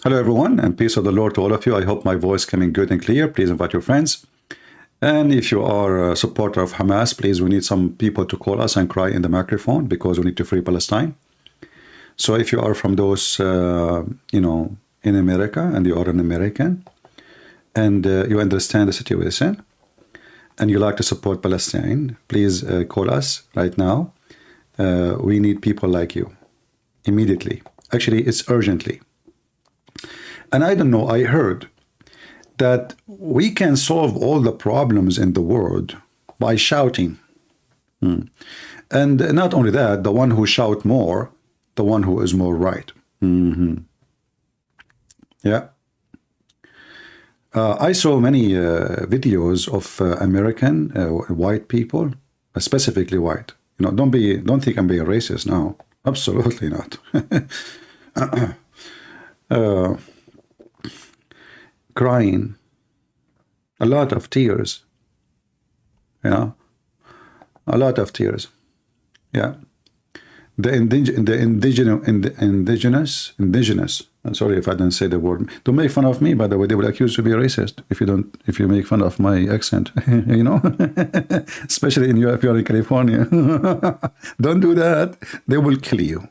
Hello everyone, and peace of the Lord to all of you. I hope my voice coming good and clear. Please invite your friends. And if you are a supporter of Hamas, please, we need some people to call us and cry in the microphone because we need to free Palestine. So if you are from those, in America and you are an American and you understand the situation and you like to support Palestine, please call us right now. We need people like you immediately. Actually, it's urgently. And I don't know, I heard that we can solve all the problems in the world by shouting. And not only that, the one who shout more, the one who is more right. Yeah. I saw many videos of American white people, specifically white. Don't think I'm being racist now. Absolutely not. Crying, a lot of tears, a lot of tears. Yeah, the indigenous. I'm sorry if I didn't say the word. Don't make fun of me, by the way. They will accuse you to be racist if you make fun of my accent. Especially if you're in California. Don't do that. They will kill you.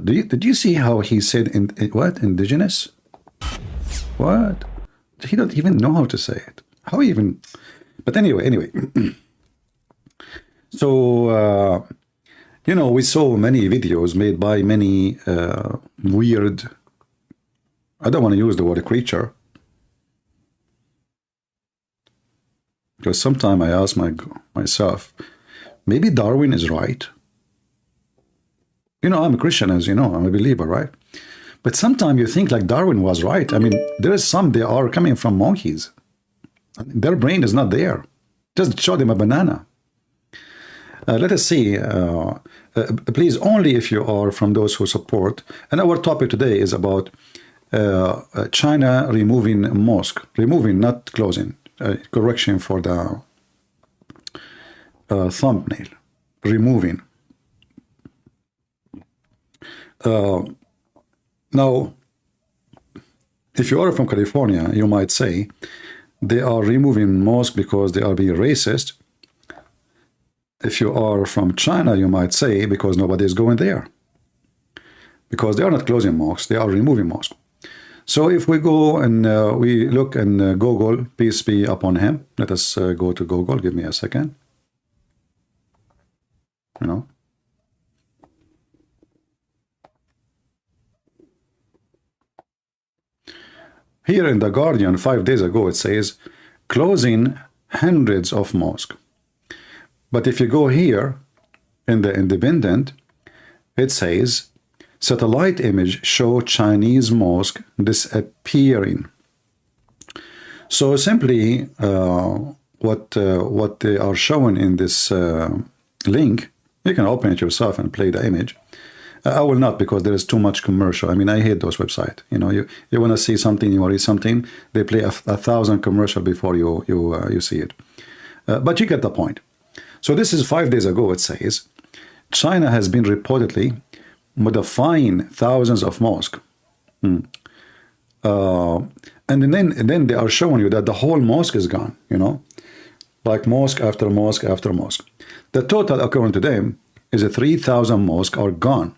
Did you see how he said what indigenous? What? He don't even know how to say it. How even? But anyway. So, we saw many videos made by many weird, I don't want to use the word creature, because sometimes I ask myself, maybe Darwin is right. I'm a Christian, as you know, I'm a believer, right? But sometimes you think like Darwin was right. I mean, there is some, they are coming from monkeys. Their brain is not there. Just show them a banana. Let us see. Please, only if you are from those who support. And our topic today is about China removing mosque. Removing, not closing. Correction for the thumbnail. Removing. Now, if you are from California, you might say they are removing mosques because they are being racist. If you are from China, you might say because nobody is going there. Because they are not closing mosques, they are removing mosques. So if we go and we look in Google, peace be upon him. Let us go to Google. Give me a second. Here in The Guardian, 5 days ago, it says, closing hundreds of mosques. But if you go here, in the Independent, it says, satellite image show Chinese mosque disappearing. So simply, what they are showing in this link, you can open it yourself and play the image. I will not, because there is too much commercial. I mean, I hate those websites. You want to see something, you want to read something, they play 1,000 commercial before you see it. But you get the point. So this is 5 days ago. It says China has been reportedly modifying thousands of mosques, and then they are showing you that the whole mosque is gone. Like mosque after mosque after mosque. The total, according to them, is 3,000 mosques are gone.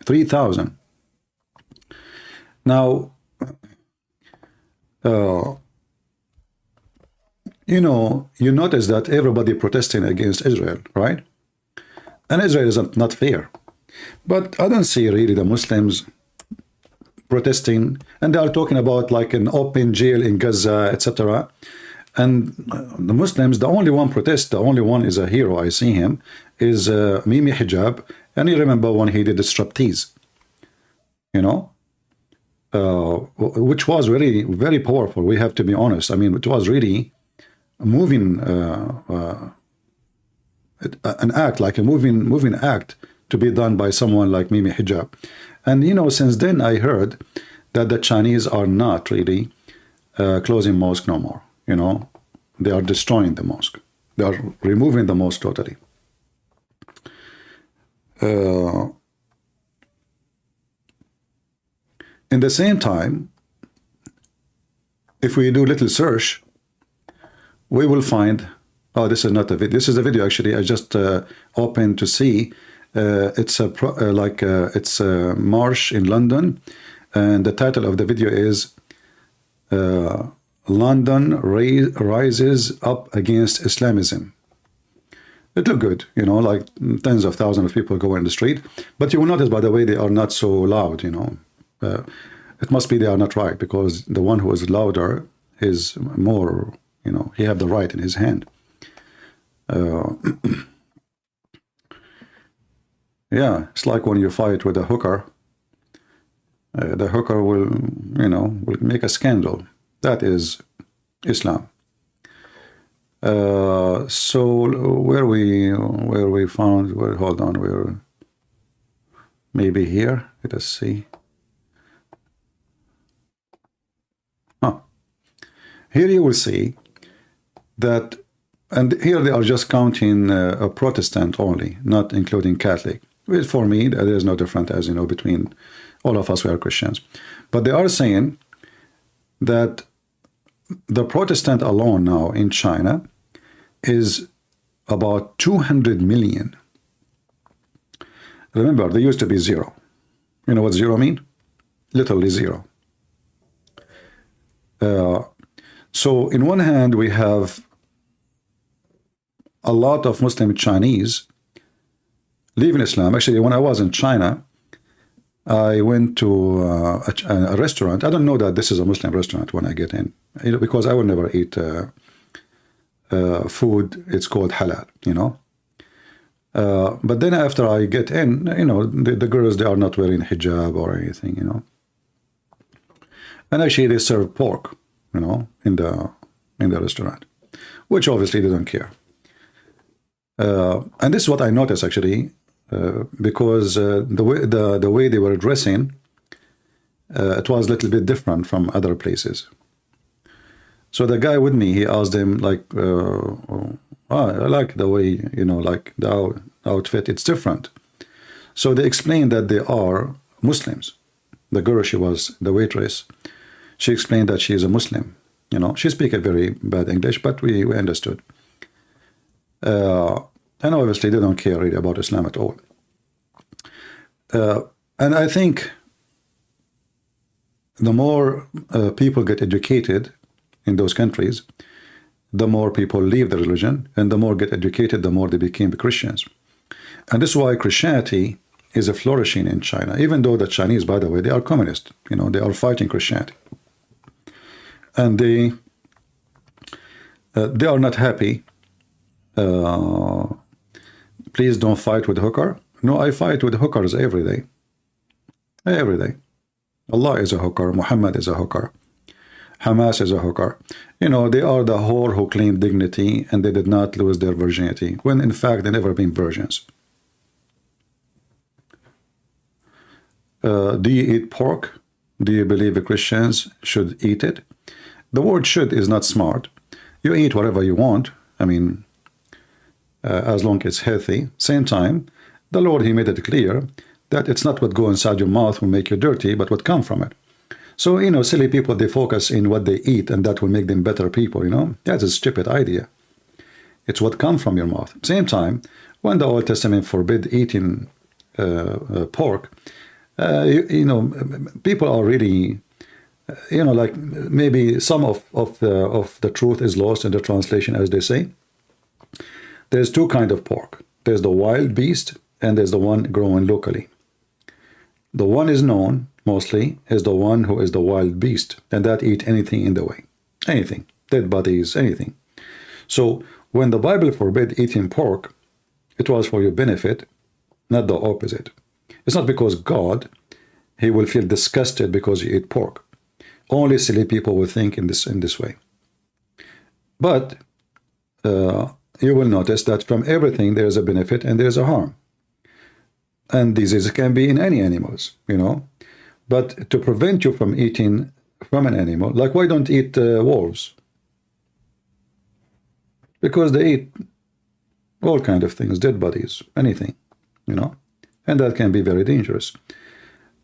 3,000. Now, you notice that everybody protesting against Israel, right? And Israel is not fair. But I don't see really the Muslims protesting, and they are talking about like an open jail in Gaza, etc. And the Muslims, the only one protest, the only one is a hero, I see him, is Mimi Hijab. And you remember when he did the striptease, which was very, very powerful. We have to be honest. I mean, it was really moving, an act, like a moving act to be done by someone like Mimi Hijab. And, since then I heard that the Chinese are not really closing mosque no more. They are destroying the mosque. They are removing the mosque totally. In the same time, if we do little search, we will find, oh, this is not a video. This is a video actually. I just opened to see. It's it's a march in London, and the title of the video is London rises up against Islamism. It looked good, you know, like tens of thousands of people go in the street. But you will notice, by the way, they are not so loud, you know. It must be they are not right, because the one who is louder is more, you know, he have the right in his hand. Yeah, it's like when you fight with a hooker. The hooker will, you know, will make a scandal. That is Islam. So where we found, hold on, we're maybe here. Let us see. Here you will see that, and here they are just counting a Protestant only, not including Catholic. Which for me, there is no difference, as you know, between all of us who are Christians. But they are saying that the Protestant alone now in China is about 200 million. Remember, there used to be zero. You know what zero mean? Literally zero. So in one hand, we have a lot of Muslim Chinese leaving Islam. Actually, when I was in China, I went to a restaurant. I don't know that this is a Muslim restaurant when I get in, you know, because I will never eat food. It's called halal, you know. But then after I get in, you know, the girls, they are not wearing hijab or anything, you know. And actually, they serve pork, you know, in the restaurant, which obviously they don't care. And this is what I noticed actually, because the way they were dressing, it was a little bit different from other places. So the guy with me, he asked him like, oh, I like the way, you know, like the outfit, it's different. So they explained that they are Muslims. The girl, she was the waitress. She explained that she is a Muslim. You know, she speaks a very bad English, but we understood. And obviously they don't care really about Islam at all. And I think the more people get educated in those countries, the more people leave the religion, and the more get educated, the more they became Christians. And this is why Christianity is flourishing in China, even though the Chinese, by the way, they are communist. You know, they are fighting Christianity. And they are not happy. Please don't fight with hooker. No, I fight with hookers every day. Every day. Allah is a hooker. Muhammad is a hooker. Hamas is a hooker. You know, they are the whore who claimed dignity and they did not lose their virginity, when in fact they never been virgins. Do you eat pork? Do you believe the Christians should eat it? The word should is not smart. You eat whatever you want. I mean, as long as it's healthy. Same time, the Lord, he made it clear that it's not what go inside your mouth will make you dirty, but what come from it. So, you know, silly people, they focus in what they eat and that will make them better people, you know. That's a stupid idea. It's what comes from your mouth. Same time, when the Old Testament forbid eating pork, you know, people are really, you know, like maybe some of the truth is lost in the translation, as they say. There's two kinds of pork. There's the wild beast and there's the one growing locally. The one is known mostly is the one who is the wild beast, and that eat anything in the way. Anything. Dead bodies, anything. So when the Bible forbid eating pork, it was for your benefit, not the opposite. It's not because God, he will feel disgusted because you eat pork. Only silly people will think in this way. But you will notice that from everything there is a benefit and there is a harm. And diseases can be in any animals, you know. But to prevent you from eating from an animal, like why don't eat wolves? Because they eat all kinds of things, dead bodies, anything, you know. And that can be very dangerous.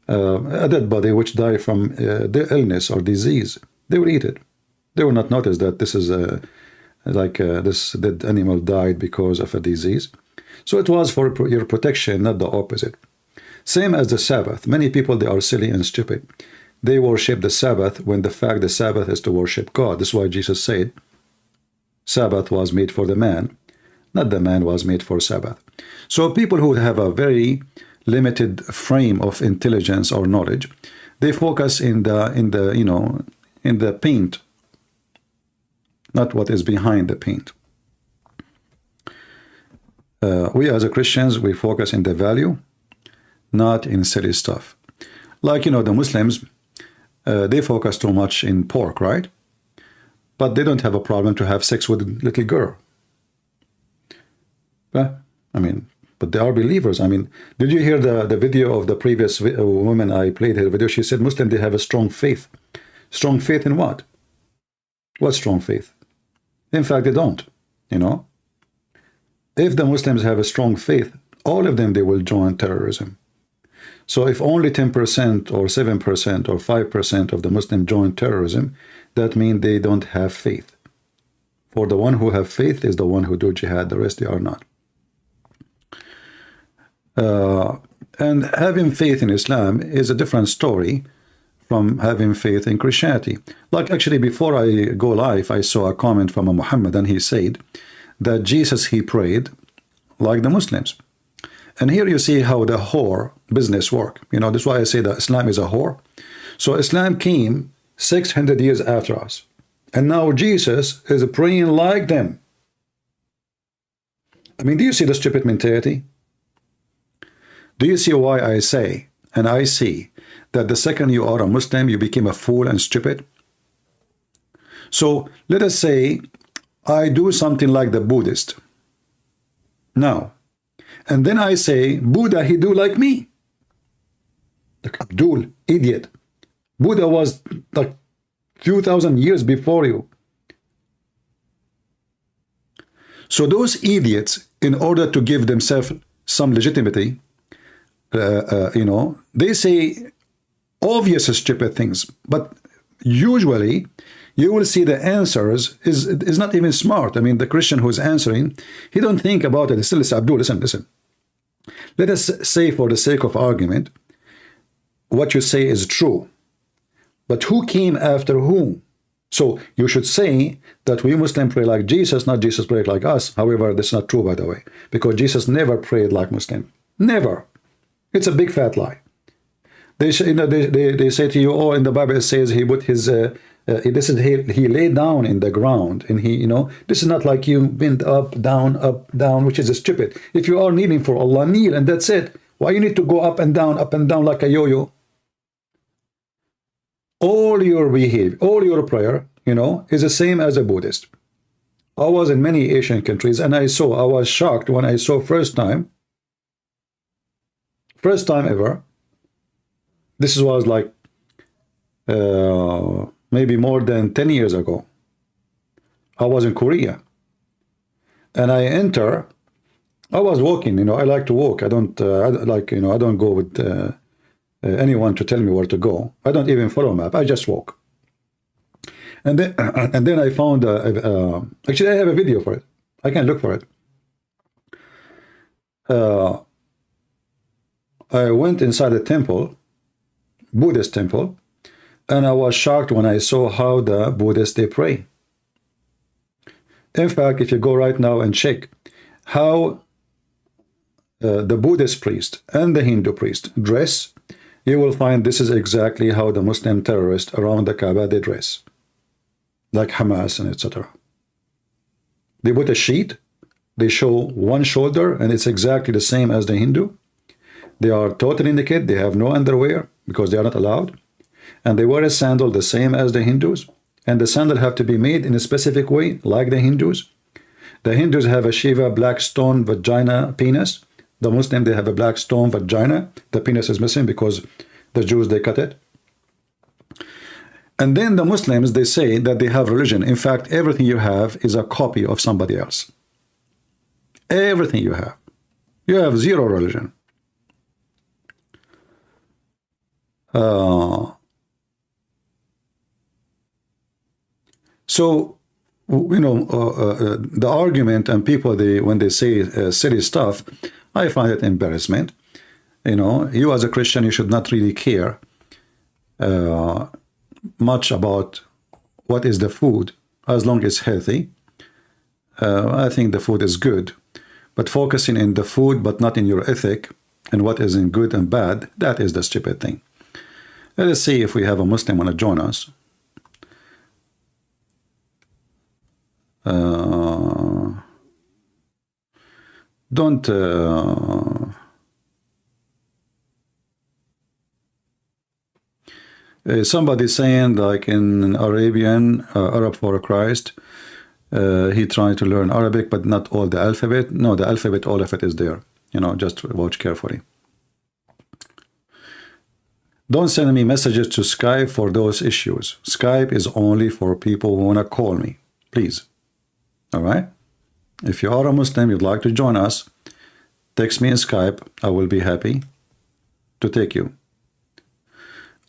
a dead body which died from the illness or disease, they will eat it. They will not notice that this is this dead animal died because of a disease. So it was for your protection, not the opposite. Same as the Sabbath. Many people, they are silly and stupid. They worship the Sabbath when the fact the Sabbath is to worship God. This is why Jesus said, Sabbath was made for the man, not the man was made for Sabbath. So people who have a very limited frame of intelligence or knowledge, they focus in the paint, not what is behind the paint. We as a Christians, we focus in the value, not in silly stuff. Like, the Muslims, they focus too much in pork, right? But they don't have a problem to have sex with a little girl. But they are believers. Did you hear the video of the previous woman I played her video? She said Muslims, they have a strong faith. Strong faith in what? What strong faith? In fact, they don't, If the Muslims have a strong faith, all of them, they will join terrorism. So if only 10% or 7% or 5% of the Muslims join terrorism, that means they don't have faith. For the one who have faith is the one who do jihad, the rest they are not. And having faith in Islam is a different story from having faith in Christianity. Like actually before I go live, I saw a comment from a Muhammad, and he said that Jesus, he prayed like the Muslims. And here you see how the whore business work. This is why I say that Islam is a whore. So Islam came 600 years after us. And now Jesus is praying like them. Do you see the stupid mentality? Do you see why I say, and I see, that the second you are a Muslim, you become a fool and stupid? So let us say I do something like the Buddhist. Now, and then I say, Buddha, he do like me. Like Abdul, idiot. Buddha was like few thousand years before you. So those idiots, in order to give themselves some legitimacy, they say obvious stupid things, but usually you will see the answers is not even smart. The Christian who is answering, he don't think about it. Still, Abdul, listen. Let us say, for the sake of argument, what you say is true. But who came after whom? So you should say that we Muslims pray like Jesus, not Jesus prayed like us. However, that's not true, by the way, because Jesus never prayed like Muslim. Never. It's a big fat lie. They say to you, oh, in the Bible it says he put his he lay down in the ground, and he, this is not like you bend up, down, which is stupid. If you are kneeling for Allah, kneel, and that's it. Why you need to go up and down like a yo-yo? All your behavior, all your prayer, is the same as a Buddhist. I was in many Asian countries, and I was shocked when I saw first time ever. This was like maybe more than 10 years ago. I was in Korea, and I was walking. I like to walk. I don't I don't go with anyone to tell me where to go. I don't even follow a map. I just walk. And then I found actually I have a video for it. I can look for it. I went inside a temple, Buddhist temple, and I was shocked when I saw how the Buddhists, they pray. In fact, if you go right now and check how the Buddhist priest and the Hindu priest dress, you will find this is exactly how the Muslim terrorists around the Kaaba, they dress, like Hamas and etc. They put a sheet, they show one shoulder, and it's exactly the same as the Hindu. They are totally naked, they have no underwear because they are not allowed, and they wear a sandal the same as the Hindus, and the sandal have to be made in a specific way like the Hindus. The Hindus have a Shiva black stone vagina penis. The Muslim, they have a black stone vagina. The penis is missing because the Jews, they cut it. And then the Muslims, they say that they have religion. In fact, everything you have is a copy of somebody else. Everything you have. You have zero religion. So, you know, the argument and people, when they say silly stuff, I find it embarrassment. You know, you as a Christian, you should not really care much about what is the food, as long as it's healthy. I think the food is good, but focusing in the food but not in your ethic and what is in good and bad, that is the stupid thing. Let us see if we have a Muslim want to join us. Don't somebody saying like in Arabian, Arab for Christ, he tried to learn Arabic but not all the alphabet. No, the alphabet, all of it is there. You know, just watch carefully. Don't send me messages to Skype for those issues. Skype is only for people who want to call me, please. All right? If you are a Muslim, you'd like to join us, text me in Skype. I will be happy to take you.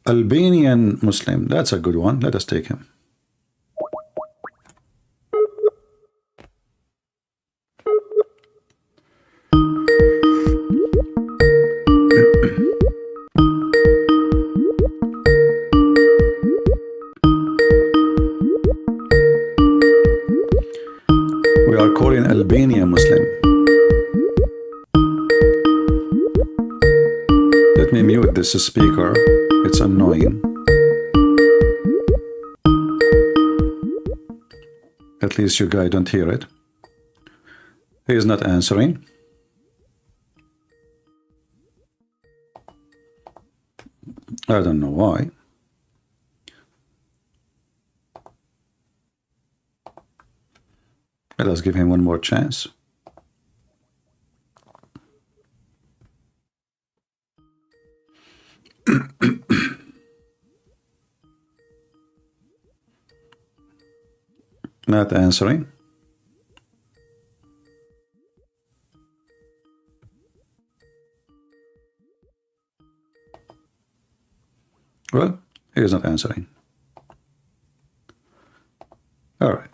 Albanian Muslim, that's a good one. Let us take him. We are calling Albanian Muslim. Let me mute this speaker. It's annoying. At least you guys don't hear it. He is not answering. I don't know why. Let us give him one more chance. Not answering. Well, he is not answering. All right.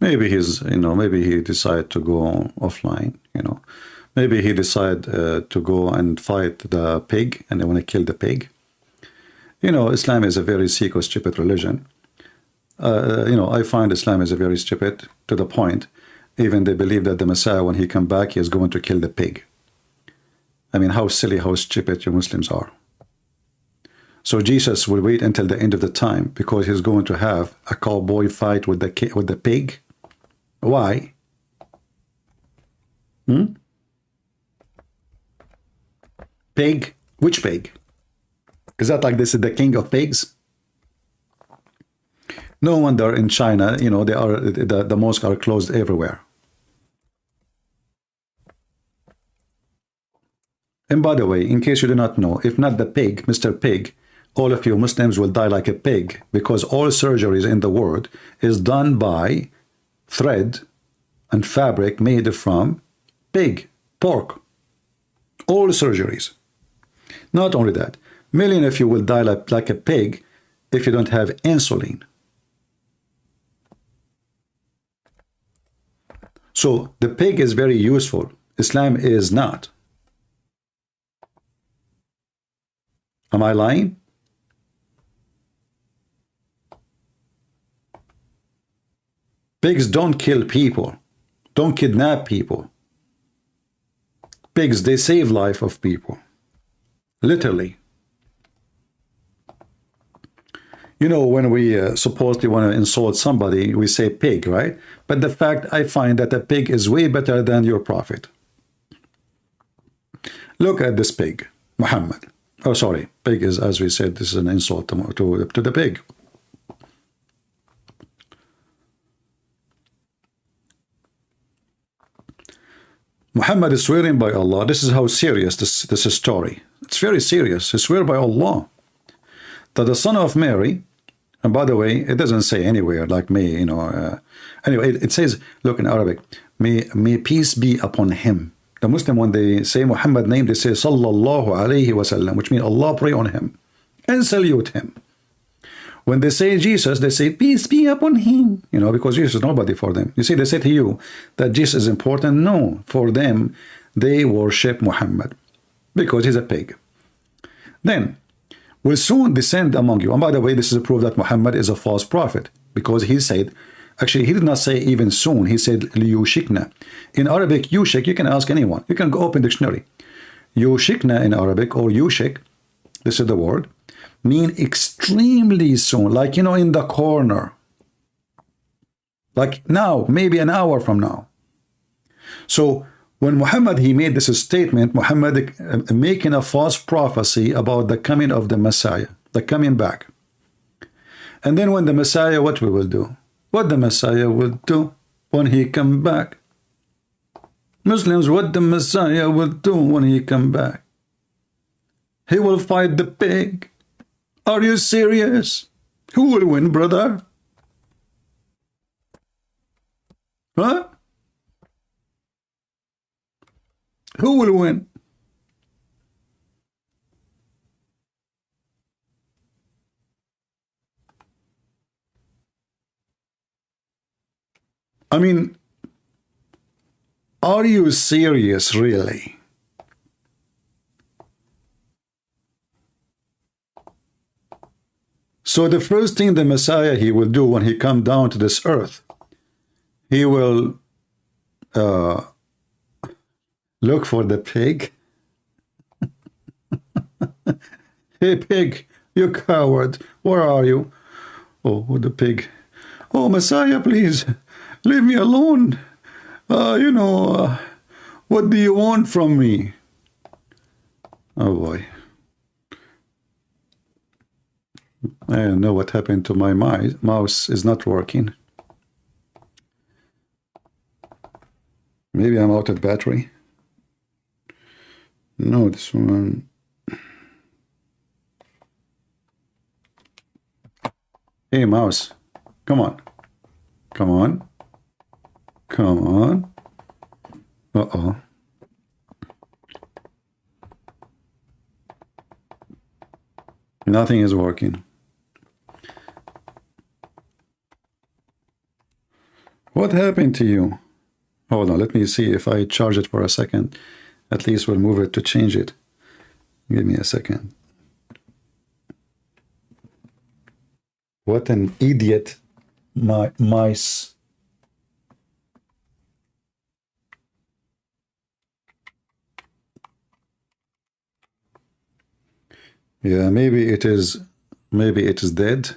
Maybe he's, you know, maybe he decided to go offline, you know. Maybe he decided to go and fight the pig and they want to kill the pig. You know, Islam is a very sick or stupid religion. You know, I find Islam is a very stupid to the point. Even they believe that the Messiah, when he come back, he is going to kill the pig. I mean, how silly, how stupid you Muslims are. So Jesus will wait until the end of the time because he's going to have a cowboy fight with the pig. Why? Pig? Which pig? Is that like this is the king of pigs? No wonder in China, you know, they are the mosques are closed everywhere. And by the way, in case you do not know, if not the pig, Mr. Pig, all of you Muslims will die like a pig because all surgeries in the world is done by thread and fabric made from pig, pork. All surgeries. Not only that, million of you will die like a pig if you don't have insulin. So the pig is very useful. Islam is not. Am I lying? Pigs don't kill people, don't kidnap people. Pigs, they save life of people, literally. You know, when we supposedly want to insult somebody, we say pig, right? But the fact I find that a pig is way better than your prophet. Look at this pig, Muhammad. Oh, sorry, pig is, as we said, this is an insult to the pig. Muhammad is swearing by Allah. This is how serious this is story. It's very serious. He swear by Allah that the son of Mary, and by the way, it doesn't say anywhere like me, you know. Anyway, it says, look in Arabic, may peace be upon him. a Muslim, when they say Muhammad name, they say Sallallahu Alaihi Wasallam, which means Allah pray on him and salute him. When they say Jesus, they say peace be upon him, you know, because Jesus is nobody for them. You see, they say to you that Jesus is important. No, for them, they worship Muhammad because he's a pig. Then, will soon descend among you. And by the way, this is a proof that Muhammad is a false prophet, because he said, actually, he did not say even soon. He said liyushikna. In Arabic, yushik, you can ask anyone. You can go open dictionary. Yushikna in Arabic, or yushik, this is the word, mean extremely soon, like, you know, in the corner, like now, maybe an hour from now. So when Muhammad, he made this statement, Muhammad making a false prophecy about the coming of the Messiah, the coming back. And then when the Messiah, what we will do? What the Messiah will do when he come back? Muslims, what the Messiah will do when he come back? He will fight the pig. Are you serious? Who will win, brother? Huh? Who will win? I mean, are you serious, really? So the first thing the Messiah, he will do when he come down to this earth, he will look for the pig. Hey, pig, you coward, where are you? Oh, the pig. Oh, Messiah, please, leave me alone. You know, what do you want from me? Oh, boy. I don't know what happened to my mouse is not working. Maybe I'm out of battery. No, this one. Hey, mouse. Come on. Come on. Come on. Uh-oh. Nothing is working. What happened to you? Hold on, let me see if I charge it for a second. At least we'll move it to change it. Give me a second. What an idiot, mice. Yeah, maybe it is dead.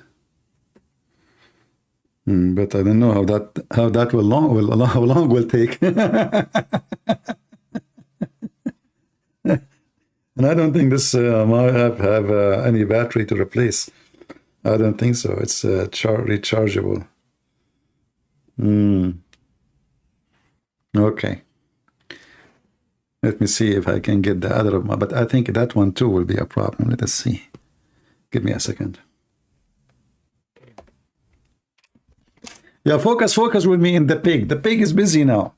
But I don't know how that how long will take. And I don't think this might have any battery to replace. I don't think so. It's rechargeable. Okay. Let me see if I can get the other one, but I think that one too will be a problem. Let us see. Give me a second. Yeah, focus with me in the pig. The pig is busy now.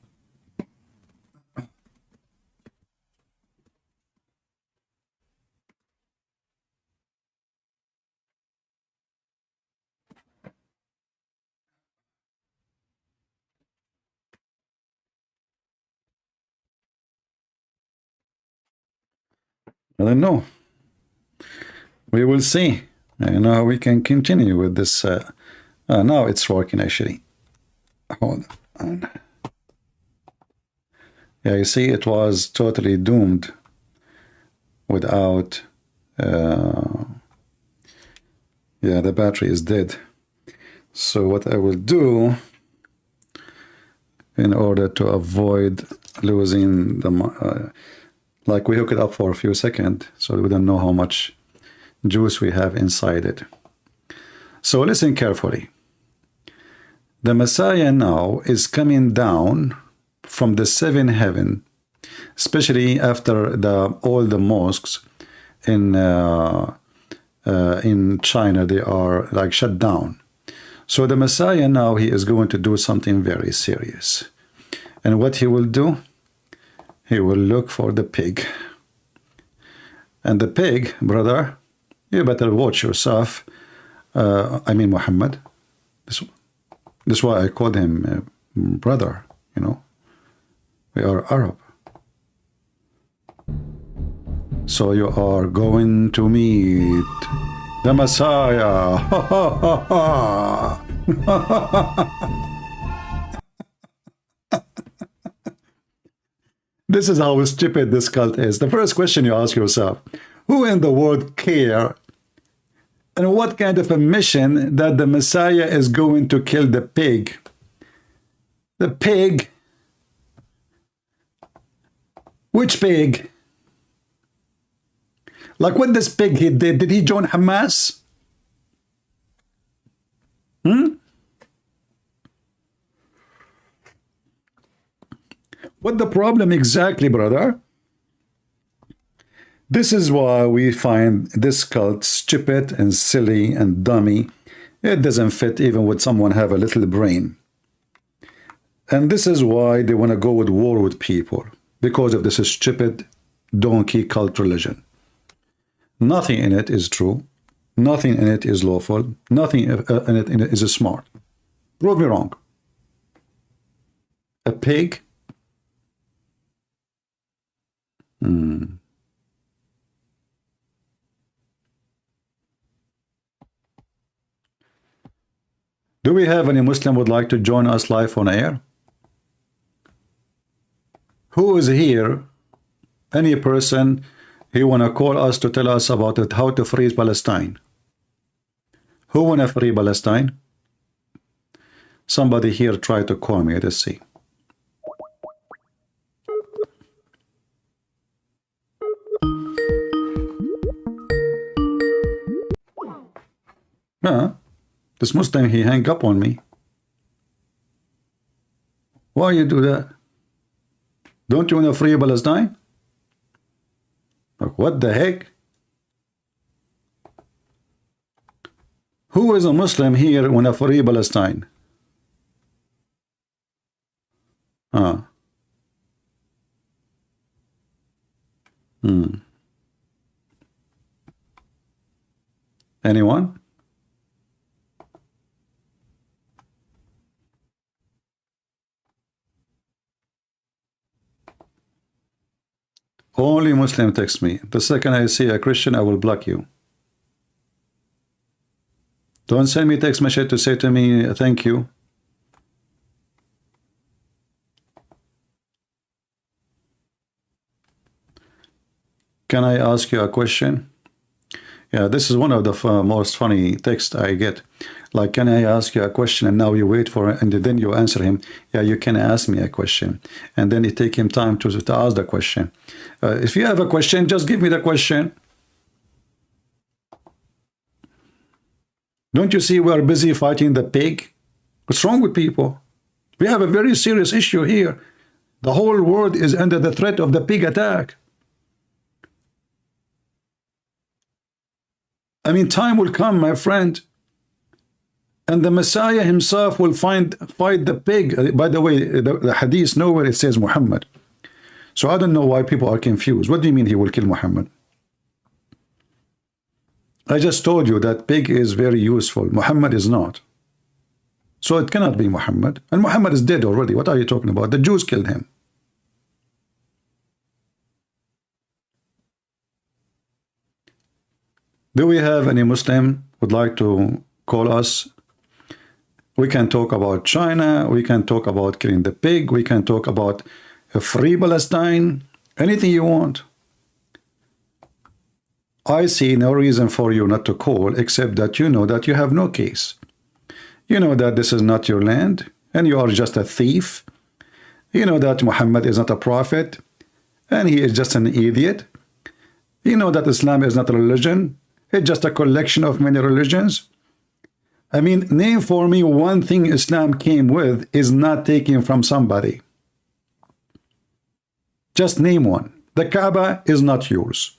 I don't know. We will see. I know how we can continue with this. Now it's working actually. Hold on. Yeah, you see, it was totally doomed without. Yeah, the battery is dead. So what I will do, in order to avoid losing the, like we hook it up for a few seconds, so we don't know how much juice we have inside it. So listen carefully. The Messiah now is coming down from the seventh heaven, especially after all the mosques in China, they are like shut down. So the Messiah now, he is going to do something very serious. And what he will do? he will look for the pig. And the pig, brother, you better watch yourself. I mean Muhammad. This is why I called him brother, you know. We are Arab. So you are going to meet the Messiah. This is how stupid this cult is. The first question you ask yourself, who in the world care and what kind of a mission that the Messiah is going to kill the pig? The pig? Which pig? Like what this pig he did he join Hamas? What the problem exactly, brother? This is why we find this cult stupid and silly and dummy. It doesn't fit even with someone have a little brain. And this is why they want to go with war with people, because of this stupid donkey cult religion. Nothing in it is true. Nothing in it is lawful. Nothing in it is smart. Prove me wrong. A pig? Do we have any Muslim would like to join us live on air? Who is here? Any person who want to call us to tell us about it, how to free Palestine? Who want to free Palestine? Somebody here try to call me. Let's see. This Muslim, he hang up on me. Why you do that? Don't you want to free Palestine? Like, what the heck? Who is a Muslim here want to free Palestine? Anyone? Only Muslim text me. The second I see a Christian, I will block you. Don't send me text message to say to me, thank you. Can I ask you a question? Yeah, this is one of the most funny texts I get. Like, can I ask you a question? And now you wait for it, and then you answer him. Yeah, you can ask me a question. And then it take him time to ask the question. If you have a question, just give me the question. Don't you see we are busy fighting the pig? What's wrong with people? We have a very serious issue here. The whole world is under the threat of the pig attack. I mean, time will come, my friend, and the Messiah himself will fight the pig. By the way, the hadith nowhere it says Muhammad. So I don't know why people are confused. What do you mean he will kill Muhammad? I just told you that pig is very useful. Muhammad is not. So it cannot be Muhammad. And Muhammad is dead already. What are you talking about? The Jews killed him. Do we have any Muslim would like to call us? We can talk about China. We can talk about killing the pig. We can talk about a free Palestine. Anything you want. I see no reason for you not to call, except that you know that you have no case. You know that this is not your land, and you are just a thief. You know that Muhammad is not a prophet, and he is just an idiot. You know that Islam is not a religion. It's just a collection of many religions. I mean, name for me one thing Islam came with is not taken from somebody. Just name one. The Kaaba is not yours.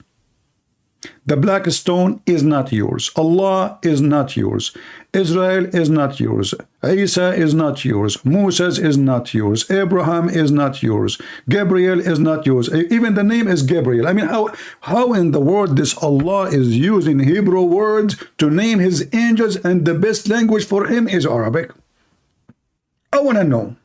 The black stone is not yours. Allah is not yours. Israel is not yours. Isa is not yours. Moses is not yours. Abraham is not yours. Gabriel is not yours. Even the name is Gabriel. I mean, how in the world this Allah is using Hebrew words to name his angels, and the best language for him is Arabic? I want to know.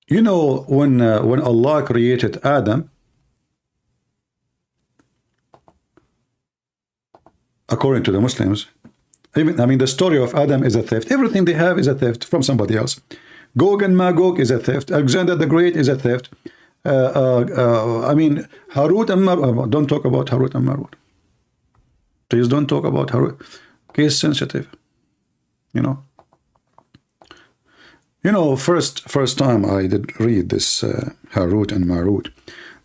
You know, when Allah created Adam, according to the Muslims, even, I mean, the story of Adam is a theft. Everything they have is a theft from somebody else. Gog and Magog is a theft. Alexander the Great is a theft. I mean, Harut and Marut. Don't talk about Harut and Marut. Please don't talk about Harut. Case sensitive. You know. You know, first time I did read this Harut and Marut,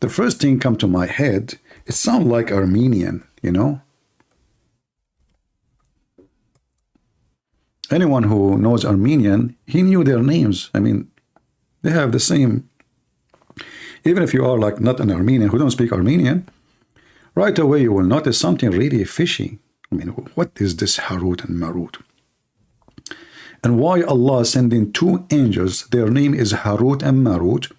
the first thing come to my head, it sounds like Armenian, you know. Anyone who knows Armenian, he knew their names. I mean, they have the same. Even if you are like not an Armenian who don't speak Armenian, right away you will notice something really fishy. I mean, what is this Harut and Marut? And why Allah sending two angels? Their name is Harut and Marut,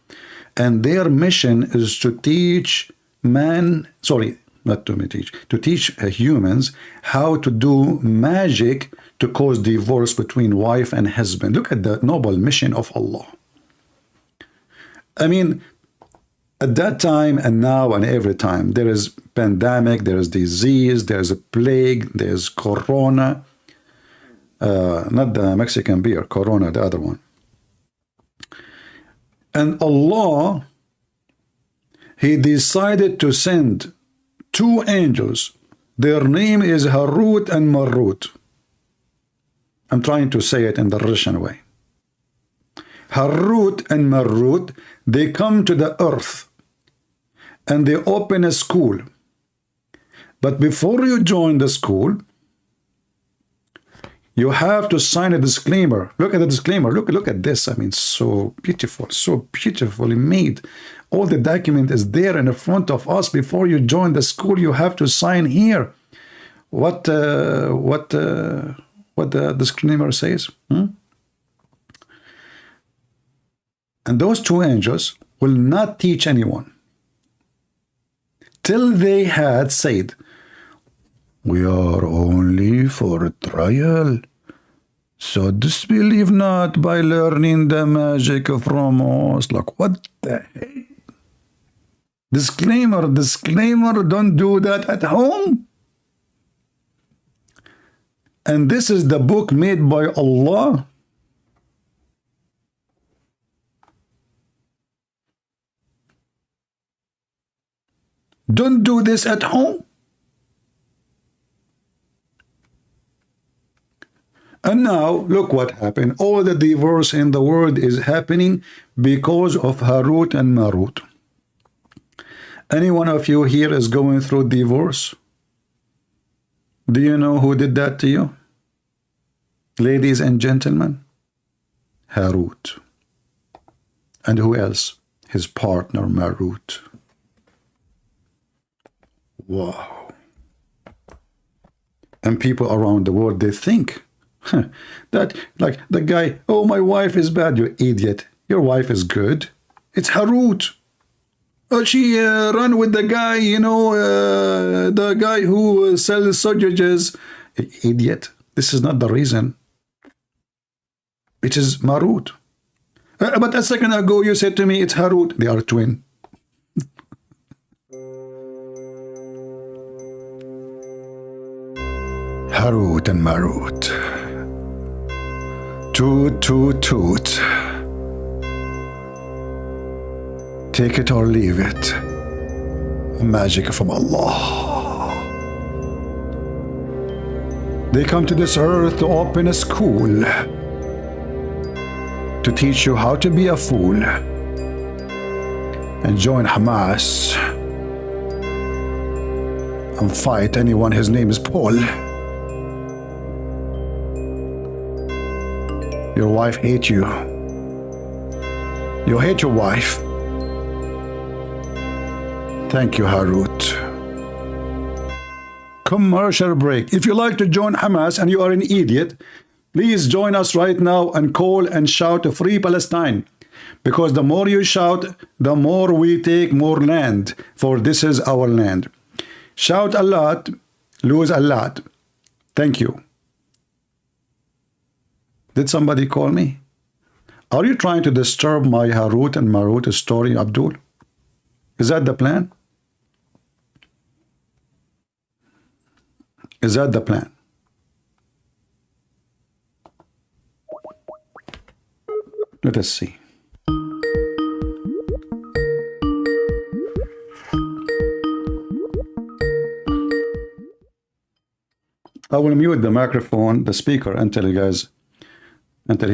and their mission is to teach man, sorry, not to teach, to teach humans how to do magic to cause divorce between wife and husband. Look at the noble mission of Allah. I mean, at that time and now and every time, there is pandemic, there is disease, there is a plague, there is corona. Not the Mexican beer, Corona, the other one. And Allah, he decided to send two angels. Their name is Harut and Marut. I'm trying to say it in the Russian way. Harut and Marut, they come to the earth and they open a school. But before you join the school, you have to sign a disclaimer. Look at the disclaimer. Look at this. I mean, so beautifully made. All the document is there in the front of us. Before you join the school, you have to sign here. What the disclaimer says. And those two angels will not teach anyone till they had said, "We are only for a trial. So disbelieve not by learning the magic from us." Like, what the heck? Disclaimer, don't do that at home. And this is the book made by Allah. Don't do this at home. And now, look what happened. All the divorce in the world is happening because of Harut and Marut. Any one of you here is going through divorce? Do you know who did that to you? Ladies and gentlemen, Harut. And who else? His partner, Marut. Wow. And people around the world, they think that, like, the guy, "Oh, my wife is bad." You idiot. Your wife is good. It's Harut. Oh, she run with the guy, you know, the guy who sells sausages. Idiot. This is not the reason. It is Marut. But a second ago, you said to me it's Harut. They are twin. Harut and Marut. Toot, toot, toot. Take it or leave it. Magic from Allah. They come to this earth to open a school, to teach you how to be a fool and join Hamas and fight anyone his name is Paul. Your wife hates you. You hate your wife. Thank you, Harut. Commercial break. If you like to join Hamas and you are an idiot, please join us right now and call and shout Free Palestine. Because the more you shout, the more we take more land. For this is our land. Shout a lot, lose a lot. Thank you. Did somebody call me? Are you trying to disturb my Harut and Marut story, Abdul? Is that the plan? Is that the plan? Let us see. I will mute the microphone, the speaker, until he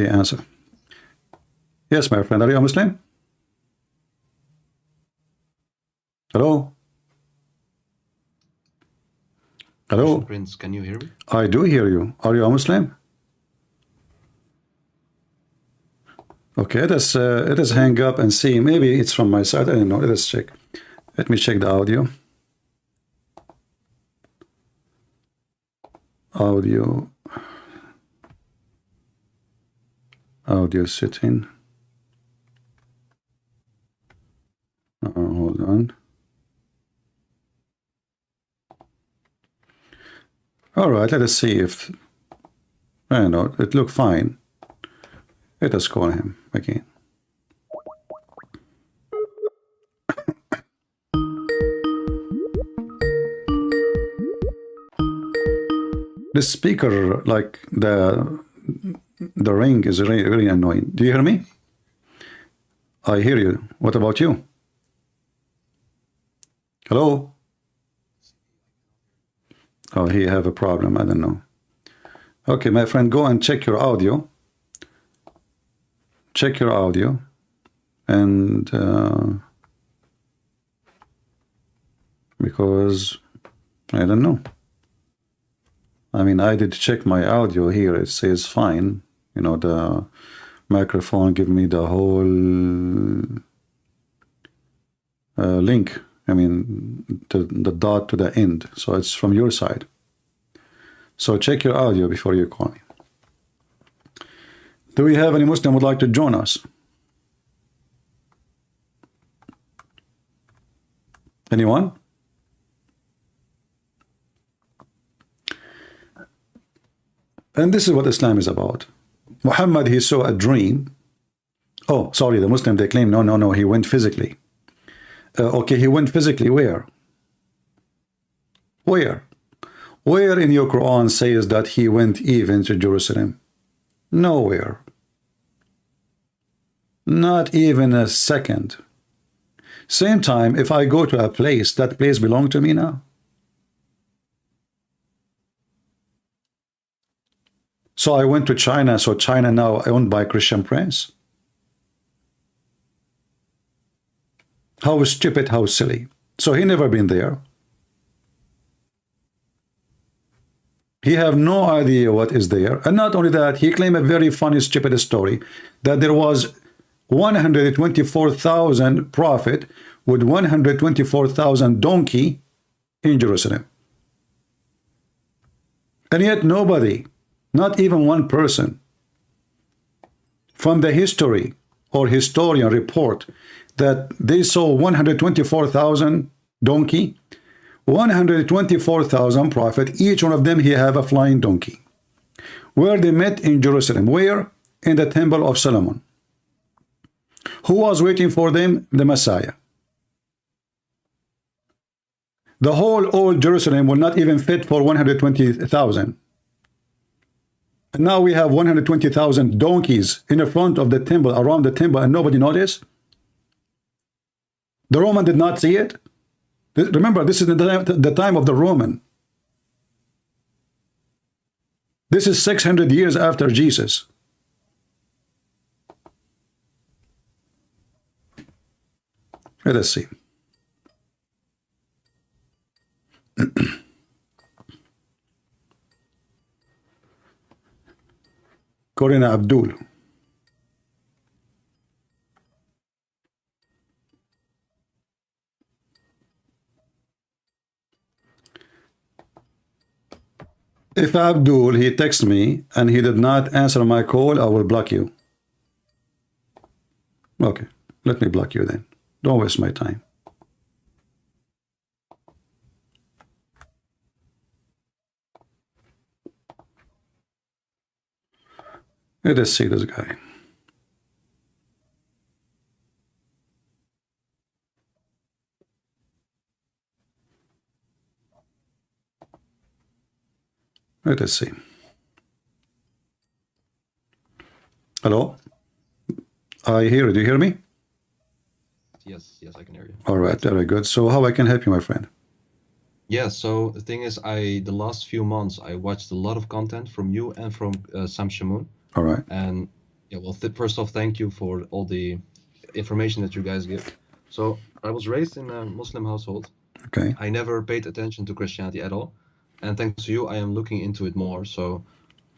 answer. Yes, my friend, are you a Muslim? Hello? Hello? Prince, can you hear me? I do hear you. Are you a Muslim? Okay, let us hang up and see. Maybe it's from my side. I don't know. Let us check. Let me check the audio. Audio setting. Hold on. All right, let us see if I don't know. It looked fine. Let us call him again. The speaker, like the ring is really, really annoying. Do you hear me? I hear you. What about you? Hello? Oh, he have a problem. I don't know. Okay, my friend, go and check your audio. Check your audio. And because I don't know. I mean, I did check my audio here. It says fine. You know, the microphone give me the whole link. I mean, the dot to the end. So it's from your side. So check your audio before you call me. Do we have any Muslim who would like to join us? Anyone? And this is what Islam is about. Muhammad, he saw a dream. Oh, sorry, the Muslim, they claim, no, he went physically. Okay, he went physically where? Where? Where in your Quran says that he went even to Jerusalem? Nowhere. Not even a second. Same time, if I go to a place, that place belongs to me now. So I went to China, so China now owned by Christian prince. How stupid, how silly. So he never been there. He have no idea what is there. And not only that, he claimed a very funny, stupid story that there was 124,000 prophet with 124,000 donkey in Jerusalem. And yet nobody, not even one person from the history or historian report that they saw 124,000 donkey, 124,000 prophet, each one of them he have a flying donkey. Where they met in Jerusalem. Where? In the temple of Solomon. Who was waiting for them? The Messiah. The whole old Jerusalem will not even fit for 120,000. And now we have 120,000 donkeys in the front of the temple, around the temple, and nobody noticed. The Roman did not see it. Remember, this is the time of the Roman. This is 600 years after Jesus. Let us see. Corina Abdul. If Abdul, he texts me and he did not answer my call, I will block you. Okay, let me block you then. Don't waste my time. Let us see this guy. Let us see. Hello? I hear you. Do you hear me? Yes, I can hear you. All right, very good. So how I can help you, my friend? Yeah, so the thing is, the last few months, I watched a lot of content from you and from Sam Shamoun. All right. And yeah, well, first off, thank you for all the information that you guys give. So I was raised in a Muslim household. Okay. I never paid attention to Christianity at all. And thanks to you, I am looking into it more. So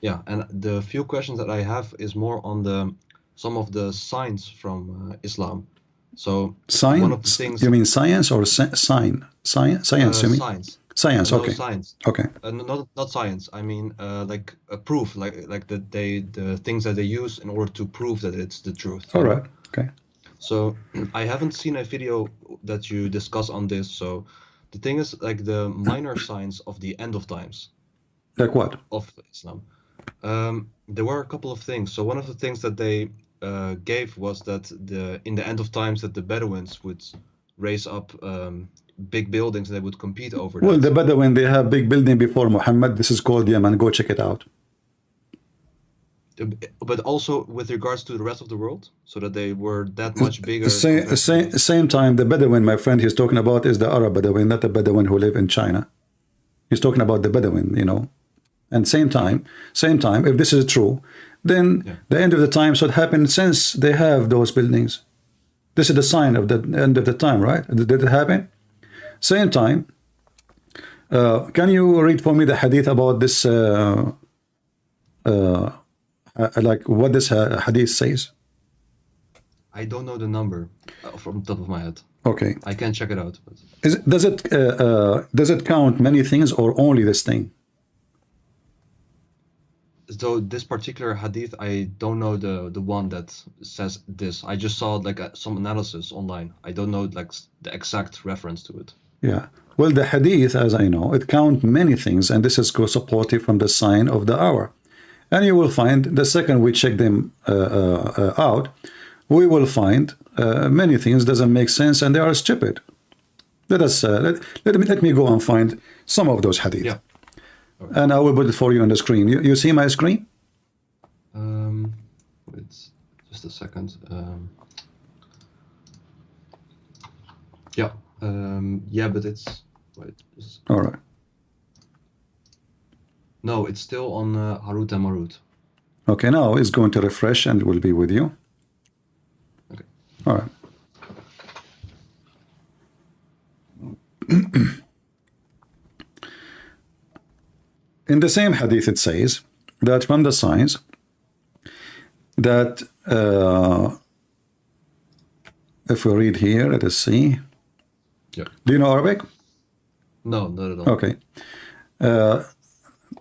yeah, and the few questions that I have is more on some of the signs from Islam. So one of the Science? things You mean science or sign? Science? Science, you mean? science. Science, No, okay. science. Okay. Not science. I mean, like a proof, like the things that they use in order to prove that it's the truth. All right. Okay. So I haven't seen a video that you discuss on this. So the thing is, like the minor signs of the end of times Like what? of Islam. There were a couple of things. So one of the things that they gave was that in the end of times that the Bedouins would raise up big buildings and they would compete over Well, that. the Bedouin, they have big building before Muhammad. This is called Yemen. Go check it out. But also with regards to the rest of the world, so that they were that much bigger. Same time, the Bedouin, my friend, he's talking about is the Arab Bedouin, not the Bedouin who live in China. He's talking about the Bedouin, you know. And same time, if this is true, then the end of the time should happen since they have those buildings. This is the sign of the end of the time, right? Did it happen? Same time, can you read for me the hadith about this, like what this hadith says? I don't know the number from the top of my head. Okay. I can check it out. But... does it count many things or only this thing? So this particular hadith, I don't know the one that says this. I just saw like some analysis online. I don't know like the exact reference to it. Yeah. Well, the hadith, as I know, it counts many things, and this is supported from the sign of the hour. And you will find the second we check them out, we will find many things doesn't make sense and they are stupid. Let us let me go and find some of those hadith. Yeah. Okay. And I will put it for you on the screen. You see my screen? Wait, just a second. Yeah. Yeah, but it's wait. All right. No, it's still on Harut and Marut. Okay, now it's going to refresh and will be with you. Okay. All right. In the same hadith, it says that from the signs that if we read here, let us see. Yeah. Do you know Arabic? No, not at all. Okay.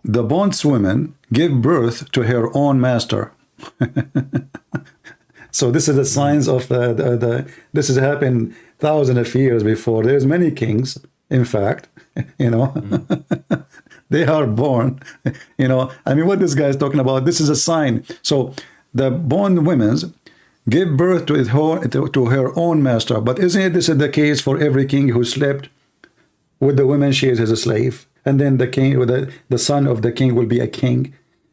The bondswoman gave birth to her own master. So this is the signs of this has happened thousands of years before. There's many kings, in fact, you know. They are born, you know. I mean, what this guy is talking about, this is a sign. So the bondwomen gave birth to her own master. But isn't this the case for every king who slept with the woman she is as a slave? And then the king, the son of the king will be a king.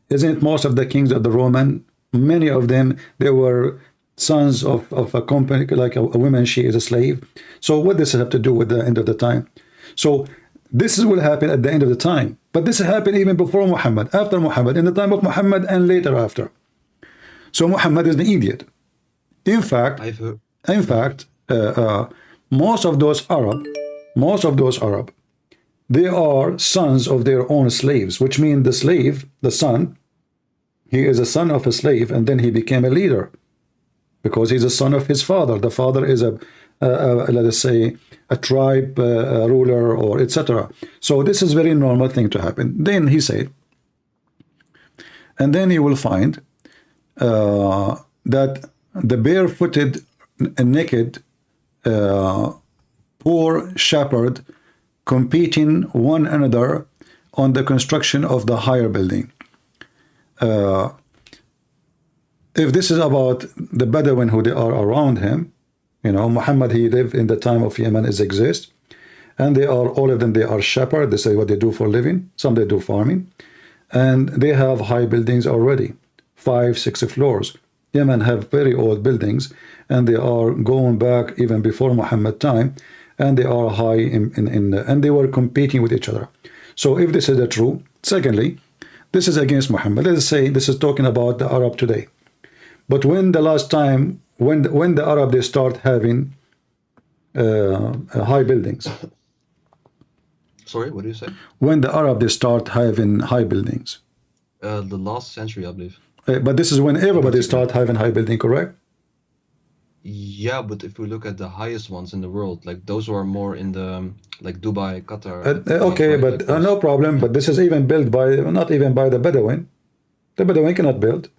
Isn't it most of the kings of the Roman, many of them, they were sons of a company, like a woman, she is a slave. So what does it have to do with the end of the time? So this will happen at the end of the time. But this happened even before Muhammad, after Muhammad, in the time of Muhammad, and later after. So Muhammad is an idiot. In fact, most of those Arab, they are sons of their own slaves, which means the slave, the son, he is a son of a slave, and then he became a leader because he's a son of his father. The father is let us say, a tribe ruler or etc. So this is very normal thing to happen. Then he said, And then you will find that the barefooted and naked poor shepherd competing one another on the construction of the higher building. If this is about the Bedouin who they are around him, Muhammad, he lived in the time of Yemen, is exist, and they are, all of them, they are shepherd. This is what they do for living. Some they do farming, and they have high buildings already, 5, 6 floors. Yemen have very old buildings, and they are going back even before Muhammad time, and they are high and they were competing with each other. So if this is the true, secondly, this is against Muhammad. Let's say this is talking about the Arab today. But when the last time, when the Arab, they start having high buildings. Sorry, what do you say? When the Arab, they start having high buildings. The last century, I believe. But this is when everybody start having high building, correct? Yeah, but if we look at the highest ones in the world, like those who are more in the like Dubai, Qatar. Okay, right, but like no problem. But this is even built by, not even by the Bedouin. The Bedouin cannot build.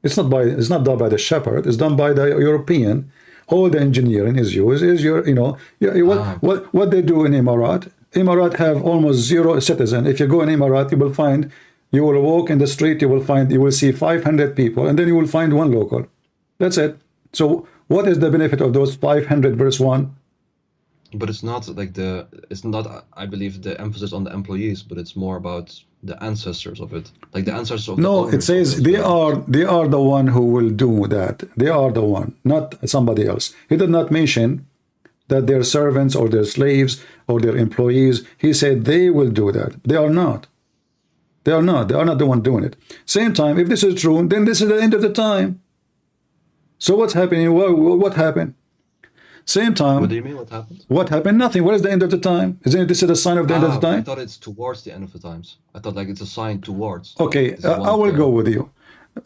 It's not done by the shepherd. It's done by the European. All the engineering is used. What they do in Emirat? Emirat have almost 0 citizen. If you go in Emirat, you will walk in the street. You will see 500 people, and then you will find 1 local. That's it. So what is the benefit of those 500 versus 1? But it's not like I believe, the emphasis on the employees, but it's more about the ancestors of it, like the ancestors of. No, it says they are the one who will do that. They are the one, not somebody else. He did not mention that they're servants or their slaves or their employees. He said they will do that. They are not. They are not the one doing it. Same time, if this is true, then this is the end of the time. So what's happening? What happened? Same time. What do you mean? What happened? What happened? Nothing. What is the end of the time? Isn't this a sign of the end of the time? I thought it's towards the end of the times. I thought like it's a sign towards. Okay, I will go with you.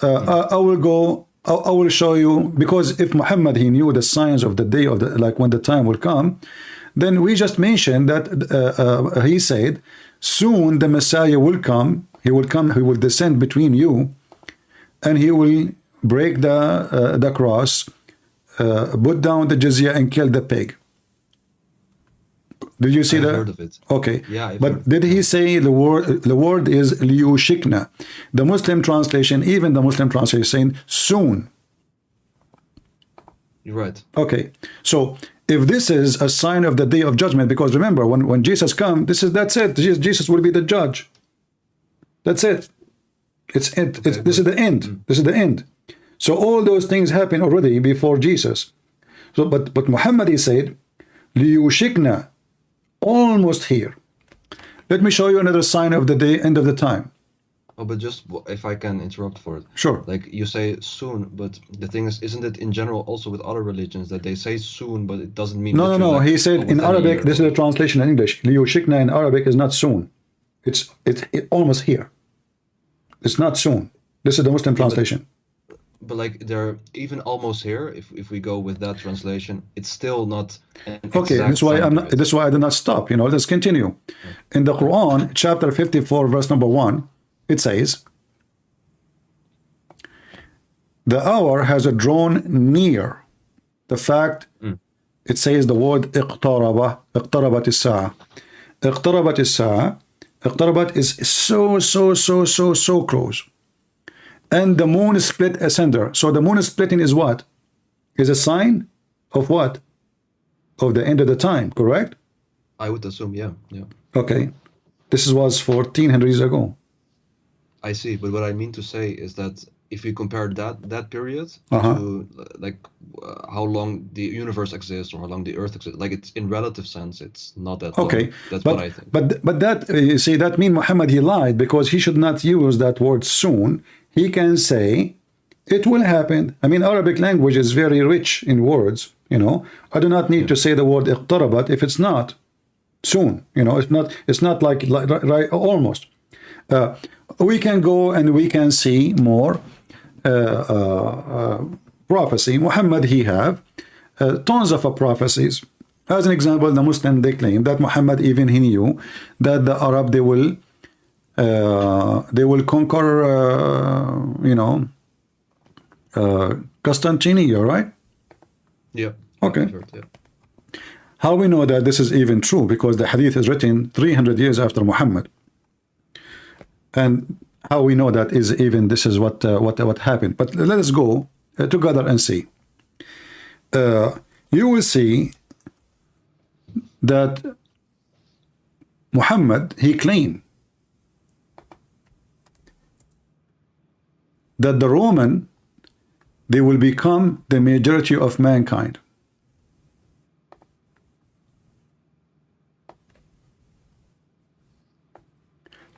I will show you, because if Muhammad, he knew the signs of the day of like when the time will come, then we just mentioned that he said, soon the Messiah will come. He will descend between you, and he will break the cross, put down the jizya, and kill the pig. Did you see that? Heard of it. Okay. Yeah, but did he say the word? The word is liyushikna. The Muslim translation, even the Muslim translation, is saying soon. You're right. Okay. So if this is a sign of the day of judgment, because remember, when Jesus comes, that's it. Jesus will be the judge. That's it. It's it. Okay, this is the end. This is the end. So all those things happen already before Jesus. So, but Muhammad, he said, liyushikna, almost here. Let me show you another sign of the day, end of the time. Oh, but just if I can interrupt for it. Sure. Like you say soon, but the thing is, isn't it in general also with other religions that they say soon, but it doesn't mean. No. Like, he said in Arabic. This is a translation in English. Liyushikna in Arabic is not soon. It's almost here. It's not soon. This is the Muslim translation. But like they're even almost here. If we go with that translation, it's still not. Okay, that's why that's why I did not stop. Let's continue. In the Quran, chapter 54, verse number 1, it says, "The hour has drawn near." The fact, it says the word اقترب, اقتربت الساعة. اقتربت الساعة. اقتربت is so close. And the moon split asunder. So the moon splitting is what? Is a sign of what? Of the end of the time, correct? I would assume, yeah. Okay. This was 1400 years ago. I see, but what I mean to say is that if you compare that period to like how long the universe exists or how long the earth exists, like it's in relative sense, it's not that long. Okay. That's what I think. But that, you see, that means Muhammad, he lied, because he should not use that word soon. He can say it will happen. I mean, Arabic language is very rich in words. I do not need to say the word iqtarabat if it's not soon. It's not like right, almost. We can go and we can see more prophecy. Muhammad, he have tons of prophecies. As an example, the Muslim, they claim that Muhammad, even he knew that the Arab, they will they will conquer, you know, Constantinople, right? Yeah. Okay. Sure, yeah. How we know that this is even true? Because the hadith is written 300 years after Muhammad. And how we know that is even this is what happened. But let us go together and see. You will see that Muhammad, he claimed that the Roman, they will become the majority of mankind.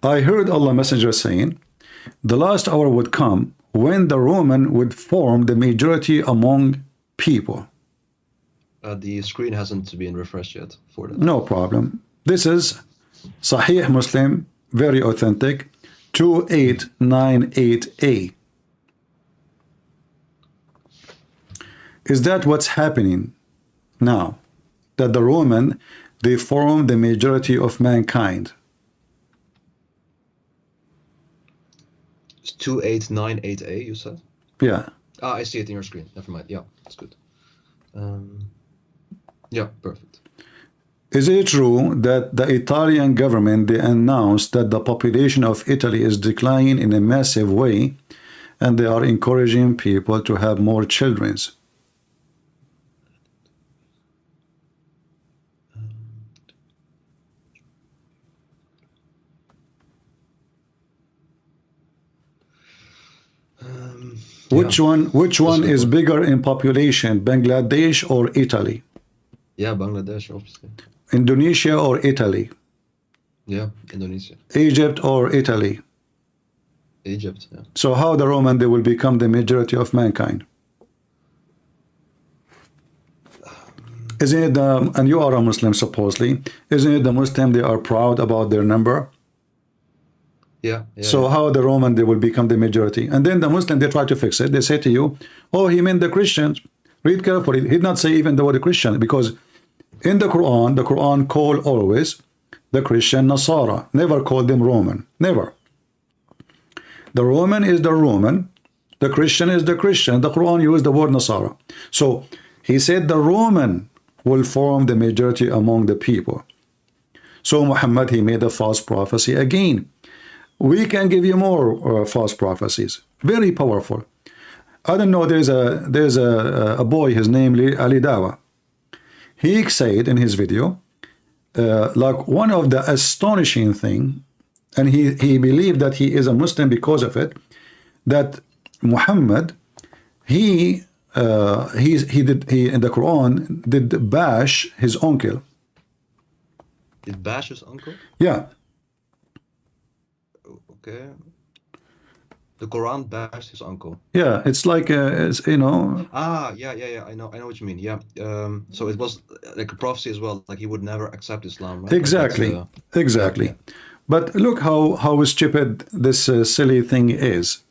I heard Allah Messenger saying, the last hour would come when the Roman would form the majority among people. The screen hasn't been refreshed yet for that. No problem. This is Sahih Muslim, very authentic, 2898a. Is that what's happening now? That the Roman, they form the majority of mankind. It's 2898A, you said? Yeah. Ah, I see it in your screen. Never mind. Yeah, that's good. Yeah, perfect. Is it true that the Italian government, they announced that the population of Italy is declining in a massive way and they are encouraging people to have more children? Which one is bigger in population, Bangladesh or Italy? Yeah, Bangladesh, obviously. Indonesia or Italy? Yeah, Indonesia. Egypt or Italy? Egypt, yeah. So how the Roman, they will become the majority of mankind? Isn't it, and you are a Muslim supposedly, isn't it the Muslim, they are proud about their number? Yeah. So how the Roman, they will become the majority? And then the Muslim, they try to fix it. They say to you, oh, he meant the Christians. Read carefully. He did not say even the word Christian, because in the Quran call always the Christian Nasara. Never call them Roman. Never. The Roman is the Roman. The Christian is the Christian. The Quran used the word Nasara. So he said the Roman will form the majority among the people. So Muhammad, he made a false prophecy again. We can give you more false prophecies. Very powerful. I don't know, there's a boy, his name Ali Dawa. He said in his video, like one of the astonishing thing, and he believed that he is a Muslim because of it, that Muhammad, he in the Quran did bash his uncle. Did bash his uncle? Yeah. Okay. The Quran bashed his uncle. Yeah, it's like it's, you know. Ah, yeah. I know what you mean. Yeah. So it was like a prophecy as well. Like he would never accept Islam. Right? Exactly. Like Exactly. Yeah. But look how stupid this silly thing is.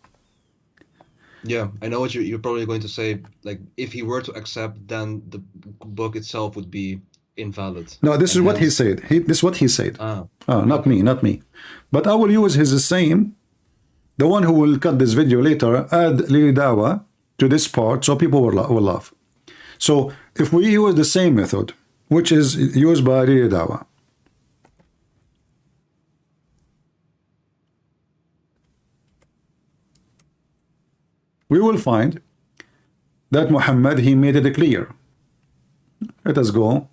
Yeah, I know what you're probably going to say. Like if he were to accept, then the book itself would be invalid. No, this is what he said. This is what he said. Not me. But I will use his same. The one who will cut this video later, add Lili Dawa to this part so people will laugh. So if we use the same method, which is used by Lili Dawa, we will find that Muhammad, he made it clear. Let us go.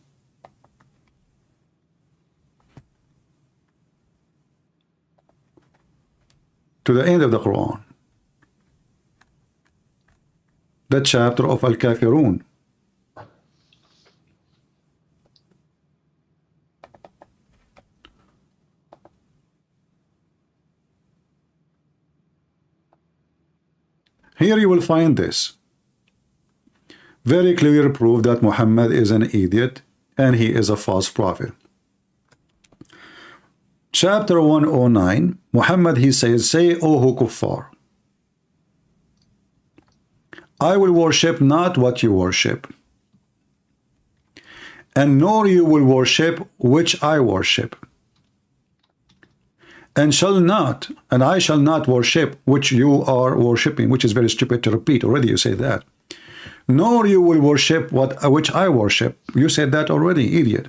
To the end of the Quran, the chapter of Al-Kafirun. Here you will find this. Very clear proof that Muhammad is an idiot and he is a false prophet. Chapter 109, Muhammad, he says, say, O who kuffar, I will worship not what you worship, and nor you will worship which I worship, and I shall not worship which you are worshipping, which is very stupid to repeat. Already you say that. Nor you will worship which I worship. You said that already, idiot.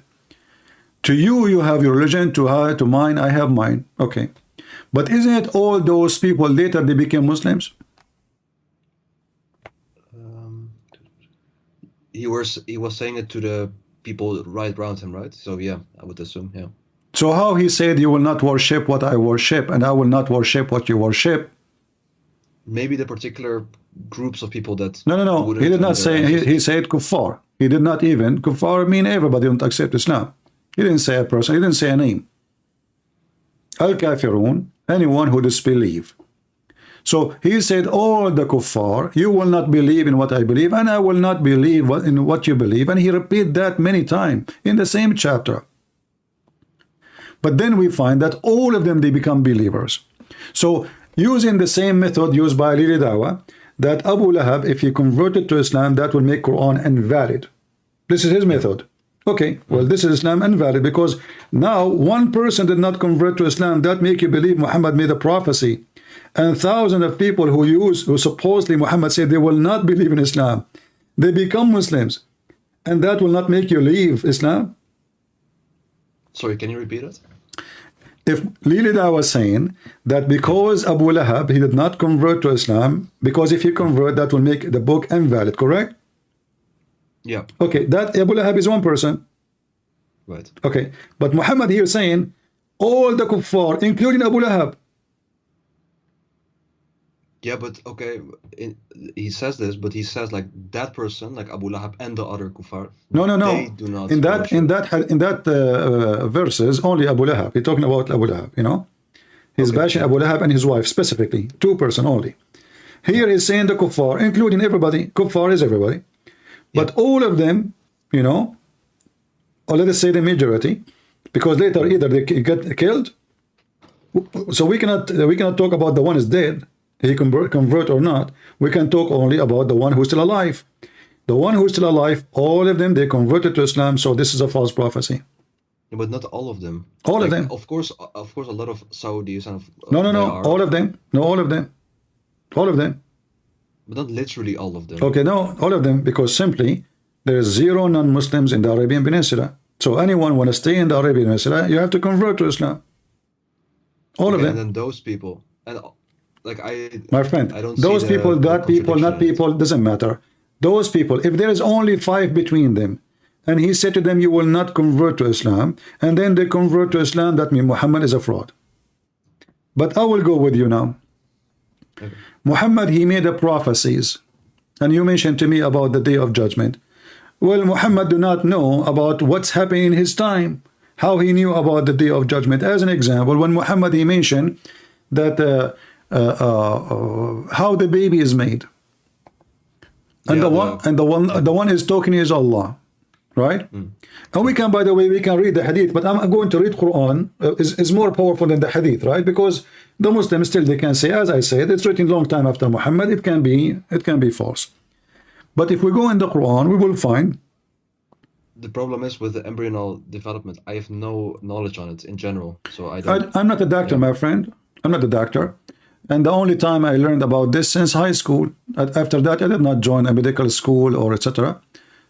To you, you have your religion. To mine, I have mine. Okay. But isn't it all those people later they became Muslims? He was saying it to the people right around him, right? So yeah, I would assume, yeah. So how he said you will not worship what I worship, and I will not worship what you worship? Maybe the particular groups of people that... No. He did not say, he said kuffar. He did not even, kuffar mean everybody don't accept Islam. He didn't say a person, he didn't say a name. Al-Kafirun, anyone who disbelieve. So he said, all the kuffar, you will not believe in what I believe, and I will not believe in what you believe. And he repeated that many times in the same chapter. But then we find that all of them, they become believers. So using the same method used by Lili Dawa, that Abu Lahab, if he converted to Islam, that will make Quran invalid. This is his method. Okay, well, this is Islam invalid because now one person did not convert to Islam. That make you believe Muhammad made a prophecy. And thousands of people who supposedly Muhammad said they will not believe in Islam, they become Muslims. And that will not make you leave Islam. Sorry, can you repeat it? If Lilida was saying that because Abu Lahab, he did not convert to Islam, because if he convert, that will make the book invalid, correct? Yeah. Okay, that Abu Lahab is one person. Right. Okay, but Muhammad here saying all the kuffar, including Abu Lahab. Yeah, but okay, he says this, but he says like that person, like Abu Lahab and the other kuffar. No. They do not. In that verses, only Abu Lahab. He's talking about Abu Lahab. You know, he's bashing Abu Lahab and his wife specifically, 2 persons only. Here he's saying the kuffar, including everybody. Kuffar is everybody, but all of them, you know, or let us say the majority, because later either they get killed. So we cannot talk about the one is dead. He convert or not, we can talk only about the one who's still alive. The one who's still alive, all of them, they converted to Islam, so this is a false prophecy. Yeah, but not all of them. All of them. Of course, a lot of Saudis and... No, all of them. No, all of them. All of them. But not literally all of them. Okay, no, all of them, because simply, there is 0 non-Muslims in the Arabian Peninsula. So anyone want to stay in the Arabian Peninsula, you have to convert to Islam. All of them. And then those people... My friend, those people, that people, not people, doesn't matter. Those people, if there is only 5 between them, and he said to them, you will not convert to Islam, and then they convert to Islam, that means Muhammad is a fraud. But I will go with you now. Okay. Muhammad, he made the prophecies, and you mentioned to me about the Day of Judgment. Well, Muhammad do not know about what's happening in his time, how he knew about the Day of Judgment. As an example, when Muhammad, he mentioned that how the baby is made, and the one is talking is Allah, right? And we can, by the way, we can read the hadith, but I'm going to read Quran is more powerful than the hadith, right? Because the Muslims still, they can say, as I said, it's written long time after Muhammad, it can be false. But if we go in the Quran, we will find. The problem is with the embryonal development, I have no knowledge on it in general, so I'm not a doctor, my friend. I'm not a doctor. And the only time I learned about this since high school. After that, I did not join a medical school or etc.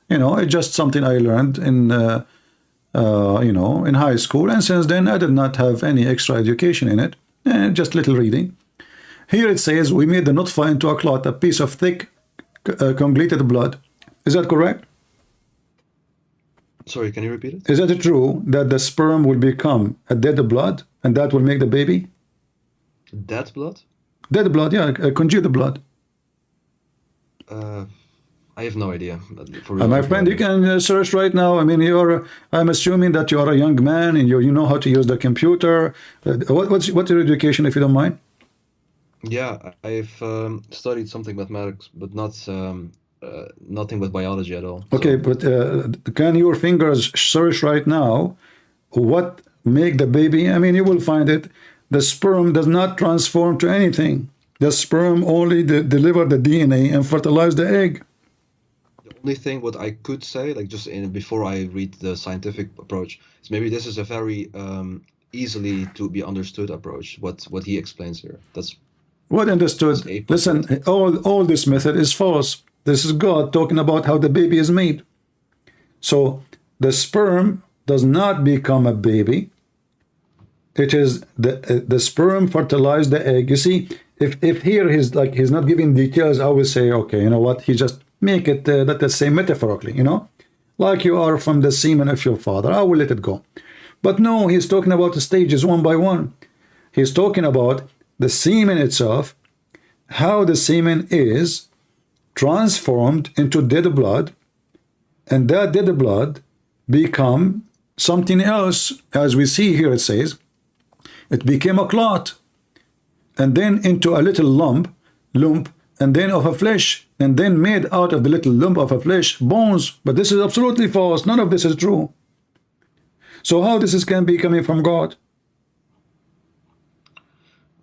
You know, it's just something I learned in, you know, in high school. And since then, I did not have any extra education in it. Just little reading. Here it says, we made the nutfa into a clot, a piece of thick, congealed blood. Is that correct? Sorry, can you repeat it? Is it true that the sperm will become a dead blood and that will make the baby? Dead blood? Dead blood, yeah, congealed blood. I have no idea. My friend, you can search right now. I mean, I'm assuming that you are a young man and you know how to use the computer. What's your education, if you don't mind? Yeah, I've studied something mathematics, but not nothing with biology at all. Okay, so. But can your fingers search right now what make the baby? I mean, you will find it. The sperm does not transform to anything. The sperm only deliver the DNA and fertilize the egg. The only thing what I could say, like just before I read the scientific approach, is maybe this is a very easily to be understood approach. What he explains here. That's What understood? a Listen, all this method is false. This is God talking about how the baby is made. So the sperm does not become a baby. It is the sperm fertilize the egg. You see, if here he's not giving details, I will say, okay, you know what? He just make it let's say metaphorically, you know, like you are from the semen of your father. I will let it go. But no, he's talking about the stages one by one. He's talking about the semen itself, how the semen is transformed into dead blood, and that dead blood become something else. As we see here, it says it became a clot, and then into a little lump, and then of a flesh, and then made out of the little lump of a flesh bones. But this is absolutely false. None of this is true. So how this can be coming from God?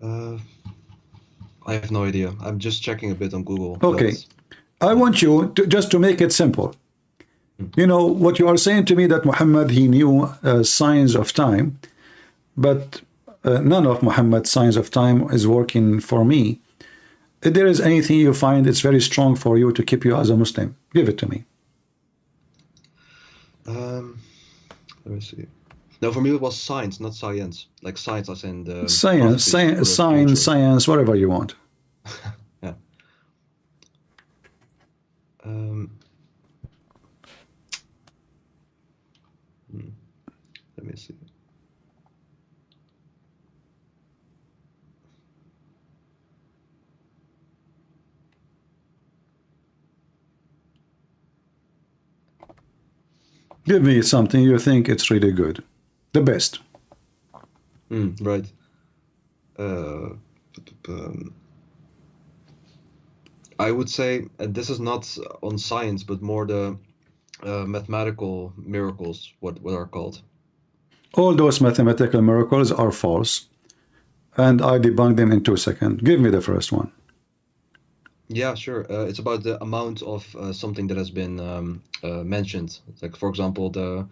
I have no idea. I'm just checking a bit on Google. Okay, I want you to just to make it simple. You know what you are saying to me, that Muhammad, he knew signs of time, but none of Muhammad's signs of time is working for me. If there is anything you find it's very strong for you to keep you as a Muslim, give it to me. Let me see. No, for me it was science, not science. Like science as in the Science, whatever you want. Yeah. Let me see. Give me something you think it's really good. The best. Right. I would say, and this is not on science, but more the mathematical miracles, what are called. All those mathematical miracles are false, and I debunk them in 2 seconds. Give me the first one. Yeah, sure. It's about the amount of something that has been mentioned. Like, for example, the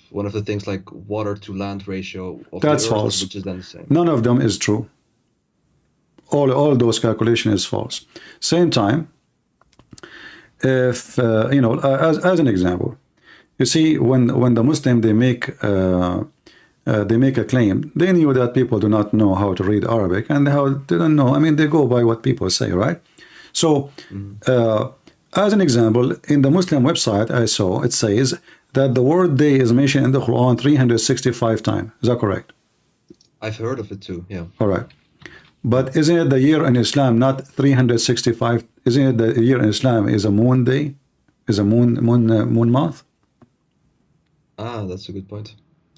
one of the things like water to land ratio of That's the Earth, false. which is then the same. None of them is true. All those calculations is false. Same time, if you know, as an example, you see, when the Muslim they make a claim, they knew that people do not know how to read Arabic, and how they don't know. I mean, they go by what people say, right? So, as an example, in the Muslim website I saw, it says that the word day is mentioned in the Quran 365 times. Is that correct? I've heard of it too. Yeah. All right. But isn't it the year in Islam not 365? Isn't it the year in Islam is a moon day, is a moon month? Ah, that's a good point.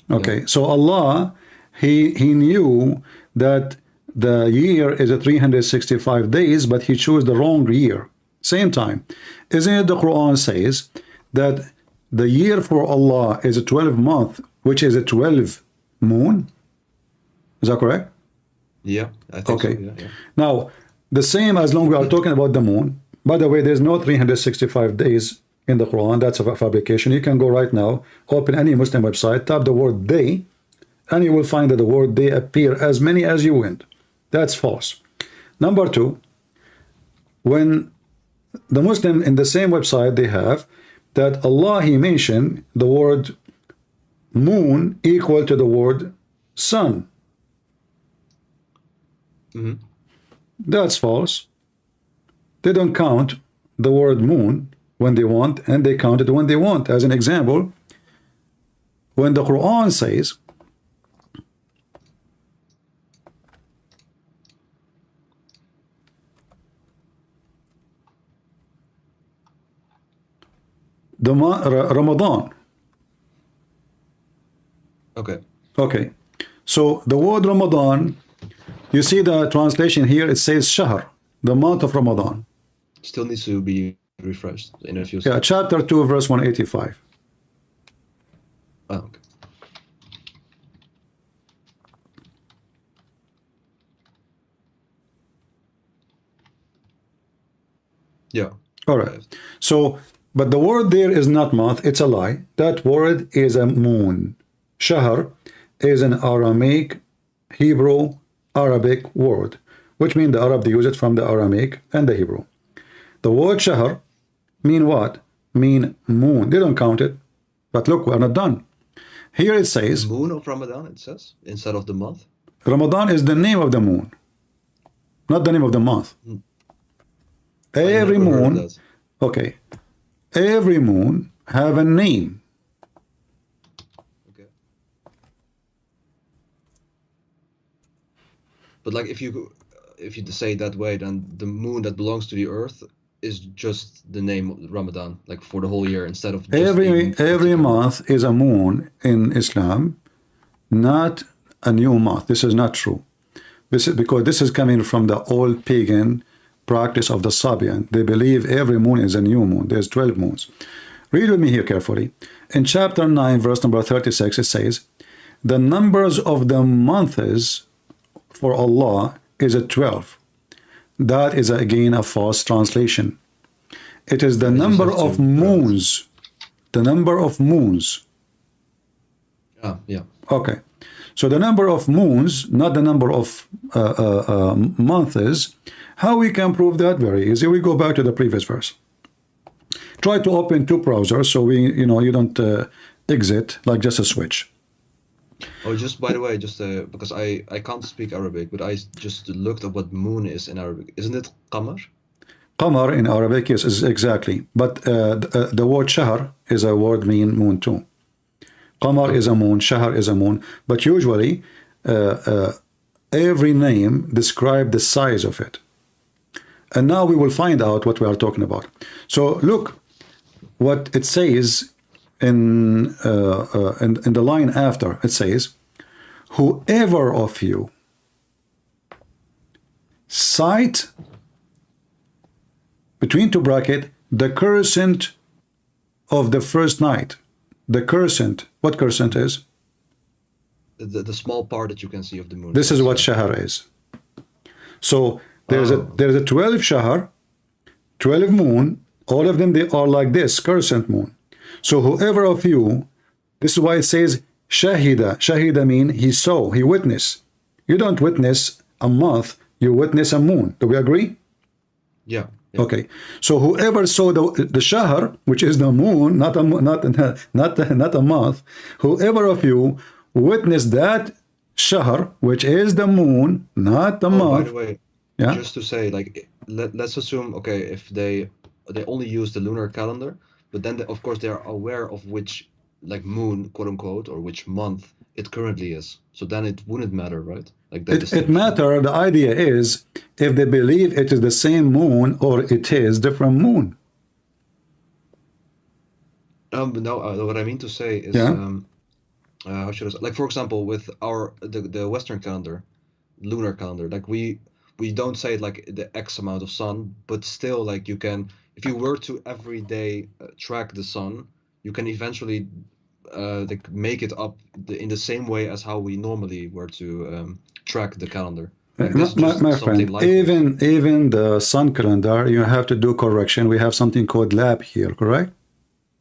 Okay, so Allah, he knew that the year is a 365 days, but he chose the wrong year. Same time, isn't it the Quran says that the year for Allah is a 12 month, which is a 12 moon? Is that correct? Yeah, I think okay. so. Yeah. Now, the same as long we are talking about the moon. By the way, there's no 365 days in the Quran. That's a fabrication. You can go right now, open any Muslim website, type the word day, and you will find that the word day appear as many as you want. That's false. Number two, when the Muslim in the same website, they have that Allah, he mentioned the word moon equal to the word sun. That's false. They don't count the word moon when they want, and they count it when they want. As an example, when the Quran says the Ramadan. Okay. So the word Ramadan, you see the translation here, it says Shahr, the month of Ramadan. Still needs to be refreshed in a few seconds. Yeah, chapter 2, verse 185. Oh, okay. Yeah. All right. So, but the word there is not month, it's a lie. That word is a moon. Shahr is an Aramaic, Hebrew, Arabic word, which means the Arab, they use it from the Aramaic and the Hebrew. The word shahr mean what? Mean moon. They don't count it. But look, we're not done. Here it says... The moon of Ramadan, it says, instead of the month? Ramadan is the name of the moon, not the name of the month. Every moon... Okay. Every moon have a name. Okay. But like if you say it that way, then the moon that belongs to the earth is just the name of Ramadan, like for the whole year, instead of just every month is a moon in Islam, not a new month. This is not true. This is because this is coming from the old pagan practice of the Sabian. They believe every moon is a new moon. There's 12 moons. Read with me here carefully. In chapter 9, verse number 36, it says, the numbers of the months for Allah is a 12. That is again a false translation. It is the number of moons. The number of moons. Yeah. Okay. So the number of moons, not the number of months. How we can prove that? Very easy. We go back to the previous verse. Try to open two browsers so you don't exit like just a switch. Oh, just by the way, just because I can't speak Arabic, but I just looked at what moon is in Arabic. Isn't it qamar? Qamar in Arabic, yes, is exactly. But the word shahr is a word mean moon too. Qamar is a moon, shahr is a moon. But usually, every name describes the size of it. And now we will find out what we are talking about. So look what it says in the line after. It says, whoever of you cite between two bracket the crescent of the first night. The crescent. What crescent is? The small part that you can see of the moon. This is what shahr is. So there's a 12 shahr, 12 moon. All of them, they are like this, crescent moon. So whoever of you, this is why it says shahida. Shahida mean he saw, he witnessed. You don't witness a month, you witness a moon. Do we agree? Yeah. Okay. So whoever saw the shahr, which is the moon, not a month, whoever of you witnessed that shahr, which is the moon, not the month. By the way, yeah? Just to say, like, let's assume, okay, if they only use the lunar calendar, but then of course they are aware of which, like, moon, quote unquote, or which month it currently is. So then it wouldn't matter, right? Like that. It matter. The idea is if they believe it is the same moon or it is different moon. No, what I mean to say is, how should I say? Like, for example, with the Western calendar, lunar calendar, like we don't say like the X amount of sun, but still, like, you can, if you were to every day track the sun, you can eventually like make it up in the same way as how we normally were to track the calendar. Like my friend, even the sun calendar, you have to do correction. We have something called lab here, correct?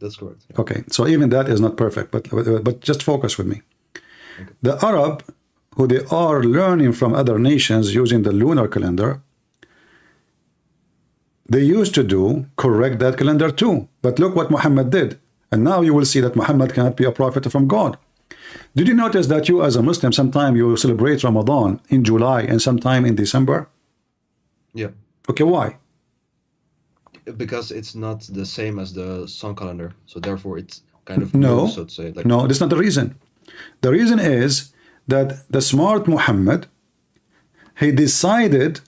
That's correct. Yeah. Okay, so even that is not perfect, but just focus with me. Okay. The Arab, who they are learning from other nations using the lunar calendar, they used to correct that calendar too. But look what Muhammad did. And now you will see that Muhammad cannot be a prophet from God. Did you notice that you as a Muslim, sometime you celebrate Ramadan in July and sometime in December? Yeah. Okay, why? Because it's not the same as the sun calendar. So therefore it's kind of no, so to say. Like, no, that's not the reason. The reason is that the smart Muhammad, he decided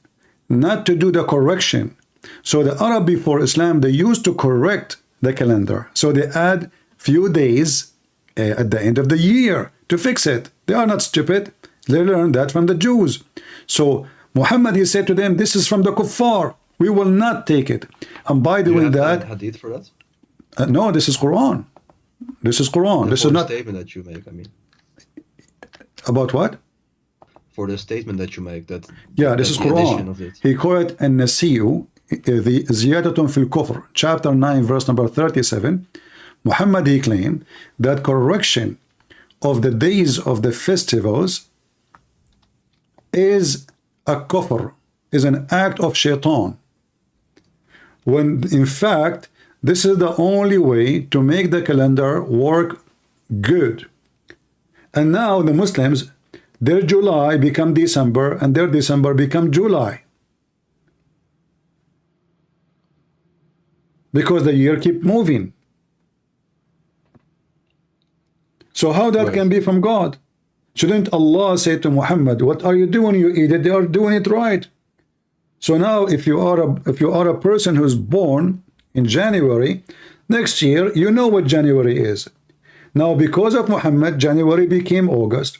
not to do the correction. So the Arab before Islam, they used to correct the calendar. So they add few days at the end of the year to fix it. They are not stupid. They learned that from the Jews. So Muhammad, he said to them, this is from the kuffar. We will not take it. And by doing that, hadith for that? No, this is Quran. This is Quran. This is not statement that you make. I mean, about what? For the statement that you make, that this is Quran. He called it an-nasiyu, the ziyadatun fil kufr, chapter 9, verse number 37. Muhammad, he claimed that correction of the days of the festivals is a kufr, is an act of shaitan, when in fact this is the only way to make the calendar work good. And now the Muslims, their July become December and their December become July, because the year keep moving. So how that can be from God? Shouldn't Allah say to Muhammad, what are you doing, you idiot? They are doing it right. So now if you are a person who's born in January, next year you know what January is. Now because of Muhammad, January became August,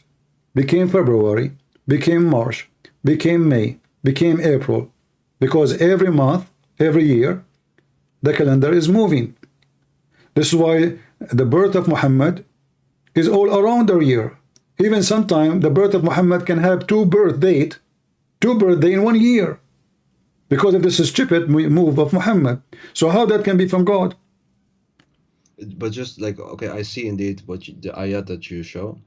became February, became March, became May, became April, because every month, every year, the calendar is moving. This is why the birth of Muhammad is all around the year. Even sometimes the birth of Muhammad can have two birthdays in 1 year, because of this stupid move of Muhammad. So how that can be from God? But just like, okay, I see indeed what the ayat that you show,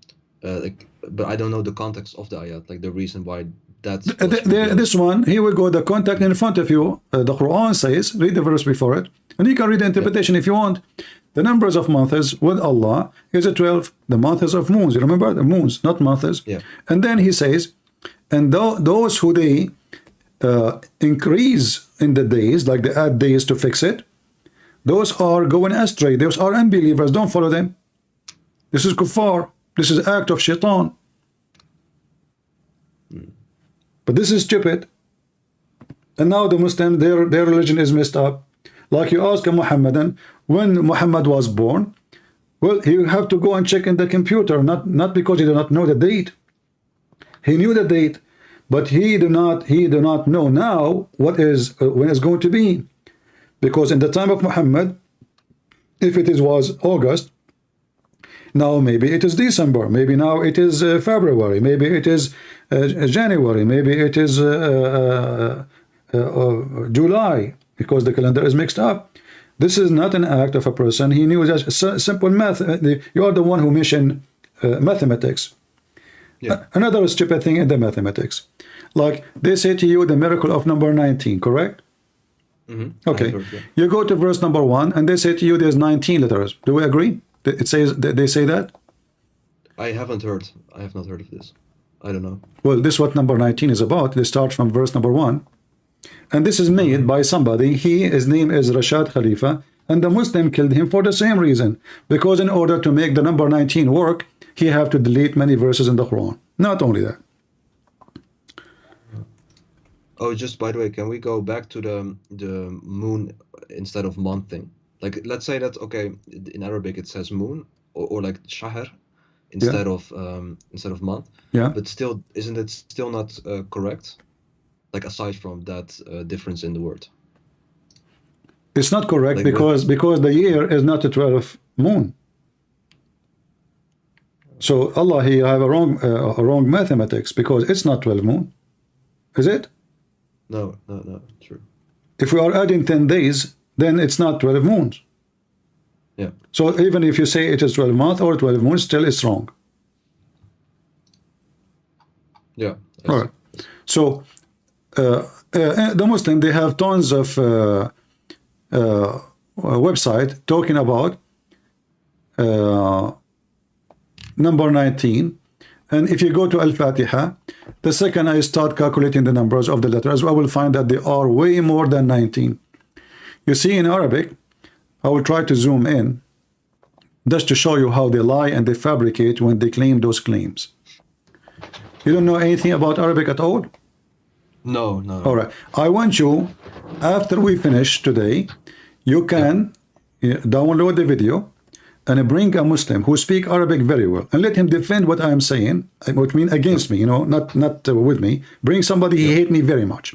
like, but I don't know the context of the ayat, like the reason why that's this one. Here we go, the context in front of you. The Quran says, read the verse before it, and you can read the interpretation if you want. The numbers of months with Allah is a 12. The months of moons, you remember the moons, not months. Yeah. And then he says, and those who they increase in the days, like they add days to fix it, those are going astray. Those are unbelievers. Don't follow them. This is kuffar. This is act of shaitan. But this is stupid. And now the Muslim, their religion is messed up. Like you ask a Muhammadan, when Muhammad was born, well, you have to go and check in the computer, not because he did not know the date. He knew the date, but he do not know now what is when it's going to be. Because in the time of Muhammad, if it was August, now maybe it is December, maybe now it is February, maybe it is January, maybe it is July, because the calendar is mixed up. This is not an act of a person. He knew just simple math. You are the one who mentioned mathematics. Yeah. Another stupid thing in the mathematics, like they say to you the miracle of number 19, correct? Mm-hmm. Okay, you go to verse number 1 and they say to you there's 19 letters. Do we agree? It says they say that? I haven't heard. I have not heard of this. I don't know. Well, this is what number 19 is about. They start from verse number 1, and this is made by somebody. His name is Rashad Khalifa, and the Muslim killed him for the same reason, because in order to make the number 19 work, he have to delete many verses in the Quran. Not only that. Oh, just by the way, can we go back to the moon instead of month thing? Like, let's say that, okay, in Arabic it says moon or like shahr instead of month. Yeah. But still, isn't it still not correct? Like, aside from that difference in the word. It's not correct, Like because the year is not a 12 moon. So Allah, he have a wrong mathematics, because it's not 12 moon. Is it? No, true. If we are adding 10 days, then it's not 12 moons. Yeah. So even if you say it is 12 months or 12 moons, still it's wrong. Yeah. All right. So the Muslim, they have tons of website talking about number 19. And if you go to Al-Fatiha, the second I start calculating the numbers of the letters, I will find that they are way more than 19. You see, in Arabic, I will try to zoom in just to show you how they lie and they fabricate when they claim those claims. You don't know anything about Arabic at all? No. All right. I want you, after we finish today, you can download the video and bring a Muslim who speak Arabic very well and let him defend what I am saying, which means against me, not with me. Bring somebody he hate me very much.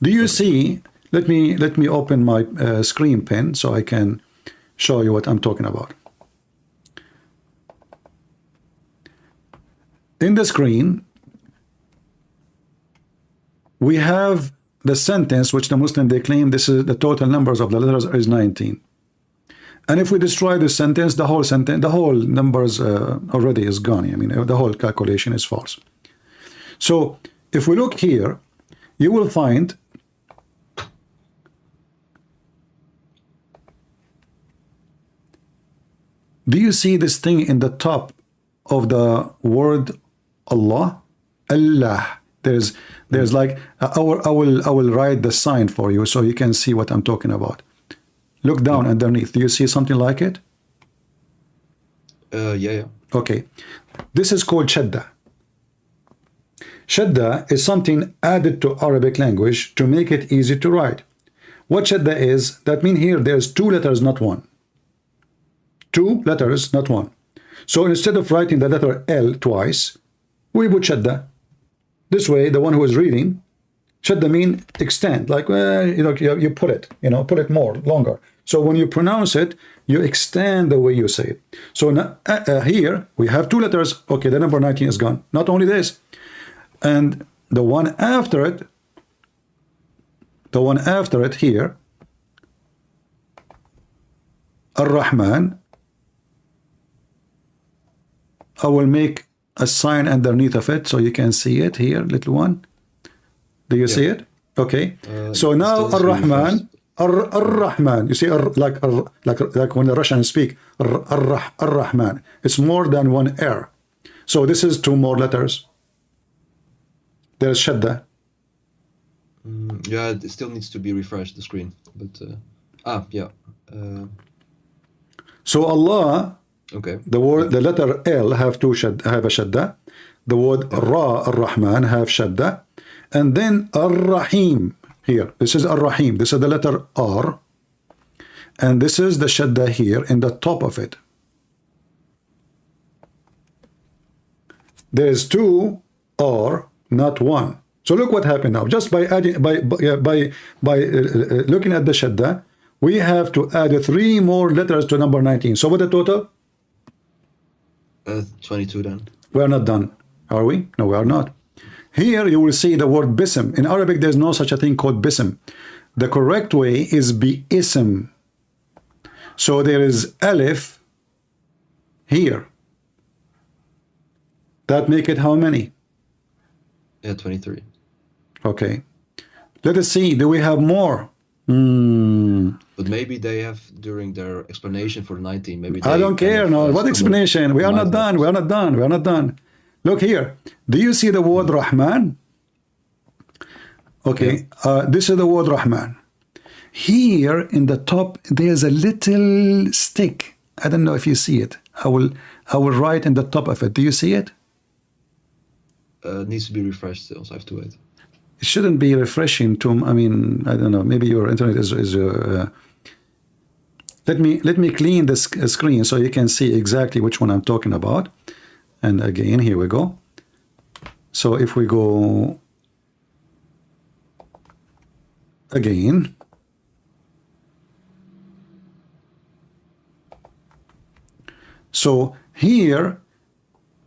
Do you see? Let me open my screen pen so I can show you what I'm talking about. In the screen, we have the sentence which the Muslim, they claim this is the total numbers of the letters is 19. And if we destroy this sentence, the whole numbers already is gone. I mean, the whole calculation is false. So if we look here, you will find do you see this thing in the top of the word Allah? Allah. There's like I will write the sign for you so you can see what I'm talking about. Look down underneath. Do you see something like it? Yeah. Okay. This is called shadda. Shadda is something added to Arabic language to make it easy to write. What shadda is, that means here there's two letters, not one. Two letters, not one. So instead of writing the letter L twice, we put shadda. This way, the one who is reading, shadda mean extend, like you put it, put it more, longer. So when you pronounce it, you extend the way you say it. So now, here we have two letters. Okay, the number 19 is gone. Not only this, and the one after it here, Ar-Rahman, I will make a sign underneath of it so you can see it here, little one. Do you see it? Okay. So now Ar-Rahman, Ar-Rahman. You see, like when the Russians speak, Ar-Rahman. It's more than one R. So this is two more letters. There's shadda. Yeah, it still needs to be refreshed, the screen. But yeah. So Allah. Okay. The letter L have a shadda. The word Ra, Ar-Rahman, have shadda. And then Ar-Rahim here. This is Ar-Rahim. This is the letter R. And this is the shadda here in the top of it. There is two R, not one. So look what happened now. Just by adding, by looking at the shadda, we have to add three more letters to number 19. So what the total? 22 then. We are not done, are we? No, we are not. Here you will see the word bism. In Arabic, there's no such a thing called bism. The correct way is bi-ism. So there is alif here. That make it how many? Yeah, 23. Okay. Let us see. Do we have more? But maybe they have, during their explanation for 19, maybe I don't care. No, what explanation? We are not done. We are not done. We are not done. Look here. Do you see the word Rahman? Okay. Yeah. This is the word Rahman. Here in the top, there's a little stick. I don't know if you see it. I will write in the top of it. Do you see it? It needs to be refreshed still, so I have to wait. It shouldn't be refreshing to, I mean, I don't know, maybe your internet is let me clean this screen so you can see exactly which one I'm talking about. And again, here we go. So if we go again, so here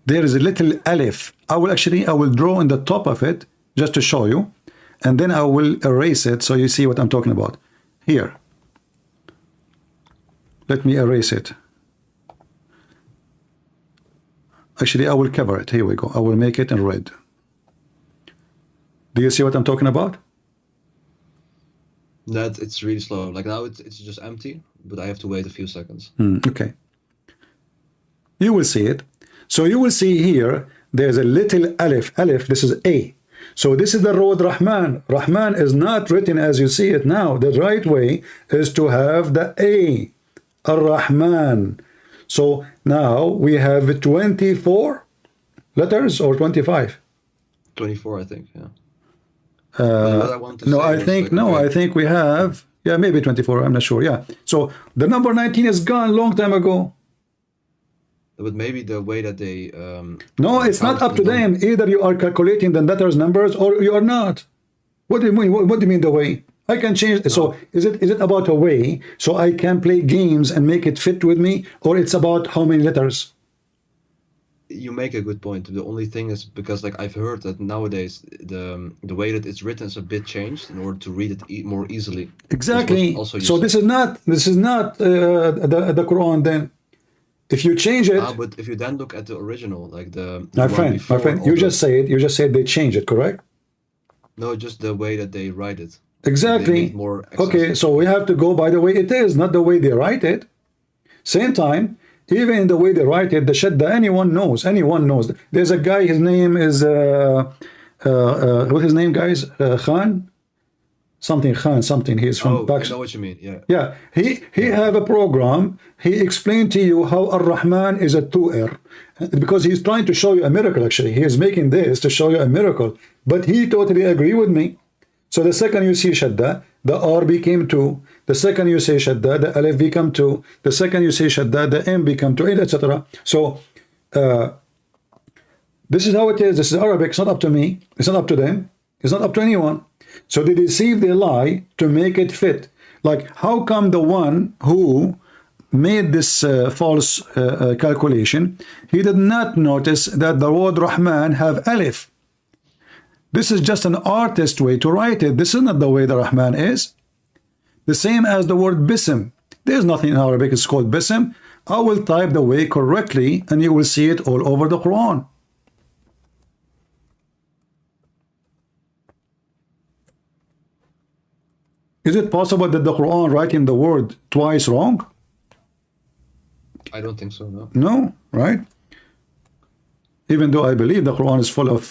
there is a little alif. I will draw in the top of it just to show you, and then I will erase it so you see what I'm talking about. Here, let me erase it. Actually, I will cover it. Here we go. I will make it in red. Do you see what I'm talking about? That it's really slow. Like now it's just empty, but I have to wait a few seconds. Okay. You will see it. So you will see here, there's a little alif. Alif, this is A. So this is the word Rahman. Rahman is not written as you see it now. The right way is to have the A. Ar-Rahman. So now we have 24 letters or 25? 24, I think, yeah. I think we have, yeah, maybe 24, I'm not sure, yeah. So the number 19 is gone long time ago. But maybe the way that they no, it's not up to them. Either you are calculating the letters numbers or you are not. What do you mean? What do you mean the way? I can change. No. So is it about a way so I can play games and make it fit with me, or it's about how many letters? you make a good point. The only thing is because like I've heard that nowadays the way that it's written is a bit changed in order to read it more easily. Exactly. Also so this is not the Quran then. If you change it, but if you then look at the original, like my friend, you just said they changed it, correct? No, just the way that they write it. Exactly. More okay, so we have to go by the way it is, not the way they write it. Same time, even in the way they write it, the shadda, anyone knows. There's a guy, his name is what's his name, guys? Khan? Something. He's from Pakistan. I know what you mean. Yeah. He have a program. He explained to you how Ar-Rahman is a two-er, because he's trying to show you a miracle. Actually, he is making this to show you a miracle. But he totally agree with me. So the second you see shadda, the R became 2. The second you say shadda, the alif become 2. The second you say shadda, the M become 2, etc. So this is how it is. This is Arabic. It's not up to me. It's not up to them. It's not up to anyone. So they deceive, they lie to make it fit. Like, how come the one who made this false calculation, he did not notice that the word Rahman have alif? This is just an artist way to write it. This is not the way the Rahman is. The same as the word Bism. There's nothing in Arabic it's called Bism. I will type the way correctly and you will see it all over the Quran. Is it possible that the Quran writing the word twice wrong? I don't think so, no. No, right? Even though I believe the Quran is full of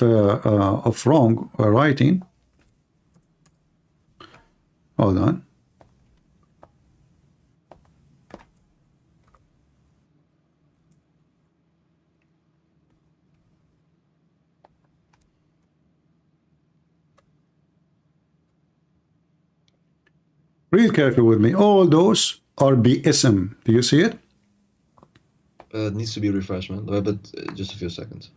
wrong writing. Hold on. Read carefully with me. All those are bi-ism. Do you see it? It needs to be refreshed, man. But just a few seconds.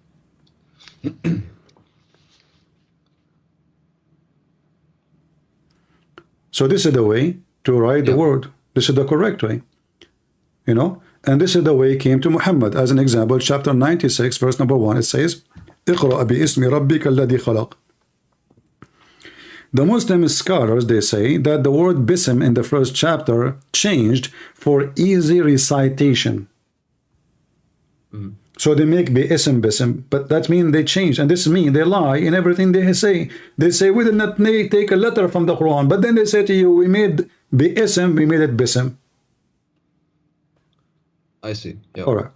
So this is the way to write the word. This is the correct way. You know? And this is the way it came to Muhammad. As an example, chapter 96, verse number 1, it says, اقرأ باسم ربك الذي خلق. The Muslim scholars, they say that the word bism in the first chapter changed for easy recitation. So they make bism, but that means they change, and this means they lie in everything they say. They say we did not take a letter from the Quran, but then they say to you, we made bism, we made it bism. I see. Yeah. All right.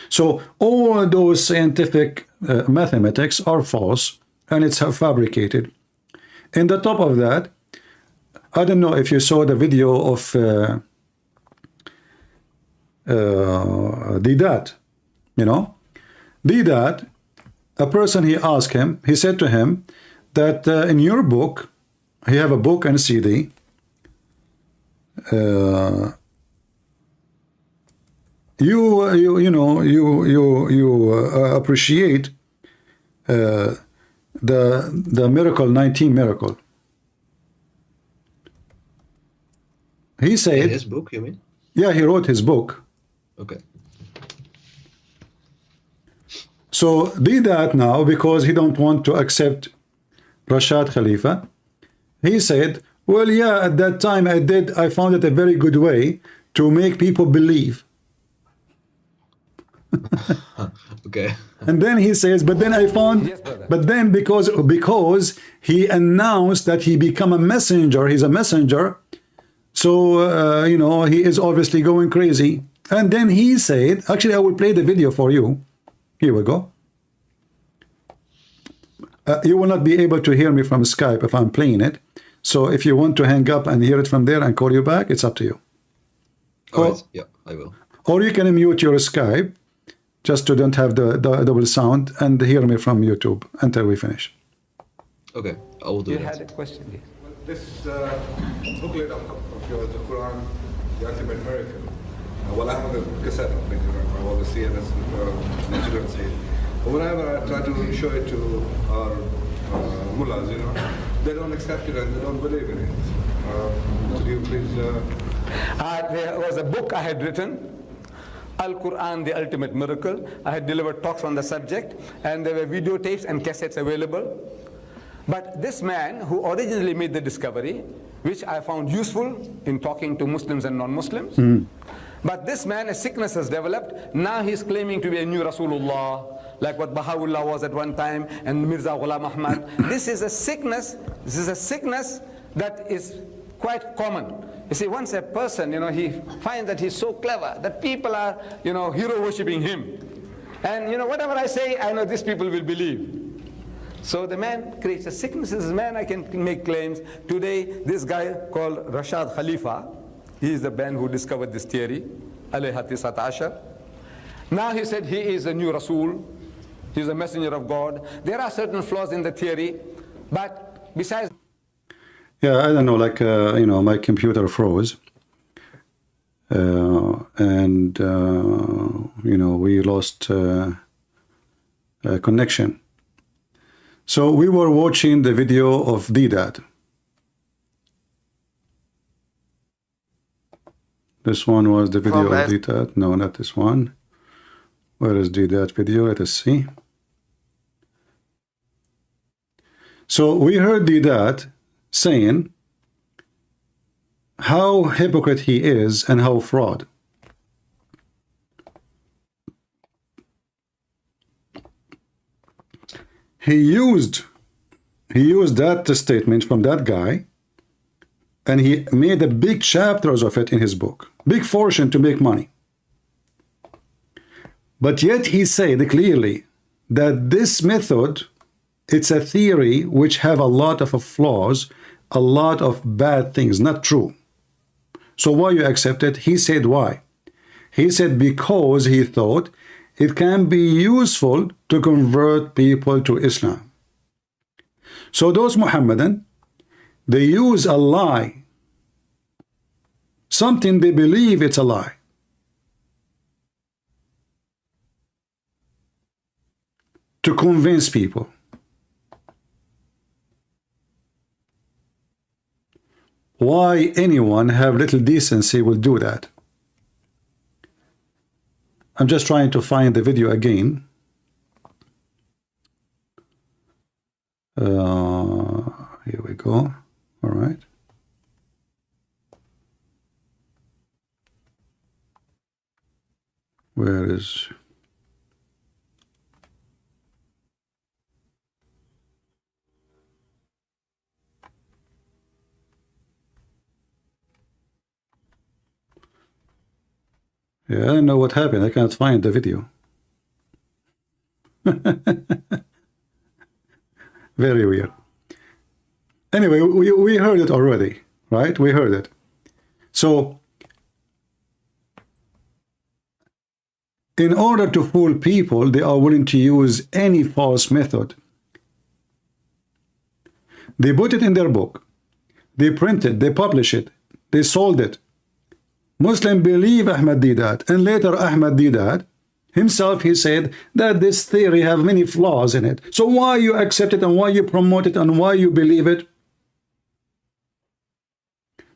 So all those scientific mathematics are false, and it's fabricated. In the top of that, I don't know if you saw the video of Didat. You know, Didat, a person, he asked him, he said to him that in your book, you have a book and a CD. You appreciate the miracle 19 miracle. He said, in his book, you mean? Yeah, he wrote his book. Okay. So did that now because he don't want to accept Rashad Khalifa. He said, well, yeah, at that time I found it a very good way to make people believe. Okay. And then he says, but then I found, but then because he announced that he become a messenger, he's a messenger. So, you know, he is obviously going crazy. And then he said, actually, I will play the video for you. Here we go. You will not be able to hear me from Skype if I'm playing it. So if you want to hang up and hear it from there and call you back, it's up to you. Right. Yeah, I will. Or you can mute your Skype just to don't have the double sound and hear me from YouTube until we finish. Okay, I will do that. You had a question, yes. This booklet of yours, the Quran, the Ultimate Miracle. Well, I have a cassette of it, I always see it as the children see it. But whenever I try to show it to our mullahs, you know, they don't accept it and they don't believe in it. Could you please... There was a book I had written Al-Qur'an, the ultimate miracle. I had delivered talks on the subject, and there were videotapes and cassettes available. But this man who originally made the discovery, which I found useful in talking to Muslims and non-Muslims, but this man, a sickness has developed. Now he's claiming to be a new Rasulullah, like what Baha'u'llah was at one time, and Mirza Ghulam Ahmad. This is a sickness. This is a sickness that is quite common. You see, once a person, he finds that he's so clever, that people are, hero worshipping him. And, whatever I say, I know these people will believe. So the man creates a sickness. This man, I can make claims. Today, this guy called Rashad Khalifa, he is the man who discovered this theory, alayha tisat ashar. Now he said he is a new Rasul. He's a messenger of God. There are certain flaws in the theory, but besides... Yeah, I don't know, like, my computer froze. And, we lost connection. So we were watching the video of Deedat. This one was the video of Deedat. No, not this one. Where is Deedat video? Let us see. So we heard Deedat saying how hypocrite he is and how fraud. He used that statement from that guy, and he made a big chapters of it in his book. Big fortune to make money. But yet he said clearly that this method, it's a theory which have a lot of flaws, a lot of bad things, not true. So why you accept it? He said why? He said because he thought it can be useful to convert people to Islam. So those Muhammadan, they use a lie, something they believe it's a lie, to convince people. Why anyone have little decency will do that? I'm just trying to find the video again. Here we go. All right. Where is... Yeah, I don't know what happened. I can't find the video. Very weird. Anyway, we heard it already, right? We heard it. So, in order to fool people, they are willing to use any false method. They put it in their book. They print it. They publish it. They sold it. Muslims believe Ahmad Deedat, and later Ahmad Deedat himself, he said that this theory have many flaws in it. So why you accept it, and why you promote it, and why you believe it?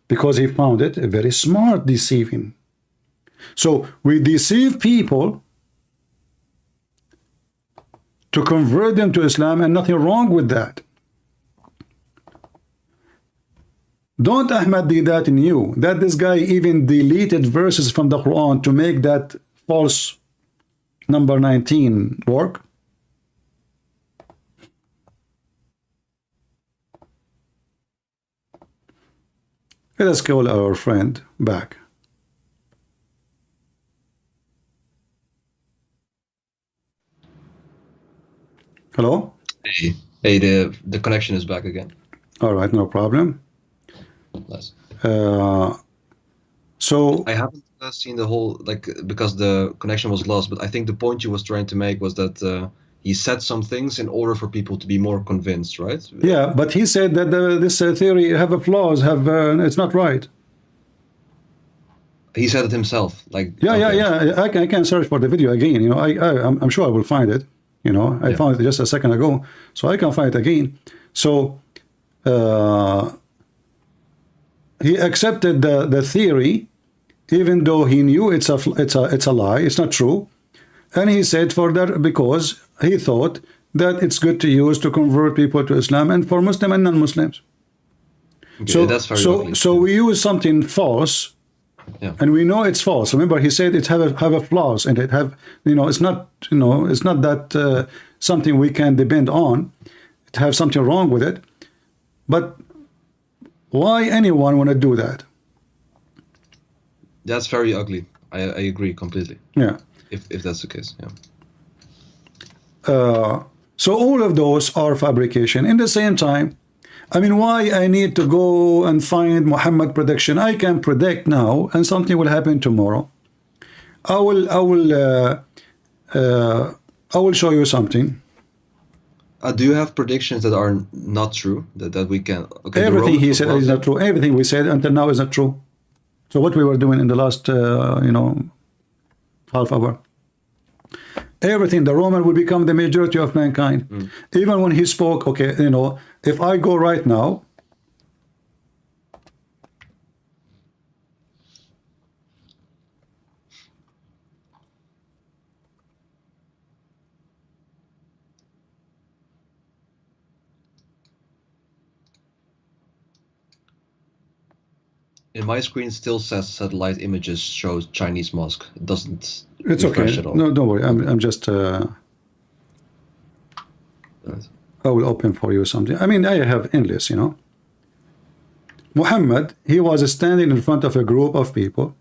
Because he found it a very smart deceiving. So we deceive people to convert them to Islam, and nothing wrong with that. Don't Ahmad Deedat knew that this guy even deleted verses from the Quran to make that false number 19 work? Let us call our friend back. Hello? Hey, the connection is back again. All right, no problem. Nice. So I haven't seen the whole, because the connection was lost, but I think the point you was trying to make was that he said some things in order for people to be more convinced, right? Yeah, but he said that this theory have a flaws, it's not right. He said it himself, yeah. I can search for the video again. I'm sure I will find it. I found it just a second ago, so I can find it again. So he accepted the theory even though he knew it's a lie, it's not true. And he said for that, because he thought that it's good to use to convert people to Islam and for Muslim and non-Muslims. Okay, So, that's very ugly. so we use something false, Yeah. and we know it's false. Remember, he said it have a flaws, and it have, it's not, it's not that something we can depend on. It have something wrong with it. But why anyone want to do that? That's very ugly. I agree completely. Yeah. If that's the case, yeah. So all of those are fabrication. In the same time, I mean, why I need to go and find Muhammad prediction? I can predict now, and something will happen tomorrow. I will show you something. Do you have predictions that are not true? That we can. Okay. Everything he said is not true. Everything we said until now is not true. So what we were doing in the last, half hour. Everything, the Roman will become the majority of mankind. Even when he spoke, okay, if I go right now, in my screen still says satellite images shows Chinese mosque. It doesn't. it's refresh okay. at all. No, don't worry. I'm just. I will open for you something. I mean, I have endless, Muhammad, he was standing in front of a group of people.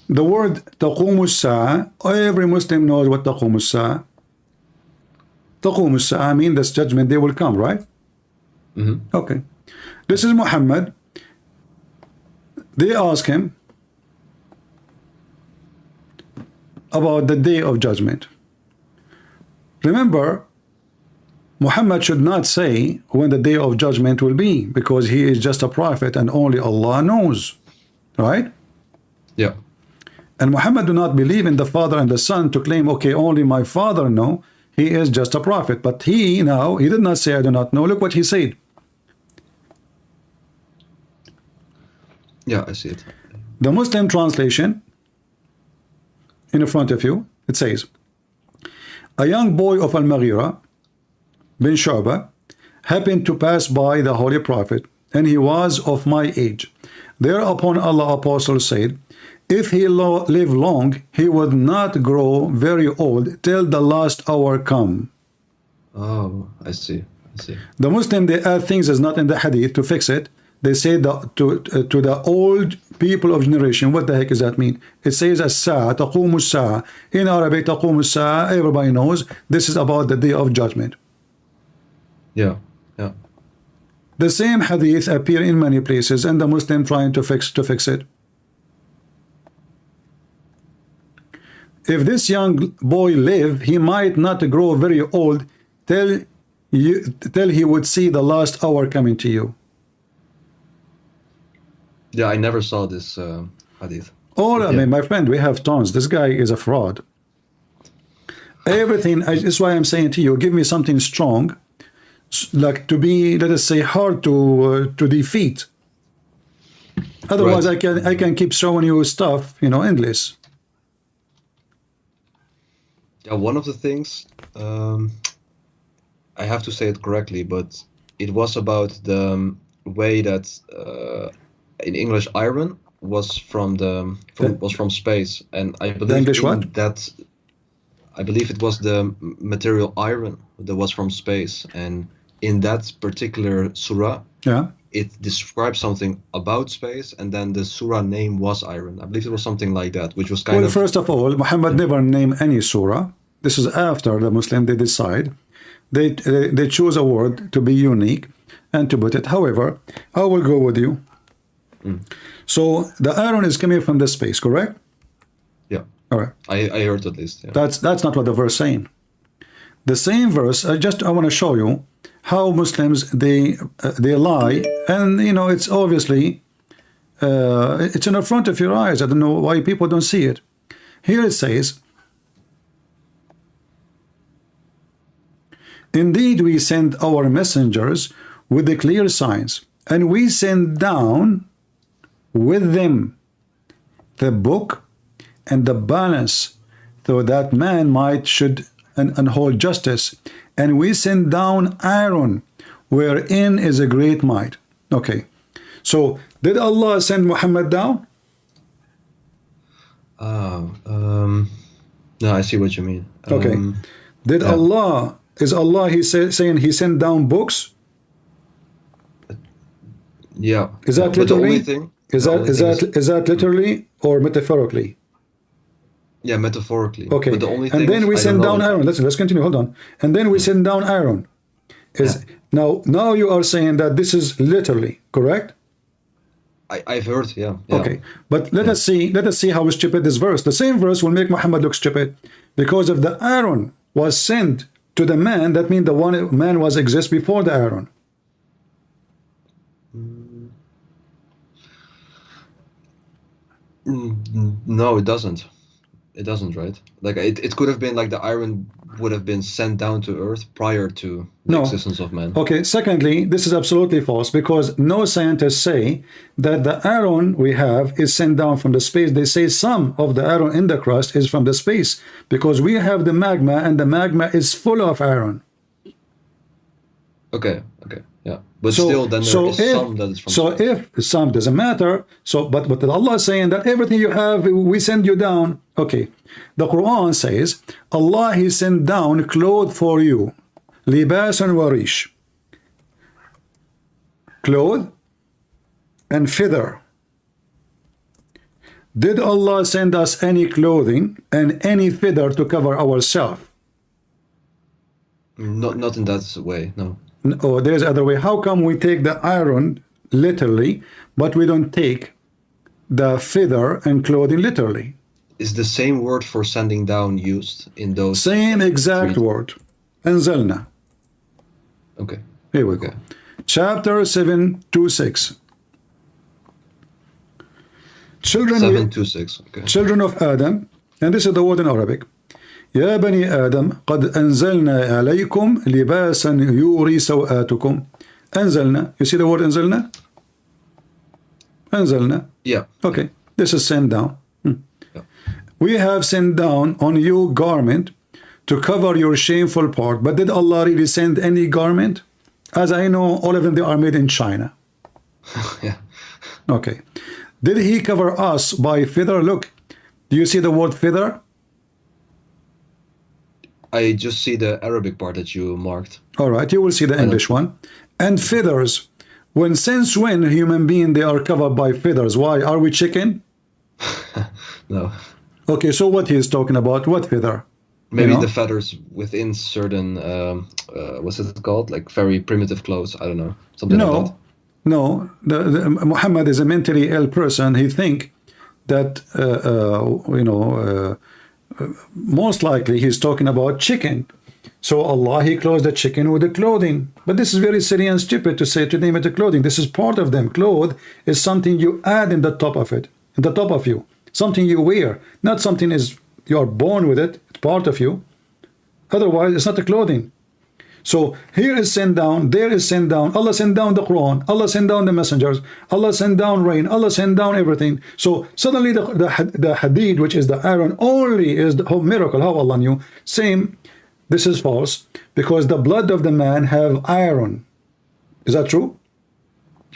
The word تقوم الساعة, every Muslim knows what تقوم الساعة. تقوم الساعة means this judgment day will come, right? Okay. This is Muhammad. They ask him about the day of judgment. Remember, Muhammad should not say when the day of judgment will be, because he is just a prophet and only Allah knows, right? Yeah. And Muhammad do not believe in the Father and the Son to claim, okay, only my Father know. He is just a prophet. But he did not say I do not know. Look what he said. Yeah, I see it. The Muslim translation in front of you, it says, a young boy of Al-Maghira bin Shu'bah happened to pass by the Holy Prophet, and he was of my age. Thereupon Allah Apostle said, if he live long, he would not grow very old till the last hour come. Oh, I see. The Muslim, they add things is not in the hadith to fix it. They say that to the old people of generation. What the heck does that mean? It says as-sa'a, taqumu as-sa'a. In Arabic, taqumu as-sa'a, everybody knows this is about the day of judgment. Yeah. The same hadith appear in many places, and the Muslim trying to fix it. If this young boy live, he might not grow very old till he would see the last hour coming to you. Yeah, I never saw this hadith. I mean, my friend, we have tons. This guy is a fraud. Everything, that's why I'm saying to you, give me something strong, like to be, let us say, hard to defeat. Otherwise, Right. I can keep showing you stuff, endless. Yeah, one of the things, I have to say it correctly, but it was about the way that in English iron was from space, and I believe English what? that I believe it was the material iron that was from space, and in that particular surah, Yeah. it describes something about space, and then the surah name was iron. I believe it was something like that, which was kind Well, of. first of all, Muhammad never named any surah. This is after the Muslim, they decide. They choose a word to be unique and to put it. However, I will go with you. So the iron is coming from the space, correct? Yeah, All right. I heard at least. Yeah. That's not what the verse saying. The same verse, I want to show you how Muslims they lie, and it's obviously it's in the front of your eyes. I don't know why people don't see it. Here it says, indeed we send our messengers with the clear signs, and we send down with them the book and the balance, so that man might should and hold justice. And we send down Aaron, wherein is a great might. Okay, so did Allah send Muhammad down? No, I see what you mean. Okay, did Allah, is Allah saying he sent down books? Yeah. Is that But the literally? only thing, Is that literally or metaphorically? yeah, metaphorically. Okay, But the only and thing then is, we I send don't down know Aaron. Let's continue. Hold on. And then we send down Aaron. Now you are saying that this is literally correct? I've heard, yeah. Okay, but let us see how stupid this verse. The same verse will make Muhammad look stupid, because if the Aaron was sent to the man, that means the one man was exist before the Aaron. No, it doesn't. It doesn't, right? Like it could have been like the iron would have been sent down to earth prior to the existence of man. Okay, secondly, this is absolutely false, because no scientists say that the iron we have is sent down from the space. They say some of the iron in the crust is from the space, because we have the magma, and the magma is full of iron. Okay, yeah. But still, then there is some that is from space. If some doesn't matter, but Allah is saying that everything you have, we send you down. Okay, the Quran says Allah He sent down clothes for you, libasan wa rish, cloth and feather. Did Allah send us any clothing and any feather to cover ourselves? Not in that way, no. Oh, there's other way. How come we take the iron literally, but we don't take the feather and clothing literally? Is the same word for sending down used in those? Same exact word. Anzalna. Okay. Here we go. Chapter 7:26. Children 7:26. Okay. Children of Adam, and this is the word in Arabic. يا بني آدم قد أنزلنا عليكم لباسا يوري سوآتكم. أنزلنا. You see the word أنزلنا? أنزلنا. Yeah. Okay. This is sent down. Yeah. We have sent down on you garment to cover your shameful part. But did Allah really send any garment? As I know, all of them, they are made in China. Yeah. Okay. Did He cover us by feather? Look, do you see the word feather? I just see the Arabic part that you marked. All right, you will see the English one. And feathers. Since when human being, they are covered by feathers? Why? Are we chicken? No. Okay, so what he is talking about? What feather? Maybe the feathers within certain, what's it called? Like very primitive clothes. I don't know. Something like that. No. Muhammad is a mentally ill person. He think that, most likely he's talking about chicken. So Allah, He clothes the chicken with the clothing. But this is very silly and stupid to name it a clothing. This is part of them. Clothes is something you add in the top of it, in the top of you. Something you wear, not something is you are born with it. It's part of you. Otherwise, it's not a clothing. So here is sent down, there is sent down. Allah sent down the Quran. Allah sent down the messengers. Allah sent down rain. Allah sent down everything. So suddenly the hadid, which is the iron, only is the miracle. How Allah knew? Same. This is false, because the blood of the man have iron. Is that true?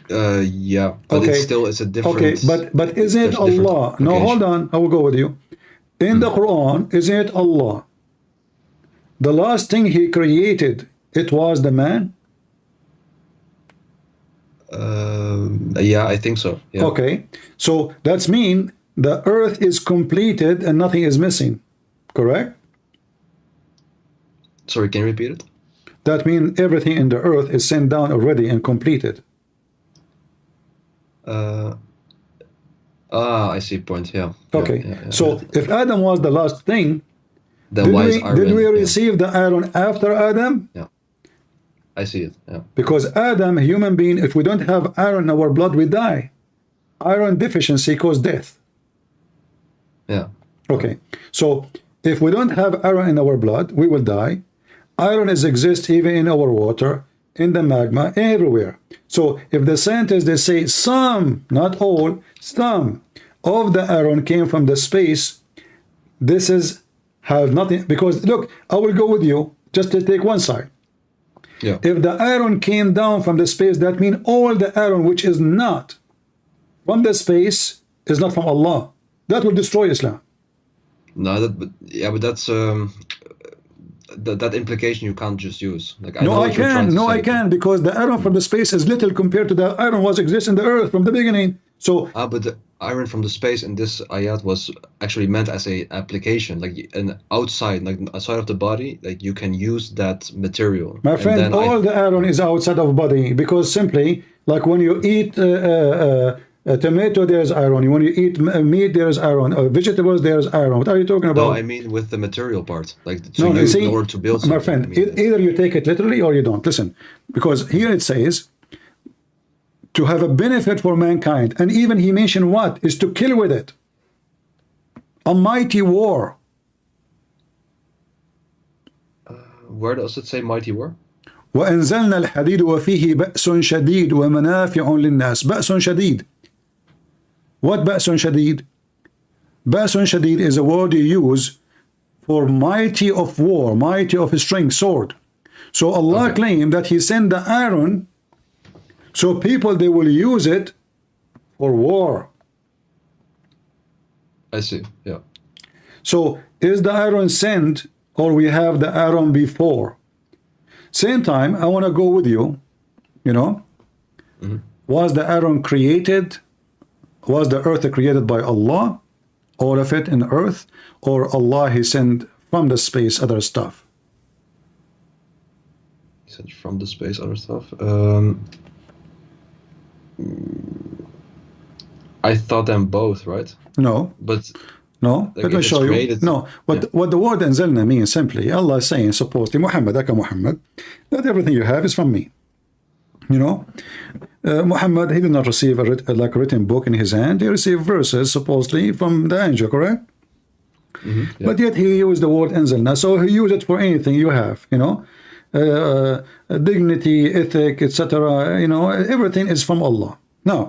Yeah, but okay. It's a different. Okay, but isn't it Allah? No, hold on. I will go with you. In the Quran, isn't it Allah? The last thing He created, it was the man. Yeah, I think so. Yeah. Okay, so that's mean the earth is completed and nothing is missing, correct? Sorry, can you repeat it? That means everything in the earth is sent down already and completed. I see point. Yeah. Okay, yeah. So if Adam was the last thing, then why is iron? Did we receive the iron after Adam? Yeah. I see it. Yeah. Because Adam, a human being, if we don't have iron in our blood, we die. Iron deficiency causes death. Yeah. Okay. So if we don't have iron in our blood, we will die. Iron exists even in our water, in the magma everywhere. So if the scientists, they say some, not all, some of the iron came from the space, this is have nothing, because look, I will go with you just to take one side. Yeah. If the iron came down from the space, that means all the iron which is not from the space is not from Allah. That will destroy Islam. No, but that's that implication you can't just use. Like, I No, know I what you're trying can. to No, say, I can, because the iron from the space is little compared to the iron was existing in the earth from the beginning. So, but the iron from the space in this ayat was actually meant as a application, like an outside, like outside of the body, like you can use that material. my friend, all the iron is outside of body, because simply, like when you eat a tomato, there's iron. When you eat meat, there's iron. Vegetables, there's iron. What are you talking about? No, I mean with the material part, like to No, you use see, in order to build something. my friend, I mean, either you take it literally or you don't. Listen, because here it says to have a benefit for mankind, and even he mentioned what is to kill with it. A mighty war. where does it say mighty war? وأنزلنا الحديد وفيه بأس شديد ومنافع للناس. بأس شديد. What بأس شديد? بأس شديد is a word you use for mighty of war, mighty of strength, sword. So Allah claimed that He sent the iron, so people they will use it for war. I see. Yeah. So is the iron sent, or we have the iron before? Same time, I want to go with you. You know, was the iron created? Was the earth created by Allah, all of it in earth, or Allah He sent from the space other stuff? He said from the space, other stuff. I thought them both, right? No, But no. like Let me if show it's you. created- No, what the word anzalna means simply, Allah is saying supposedly, Muhammad, aka Muhammad, that everything you have is from me. You know, Muhammad, he did not receive a written book in his hand. He received verses supposedly from the angel, correct? yeah. But yet he used the word anzalna, so he used it for anything you have. You know, dignity, ethic, etc. You know, everything is from Allah. Now,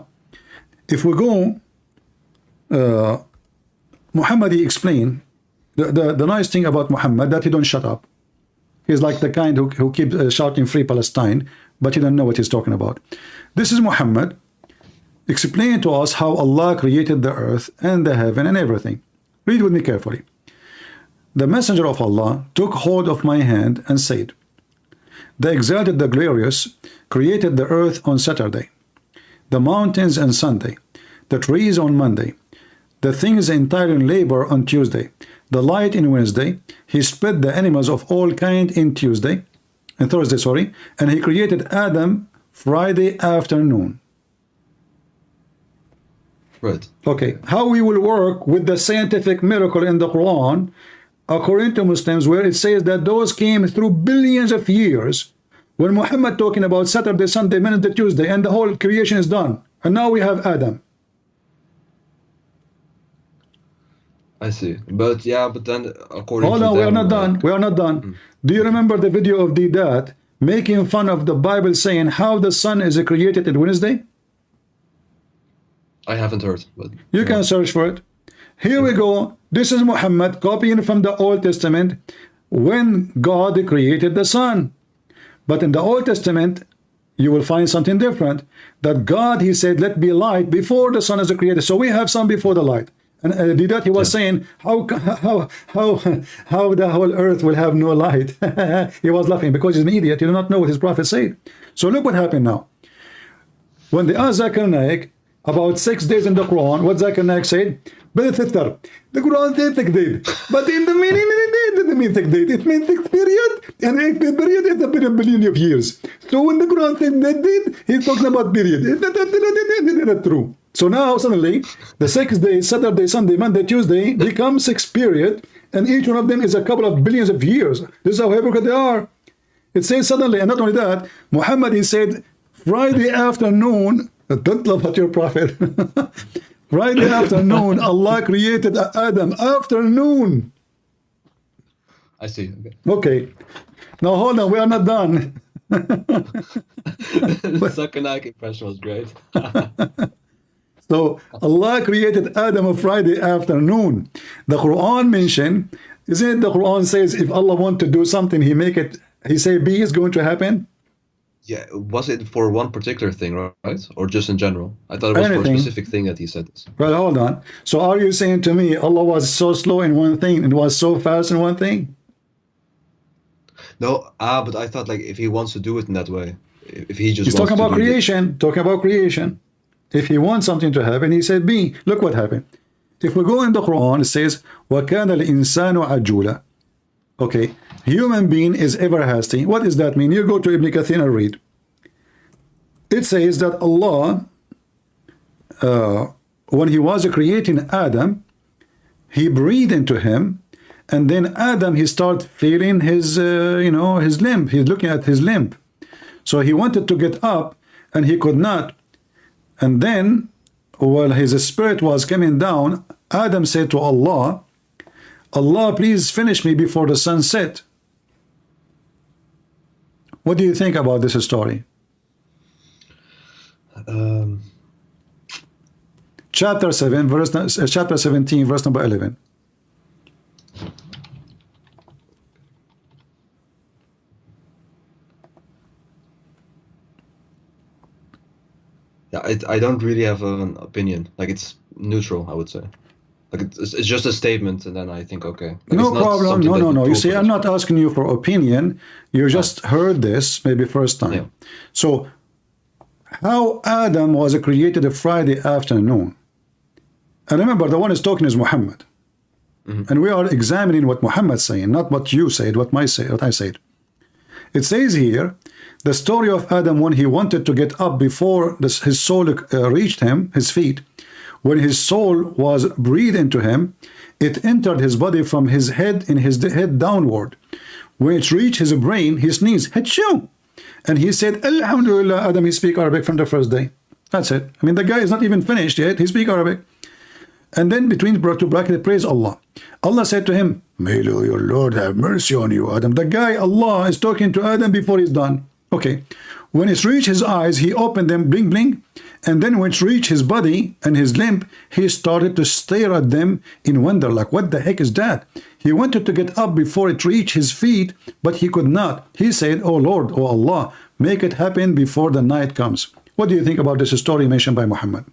if we go, Muhammad, he explained the nice thing about Muhammad, that he don't shut up. He's like the kind who keeps shouting free Palestine, but he don't know what he's talking about. This is Muhammad explaining to us how Allah created the earth and the heaven and everything. Read with me carefully. The messenger of Allah took hold of my hand and said, the exalted, the glorious, created the earth on Saturday, the mountains on Sunday, the trees on Monday, the things entirely in labor on Tuesday, the light in Wednesday. He spread the animals of all kind in Thursday, sorry, and He created Adam Friday afternoon. Right. Okay, how we will work with the scientific miracle in the Quran, according to Muslims, where it says that those came through billions of years, when Muhammad talking about Saturday, Sunday, Wednesday, Tuesday, and the whole creation is done, and now we have Adam. I see. But yeah, but then according Hold to on, we are them, not done. like- We are not done. Do you remember the video of the dad making fun of the Bible, saying how the sun is created on Wednesday? I haven't heard, but You can search for it. Here we go. This is Muhammad copying from the Old Testament when God created the sun. But in the Old Testament, you will find something different. That God, He said, let be light before the sun is created. So we have sun before the light. And that he was saying, how the whole earth will have no light. He was laughing because he's an idiot. He did not know what his prophet said. So look what happened now. When they asked Zakir Naik about 6 days in the Quran, what Zakir Naik said, the Quran said 6 days, but in the meaning it didn't mean 6 days. It means 6 period, and 8 period is a billion of years. So when the Quran said that did, he's talking about period. It's not true. So now suddenly the 6 days, Saturday, Sunday, Monday, Tuesday, become 6 period, and each one of them is a couple of billions of years. This is how hypocrite they are. It says suddenly, and not only that, Muhammad, he said Friday afternoon, don't love at your prophet. Friday afternoon, Allah created Adam afternoon. I see. Okay. Okay. Now hold on, we are not done. The Sakanaki impression was great. So Allah created Adam on Friday afternoon. The Quran mentioned, isn't it? The Quran says if Allah want to do something, He make it. He say B is going to happen. Yeah, was it for one particular thing, right? Or just in general? I thought it was Anything. for a specific thing that he said this. Well, hold on. So are you saying to me Allah was so slow in one thing and was so fast in one thing? No, but I thought like if he wants to do it in that way, if he just He's wants talking to about do creation. Talking about creation. If He wants something to happen, He said B. Look what happened. If we go in the Quran, it says وَكَانَ الْإِنسَانُ عَجُولًا. Okay, human being is ever hasty. What does that mean? You go to Ibn Kathir and read. It says that Allah, when He was creating Adam, He breathed into him, and then Adam, he started feeling his, his limb. He's looking at his limb. So he wanted to get up, and he could not. And then, while his spirit was coming down, Adam said to Allah, Allah, please finish me before the sun set. What do you think about this story? Chapter 17, verse number 11. Yeah, I don't really have an opinion. Like it's neutral, I would say. Like it's just a statement, and then I think okay. Like, No it's not problem. something that No. You prove see, it. I'm not asking you for opinion. You just heard this maybe first time. Yeah. So, how Adam was created a Friday afternoon? And remember, the one is talking is Muhammad. And we are examining what Muhammad's saying, not what you said, what I said. It says here, the story of Adam when he wanted to get up before his soul reached him, his feet. When his soul was breathed into him, it entered his body from his head in his head downward. When it reached his brain, he sneezed, Hachoo! And he said, Alhamdulillah, Adam, he speak Arabic from the first day. That's it. I mean, the guy is not even finished yet. He speak Arabic. And then between two brackets, praise Allah. Allah said to him, may your Lord have mercy on you, Adam. The guy, Allah, is talking to Adam before he's done. Okay. When it reached his eyes, he opened them, bling, bling. And then when it reached his body and his limb, he started to stare at them in wonder, like, what the heck is that? He wanted to get up before it reached his feet, but he could not. He said, oh Lord, oh Allah, make it happen before the night comes. What do you think about this story mentioned by Muhammad?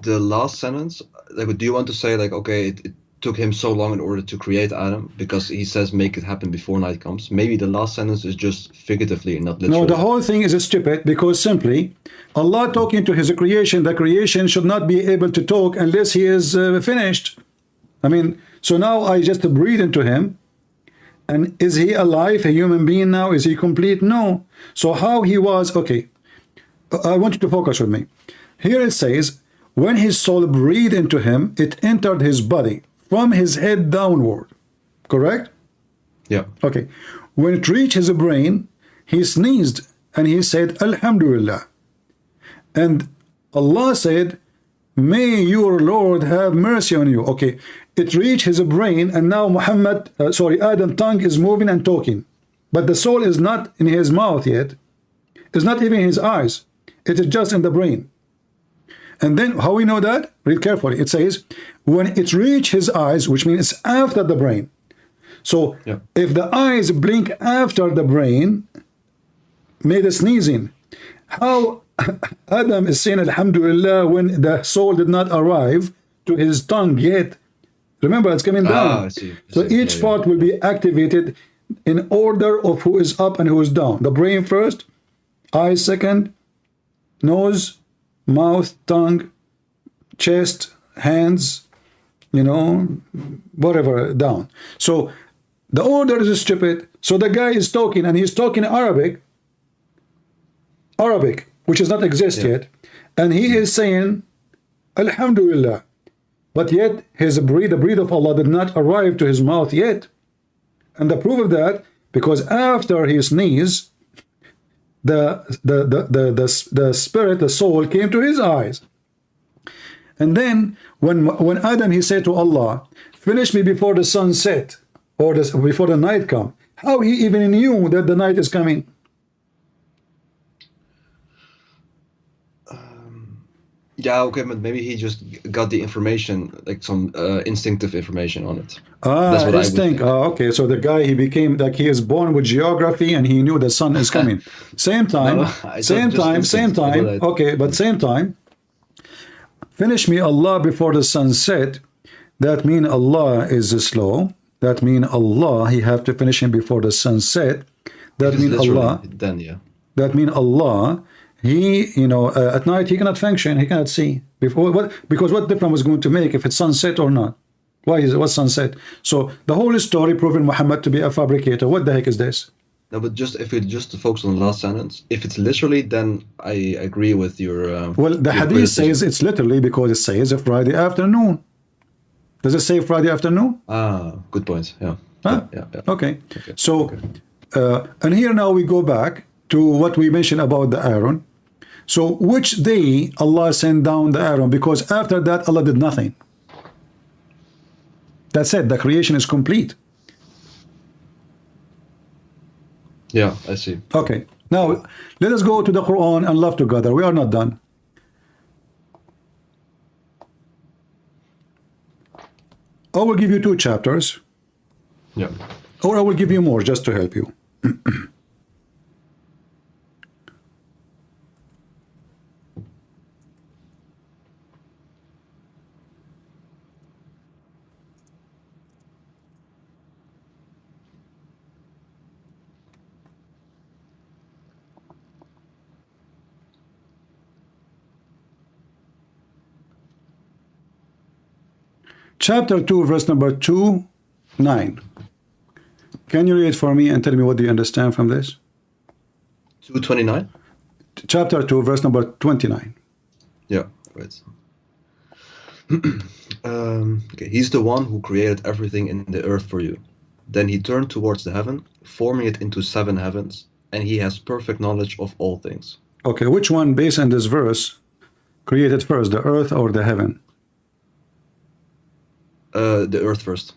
The last sentence, like, do you want to say like, okay, it took him so long in order to create Adam because he says make it happen before night comes? Maybe the last sentence is just figuratively, not literally. No, the whole thing is stupid because simply Allah talking to his creation, the creation should not be able to talk unless he is finished. I mean, so now I just breathe into him, and is he alive, a human being now? Is he complete? No. So how he was, okay, I want you to focus with me. Here it says, when his soul breathed into him, it entered his body from his head downward. Correct? Yeah. Okay. When it reached his brain, he sneezed and he said, Alhamdulillah. And Allah said, may your Lord have mercy on you. Okay. It reached his brain, and now Adam's tongue is moving and talking. But the soul is not in his mouth yet. It's not even in his eyes. It is just in the brain. And then how we know that? Read carefully. It says, when it reached his eyes, which means it's after the brain. So yeah. If the eyes blink after the brain, made a sneezing. How Adam is saying Alhamdulillah when the soul did not arrive to his tongue yet? Remember, it's coming down. I see. So each part will be activated in order of who is up and who is down. The brain first, eyes second, nose, mouth, tongue, chest, hands, whatever, down. So the order is stupid. So the guy is talking, and he's talking Arabic, which does not exist yet, and he is saying Alhamdulillah, but yet the breath of Allah did not arrive to his mouth yet. And the proof of that, because after he sneezed, the spirit, the soul came to his eyes. And then when Adam, he said to Allah, finish me before the sun set, or before the night come. How he even knew that the night is coming? Yeah, okay, but maybe he just got the information, like some instinctive information on it. That's what I would instinct. think. Okay, so the guy, he became like, he is born with geography and he knew the sun is coming. Same time, it's same not just time, same instinct. I know time. that. Okay, but same time. Finish me Allah before the sun set. That mean Allah is slow. That mean Allah, he have to finish him before the sun set. That Because mean literally, Allah. then yeah. That mean Allah, he, at night he cannot function, he cannot see. Because what difference was going to make if it's sunset or not? Why is it what's sunset? So the whole story proving Muhammad to be a fabricator. What the heck is this? No, but just if we just focus on the last sentence, if it's literally, then I agree with your. Well, the your hadith criticism. says it's literally because it says a Friday afternoon. Does it say Friday afternoon? Ah, good point. Yeah. Huh? Yeah. Okay. So, and here now we go back to what we mentioned about the Aaron. So, which day Allah sent down the Aaron? Because after that, Allah did nothing. That's it. The creation is complete. Yeah, I see. Okay. Now, let us go to the Quran and love together. We are not done. I will give you 2 chapters. Yeah. Or I will give you more just to help you. Chapter 2, verse number 2:9. Can you read for me and tell me what do you understand from this? 229. Chapter 2, verse number 29. Yeah. Right. Okay. He's the one who created everything in the earth for you. Then he turned towards the heaven, forming it into 7 heavens, and he has perfect knowledge of all things. Okay, which one, based on this verse, created first, the earth or the heaven? The earth first.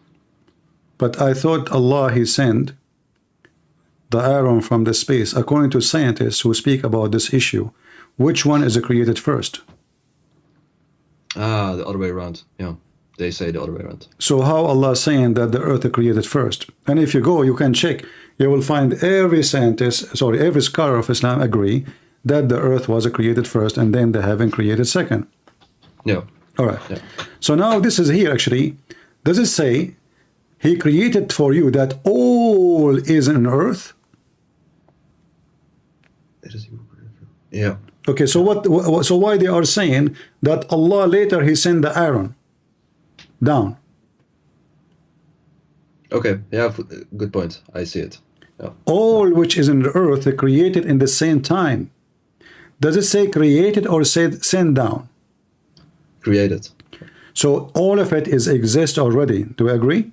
But I thought Allah, he sent the Aaron from the space. According to scientists who speak about this issue, which one is created first? Ah, the other way around. Yeah, they say the other way around. So how Allah saying that the earth created first? And if you go, you can check. You will find every scientist, sorry, every scholar of Islam agree that the earth was created first and then the heaven created second. Yeah. All right. Yeah. So now this is here actually. Does it say he created for you that all is in earth? Yeah. Okay, so so why they are saying that Allah later he sent the Aaron down? Okay. Yeah. Good point. I see it. Yeah. All which is in the earth created in the same time. Does it say created or said sent down? Created. So all of it is exist already. Do we agree?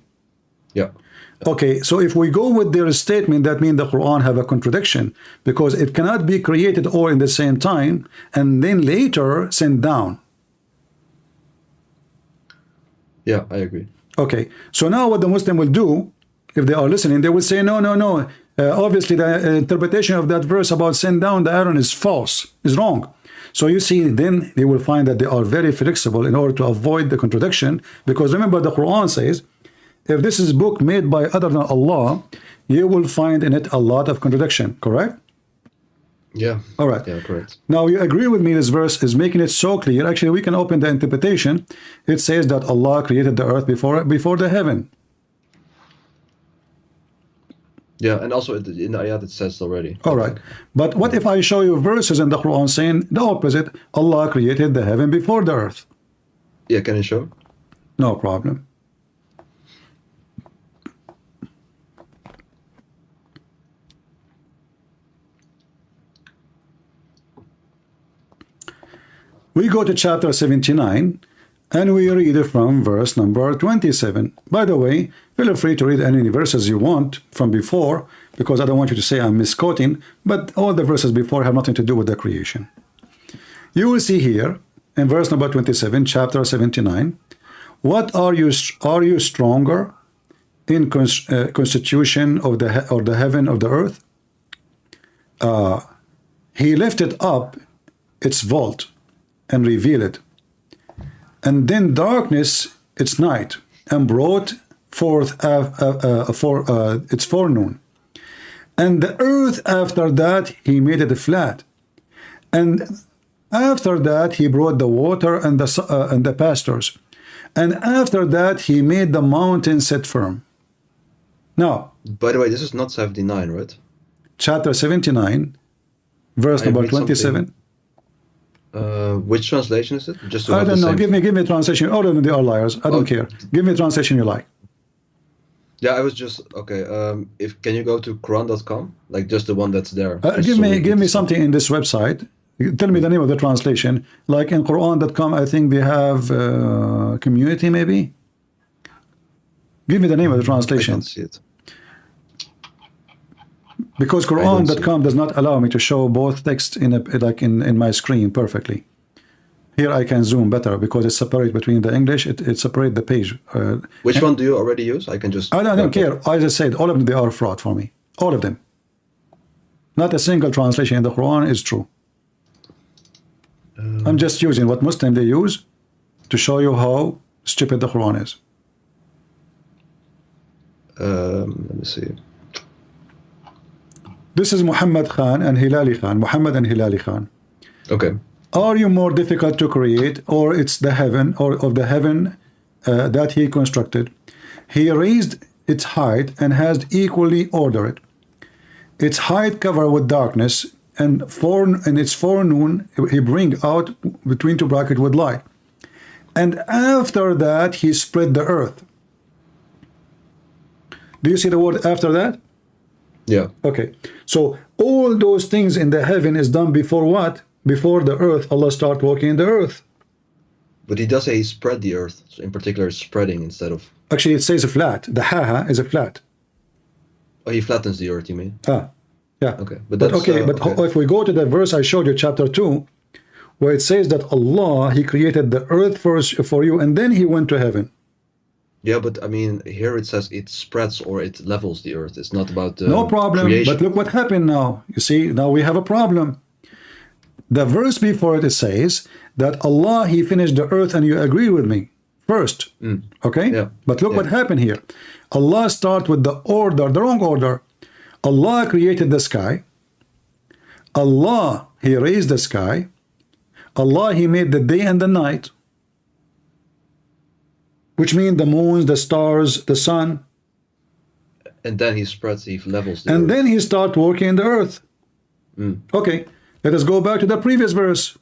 Yeah. Okay, so if we go with their statement, that means the Quran have a contradiction because it cannot be created all in the same time and then later sent down. Yeah, I agree. Okay, so now what the Muslim will do, if they are listening, they will say, no, no, no. Obviously, the interpretation of that verse about send down the Aaron is false, is wrong. So you see, then they will find that they are very flexible in order to avoid the contradiction. Because remember, the Quran says, if this is a book made by other than Allah, you will find in it a lot of contradiction. Correct? Yeah. All right. Yeah, correct. Now you agree with me, this verse is making it so clear. Actually, we can open the interpretation. It says that Allah created the earth before the heaven. Yeah, and also in the ayat it says already. All right. But what if I show you verses in the Quran saying the opposite? Allah created the heaven before the earth. Yeah, can you show? No problem. We go to chapter 79 and we read it from verse number 27. By the way, feel free to read any verses you want from before, because I don't want you to say I'm misquoting, but all the verses before have nothing to do with the creation. You will see here in verse number 27, chapter 79, what are you stronger in constitution of the heaven of the earth? He lifted up its vault and reveal it. And then darkness, it's night, and brought forth its forenoon. And the earth after that he made it flat. And after that he brought the water and the pastures. And after that he made the mountains set firm. Now, by the way, this is not 79, right? Chapter 79, verse number 27. Which translation is it? Just to I have don't the know. same... Give me a translation. All of them, they are liars. I don't care. Give me a translation you like. Yeah, I was just okay. Can you go to Quran.com, like just the one that's there? Give me something in this website. Tell me the name of the translation. Like in Quran.com, I think they have community, maybe. Give me the name of the translation. I can't see it. Because Quran.com does not allow me to show both texts in my screen perfectly. Here I can zoom better because it's separate between the English. It separates the page. Which one do you already use? I can just... I don't care. As I said, all of them, they are fraud for me. All of them. Not a single translation in the Quran is true. I'm just using what Muslims they use to show you how stupid the Quran is. Let me see. This is Muhammad Khan and Hilali Khan. Muhammad and Hilali Khan. Okay. Are you more difficult to create, or it's the heaven, or of the heaven that he constructed? He raised its height and has equally ordered it. Its height covered with darkness, and its forenoon he bring out between two brackets with light. And after that he spread the earth. Do you see the word after that? Yeah. Okay. So all those things in the heaven is done before what? Before the earth. Allah start working in the earth. But he does say he spread the earth. So in particular, spreading instead of... Actually, it says a flat. The ha is a flat. Oh, he flattens the earth, you mean? Yeah. Okay. But that's, okay. If we go to the verse I showed you, chapter 2, where it says that Allah, he created the earth first for you, and then he went to heaven. Yeah, but I mean, here it says it spreads or it levels the earth. It's not about no problem. creation. But look what happened now. You see, now we have a problem. The verse before it says that Allah, he finished the earth, and you agree with me first. Okay? Yeah. But look what happened here. Allah start with the order, the wrong order. Allah created the sky. Allah, he raised the sky. Allah, he made the day and the night, which means the moons, the stars, the sun. And then he spreads, he levels the and earth. Then he start working in the earth. Okay, let us go back to the previous verse.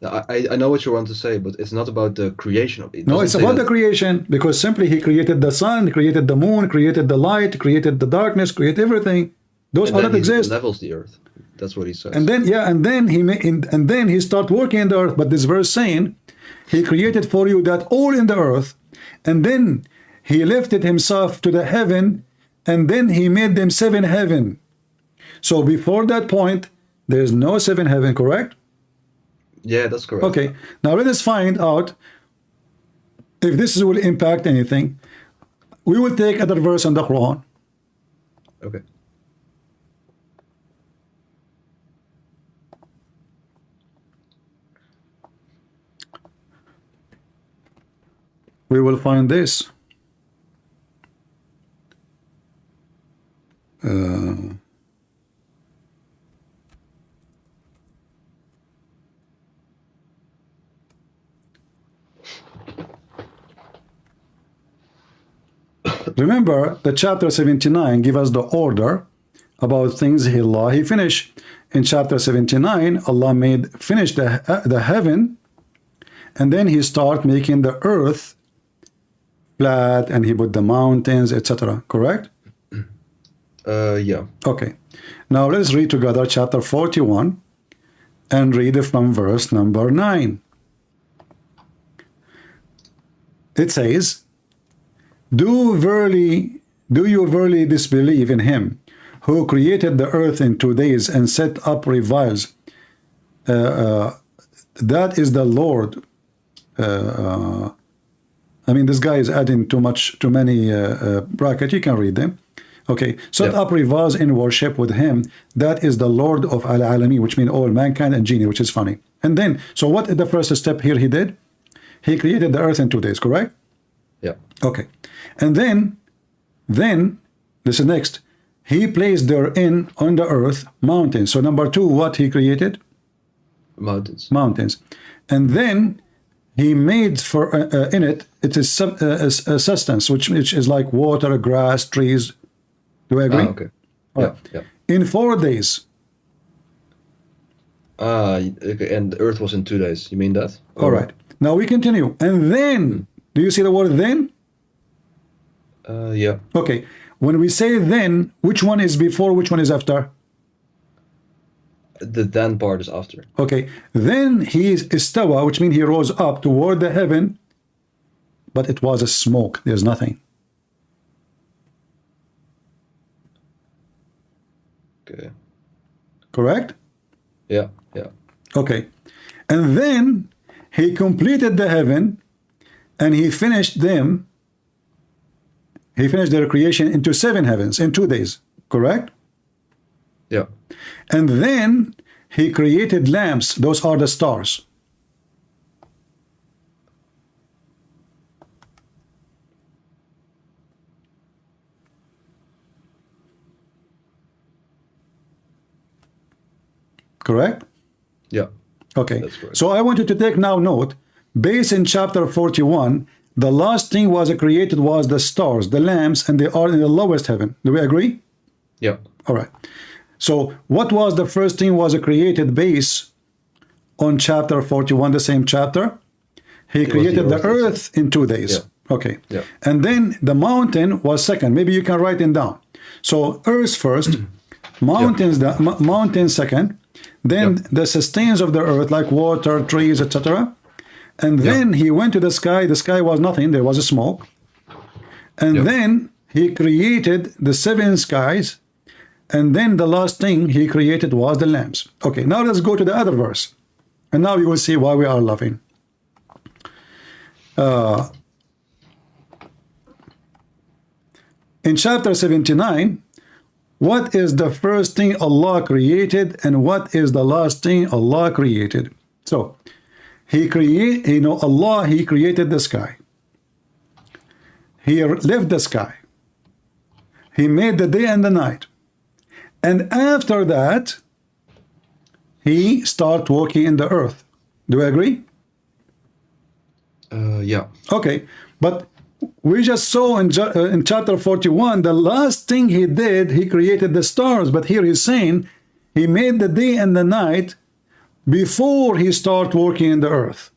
I know what you want to say, but it's not about the creation of it. No, it's about the creation, because simply he created the sun, created the moon, created the light, created the darkness, created everything. Those all that exist. Levels the earth. That's what he says. And then and then he start working in the earth. But this verse saying he created for you that all in the earth, and then he lifted himself to the heaven, and then he made them 7 heaven. So before that point, there's no 7 heaven, correct? Yeah, that's correct. Okay, now let us find out if this will impact anything. We will take another verse in the Quran. Okay. We will find this. Remember, the chapter 79 give us the order about things Allah he finished. In chapter 79, Allah finished the heaven, and then he start making the earth flat, and he put the mountains, etc. Correct? Yeah. Okay. Now let's read together chapter 41 and read it from verse number 9. It says, Do you verily disbelieve in him who created the earth in 2 days and set up revels? That is the Lord. I mean, this guy is adding too many brackets. You can read them. Okay, set up revels in worship with him. That is the Lord of al-Alamin, which means all mankind and genie, which is funny. And then, so what is the first step here he did? He created the earth in 2 days, correct? Yeah. Okay. And then this is next. He placed therein on the earth mountains. So number 2, what he created? Mountains. Mountains. And then he made for in it is a substance which is like water, grass, trees. Do I agree? Okay. All Yeah. right. Yeah. In 4 days. Okay. And the earth was in 2 days. You mean that? All right. Now we continue. And then, do you see the word then? Yeah. Okay. When we say then, which one is before, which one is after? The then part is after. Okay. Then he is istawa, which means he rose up toward the heaven, but it was a smoke. There's nothing. Okay. Correct? Yeah. Yeah. Okay. And then he completed the heaven and he finished them. He finished their creation into 7 heavens in 2 days. Correct? Yeah. And then he created lamps. Those are the stars. Correct? Yeah. Okay. That's correct. So I want you to take now note. Based in chapter 41, the last thing was created was the stars, the lamps, and they are in the lowest heaven. Do we agree? Yeah. All right. So what was the first thing was created based on chapter 41, the same chapter? He created the earth in 2 days. Yeah. Okay. Yeah. And then the mountain was second. Maybe you can write it down. So earth first, mountains mountain second, then the sustains of the earth like water, trees, etc. And then he went to the sky. The sky was nothing. There was a smoke. And then he created the 7 skies. And then the last thing he created was the lamps. Okay, now let's go to the other verse. And now you will see why we are laughing. In chapter 79, what is the first thing Allah created and what is the last thing Allah created? So, He created the sky. He left the sky. He made the day and the night. And after that, he started walking in the earth. Do you agree? Yeah. Okay, but we just saw in chapter 41, the last thing he did, he created the stars. But here he's saying he made the day and the night before he started working in the earth.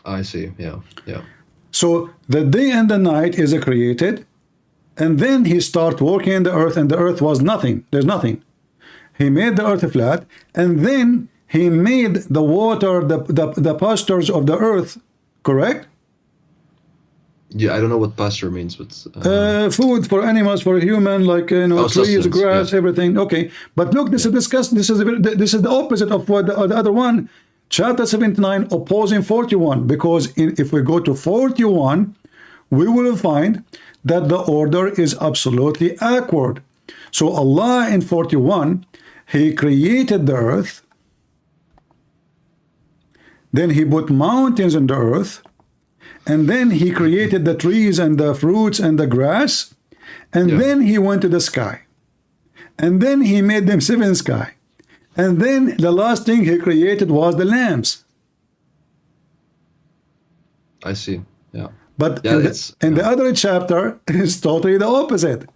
I see. Yeah. Yeah. So the day and the night is created, and then he started working in the earth, and the earth was nothing. There's nothing. He made the earth flat, and then he made the water, the pastures of the earth, correct? Yeah, I don't know what pasture means, but Food for animals, for human, like trees, sustenance, grass, everything. Okay, but look, this is discussed. This is the opposite of what the other one. Chapter 79 opposing 41, because if we go to 41, we will find that the order is absolutely awkward. So Allah in 41, He created the earth, then He put mountains on the earth, and then He created the trees and the fruits and the grass, and then He went to the sky, and then He made them 7 skies. And then the last thing He created was the lamps. I see. Yeah. But in the other chapter, it's totally the opposite.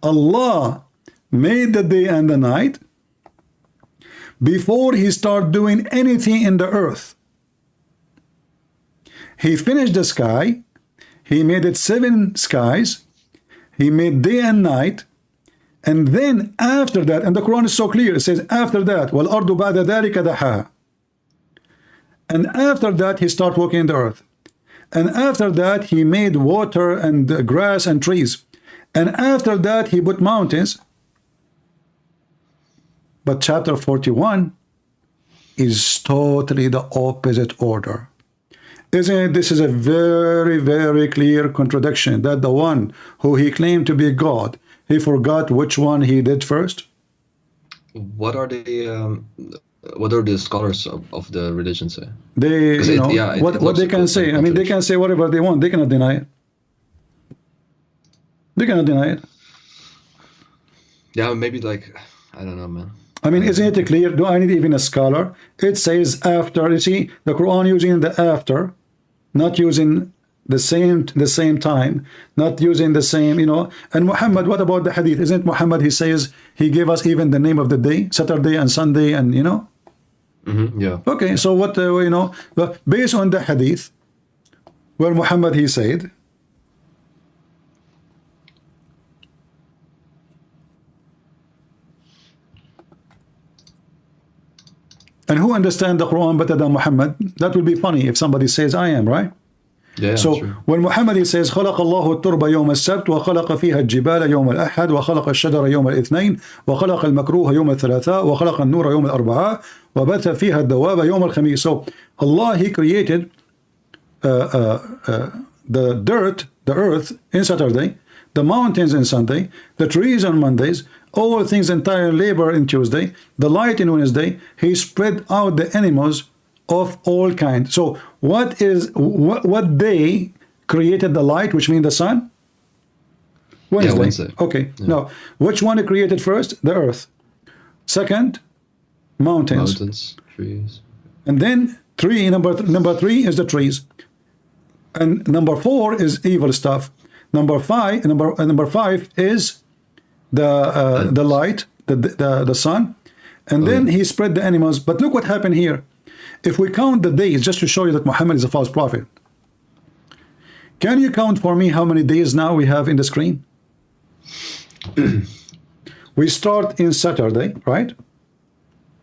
Allah made the day and the night before He started doing anything in the earth. He finished the sky. He made it 7 skies. He made day and night. And then after that, and the Quran is so clear, it says after that, وَالْأَرْضُ بَعْدَ ذَلِكَ دَحَاهَا. And after that, He started working in the earth. And after that, He made water and grass and trees. And after that, He put mountains. But chapter 41 is totally the opposite order. Isn't it? This is a very, very clear contradiction that the one who He claimed to be God, He forgot which one He did first. What are the scholars of the religion say? They, 'Cause you it- know, yeah, it what looks they can like say. I mean, they can say whatever they want. They cannot deny it. They cannot deny it. Yeah, maybe like, I don't know, man. I mean, isn't it clear? Do I need even a scholar? It says after. You see, the Quran using the after, not using the same time, not using the same, you know. And Muhammad, what about the hadith? Isn't Muhammad, he says he gave us even the name of the day, Saturday and Sunday, and you know. Yeah. Okay, so what, you know, based on the hadith, where Muhammad, he said, and who understand the Quran better than Muhammad? That will be funny if somebody says I am, right? Yeah, So true. when Muhammad, he says خلق الله التربة يوم السبت وخلق فيها الجبال يوم الأحد وخلق الشجر يوم الاثنين وخلق المكروه يوم الثلاثاء وخلق النور يوم الأربعاء وبث فيها الدواب يوم الخميس. So Allah, he created the dirt, the earth in Saturday, the mountains in Sunday, the trees on Mondays, all things entire labor in Tuesday, the light in Wednesday. He spread out the animals of all kinds. So what day created the light, which means the sun? Wednesday. Yeah, Wednesday. Okay. Yeah. Now, which one created first? The earth. Second, mountains. Mountains, trees. And then number three is the trees. And number four is evil stuff. Number five is the light, the sun. And then he spread the animals. But look what happened here. If we count the days, just to show you that Muhammad is a false prophet, can you count for me how many days now we have in the screen? We start in Saturday, right?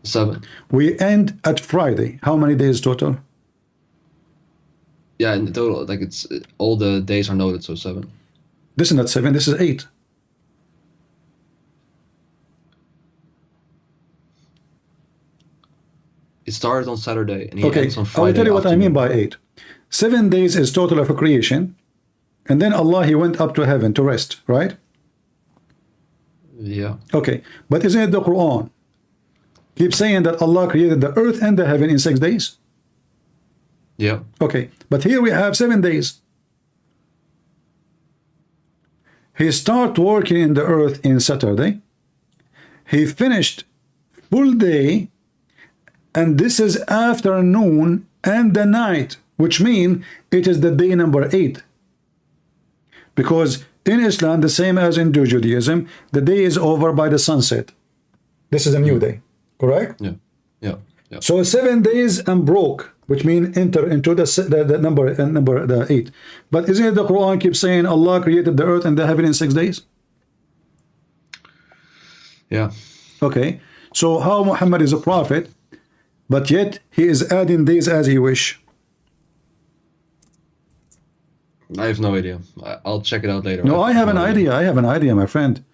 7. We end at Friday. How many days total? Yeah, in total, like it's all the days are noted, so 7. This is not 7, this is 8. It started on Saturday and he Okay, ends on I Friday. will tell you what I mean afternoon. by 8. 7 days is total of a creation, and then Allah, he went up to heaven to rest, right? Yeah. Okay, but isn't it the Quran keeps saying that Allah created the earth and the heaven in 6 days? Yeah. Okay, but here we have 7 days. He started working in the earth in Saturday. He finished full day, and this is afternoon and the night, which means it is the day number 8. Because in Islam, the same as in Judaism, the day is over by the sunset. This is a new day, correct? Yeah. Yeah. Yeah. So 7 days and broke, which means enter into the number the 8. But isn't it the Quran keeps saying Allah created the earth and the heaven in 6 days? Yeah. Okay, so how Muhammad is a prophet, but yet he is adding days as he wish? I have no idea. I'll check it out later. No, I have an idea. I have an idea, my friend.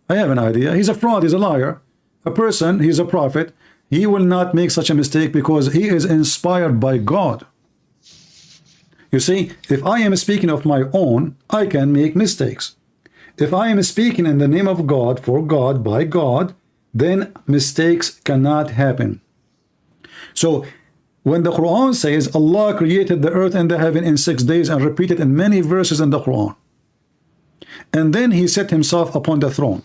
I have an idea. He's a fraud. He's a liar. A person, he's a prophet. He will not make such a mistake because he is inspired by God. You see, if I am speaking of my own, I can make mistakes. If I am speaking in the name of God, for God, by God, then mistakes cannot happen. So when the Quran says Allah created the earth and the heaven in 6 days, and repeated in many verses in the Quran, and then he set himself upon the throne,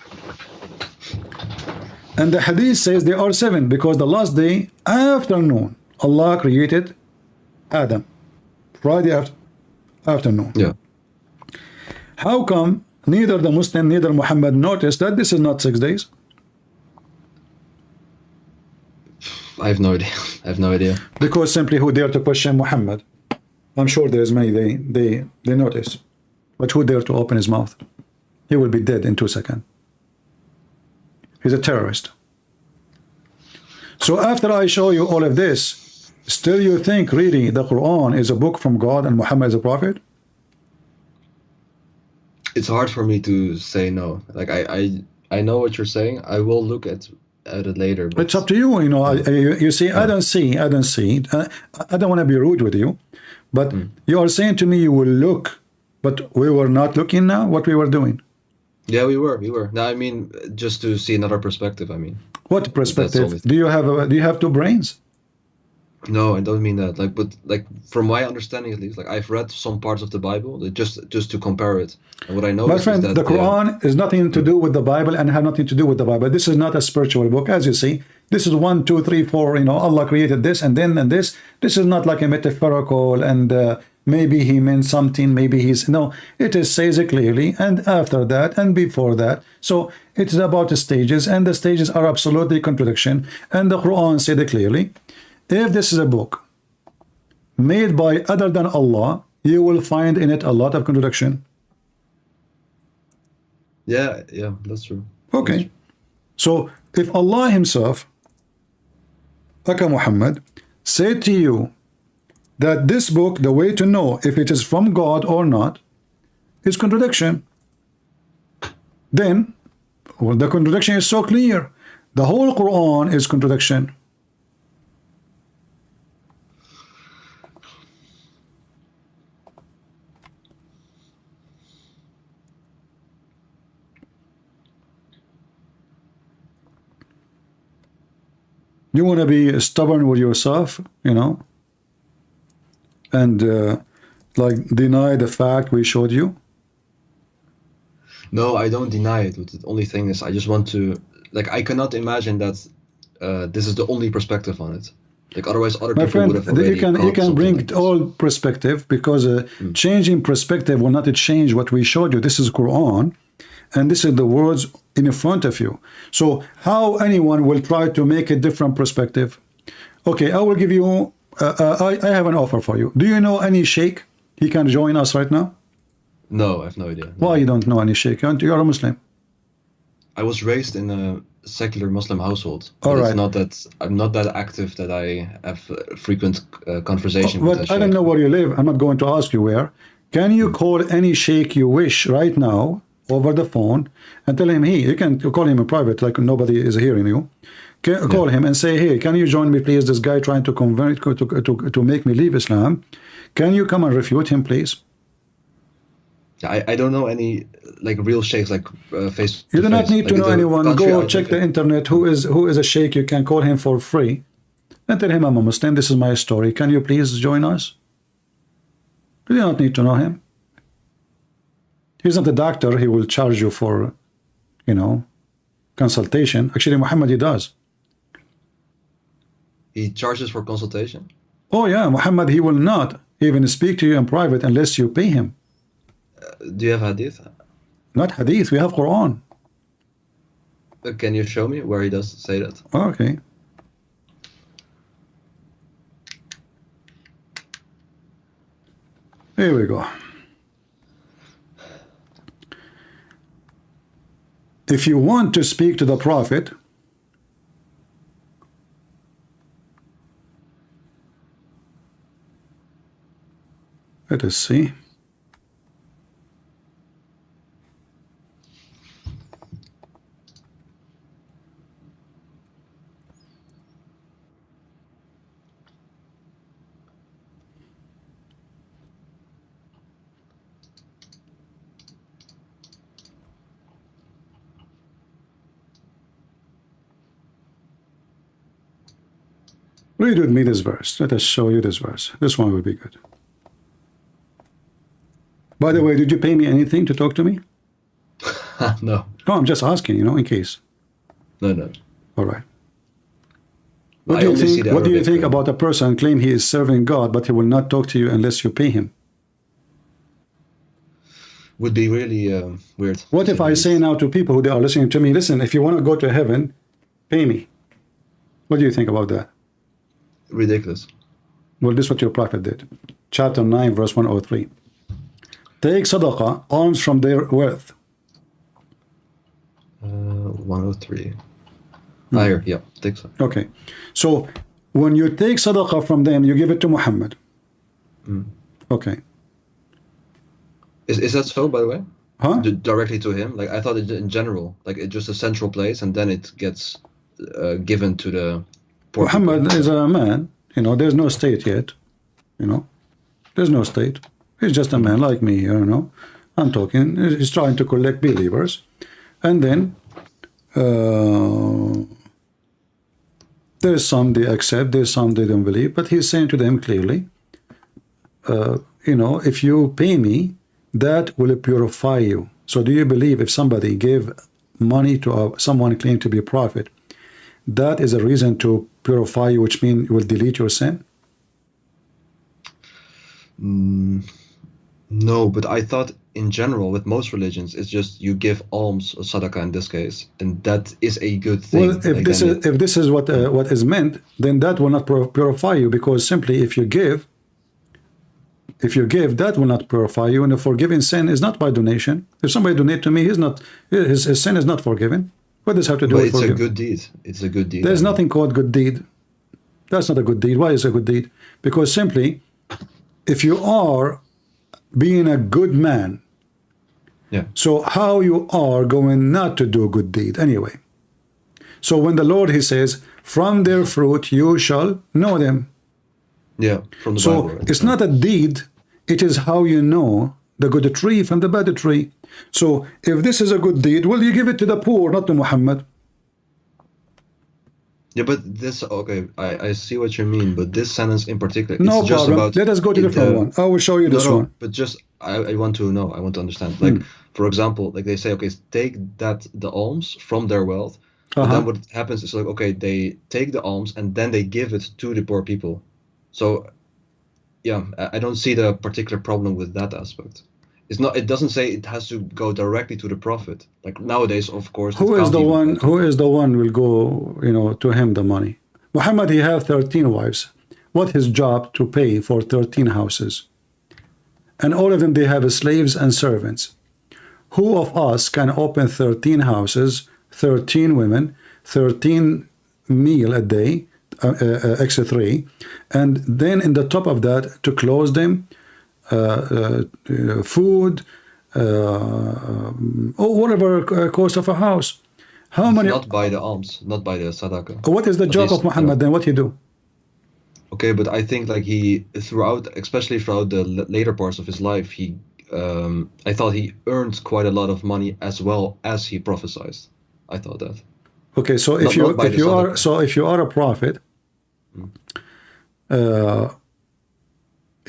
and the hadith says there are 7 because the last day afternoon Allah created Adam, Friday afternoon. Yeah. How come neither the Muslim neither Muhammad noticed that this is not 6 days? I have no idea. I have no idea. Because simply who dare to question Muhammad? I'm sure there's many they notice, but who dare to open his mouth? He will be dead in 2 seconds. He's a terrorist. So after I show you all of this, still you think really the Quran is a book from God and Muhammad is a prophet? It's hard for me to say no. Like I know what you're saying. I will look at it later. But It's up to you. You know, you see, I don't see. I don't want to be rude with you, but you are saying to me you will look, but we were not looking now. What we were doing? yeah, we were. No, I mean, just to see another perspective. I mean, What perspective? only- Do you have two brains? No, I don't mean that. Like, but like from my understanding at least, like I've read some parts of the Bible that just to compare it. And what I know My is friend, that the Quran is nothing to do with the Bible and have nothing to do with the Bible. This is not a spiritual book, as you see. This is 1, 2, 3, 4. You know, Allah created this and then and this. This is not like a metaphorical and maybe he meant something. Maybe he's no. It is says it clearly, and after that and before that. So it is about the stages, and the stages are absolutely contradiction. And the Quran said it clearly. If this is a book made by other than Allah, you will find in it a lot of contradiction. yeah, that's true. Okay. So if Allah himself, Aka Muhammad, said to you that this book, the way to know if it is from God or not, is contradiction, then, well, the contradiction is so clear. The whole Quran is contradiction. You want to be stubborn with yourself, you know, and like deny the fact we showed you. No, I don't deny it. But the only thing is, I just want to, like, I cannot imagine that this is the only perspective on it. Like, otherwise, other My people friend, would have already you can something bring like this. all perspective, because changing perspective will not change what we showed you. This is Quran, and this is the words in front of you. So how anyone will try to make a different perspective? Okay, I will give you. I have an offer for you. Do you know any sheikh? He can join us right now. No, I have no idea. No. Why you don't know any sheikh? You're a Muslim. I was raised in a secular Muslim household. All But right. It's not that I'm not that active that I have frequent conversation with. But I don't know where you live. I'm not going to ask you where. Can you call any sheikh you wish right now over the phone and tell him, hey, you can call him in private, like nobody is hearing you. Call him and say, hey, can you join me, please? This guy trying to convert to make me leave Islam. Can you come and refute him, please? I don't know any like real sheikhs like face. You do not need to know anyone. Go check the internet. internet. Who is a sheikh? You can call him for free and tell him, I'm a Muslim. This is my story. Can you please join us? You do not need to know him. He's not a doctor. He will charge you for, you know, consultation. Actually, Muhammad, he does. He charges for consultation. Oh yeah, Muhammad, he will not even speak to you in private unless you pay him. Do you have hadith? Not hadith, we have Quran. Can you show me where he does say that? Okay. Here we go. If you want to speak to the Prophet, let us see. Read with me this verse. Let us show you this verse. This one will be good. By the way, did you pay me anything to talk to me? No. No, I'm just asking, you know, in case. No. All right. I What do you only see think, the what do you Arabic, think about a person claim he is serving God, but he will not talk to you unless you pay him? Would be really weird. What if I say now to people who they are listening to me, listen, if you want to go to heaven, pay me. What do you think about that? Ridiculous. Well, this is what your prophet did. Chapter 9, verse 103. Take sadaqah, alms from their wealth. 103. Higher, yeah, take so. Okay. So, when you take sadaqah from them, you give it to Muhammad. Okay. Is that so, by the way? Huh? Directly to him? Like, I thought it in general, like it's just a central place and then it gets given to the poor Muhammad people. is a man, you know, there's no state yet, you know, there's no state. He's just a man like me, you know. I'm talking, he's trying to collect believers. And then There's some they accept, there's some they don't believe, but he's saying to them clearly, you know, if you pay me, that will purify you. So do you believe if somebody gave money to someone claimed to be a prophet, that is a reason to purify you, which means it will delete your sin? No, but I thought in general with most religions it's just you give alms or sadaqah in this case, and that is a good thing. Well, if this is what is meant, then that will not purify you, because simply if you give, that will not purify you, and the forgiving sin is not by donation. If somebody donate to me, his sin is not forgiven. What does it have to do with forgiving? It's a good deed. It's a good deed. There's nothing called good deed. That's not a good deed. Why is it a good deed? Because simply, if you are being a good man, yeah. So how you are going not to do a good deed anyway? So when the Lord, he says, from their fruit you shall know them. Yeah, from the so Bible. Right? It's not a deed, it is how you know the good tree from the bad tree. So if this is a good deed, well, you give it to the poor, not to Muhammad. Yeah, but this, okay, I see what you mean, but this sentence in particular, no it's just problem. about... Let us go to the different one. I will show you this one. But just, I want to know, I want to understand. Like, for example, like they say, okay, take the alms from their wealth, and then what happens is like, okay, they take the alms and then they give it to the poor people. So, yeah, I don't see the particular problem with that aspect. It's not. It doesn't say it has to go directly to the prophet. Like nowadays, of course. Who is the one will go, you know, to him the money? Muhammad, he have 13 wives. What his job to pay for 13 houses? And all of them, they have slaves and servants. Who of us can open 13 houses, 13 women, 13 meal a day, extra 3, and then in the top of that to close them, food, or whatever cost of a house. How many? Not by the alms, not by the sadaqah. What is the job of Muhammad then? What he do? Okay, but I think like he especially throughout the later parts of his life, I thought he earned quite a lot of money as well as he prophesied. I thought that. Okay, so if you are a prophet,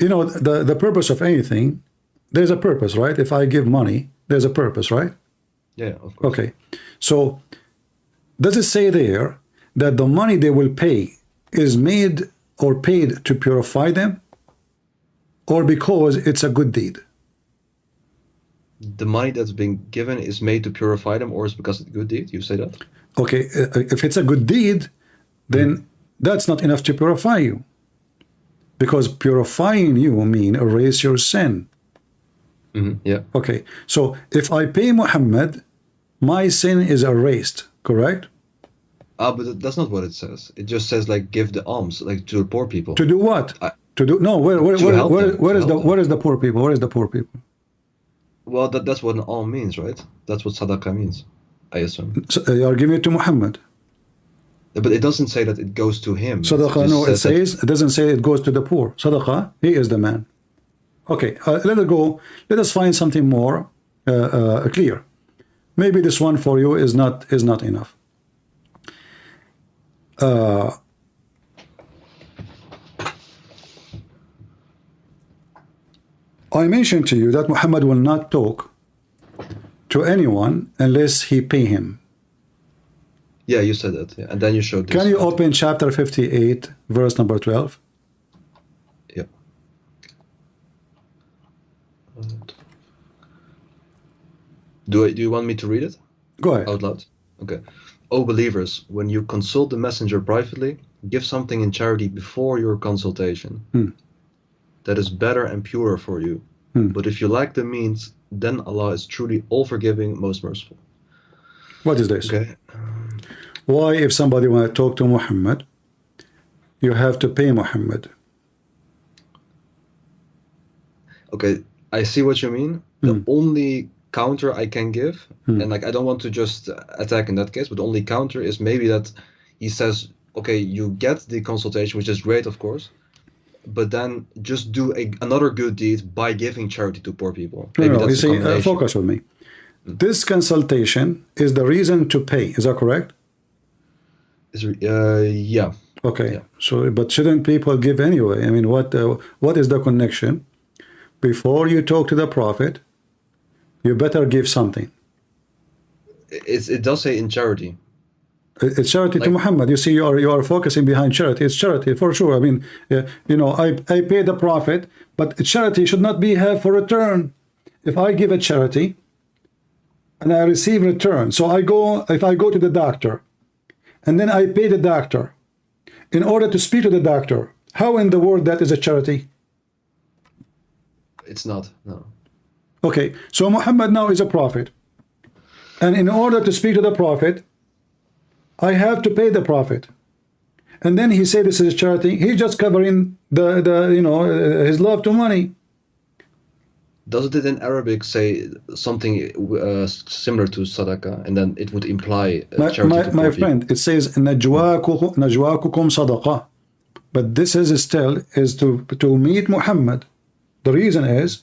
you know, the purpose of anything, there's a purpose, right? If I give money, there's a purpose, right? Yeah, of course. Okay, so does it say there that the money they will pay is made or paid to purify them, or because it's a good deed? The money that's being given is made to purify them, or is because it's a good deed? You say that? Okay, if it's a good deed, then that's not enough to purify you. Because purifying you mean erase your sin. Yeah. Okay, so if I pay Muhammad, my sin is erased, correct? But that's not what it says. It just says like give the alms like to the poor people. To do what? To do no. Where is the poor people? Where is the poor people? Well, that's what an alm means, right? That's what sadaqah means, I assume. So, you are giving it to Muhammad. But it doesn't say that it goes to him. Sadaqah, no, it doesn't say it goes to the poor. Sadaqah, he is the man. Okay, let us go. Let us find something more clear. Maybe this one for you is not enough. I mentioned to you that Muhammad will not talk to anyone unless he pay him. Yeah, you said that. Yeah. And then you showed this. Can you open chapter 58, verse number 12? Yeah. Do you want me to read it? Go ahead. Out loud? Okay. O believers, when you consult the messenger privately, give something in charity before your consultation. That is better and purer for you. But if you lack the means, then Allah is truly all-forgiving, most merciful. What is this? Okay. Why, if somebody want to talk to Muhammad, you have to pay Muhammad? Okay, I see what you mean. The only counter I can give, and like I don't want to just attack in that case, but the only counter is maybe that he says, okay, you get the consultation, which is great, of course, but then just do another good deed by giving charity to poor people. Maybe no, you see, focus with me. This consultation is the reason to pay. Is that correct? Yeah. Okay, Yeah. so but shouldn't people give anyway? I mean, what is the connection? Before you talk to the Prophet, you better give something. It does say in charity. It's charity to Like- Muhammad. You see, you are focusing behind charity. It's charity for sure. I mean, you know, I pay the Prophet, but charity should not be have for return. If I give a charity and I receive return, so if I go to the doctor and then I pay the doctor in order to speak to the doctor, how in the world that is a charity? It's not, no. Okay, so Muhammad now is a prophet, and in order to speak to the Prophet, I have to pay the Prophet, and then he said this is a charity. He's just covering the you know, his love to money. Doesn't it in Arabic say something similar to sadaqah, and then it would imply charity to My poor friend, it says najwaakukum sadaqa, but this is still to meet Muhammad. The reason is,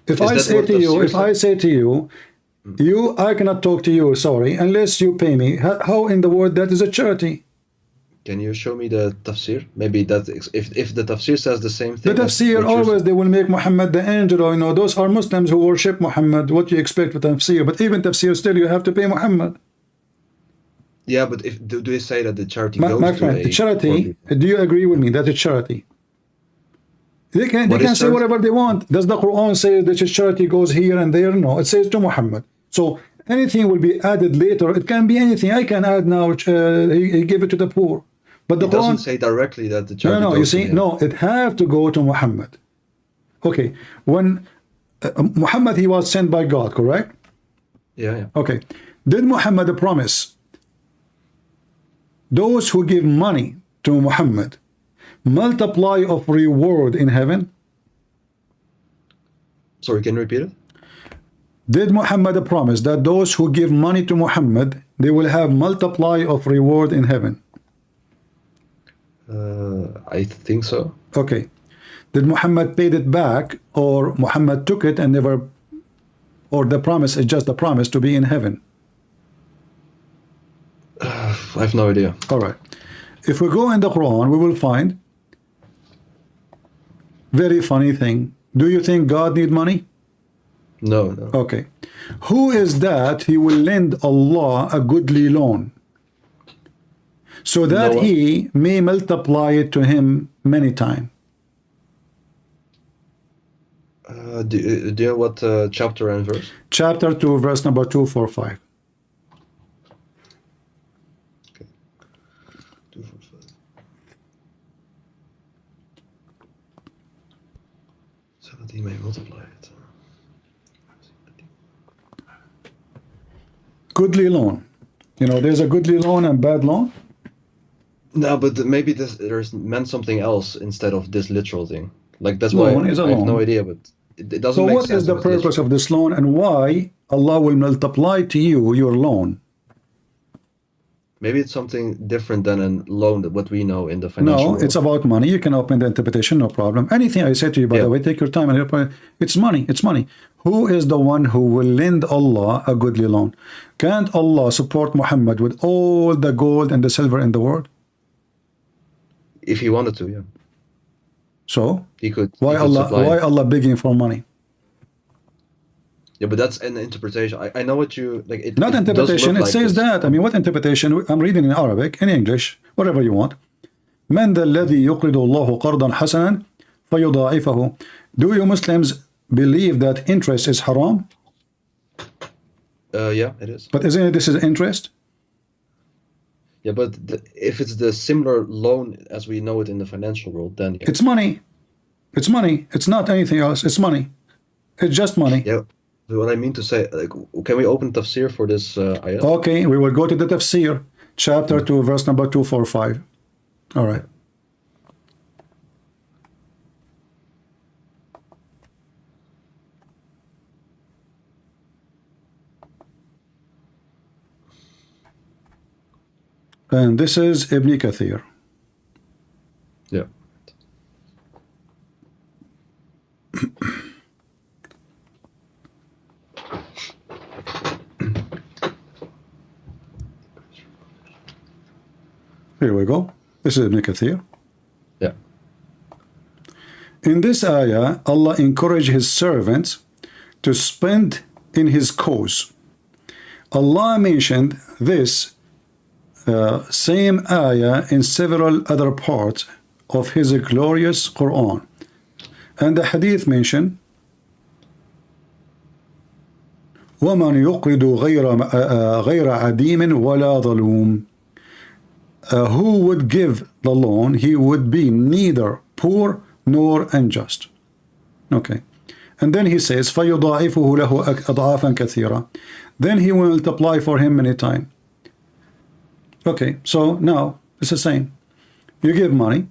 if I say to you, I cannot talk to you, sorry, unless you pay me. How in the world that is a charity? Can you show me the tafsir? Maybe that if the tafsir says the same thing. The tafsir always they will make Muhammad the angel, or you know, those are Muslims who worship Muhammad. What you expect with tafsir? But even tafsir, still you have to pay Muhammad. Yeah, but if do they say that the charity goes My to friend, a charity. Do you agree with me that it's charity? They can say whatever they want. Does the Quran say that charity goes here and there? No, it says to Muhammad. So anything will be added later. It can be anything. I can add now. He gave it to the poor. But the It Quran doesn't say directly that the charity no, goes you see, to him. no, it have to go to Muhammad. Okay, when Muhammad, he was sent by God, correct? Yeah. Okay, did Muhammad promise those who give money to Muhammad multiply of reward in heaven? Sorry, can you repeat it? Did Muhammad promise that those who give money to Muhammad, they will have multiply of reward in heaven? I think so. Okay. Did Muhammad paid it back, or Muhammad took it and never, or the promise is just a promise to be in heaven? I have no idea. All right. If we go in the Quran, we will find very funny thing. Do you think God need money? No. Okay. Who is that he will lend Allah a goodly loan, so that Noah. he may multiply it to him many times? Do you know what chapter and verse? Chapter 2, verse number 245. Okay. 245. So that he may multiply it. Goodly loan. You know, there's a goodly loan and bad loan. No, but maybe there's meant something else instead of this literal thing. Like that's Loan why is a I have loan. no idea, but it doesn't So make what sense. is the if it's purpose literal. of this loan, and why Allah will multiply to you your loan? Maybe it's something different than a loan that what we know in the financial No, world. it's about money. You can open the interpretation, no problem. Anything I say to you, by the way, take your time and it's money. It's money. Who is the one who will lend Allah a goodly loan? Can't Allah support Muhammad with all the gold and the silver in the world? If he wanted to, yeah. So He could. why he could Allah? supply Why it. Allah begging for money? Yeah, but that's an interpretation. I know what you like. It, Not it does interpretation. look It like says this. that. I mean, what interpretation? I'm reading in Arabic, in English, whatever you want. من ذا الذي يقرض الله قرضا حسنا فيضاعفه. Do you Muslims believe that interest is haram? Yeah, it is. But isn't it this is interest? Yeah, but if it's the similar loan as we know it in the financial world, then yeah. It's money. It's money. It's not anything else. It's money. It's just money. Yeah. But what I mean to say, like, can we open tafsir for this ayat? Okay, we will go to the tafsir, chapter 2, verse number 245. All right. And this is Ibn Kathir. Yeah. Here we go. This is Ibn Kathir. Yeah. In this ayah, Allah encouraged his servants to spend in his cause. Allah mentioned this same ayah in several other parts of his glorious Quran. And the hadith mentioned, وَمَنْ يُقْرِضُ غَيْرَ عَدِيمٍ وَلَا ظَلُومٍ. Who would give the loan, he would be neither poor nor unjust. Okay. And then he says, فَيُضَاعِفُهُ لَهُ أَضْعَافًا كَثِيرًا. Then he will multiply for him many times. Okay, so now it's the same. You give money,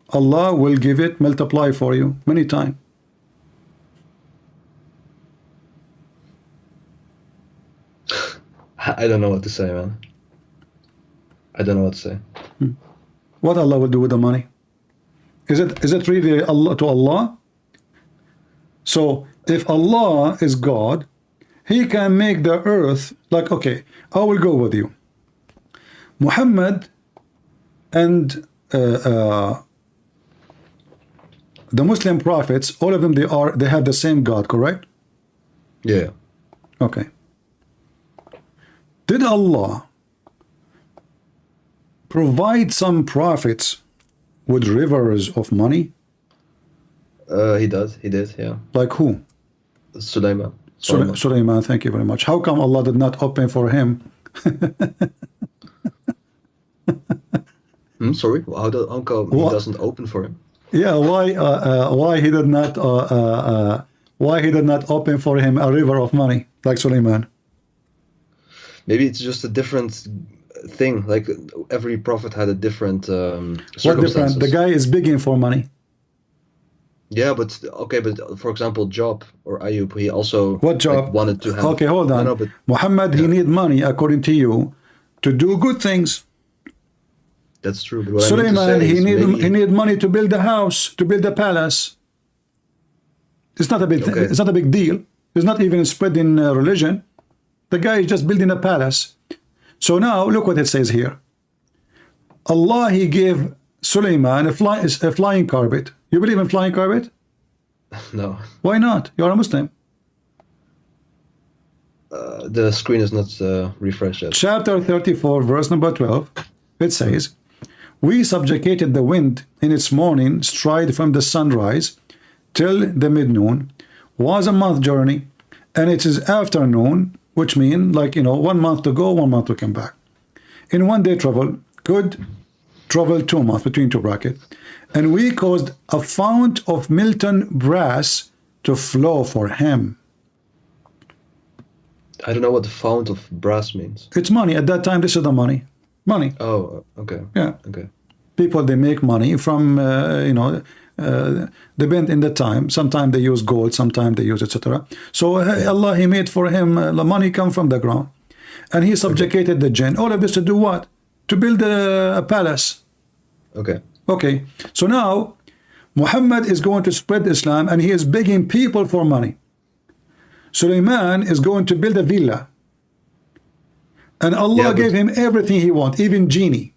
Allah will give it, multiply for you many times. I don't know what to say, man. I don't know what to say. What Allah will do with the money? Is it really Allah to Allah? So if Allah is God, he can make the earth like, okay, I will go with you. Muhammad and the Muslim prophets, all of them, they have the same God, correct? Yeah. Okay. Did Allah provide some prophets with rivers of money? He did, yeah. Like who? Sulaiman. Sulaiman, thank you very much. How come Allah did not open for him? Sorry, how come he doesn't open for him? Yeah, why he did not open for him a river of money like Sulaiman? Maybe it's just a different thing. Like every prophet had a different circumstances. What different? The guy is begging for money. Yeah, but okay, but for example, Job or Ayub, he also what Job wanted to have. Okay, hold on. No, but, Muhammad, he need money according to you to do good things. That's true. But what Sulaiman, he need money to build a house, to build a palace. It's not a big thing. It's not a big deal. It's not even spread in religion. The guy is just building a palace. So now look what it says here. Allah, he gave Sulaiman a flying carpet. You believe in flying carpet? No. Why not? You're a Muslim. The screen is not refreshed yet. Chapter 34, verse number 12. It says, we subjugated the wind in its morning stride from the sunrise till the midnoon was a month journey, and it is afternoon, which means like 1 month to go, 1 month to come back. In 1 day travel, could travel 2 months between two brackets, and we caused a fount of molten brass to flow for him. I don't know what the fount of brass means. It's money. At that time, this is the money. Money. Oh, okay. Yeah. Okay. People, they make money from, depend in the time. Sometimes they use gold, sometimes they use etc. So Allah, he made for him, the money come from the ground. And he subjugated the jinn. All of this to do what? To build a palace. Okay. Okay. So now, Muhammad is going to spread Islam and he is begging people for money. Sulaiman is going to build a villa. And Allah gave him everything he wants, even genie.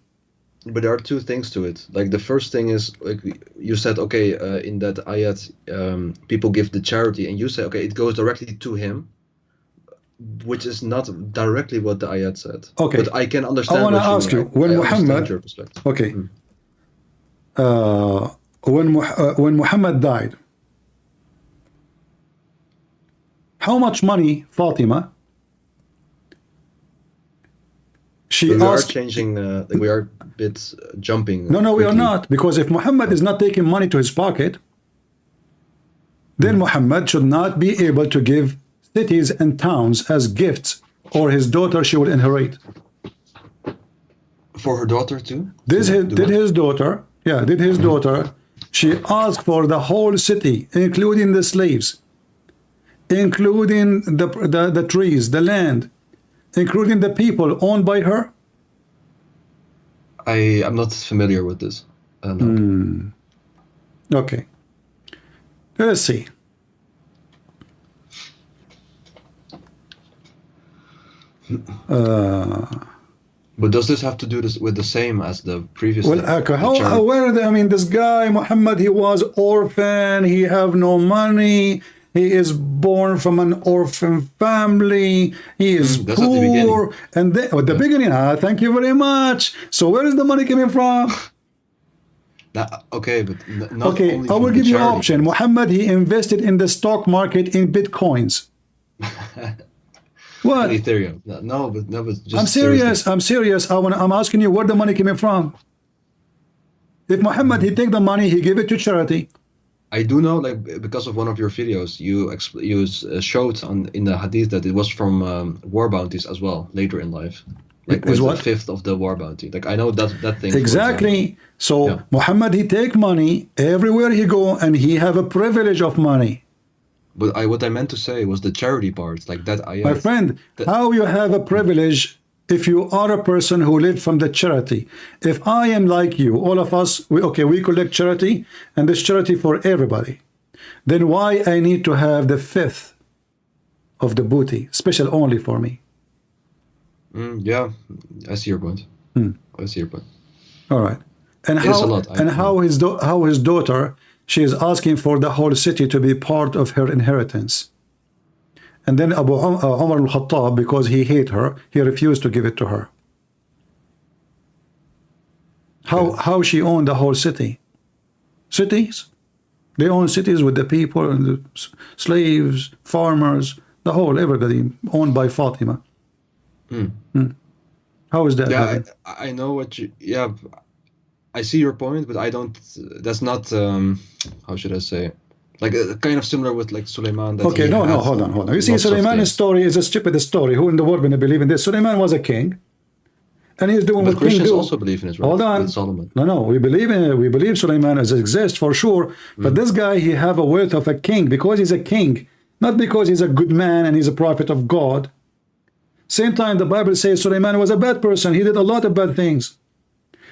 But there are two things to it. Like the first thing is, like you said, okay, in that ayat, people give the charity, and you say, okay, it goes directly to him, which is not directly what the ayat said. Okay. But I can understand. I want to ask you, when Muhammad, okay, when Muhammad died, how much money Fatima? We are changing, we are a bit jumping. No, we are not. Because if Muhammad is not taking money to his pocket, then Muhammad should not be able to give cities and towns as gifts, or his daughter, she will inherit. For her daughter too? Did his daughter, she asked for the whole city, including the slaves, including the trees, the land, including the people owned by her? I'm not familiar with this. No. Okay. Let's see. But does this have to do this with the same as the previous? Well, I mean, this guy Muhammad, he was orphan. He have no money. He is born from an orphan family. He is poor. And then, at the beginning, thank you very much. So where is the money coming from? Okay, but not okay, only I will give you an charity. option. Muhammad, he invested in the stock market in bitcoins. What? Ethereum. No, but just I'm serious. I'm serious. I'm asking you where the money coming from. If Muhammad, he take the money, he give it to charity. I do know, like, because of one of your videos, you showed in the hadith that it was from war bounties as well later in life. Like, Is with what? a fifth of the war bounty. Like, I know that thing. Exactly. So Yeah. Muhammad, he take money everywhere he go, and he have a privilege of money. But what I meant to say was the charity part, like that. My friend, how you have a privilege if you are a person who lived from the charity? If I am like you, all of us, we collect charity, and this charity for everybody. Then why I need to have the fifth of the booty, special only for me? Yeah, I see your point. I see your point. All right. And It is a lot, how his daughter, she is asking for the whole city to be part of her inheritance. And then Abu Umar al-Khattab, because he hate her, he refused to give it to her. How she owned the whole city? Cities? They own cities with the people and the slaves, farmers, the whole, everybody owned by Fatima. How is that? Yeah, I know what you. Yeah, I see your point, but I don't. That's not. How should I say? Like kind of similar with like Suleiman. Okay, no, hold on. You see, Suleiman's story is a stupid story. Who in the world will believe in this? Suleiman was a king, and he's doing But what kings Christians do. also believe in it, right? Hold on. With Solomon. No, we believe in it. We believe Suleiman exists for sure. But this guy, he have a wealth of a king because he's a king, not because he's a good man and he's a prophet of God. Same time, the Bible says Suleiman was a bad person. He did a lot of bad things.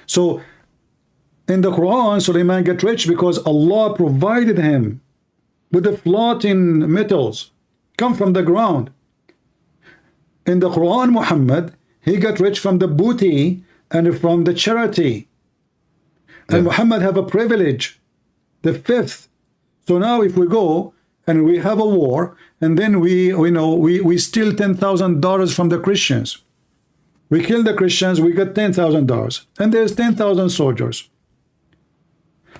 So, in the Quran, Suleiman got rich because Allah provided him with the floating metals come from the ground. In the Quran, Muhammad, he got rich from the booty and from the charity. And Muhammad have a privilege, the fifth. So now if we go and we have a war, and then we steal $10,000 from the Christians. We kill the Christians, we get $10,000. And there's 10,000 soldiers.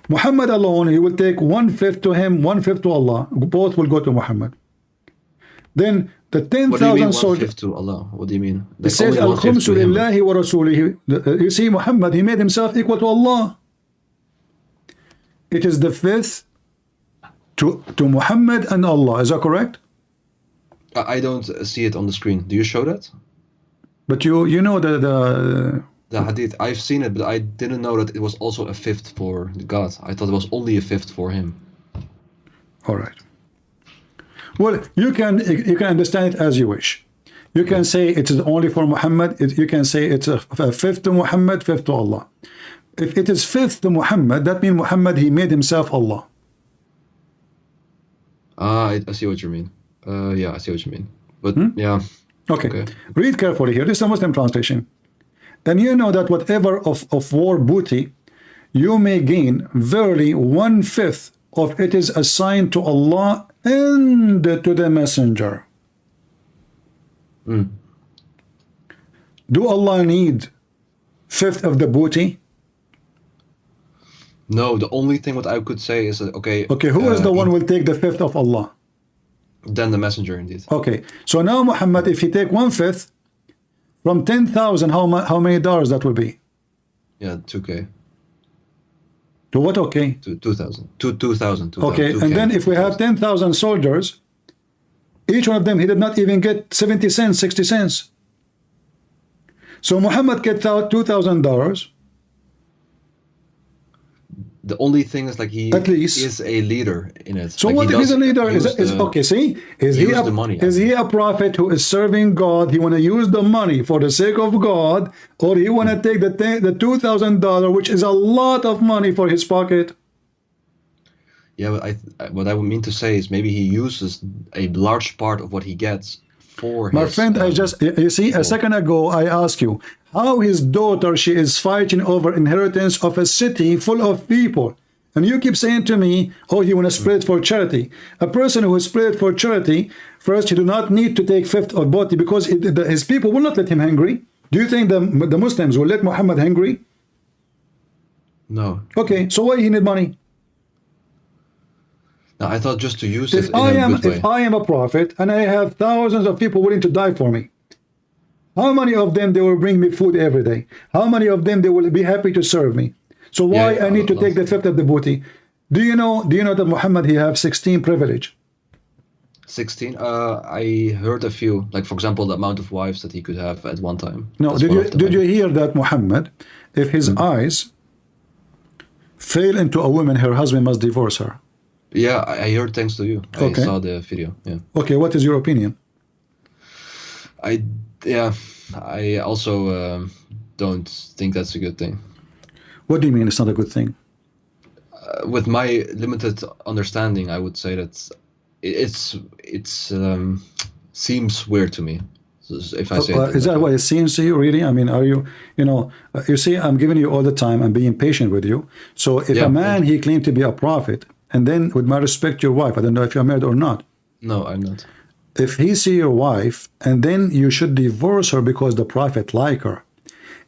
Muhammad alone, he will take 1/5 to him, 1/5 to Allah. Both will go to Muhammad. Then the 10,000 soldiers. To Allah? What do you mean? It says Al-Khumsu lillahi wa rasulihi. You see, Muhammad, he made himself equal to Allah. It is the fifth to Muhammad and Allah. Is that correct? I don't see it on the screen. Do you show that? But you know the hadith. I've seen it, but I didn't know that it was also a fifth for God. I thought it was only a fifth for him. All right. Well, you can understand it as you wish. You can say it is only for Muhammad. You can say it's a fifth to Muhammad, fifth to Allah. If it is fifth to Muhammad, that means Muhammad, he made himself Allah. I see what you mean. Yeah, I see what you mean. But yeah. Okay. Read carefully here. This is a Muslim translation. And you know that whatever of war booty you may gain, verily 1/5 of it is assigned to Allah and to the messenger. Do Allah need fifth of the booty? No, the only thing what I could say is that, okay, who is the one who will take the fifth of Allah? Then the messenger, indeed. Okay, so now Muhammad, if he take 1/5 from 10,000, how many dollars that will be? Yeah, 2K. To what? Okay. To 2,000. 2,000. Okay, 2K, and then if we have 10,000 soldiers, each one of them, he did not even get 70 cents, 60 cents. So Muhammad get $2,000. The only thing is, like, he at least is a leader in it. So like, what if he's a leader? Okay, see? Is he a prophet who is serving God? He want to use the money for the sake of God, or he want to take the $2,000, which is a lot of money for his pocket? Yeah, but what I would mean to say is maybe he uses a large part of what he gets for My his, friend, I just, you see, a second ago, I asked you how his daughter, she is fighting over inheritance of a city full of people. And you keep saying to me, oh, you want to spread for charity. A person who is spread for charity, first, he do not need to take fifth or boti because his people will not let him hungry. Do you think the Muslims will let Muhammad hungry? No. Okay, so why he need money? No, I thought just to use it If in a good way. If I am a prophet and I have thousands of people willing to die for me, how many of them they will bring me food every day? How many of them they will be happy to serve me? So why I need to take the fifth of the booty? Do you know that Muhammad, he have 16 privilege? 16? I heard a few. Like, for example, the amount of wives that he could have at one time. No, did you hear that Muhammad, if his eyes fail into a woman, her husband must divorce her? Yeah, I heard thanks to you. Okay. I saw the video. Yeah. Okay, what is your opinion? I also don't think that's a good thing. What do you mean it's not a good thing? With my limited understanding, I would say that it's seems weird to me. If I say is that what it seems to you, really? I mean, are you, you see, I'm giving you all the time, I'm being patient with you. So if a man, he claimed to be a prophet, and then with my respect, your wife, I don't know if you're married or not. No, I'm not. If he see your wife, and then you should divorce her because the prophet like her,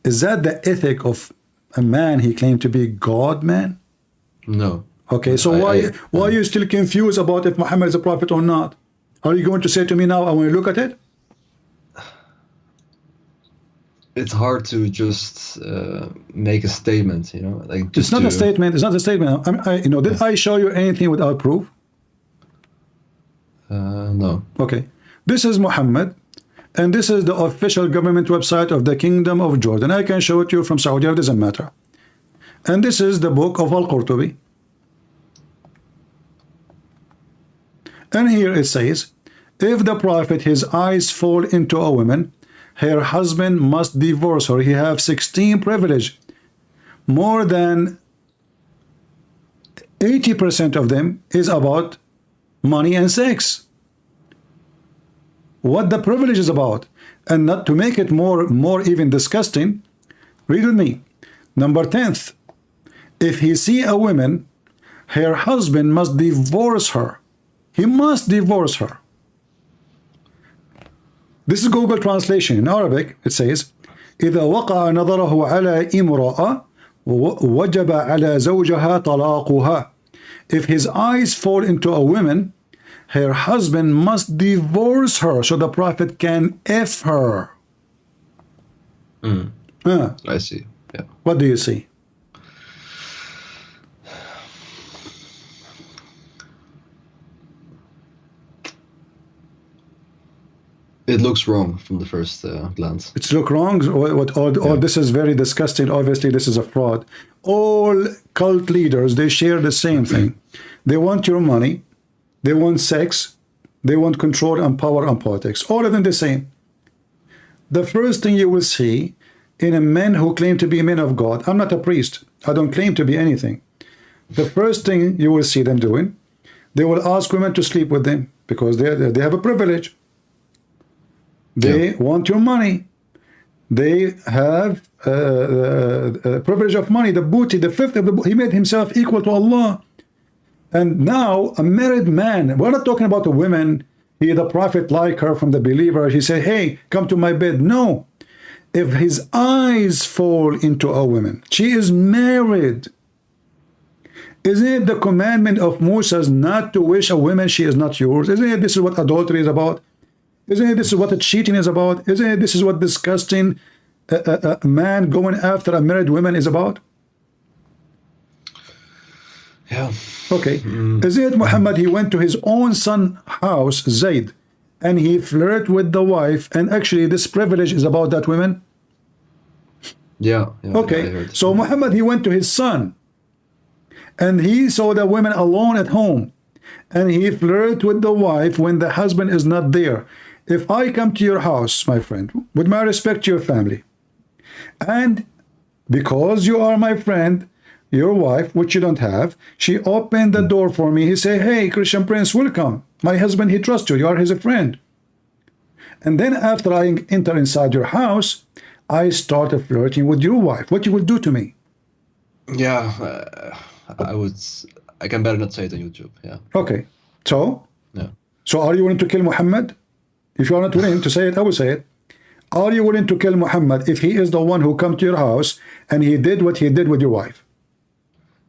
is that the ethic of a man he claimed to be God, man? No. Okay, so why are you still confused about if Muhammad is a prophet or not? Are you going to say to me now, I want to look at it? It's hard to just make a statement, like it's not a statement. It's not a statement. Did I show you anything without proof? No. Okay, this is Muhammad, and this is the official government website of the Kingdom of Jordan. I can show it to you from Saudi Arabia, doesn't matter. And this is the book of Al-Qurtubi. And here it says, if the prophet, his eyes fall into a woman, her husband must divorce her. He have 16 privilege. More than 80% of them is about money and sex. What the privilege is about. And not to make it more even disgusting, read with me. Number 10th, if he see a woman, her husband must divorce her. He must divorce her. This is Google translation. In Arabic, it says, إذا وقع نظره على امرأة وجب على زوجها طلاقها. If his eyes fall into a woman, her husband must divorce her so the prophet can F her. I see. Yeah. What do you see? It looks wrong from the first glance. It's look wrong. This is very disgusting. Obviously, this is a fraud. All cult leaders, they share the same thing. They want your money. They want sex. They want control and power and politics. All of them the same. The first thing you will see in a men who claim to be men of God. I'm not a priest. I don't claim to be anything. The first thing you will see them doing, they will ask women to sleep with them because they have a privilege. They want your money. They have privilege of money, the booty, the fifth of the booty. He made himself equal to Allah. And now a married man, we're not talking about a woman, the prophet like her from the believer. He said, hey, come to my bed. No. If his eyes fall into a woman, she is married. Isn't it the commandment of Moses not to wish a woman she is not yours? Isn't it this is what adultery is about? Isn't it this is what cheating is about? Isn't it this is what disgusting a man going after a married woman is about? Yeah. Okay. Isn't it Muhammad, he went to his own son's house, Zayd, and he flirted with the wife, and actually this privilege is about that woman? Yeah. Okay. So Muhammad, he went to his son, and he saw the women alone at home, and he flirted with the wife when the husband is not there. If I come to your house, my friend, with my respect to your family, and because you are my friend, your wife, which you don't have, she opened the door for me. He said, hey, Christian Prince, welcome. My husband, he trusts you. You are his friend. And then after I enter inside your house, I started flirting with your wife. What you will do to me? Yeah, I can better not say it on YouTube. Yeah. Okay. So? Yeah. So are you willing to kill Muhammad? If you are not willing to say it, I will say it. Are you willing to kill Muhammad if he is the one who come to your house and he did what he did with your wife?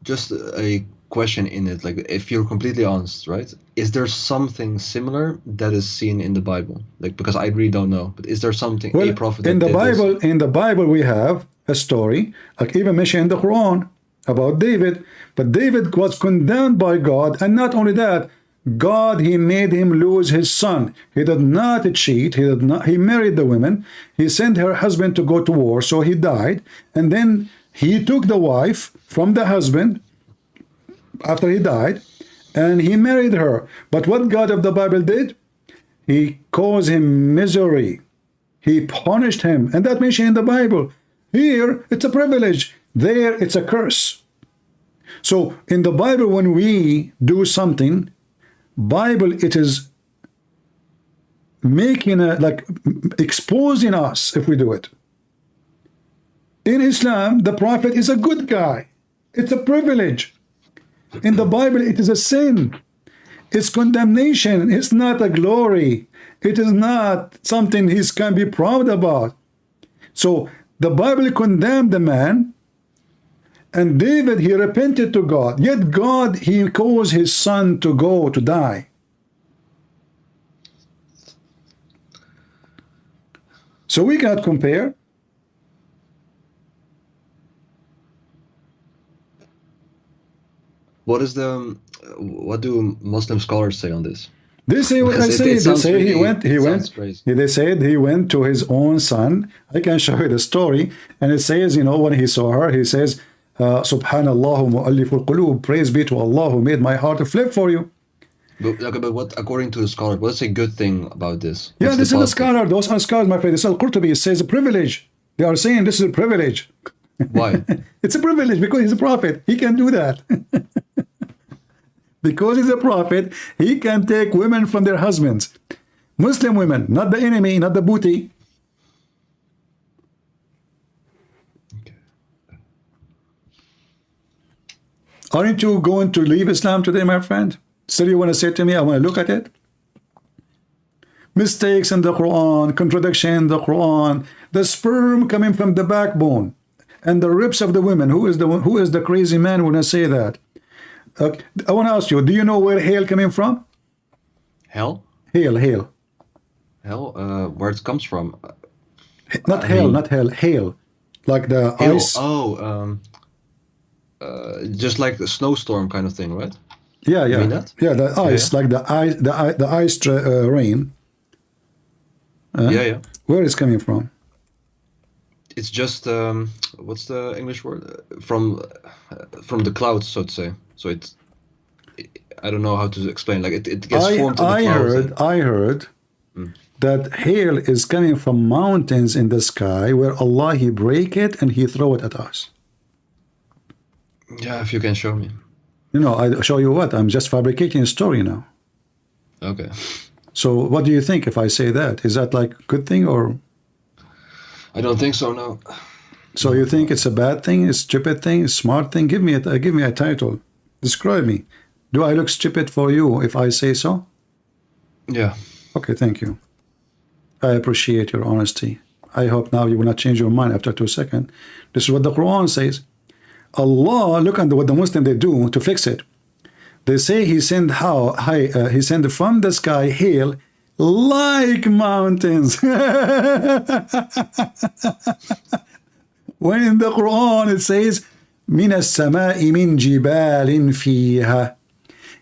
Just a question in it, like if you're completely honest, right? Is there something similar that is seen in the Bible? Like, because I really don't know, but is there something, Well, a prophet in that the did Bible, this? in the Bible we have a story, like even mentioned in the Quran, about David. But David was condemned by God, and not only that, God, he made him lose his son. He did not cheat. He married the women. He sent her husband to go to war, so he died. And then he took the wife from the husband after he died, and he married her. But what God of the Bible did? He caused him misery. He punished him. And that mentioned in the Bible. Here, it's a privilege. There, it's a curse. So in the Bible, when we do something, Bible, it is making like exposing us if we do it. In Islam, the Prophet is a good guy. It's a privilege. In the Bible, it is a sin. It's condemnation. It's not a glory. It is not something he can be proud about. So the Bible condemned the man, and David, he repented to God. Yet God, he caused his son to go to die. So we cannot compare. What do Muslim scholars say on this? They say what I Because say. it They sounds say really- he went. crazy. They said he went to his own son. I can show you the story, and it says, you know, when he saw her, he says, "Subhanallah, mu'alliful qulub, praise be to Allah who made my heart flip for you." But what, according to the scholar, what's a good thing about this? Yeah, What's this the is a positive? scholar. Those are scholars, my friend. This is Al-Qurtubi. It says a privilege. They are saying this is a privilege. Why? It's a privilege because he's a prophet. He can do that. Because he's a prophet, he can take women from their husbands. Muslim women, not the enemy, not the booty. Aren't you going to leave Islam today, my friend? Still you want to say to me, I want to look at it? Mistakes in the Quran, contradiction in the Quran, the sperm coming from the backbone, and the ribs of the women. Who is the crazy man when I say that? I want to ask you, do you know where hail coming from? Hell? Hail. Hell? Where it comes from? Not hell, not hell, hail. Like the Hail. ice. Oh, just like the snowstorm kind of thing, right? Yeah. mean that? Yeah, the ice, like the ice rain. Yeah. Where is coming from? It's just what's the English word? From the clouds, so to say. So I don't know how to explain. Like it gets formed in the clouds. I heard that hail is coming from mountains in the sky where Allah, he break it and he throw it at us. Yeah, if you can show me. You know, I show you what? I'm just fabricating a story now. Okay. So what do you think if I say that? Is that like a good thing or? I don't think so, no. So you think it's a bad thing, a stupid thing, a smart thing? Give me a title. Describe me. Do I look stupid for you if I say so? Yeah. Okay, thank you. I appreciate your honesty. I hope now you will not change your mind after 2 seconds. This is what the Quran says. Allah, look at what the Muslims they do to fix it. They say he sent he sent from the sky hail like mountains. When in the Quran it says من السماء من جبال فيها.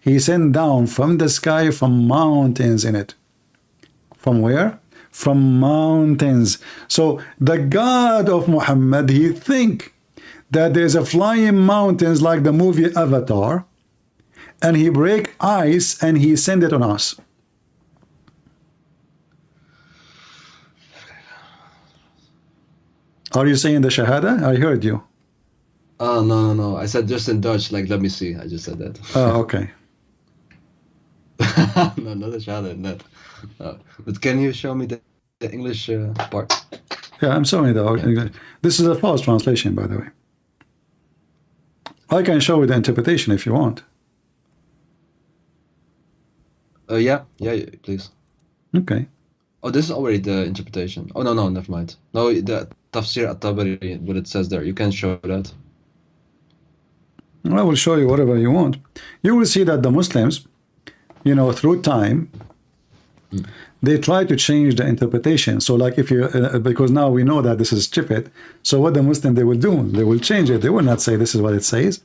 He sent down from the sky from mountains in it. From where? From mountains. So the God of Muhammad, he think that there's a flying mountains like the movie Avatar, and he break ice and he send it on us. Are you saying the Shahada? I heard you. Oh, no. I said just in Dutch, like, let me see. I just said that. Oh, okay. No, not a Shahada in that. But can you show me that? the English part. Yeah, I'm sorry though. Yeah. This is a false translation, by the way. I can show you the interpretation if you want. Yeah, please. Okay. Oh, this is already the interpretation. Oh, no, never mind. No, the Tafsir at-Tabari, what it says there. You can show that. I will show you whatever you want. You will see that the Muslims, you know, through time, they try to change the interpretation. So like if you, because now we know that this is stupid, so what the Muslim they will do, they will change it. They will not say this is what it says.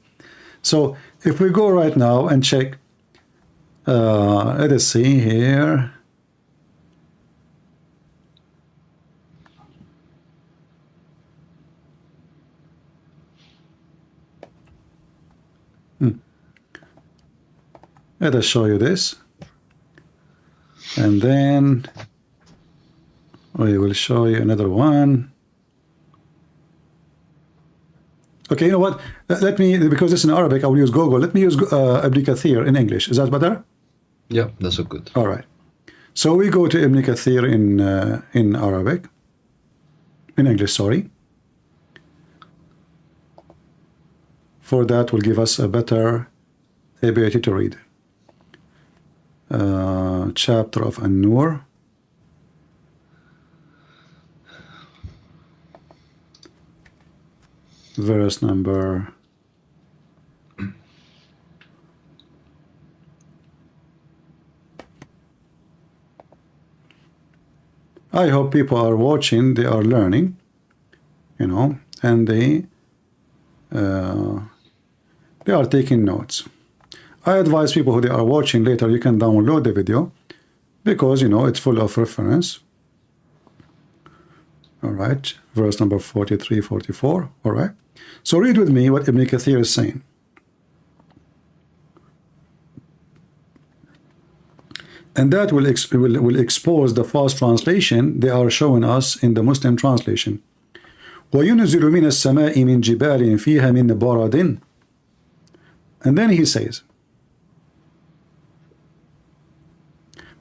So if we go right now and check, let us see here. Let us show you this. And then we will show you another one. Okay, you know what? Let me, because it's in Arabic, I will use Google. Let me use Ibn Kathir in English. Is that better? Yeah, that's so good. All right. So we go to Ibn Kathir in Arabic, in English, sorry. For that will give us a better ability to read. Chapter of An-Nur. Verse number 1. I hope people are watching, they are learning, you know, and they are taking notes. I advise people who they are watching later, you can download the video because, you know, it's full of reference. All right, verse number 43, 44. All right. So read with me what Ibn Kathir is saying. And that will expose the false translation they are showing us in the Muslim translation. وَيُنْزِلُ مِنَ السَّمَاءِ مِنْ جِبَالٍ فِيهَا مِنْ بَرَدٍ. And then he says,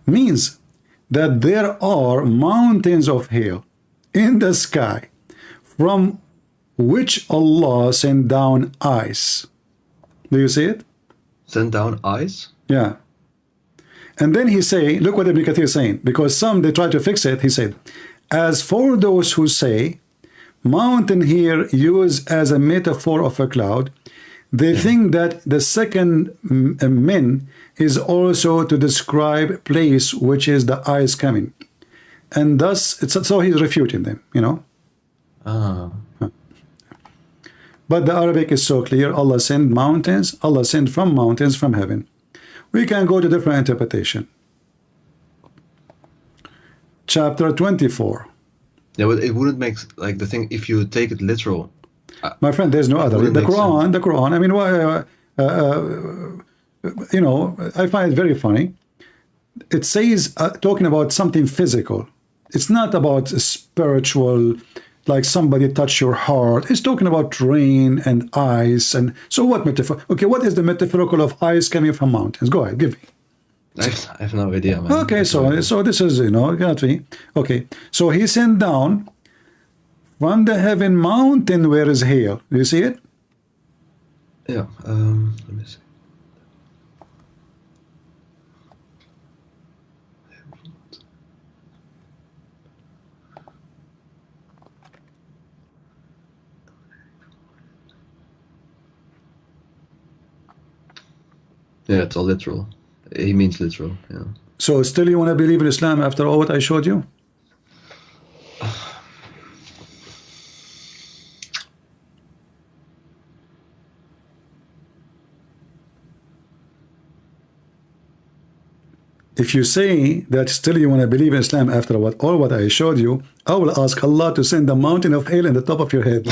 means that there are mountains of hail in the sky from which Allah sent down ice. Do you see it? Send down ice? Yeah. And then he say, look what Ibn Kathir is saying, because some they try to fix it. He said, as for those who say mountain here used as a metaphor of a cloud, they think that the second min is also to describe place which is the ice coming, and thus it's so he's refuting them, you know. But the Arabic is so clear. Allah sent mountains. Allah sent from mountains from heaven. We can go to different interpretation. Chapter 24. Yeah, but it wouldn't make like the thing if you take it literal. My friend, there's no other. The Quran. I mean, you know, I find it very funny. It says talking about something physical. It's not about spiritual, like somebody touch your heart. It's talking about rain and ice. And so what metaphor? Okay, what is the metaphorical of ice coming from mountains? Go ahead, give me. I have no idea, man. Okay, so this is, you know, got me. Okay, so he sent down from the heaven mountain where is hail. Do you see it? Yeah. Let me see. Yeah, it's all literal. He means literal, yeah. So still you want to believe in Islam after all what I showed you? If you say that still you want to believe in Islam after all what I showed you, I will ask Allah to send a mountain of hail in the top of your head.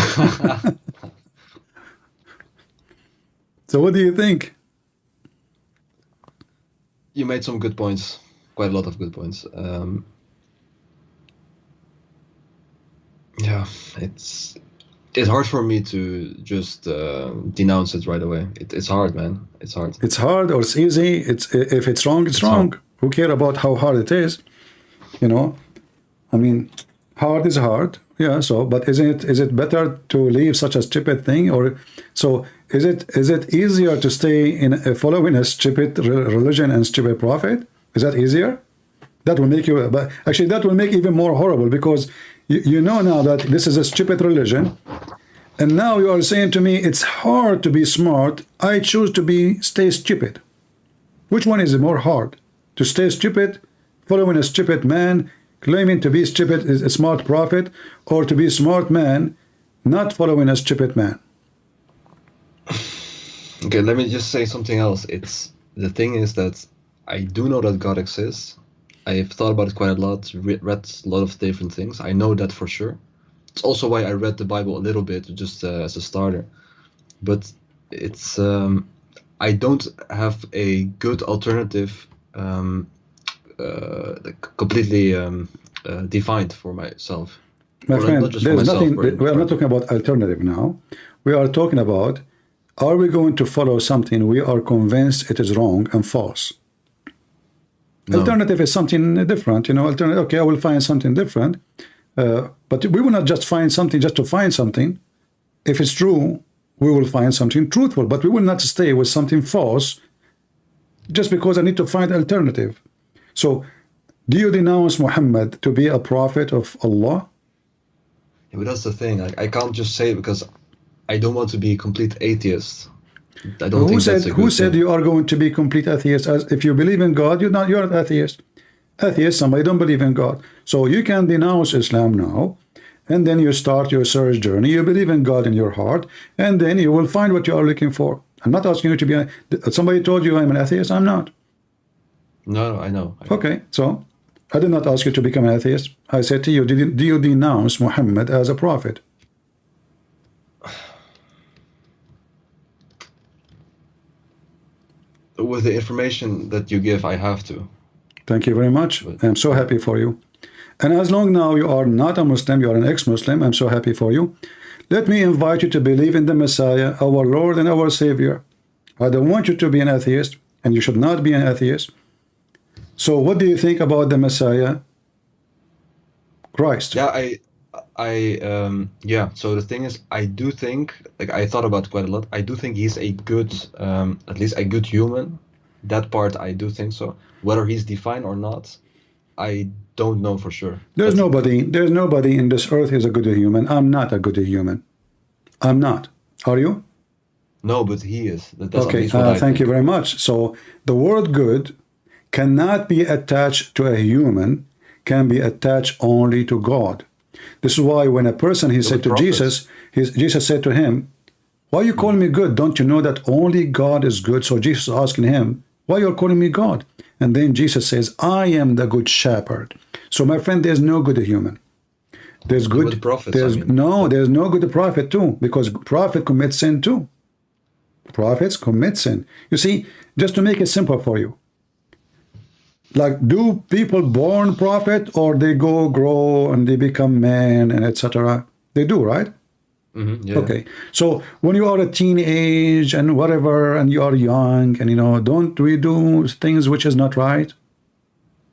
So what do you think? You made some good points, quite a lot of good points. Yeah, it's hard for me to just denounce it right away. It's hard, man. It's hard. It's hard or it's easy. If it's wrong, it's wrong. Hard. Who care about how hard it is? You know, I mean, hard is hard. Yeah, so, but is it better to leave such a stupid thing? Or so is it easier to stay in following a stupid religion and stupid prophet? Is that easier? That will make you, but actually that will make even more horrible, because you know now that this is a stupid religion, and now you are saying to me it's hard to be smart. I choose to stay stupid. Which one is more hard? To stay stupid, following a stupid man, claiming to be stupid is a smart prophet, or to be a smart man, not following a stupid man? Okay, let me just say something else. The thing is that I do know that God exists. I've thought about it quite a lot, read a lot of different things. I know that for sure. It's also why I read the Bible a little bit, just as a starter. But it's I don't have a good alternative completely defined for myself. My Or friend, not just for there's myself, nothing. We are not talking about alternative now. We are talking about, are we going to follow something we are convinced it is wrong and false? No. Alternative is something different, you know. Okay, I will find something different, but we will not just find something just to find something. If it's true, we will find something truthful, but we will not stay with something false just because I need to find alternative. So, do you denounce Muhammad to be a prophet of Allah? Yeah, but that's the thing. I can't just say it because I don't want to be a complete atheist. I don't think that's a good Who said thing. you are going to be complete atheist? As if you believe in God, you're not atheist. Atheist, somebody don't believe in God. So you can denounce Islam now, and then you start your search journey. You believe in God in your heart, and then you will find what you are looking for. I'm not asking you to be somebody told you I'm an atheist. I'm not. No, I know. Okay, so I did not ask you to become an atheist. I said to you, do you denounce Muhammad as a prophet? With the information that you give, I have to. Thank you very much. I'm so happy for you. And as long now you are not a Muslim, you are an ex-Muslim, I'm so happy for you. Let me invite you to believe in the Messiah, our Lord and our Savior. I don't want you to be an atheist, and you should not be an atheist. So what do you think about the Messiah, Christ? Yeah, yeah. So the thing is, I do think, like, I thought about it quite a lot. I do think he's a good, at least a good human. That part, I do think so. Whether he's divine or not, I don't know for sure. There's nobody in this earth who's a good human. I'm not a good human. I'm not. Are you? No, but he is. That's at Okay, least what I thank you think. very much. So the word good cannot be attached to a human, can be attached only to God. This is why when a person, he said to prophets. Jesus said to him, why you call me good? Don't you know that only God is good? So Jesus is asking him, why you're calling me God? And then Jesus says, I am the good shepherd. So my friend, there's no good human. There's good, Good prophets, there's I mean. there's no good prophet too, because prophet commits sin too. Prophets commit sin. You see, just to make it simple for you, like, do people born prophet, or they grow and they become men and etc.? They do, right? Yeah. Okay, so when you are a teenage and whatever, and you are young, and you know, don't we do things which is not right?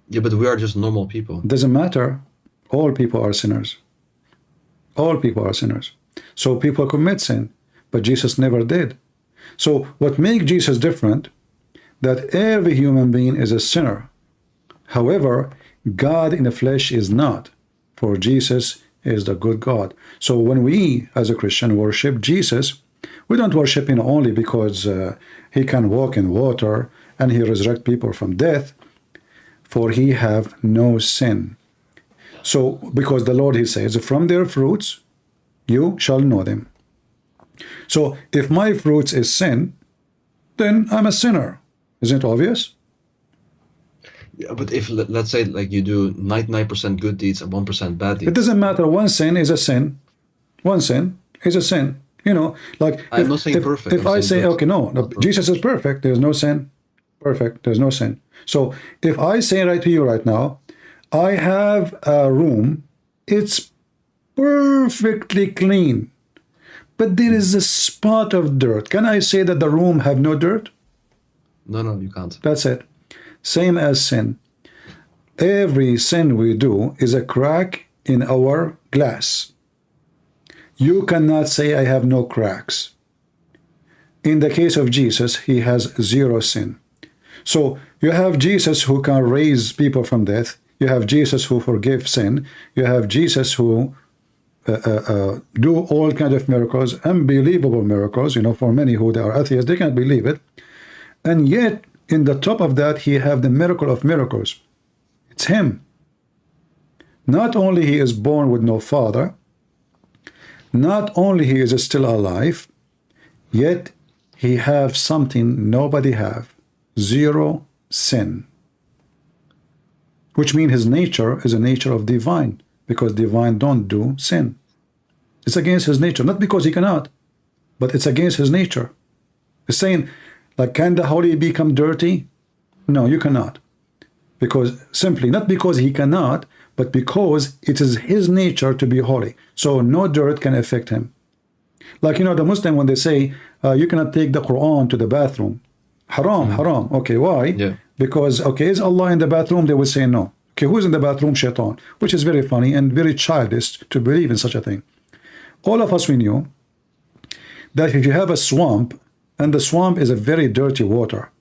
Yeah, but we are just normal people. Doesn't matter. All people are sinners. All people are sinners. So people commit sin, but Jesus never did. So what makes Jesus different, that every human being is a sinner. However, God in the flesh is not, for Jesus is the good God. So when we, as a Christian, worship Jesus, we don't worship him only because he can walk in water and he resurrect people from death, for he have no sin. So, because the Lord, he says, from their fruits you shall know them. So, if my fruits is sin, then I'm a sinner. Isn't it obvious? Yeah, but if, let's say, like, you do 99% good deeds and 1% bad It deeds. doesn't matter. One sin is a sin. One sin is a sin. You know, like, I'm not saying perfect, If I'm I saying say, good. okay, no, Jesus is perfect. There's no sin. Perfect. There's no sin. So if I say right to you right now, I have a room, it's perfectly clean, but there is a spot of dirt. Can I say that the room have no dirt? No, you can't. That's it. Same as sin. Every sin we do is a crack in our glass. You cannot say I have no cracks. In the case of Jesus, he has zero sin. So you have Jesus who can raise people from death. You have Jesus who forgives sin. You have Jesus who do all kinds of miracles, unbelievable miracles. You know, for many who are atheists, they can't believe it. And yet, in the top of that, he have the miracle of miracles. It's him. Not only he is born with no father, not only he is still alive, yet he have something nobody have. Zero sin. Which means his nature is a nature of divine, because divine don't do sin. It's against his nature, not because he cannot, but it's against his nature. It's saying, like, can the holy become dirty? No, you cannot. Because simply, not because he cannot, but because it is his nature to be holy. So no dirt can affect him. Like, you know, the Muslim, when they say, you cannot take the Qur'an to the bathroom. Haram, haram. Okay, why? Yeah. Because, okay, is Allah in the bathroom? They will say no. Okay, who's in the bathroom? Shaitan. Which is very funny and very childish to believe in such a thing. All of us, we knew that if you have a swamp, and the swamp is a very dirty water,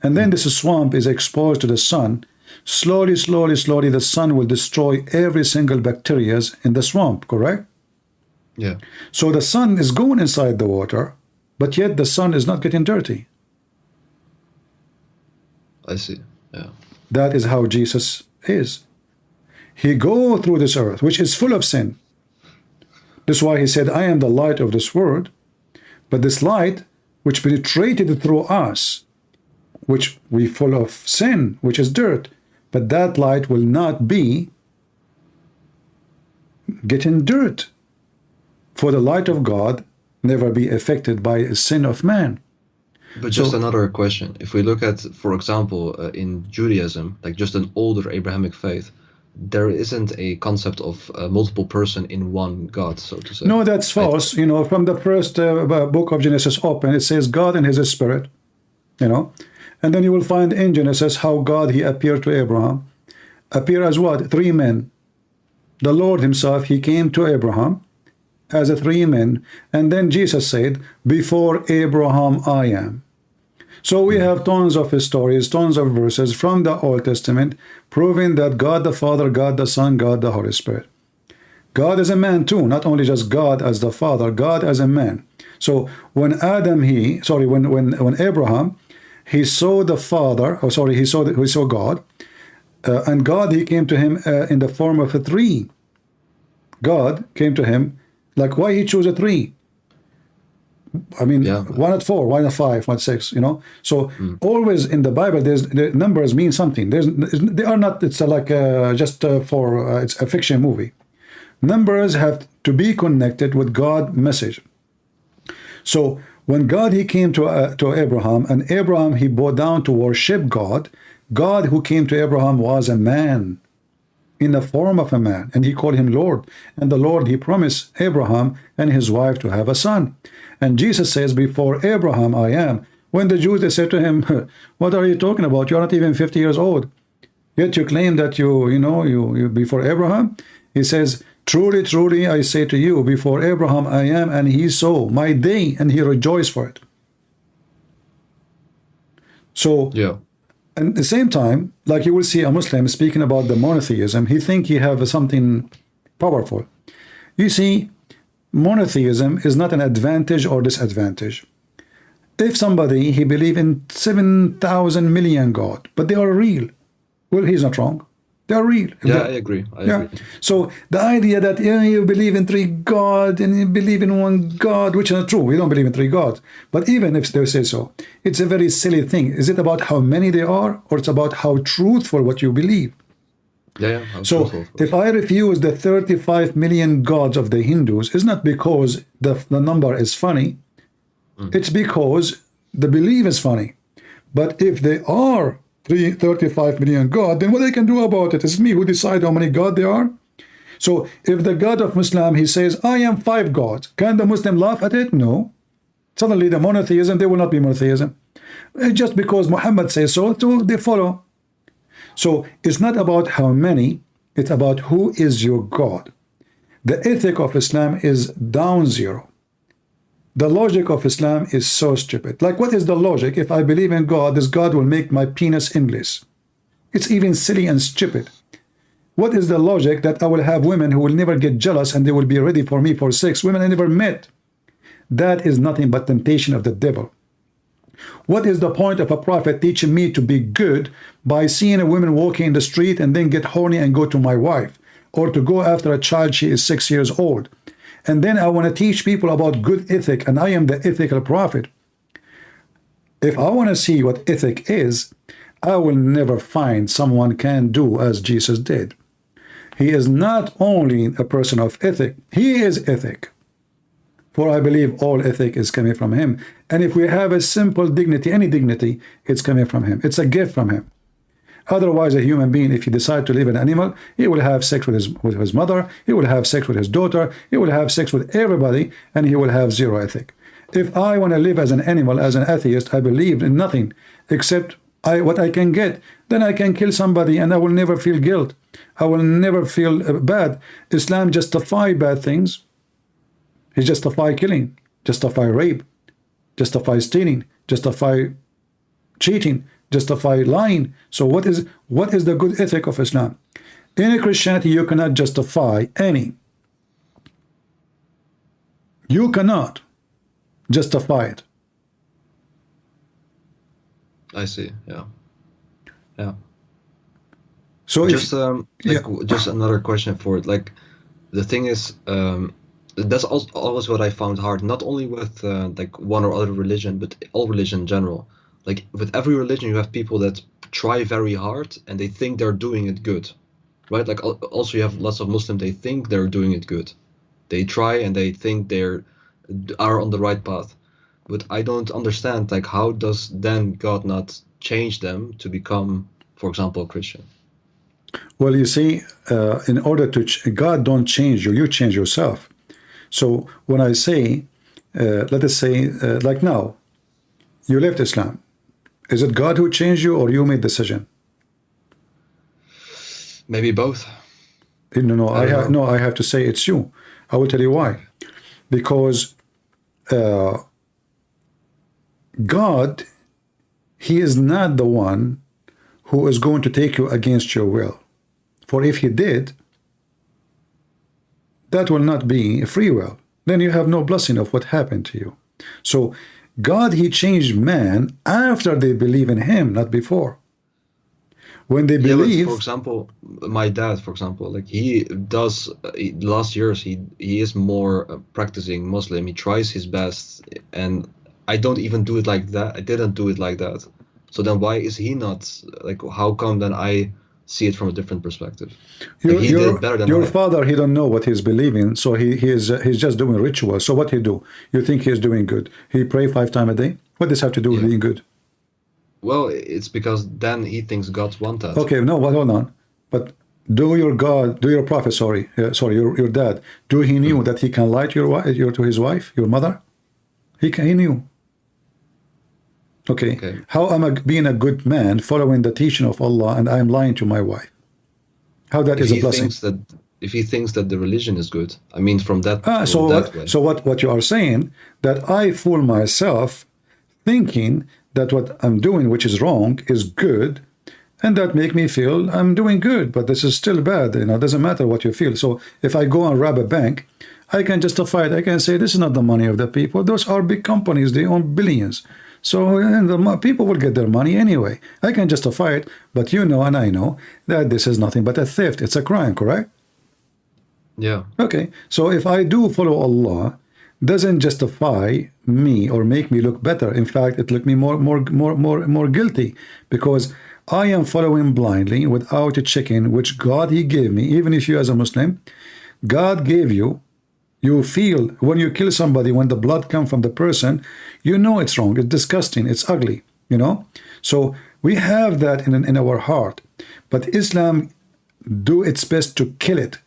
and then this swamp is exposed to the sun, slowly, slowly, slowly, the sun will destroy every single bacteria in the swamp, correct? Yeah. So the sun is going inside the water, but yet the sun is not getting dirty. I see. Yeah. That is how Jesus is. He go through this earth, which is full of sin. That's why he said, I am the light of this world. But this light, which penetrated through us, which we full of sin, which is dirt, but that light will not be getting dirt. For the light of God never be affected by a sin of man. But just another question. If we look at, for example, in Judaism, like just an older Abrahamic faith, there isn't a concept of multiple person in one God, so to say. No, that's false. You know, from the first book of Genesis open, it says God and his spirit, you know. And then you will find in Genesis how God, he appeared to Abraham. Appear as what? Three men. The Lord himself, he came to Abraham as a three men. And then Jesus said, before Abraham I am. So we have tons of stories, tons of verses from the Old Testament proving that God the Father, God the Son, God the Holy Spirit. God is a man too, not only just God as the Father, God as a man. So when when Abraham, he saw the Father, he saw God, and God, he came to him in the form of a three. God came to him, like, why he chose a three? I mean, yeah. Why not four? Why not five? Why not six? You know. So always in the Bible, the numbers mean something. They are not. It's like just for it's a fiction movie. Numbers have to be connected with God's message. So when God, he came to Abraham, and Abraham, he bowed down to worship God. God who came to Abraham was a man, in the form of a man, and he called him Lord. And the Lord, he promised Abraham and his wife to have a son. And Jesus says, before Abraham I am. When the Jews, they said to him, what are you talking about? You're not even 50 years old. Yet you claim that you before Abraham. He says, truly, truly, I say to you, before Abraham I am, and he saw my day, and he rejoiced for it. So, yeah. And at the same time, like you will see a Muslim speaking about the monotheism, he think he have something powerful. You see, monotheism is not an advantage or disadvantage. If somebody, he believe in 7,000 million God, but they are real, well, he's not wrong. They are real. Yeah, I agree. I agree. So the idea that you believe in three gods and you believe in one God, which is not true. We don't believe in three gods. But even if they say so, it's a very silly thing. Is it about how many they are, or it's about how truthful what you believe? Yeah. So if I refuse the 35 million gods of the Hindus, it's not because the number is funny. It's because the belief is funny. But if they are 35 million God, then what they can do about it? It's me who decide how many God they are. So if the God of Muslim, he says, I am 5 gods, can the Muslim laugh at it? No. Suddenly the monotheism, there will not be monotheism. Just because Muhammad says so, they follow. So it's not about how many, it's about who is your God. The ethic of Islam is down zero. The logic of Islam is so stupid. Like, what is the logic? If I believe in God, this God will make my penis English. It's even silly and stupid. What is the logic that I will have women who will never get jealous and they will be ready for me for sex? Women I never met. That is nothing but temptation of the devil. What is the point of a prophet teaching me to be good by seeing a woman walking in the street and then get horny and go to my wife, or to go after a child, she is 6 years old, and then I want to teach people about good ethic and I am the ethical prophet? If I want to see what ethic is, I will never find someone can do as Jesus did. He is not only a person of ethic, he is ethic. For I believe all ethic is coming from him. And if we have a simple dignity, any dignity, it's coming from him. It's a gift from him. Otherwise, a human being, if he decides to live an animal, he will have sex with his mother, he will have sex with his daughter, he will have sex with everybody, and he will have zero ethic. If I want to live as an animal, as an atheist, I believe in nothing except what I can get, then I can kill somebody and I will never feel guilt. I will never feel bad. Islam justifies bad things. He justify killing, justify rape, justify stealing, justify cheating, justify lying. So what is the good ethic of Islam? In Christianity, you cannot justify any. You cannot justify it. I see. Yeah. Yeah. So just just another question for it. Like, the thing is, that's always what I found hard. Not only with like one or other religion, but all religion in general. Like, with every religion, you have people that try very hard and they think they're doing it good, right? Like, also you have lots of Muslims, they think they're doing it good. They try and they think are on the right path. But I don't understand, like, how does then God not change them to become, for example, a Christian? Well, you see, in order to God don't change you, you change yourself. So when I say, let us say, like now, you left Islam. Is it God who changed you, or you made the decision? Maybe both. No, I have to say it's you. I will tell you why. Because God, he is not the one who is going to take you against your will. For if he did, that will not be a free will. Then you have no blessing of what happened to you. So God, he changed man after they believe in him, not before. When they believe, for example, my dad, for example, like he does, last years he is more practicing Muslim. He tries his best, and I don't even do it like that. I didn't do it like that. So then why is he not, like, how come then I see it from a different perspective? Like, he did better than your I. father, he don't know what he's believing, so he's just doing ritual. So what he do? You think he's doing good? He pray 5 times a day? What does have to do with being good? Well, it's because then he thinks God's want that. Okay, no, but hold on. But your prophet, your dad, he knew that he can lie to his wife, your mother? He knew. Okay. How am I being a good man, following the teaching of Allah, and I am lying to my wife? How that is a blessing? If he thinks that the religion is good, I mean, from that. So what you are saying, that I fool myself thinking that what I'm doing, which is wrong, is good, and that make me feel I'm doing good, but this is still bad. It doesn't matter what you feel. So if I go and rob a bank, I can justify it. I can say this is not the money of the people. Those are big companies. They own billions. So the people will get their money anyway. I can justify it, but you know and I know that this is nothing but a theft. It's a crime, correct? Yeah. Okay. So if I do follow Allah, doesn't justify me or make me look better. In fact, it look me more guilty, because I am following blindly without checking which God he gave me. Even if you as a Muslim, God gave you. You feel when you kill somebody, when the blood comes from the person, you know it's wrong, it's disgusting, it's ugly, So we have that in our heart. But Islam do its best to kill it.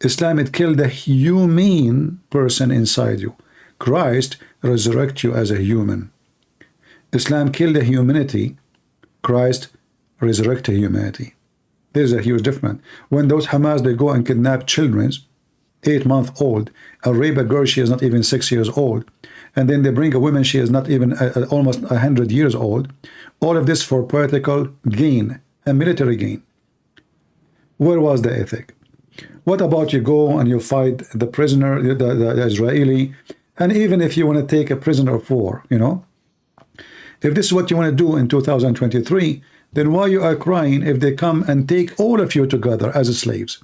Islam, it killed the human person inside you. Christ resurrect you as a human. Islam killed the humanity. Christ resurrected humanity. There's a huge difference. When those Hamas, they go and kidnap children, 8-month-old, and rape a girl, she is not even 6 years old, and then they bring a woman, she is not even almost 100 years old, all of this for political gain and military gain. Where was the ethic? What about you go and you fight the prisoner, the Israeli, and even if you want to take a prisoner of war, you know, if this is what you want to do in 2023, then why you are crying if they come and take all of you together as slaves?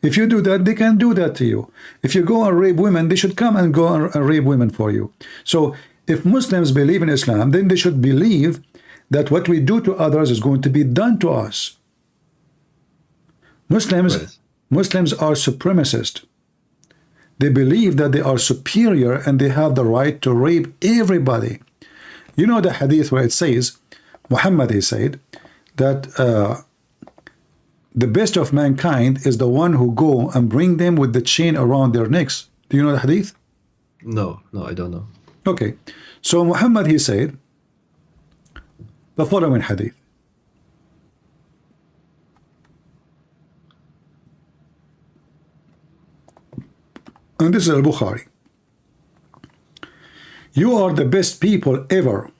If you do that, they can do that to you. If you go and rape women, they should come and go and rape women for you. So if Muslims believe in Islam, then they should believe that what we do to others is going to be done to us. Muslims are supremacists. They believe that they are superior and they have the right to rape everybody. You know the hadith where it says, Muhammad, he said, that the best of mankind is the one who go and bring them with the chain around their necks. Do you know the hadith? No, I don't know. Okay. So Muhammad, he said the following hadith. And this is al-Bukhari. You are the best people ever,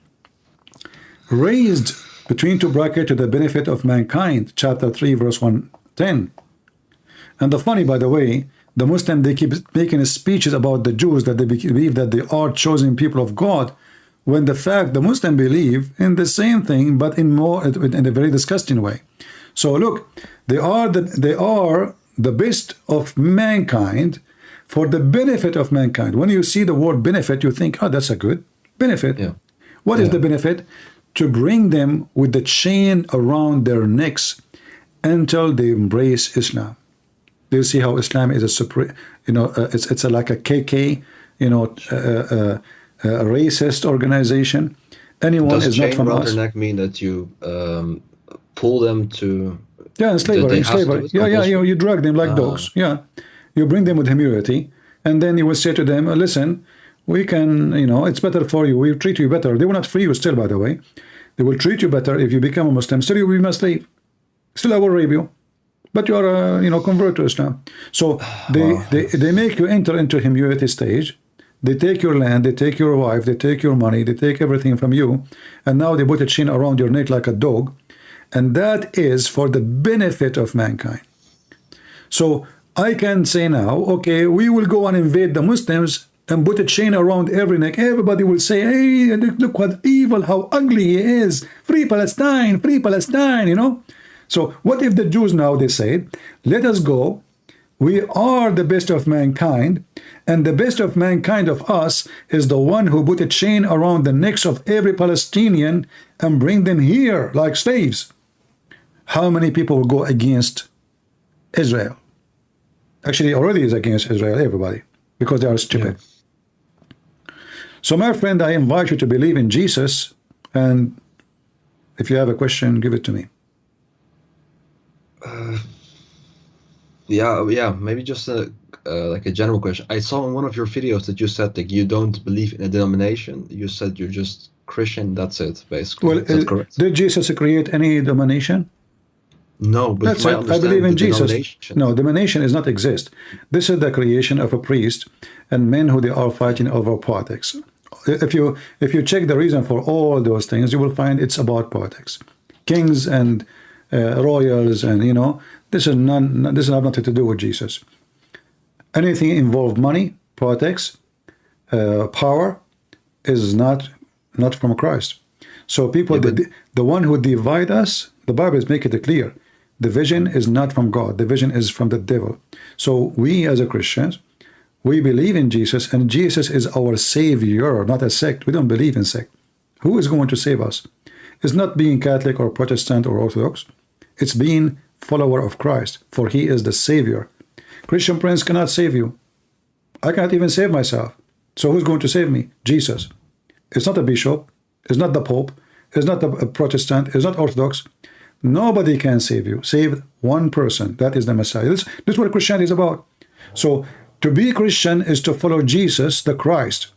raised between two brackets to the benefit of mankind, chapter 3, verse 110. And the funny, by the way, the Muslim, they keep making speeches about the Jews that they believe that they are chosen people of God, when the fact the Muslim believe in the same thing, but in a very disgusting way. So look, they are the best of mankind for the benefit of mankind. When you see the word benefit, you think, oh, that's a good benefit. Yeah. What is the benefit? To bring them with the chain around their necks until they embrace Islam. Do you see how Islam is a supreme, you know, it's like a KK, you know, a racist organization. Anyone is not from us. Does chain around their neck mean that you pull them to? Yeah, in slavery. Yeah, you drag them like dogs. Yeah, you bring them with humility, and then you will say to them, listen, we can, you know, it's better for you. We treat you better. They will not free you still, by the way. They will treat you better if you become a Muslim. Still, you will be a slave. Still, I will rape you. But you are, you know, convert to Islam. So they make you enter into humility stage. They take your land, they take your wife, they take your money, they take everything from you. And now they put a chain around your neck like a dog. And that is for the benefit of mankind. So I can say now, okay, we will go and invade the Muslims and put a chain around every neck. Everybody will say, hey, look what evil, how ugly he is. Free Palestine, you know. So what if the Jews now, they say, let us go. We are the best of mankind, and the best of mankind of us is the one who put a chain around the necks of every Palestinian and bring them here like slaves. How many people will go against Israel? Actually, already is against Israel, everybody, because they are stupid. Yeah. So my friend, I invite you to believe in Jesus, and if you have a question, give it to me. Yeah, maybe just like a general question. I saw in one of your videos that you said that you don't believe in a denomination. You said you're just Christian, that's it, basically. Well, is that correct? Did Jesus create any denomination? No, but that's it. I believe in Jesus. No, denomination does not exist. This is the creation of a priest and men who they are fighting over politics. If you check the reason for all those things, you will find it's about politics. Kings and royals, and you know, this has nothing to do with Jesus. Anything involved money, politics, power is not from Christ. So people, the one who divide us, the Bible is making it clear. The vision is not from God. The vision is from the devil. So we as a Christians, we believe in Jesus, and Jesus is our savior, not a sect. We don't believe in sect. Who is going to save us? It's not being Catholic or Protestant or Orthodox. It's being follower of Christ, for he is the savior. Christian Prince cannot save you. I cannot even save myself. So who's going to save me? Jesus. It's not a bishop. It's not the Pope. It's not a Protestant. It's not Orthodox. Nobody can save you. Save one person. That is the Messiah. This is what Christianity is about. So to be Christian is to follow Jesus, the Christ.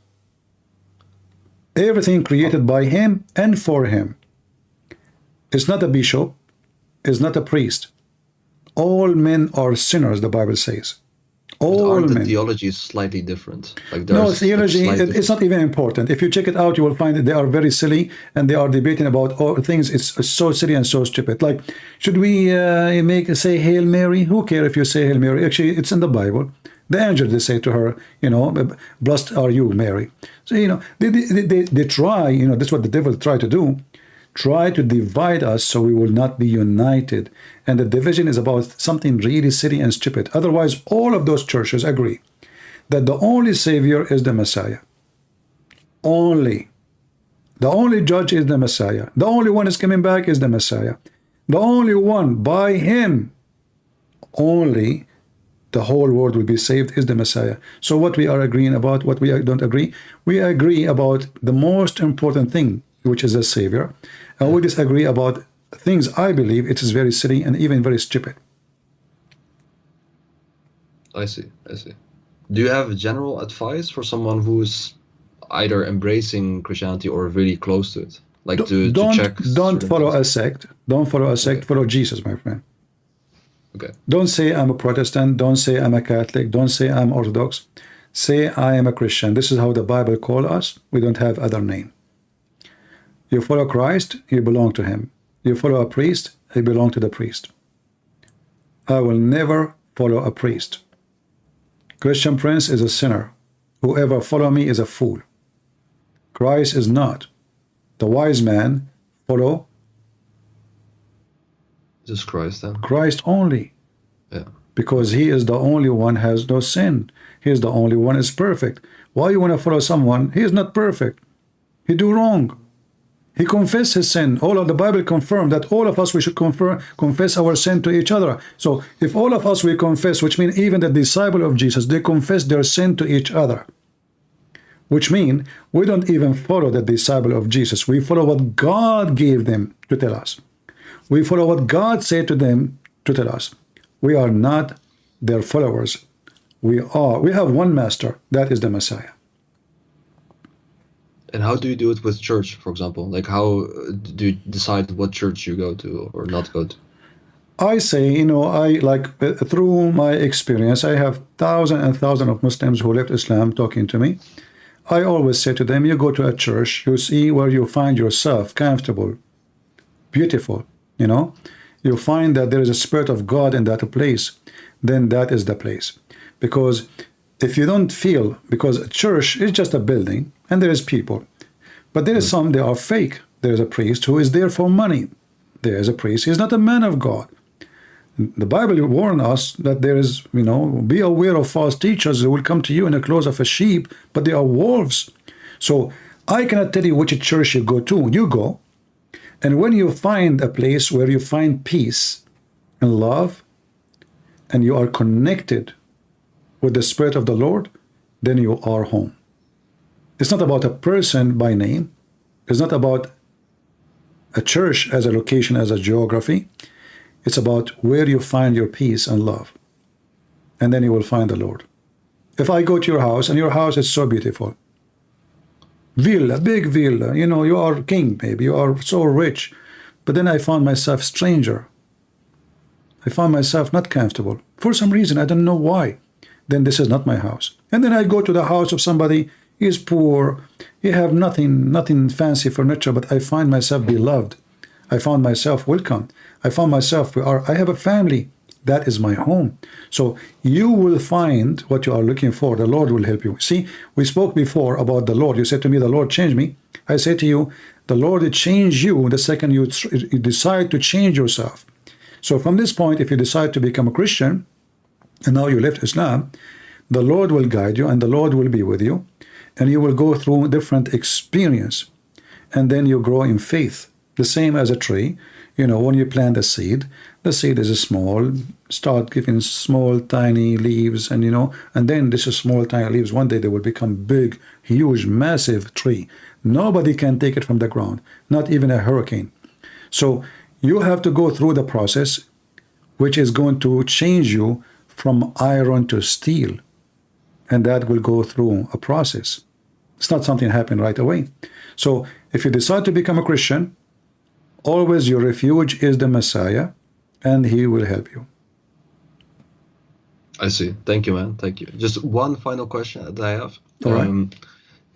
Everything created by him and for him. It's not a bishop. It's not a priest. All men are sinners, the Bible says. All Aren't the men. theology slightly different? Like No, there's theology, slight it's not even important. If you check it out, you will find that they are very silly and they are debating about all things. It's so silly and so stupid. Like, should we say Hail Mary? Who cares if you say Hail Mary? Actually, it's in the Bible. The angel, they say to her, you know, blessed are you, Mary. So, you know, they try, you know, that's what the devil try to do. Try to divide us so we will not be united. And the division is about something really silly and stupid. Otherwise, all of those churches agree that the only Savior is the Messiah. Only. The only judge is the Messiah. The only one is coming back is the Messiah. The only one, by him, only the whole world will be saved is the Messiah. So what we are agreeing about, what we don't agree, we agree about the most important thing, which is the Savior, and we disagree about things I believe it is very silly and even very stupid. I see. Do you have general advice for someone who's either embracing Christianity or really close to it? Like to check. Don't follow a sect. Don't follow a sect. Okay. Follow Jesus, my friend. Okay. Don't say I'm a Protestant. Don't say I'm a Catholic. Don't say I'm Orthodox. Say I am a Christian. This is how the Bible calls us. We don't have other name. You follow Christ, you belong to him. You follow a priest, you belong to the priest. I will never follow a priest. Christian Prince is a sinner. Whoever follow me is a fool. Christ is not. The wise man follow just Christ then? Christ only. Yeah. Because he is the only one has no sin. He is the only one is perfect. Why you want to follow someone? He is not perfect. He do wrong. He confessed his sin. All of the Bible confirmed that all of us, we should confess our sin to each other. So if all of us we confess, which means even the disciple of Jesus, they confess their sin to each other. Which means we don't even follow the disciple of Jesus. We follow what God gave them to tell us. We follow what God said to them to tell us. We are not their followers. We have one master, that is the Messiah. And how do you do it with church, for example? Like, how do you decide what church you go to or not go to? I say, you know, through my experience, I have thousands and thousands of Muslims who left Islam talking to me. I always say to them, you go to a church, you see where you find yourself comfortable, beautiful, you know. You find that there is a spirit of God in that place, then that is the place. Because if you don't feel, because a church is just a building, and there is people, but there is some, they are fake. There is a priest who is there for money. There is a priest, he is not a man of God. The Bible warns us that there is, you know, be aware of false teachers who will come to you in the clothes of a sheep, but they are wolves. So I cannot tell you which church you go to. You go, and when you find a place where you find peace and love, and you are connected with the Spirit of the Lord, then you are home. It's not about a person by name. It's not about a church as a location, as a geography. It's about where you find your peace and love. And then you will find the Lord. If I go to your house, and your house is so beautiful, villa, big villa, you know, you are king, maybe, you are so rich, but then I found myself stranger. I found myself not comfortable. For some reason, I don't know why. Then this is not my house. And then I go to the house of somebody, he is poor, he have nothing fancy furniture, but I find myself beloved. I found myself welcome. I found myself, I have a family. That is my home. So you will find what you are looking for. The Lord will help you. See, we spoke before about the Lord. You said to me, the Lord changed me. I say to you, the Lord will change you the second you decide to change yourself. So from this point, if you decide to become a Christian, and now you left Islam, the Lord will guide you and the Lord will be with you, and you will go through different experience, and then you grow in faith. The same as a tree, you know, when you plant a seed, the seed is small, start giving small tiny leaves, and you know, and then this is small tiny leaves, one day they will become big, huge, massive tree. Nobody can take it from the ground, not even a hurricane. So you have to go through the process, which is going to change you from iron to steel, and that will go through a process. It's not something happen right away. So if you decide to become a Christian, always your refuge is the Messiah, and he will help you. I see. Thank you, man. Thank you. Just one final question that I have. All right.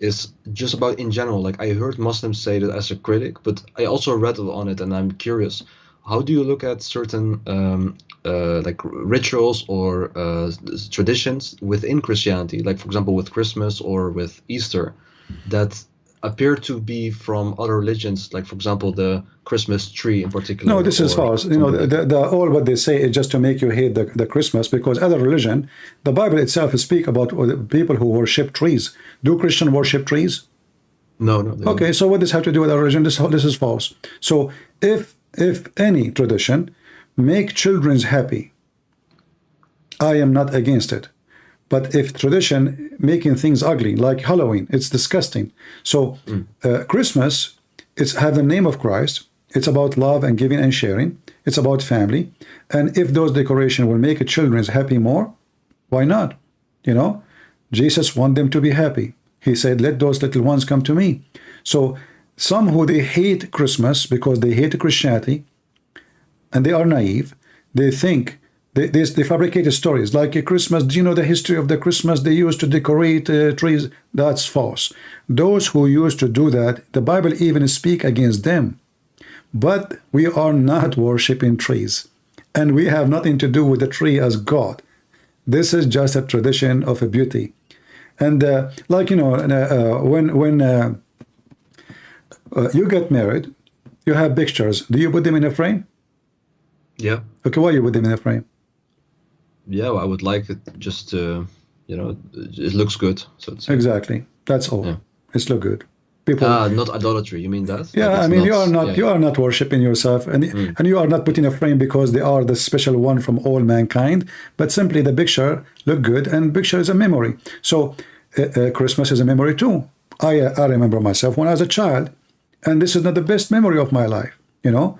Is just about in general. Like I heard Muslims say that as a critic, but I also read on it, and I'm curious. How do you look at certain like rituals or traditions within Christianity, like for example with Christmas or with Easter, that appear to be from other religions, like for example the Christmas tree in particular? No, this is or false. You know, something like that? all what they say is just to make you hate the Christmas, because other religion, the Bible itself speak about people who worship trees. Do Christian worship trees? No, they don't. Okay, so what does have to do with our religion? This is false. So if any tradition make children happy, I am not against it. But if tradition making things ugly, like Halloween, it's disgusting. So Christmas, it's have the name of Christ. It's about love and giving and sharing. It's about family. And if those decorations will make children happy more, why not? You know, Jesus want them to be happy. He said, let those little ones come to me. So some who they hate Christmas because they hate Christianity, and they are naive, they think, they fabricate stories like a Christmas. Do you know the history of the Christmas? They used to decorate trees. That's false. Those who used to do that, the Bible even speak against them. But we are not worshiping trees, and we have nothing to do with the tree as God. This is just a tradition of a beauty. And like, you know, when you get married, you have pictures. Do you put them in a frame? Yeah. Okay, why you put them in a frame? Yeah, well, I would like it just to, you know, it looks good. So it's, Exactly. That's all. Yeah. It's look good. People. not idolatry. You mean that? Yeah, Like I it's mean, not, you are not worshiping yourself, and you are not putting a frame because they are the special one from all mankind, but simply the picture look good, and picture is a memory. So Christmas is a memory too. I remember myself when I was a child, and this is not the best memory of my life, you know,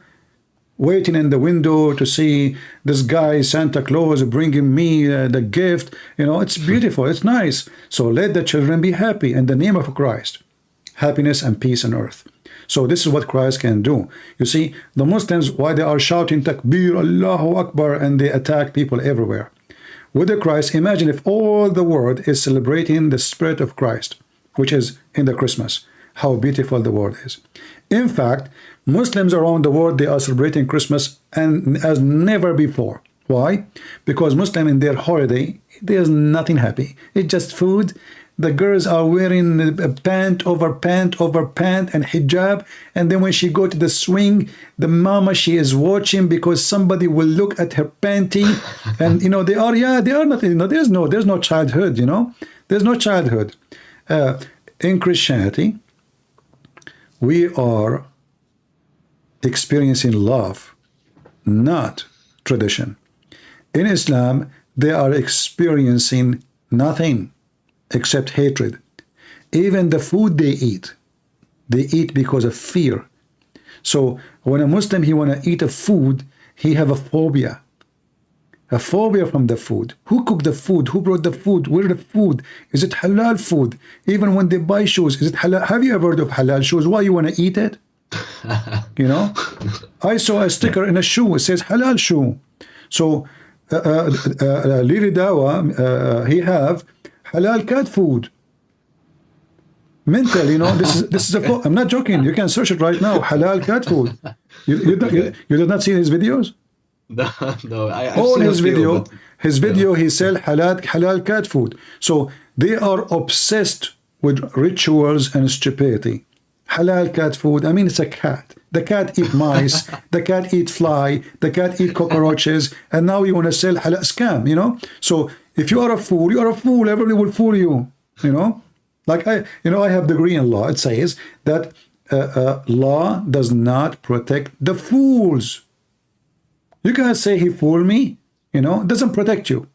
waiting in the window to see this guy Santa Claus bringing me the gift. You know, it's beautiful, it's nice. So let the children be happy in the name of Christ. Happiness and peace on earth. So this is what Christ can do. You see, the Muslims, why they are shouting Takbir, Allahu Akbar, and they attack people everywhere. With the Christ, imagine if all the world is celebrating the spirit of Christ, which is in the Christmas, how beautiful the world is. In fact, Muslims around the world, they are celebrating Christmas and as never before. Why? Because Muslim in their holiday, there's nothing happy. It's just food. The girls are wearing a pant over pant over pant and hijab, and then when she go to the swing, the mama, she is watching because somebody will look at her panty, and you know they are not, you know, there's no childhood, you know, there's no childhood. In Christianity, we are experiencing love, not tradition. In Islam, they are experiencing nothing except hatred. Even the food they eat because of fear. So when a Muslim, he want to eat a food, he have a phobia from the food. Who cooked the food? Who brought the food? Where the food? Is it halal food? Even when they buy shoes, is it halal? Have you ever heard of halal shoes? Why you want to eat it? You know, I saw a sticker in a shoe. It says halal shoe. So Lili Dawa, he have halal cat food. Mental, you know, this is a. I'm not joking. You can search it right now. Halal cat food. You did not see his videos? No. I've All seen his a few, video, but, he sell halal cat food. So they are obsessed with rituals and stupidity. Halal cat food. I mean, it's a cat. The cat eat mice. The cat eat fly. The cat eat cockroaches. And now you want to sell halal scam. You know. So if you are a fool, you are a fool. Everybody will fool you. You know. Like I have degree in law. It says that law does not protect the fools. You can't say he fooled me. You know, it doesn't protect you.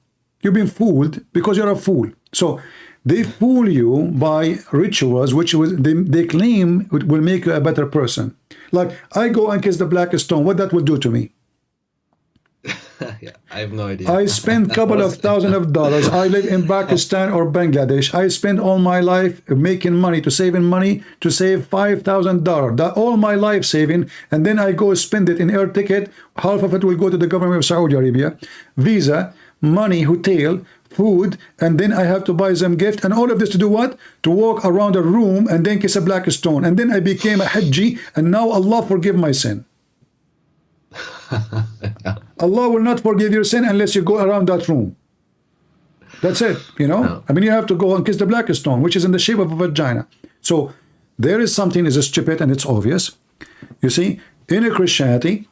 You've been fooled because you're a fool. So they fool you by rituals, which they claim will make you a better person. Like I go and kiss the black stone. What that will do to me? Yeah, I have no idea. I spend couple of $1,000s. I live in Pakistan or Bangladesh. I spend all my life making money, saving money to save $5,000. That all my life saving, and then I go spend it in air ticket. Half of it will go to the government of Saudi Arabia, visa, money, hotel, food, and then I have to buy them gift, and all of this to do what? To walk around a room and then kiss a black stone, and then I became a Hajji, and now Allah forgive my sin. Yeah. Allah will not forgive your sin unless you go around that room. That's it, you know. No. I mean, you have to go and kiss the black stone, which is in the shape of a vagina. So there is something is stupid, and it's obvious. You see, in a Christianity,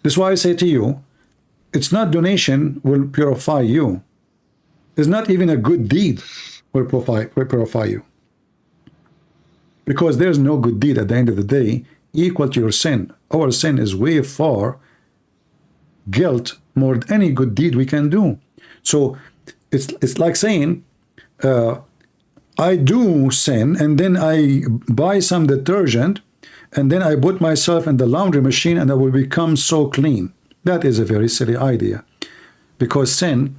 this is why I say to you, it's not donation will purify you. It's not even a good deed will purify you. Because there's no good deed at the end of the day equal to your sin. Our sin is way far guilt more than any good deed we can do. So it's like saying, I do sin, and then I buy some detergent, and then I put myself in the laundry machine, and I will become so clean. That is a very silly idea, because sin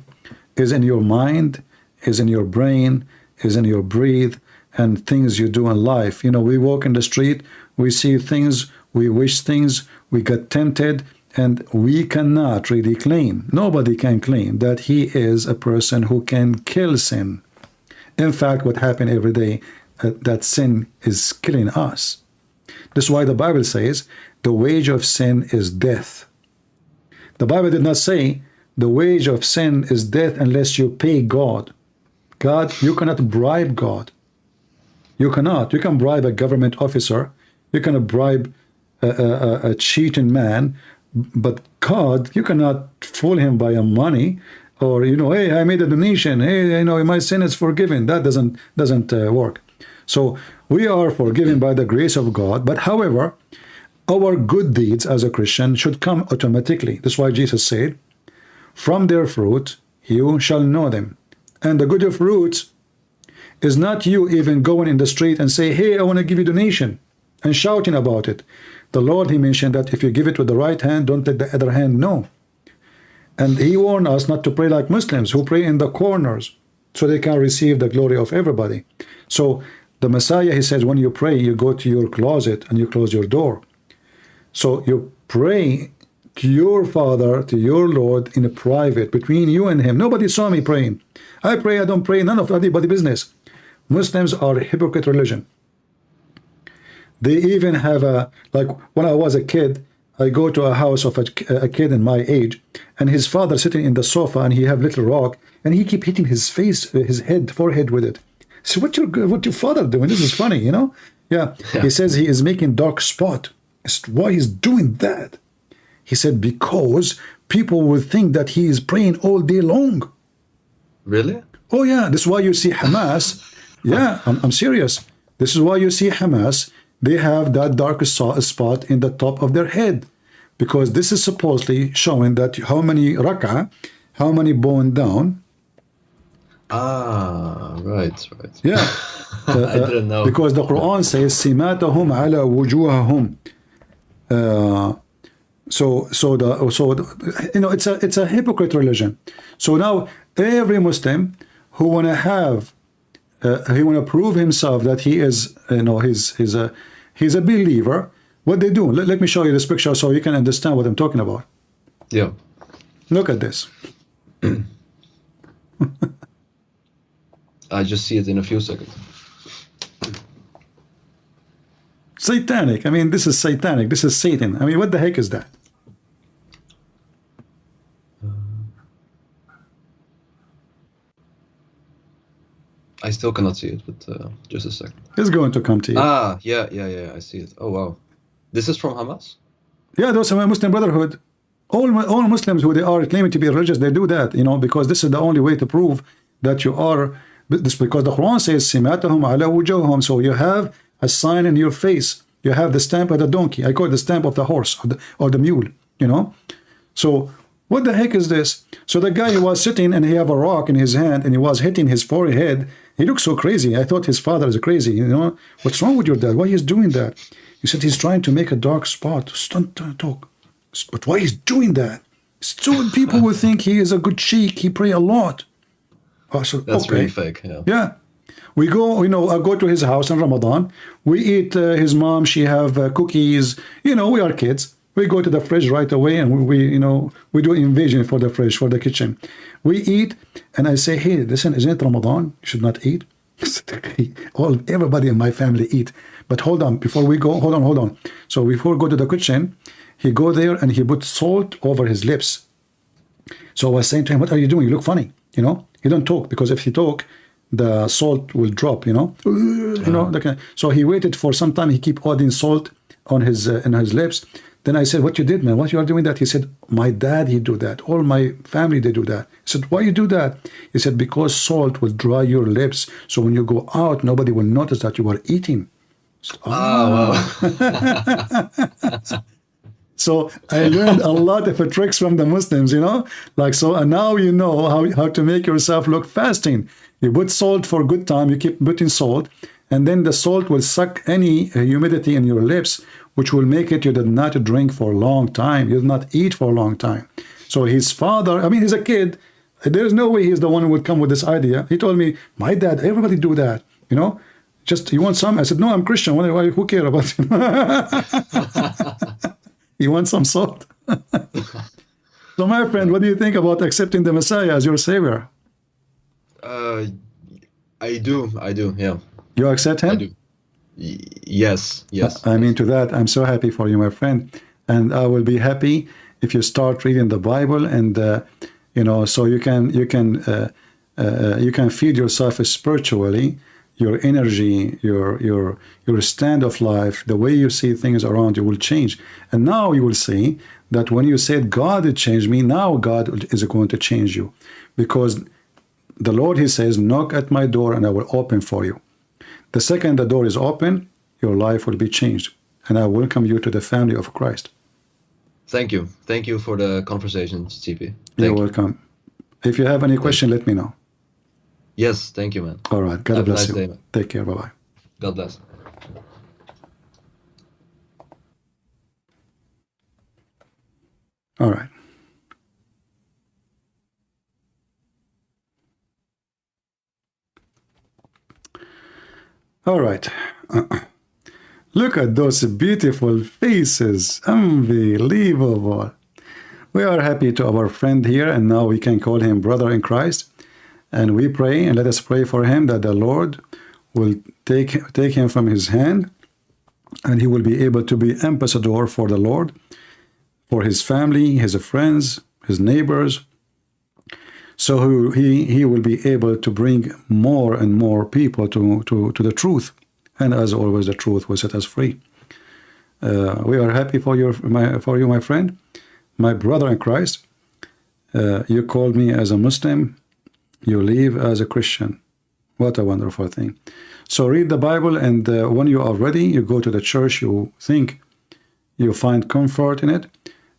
is in your mind, is in your brain, is in your breathe, and things you do in life. You know, we walk in the street, we see things, we wish things, we get tempted, and we cannot really claim, nobody can claim that he is a person who can kill sin. In fact, what happens every day, that sin is killing us. This is why the Bible says the wage of sin is death. The Bible did not say the wage of sin is death unless you pay God. God, you cannot bribe God. You cannot. You can bribe a government officer. You can bribe a cheating man. But God, you cannot fool him by money, or, you know, hey, I made a donation. Hey, you know, my sin is forgiven. That doesn't work. So we are forgiven by the grace of God. But however, our good deeds as a Christian should come automatically. That's why Jesus said, from their fruit you shall know them. And the good fruits is not you even going in the street and say, hey, I want to give you donation, and shouting about it. The Lord, he mentioned that if you give it with the right hand, don't let the other hand know. And he warned us not to pray like Muslims who pray in the corners so they can receive the glory of everybody. So the Messiah, he says, when you pray, you go to your closet and you close your door. So you pray to your Father, to your Lord, in a private, between you and him. Nobody saw me praying. I pray, I don't pray, none of anybody's business. Muslims are a hypocrite religion. They even have a, like when I was a kid, I go to a house of a kid in my age, and his father sitting in the sofa, and he have little rock, and he keep hitting his face, his head, forehead with it. So what your father doing? This is funny, you know? Yeah. He says he is making dark spot. Why he's doing that? He said because people will think that he is praying all day long. Really? Oh yeah. This is why you see Hamas. Yeah, I'm serious. This is why you see Hamas. They have that dark spot in the top of their head, because this is supposedly showing that how many rak'ah, how many bone down. Ah, right. Yeah. I didn't know. Because the Quran says simatahum ala wujuhahum. You know, it's a hypocrite religion. So now every Muslim who wanna have he want to prove himself that he is, you know, he's a believer. What they do? Let me show you this picture so you can understand what I'm talking about. Yeah. Look at this. I just see it in a few seconds. Satanic. I mean, this is satanic. This is Satan. I mean, what the heck is that? I still cannot see it, but just a second. It's going to come to you. Ah, yeah, I see it. Oh, wow. This is from Hamas? Yeah, those are Muslim Brotherhood. All Muslims who they are claiming to be religious, they do that, you know, because this is the only way to prove that you are. This because the Quran says simatahum ala wujuhum. So you have a sign in your face. You have the stamp of the donkey. I call it the stamp of the horse or the mule, you know. So what the heck is this? So the guy who was sitting and he have a rock in his hand and he was hitting his forehead. He looks so crazy. I thought his father is crazy. You know, what's wrong with your dad? Why he's doing that? He said he's trying to make a dark spot. Don't talk. But why he's doing that? So people will think he is a good sheikh. He pray a lot. Oh, so, that's okay. really fake. Yeah. Yeah. We go, you know, I go to his house in Ramadan. We eat his mom. She have cookies. You know, we are kids. We go to the fridge right away, and you know, we do invasion for the fridge, for the kitchen. We eat, and I say, hey, listen, isn't it Ramadan? You should not eat. Everybody in my family eat. But hold on, before we go, hold on. So before we go to the kitchen, he go there and he put salt over his lips. So I was saying to him, what are you doing? You look funny, you know? He don't talk, because if he talk, the salt will drop, you know? You know, so he waited for some time. He keep adding salt on his in his lips. Then I said, what you did, man? What you are doing that? He said, my dad, he do that. All my family, they do that. I said, why you do that? He said, because salt will dry your lips. So when you go out, nobody will notice that you are eating. Said, So I learned a lot of tricks from the Muslims, you know, like, so, and now you know how to make yourself look fasting. You put salt for a good time, you keep putting salt, and then the salt will suck any humidity in your lips, which will make it you did not drink for a long time, you did not eat for a long time. So his father, I mean, he's a kid, there's no way he's the one who would come with this idea. He told me, my dad, everybody do that, you know, just, you want some? I said, no, I'm Christian, who care about him? You want some salt? So my friend, what do you think about accepting the Messiah as your savior? I do, yeah. You accept him? I do. Yes. I mean, to that, I'm so happy for you, my friend. And I will be happy if you start reading the Bible, and you know, so you can feed yourself spiritually, your energy, your stand of life, the way you see things around you will change. And now you will see that when you said God had changed me, now God is going to change you, because the Lord, he says, knock at my door and I will open for you. The second the door is open, your life will be changed, and I welcome you to the family of Christ. Thank you for the conversation, CP. You're welcome. If you have any question, let me know. Yes, thank you, man. All right, God bless you. Day, man. Take care, bye-bye. God bless. All right. All right. Look at those beautiful faces. Unbelievable. We are happy to our friend here, and now we can call him brother in Christ. And we pray, and let us pray for him that the Lord will take him from his hand, and he will be able to be ambassador for the Lord, for his family, his friends, his neighbors. So he will be able to bring more and more people to the truth. And as always, the truth will set us free. We are happy for you, my friend, my brother in Christ. You called me as a Muslim. You live as a Christian. What a wonderful thing. So read the Bible, and when you are ready, you go to the church, you think you find comfort in it.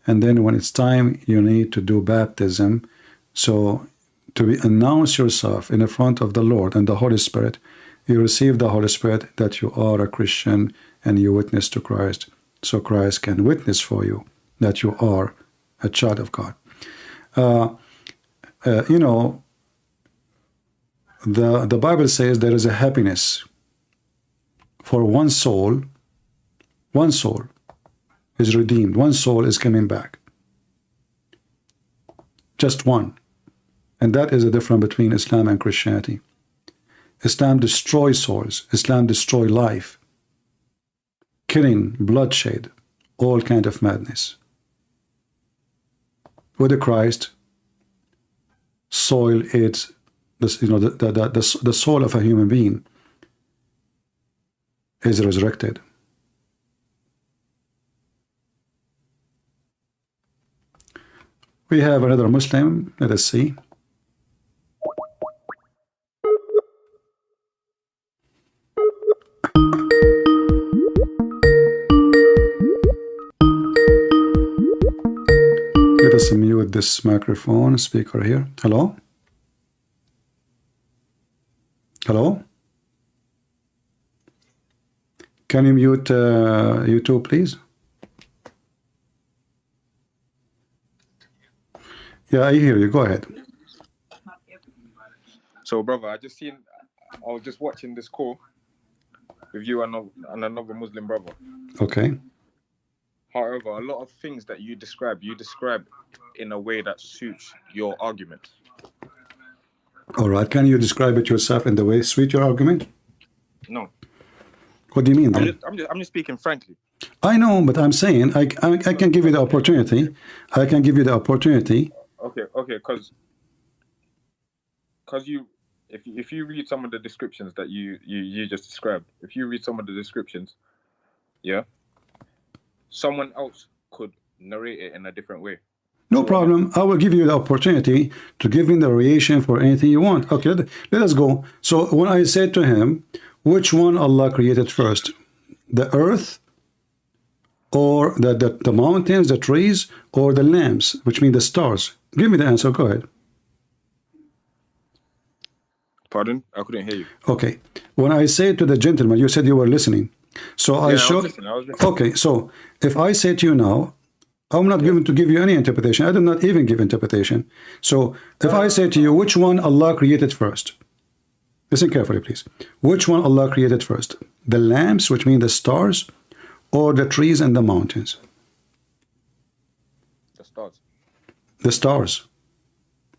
And then when it's time, you need to do baptism. So to announce yourself in the front of the Lord and the Holy Spirit, you receive the Holy Spirit that you are a Christian and you witness to Christ. So Christ can witness for you that you are a child of God. You know, the Bible says there is a happiness for one soul is redeemed. One soul is coming back. Just one. And that is the difference between Islam and Christianity. Islam destroys souls. Islam destroys life. Killing, bloodshed, all kind of madness. With the Christ, soul is this, you know, the soul of a human being is resurrected. We have another Muslim. Let us see. Let us mute this microphone speaker here. Hello? Hello? Can you mute YouTube, please? Yeah, I hear you. Go ahead. So, brother, I was just watching this call with you and another Muslim brother. Okay. However, a lot of things that you describe in a way that suits your argument. All right. Can you describe it yourself in the way suit your argument? No. What do you mean then? I'm just speaking frankly. I know, but I'm saying I can give you the opportunity. I can give you the opportunity. Okay, because if you read some of the descriptions that you just described, if you read some of the descriptions, yeah, someone else could narrate it in a different way. No problem. I will give you the opportunity to give me the variation for anything you want. Okay, let us go. So when I said to him, which one Allah created first? The earth, or the mountains, the trees, or the lamps, which mean the stars? Give me the answer. Go ahead. Pardon? I couldn't hear you. Okay. When I said to the gentleman, you said you were listening. So I showed. I was listening. Okay. So if I say to you now, I'm not going to give you any interpretation. I do not even give interpretation. So if I say to you, which one Allah created first? Listen carefully, please. Which one Allah created first? The lamps, which mean the stars, or the trees and the mountains? The stars. The stars.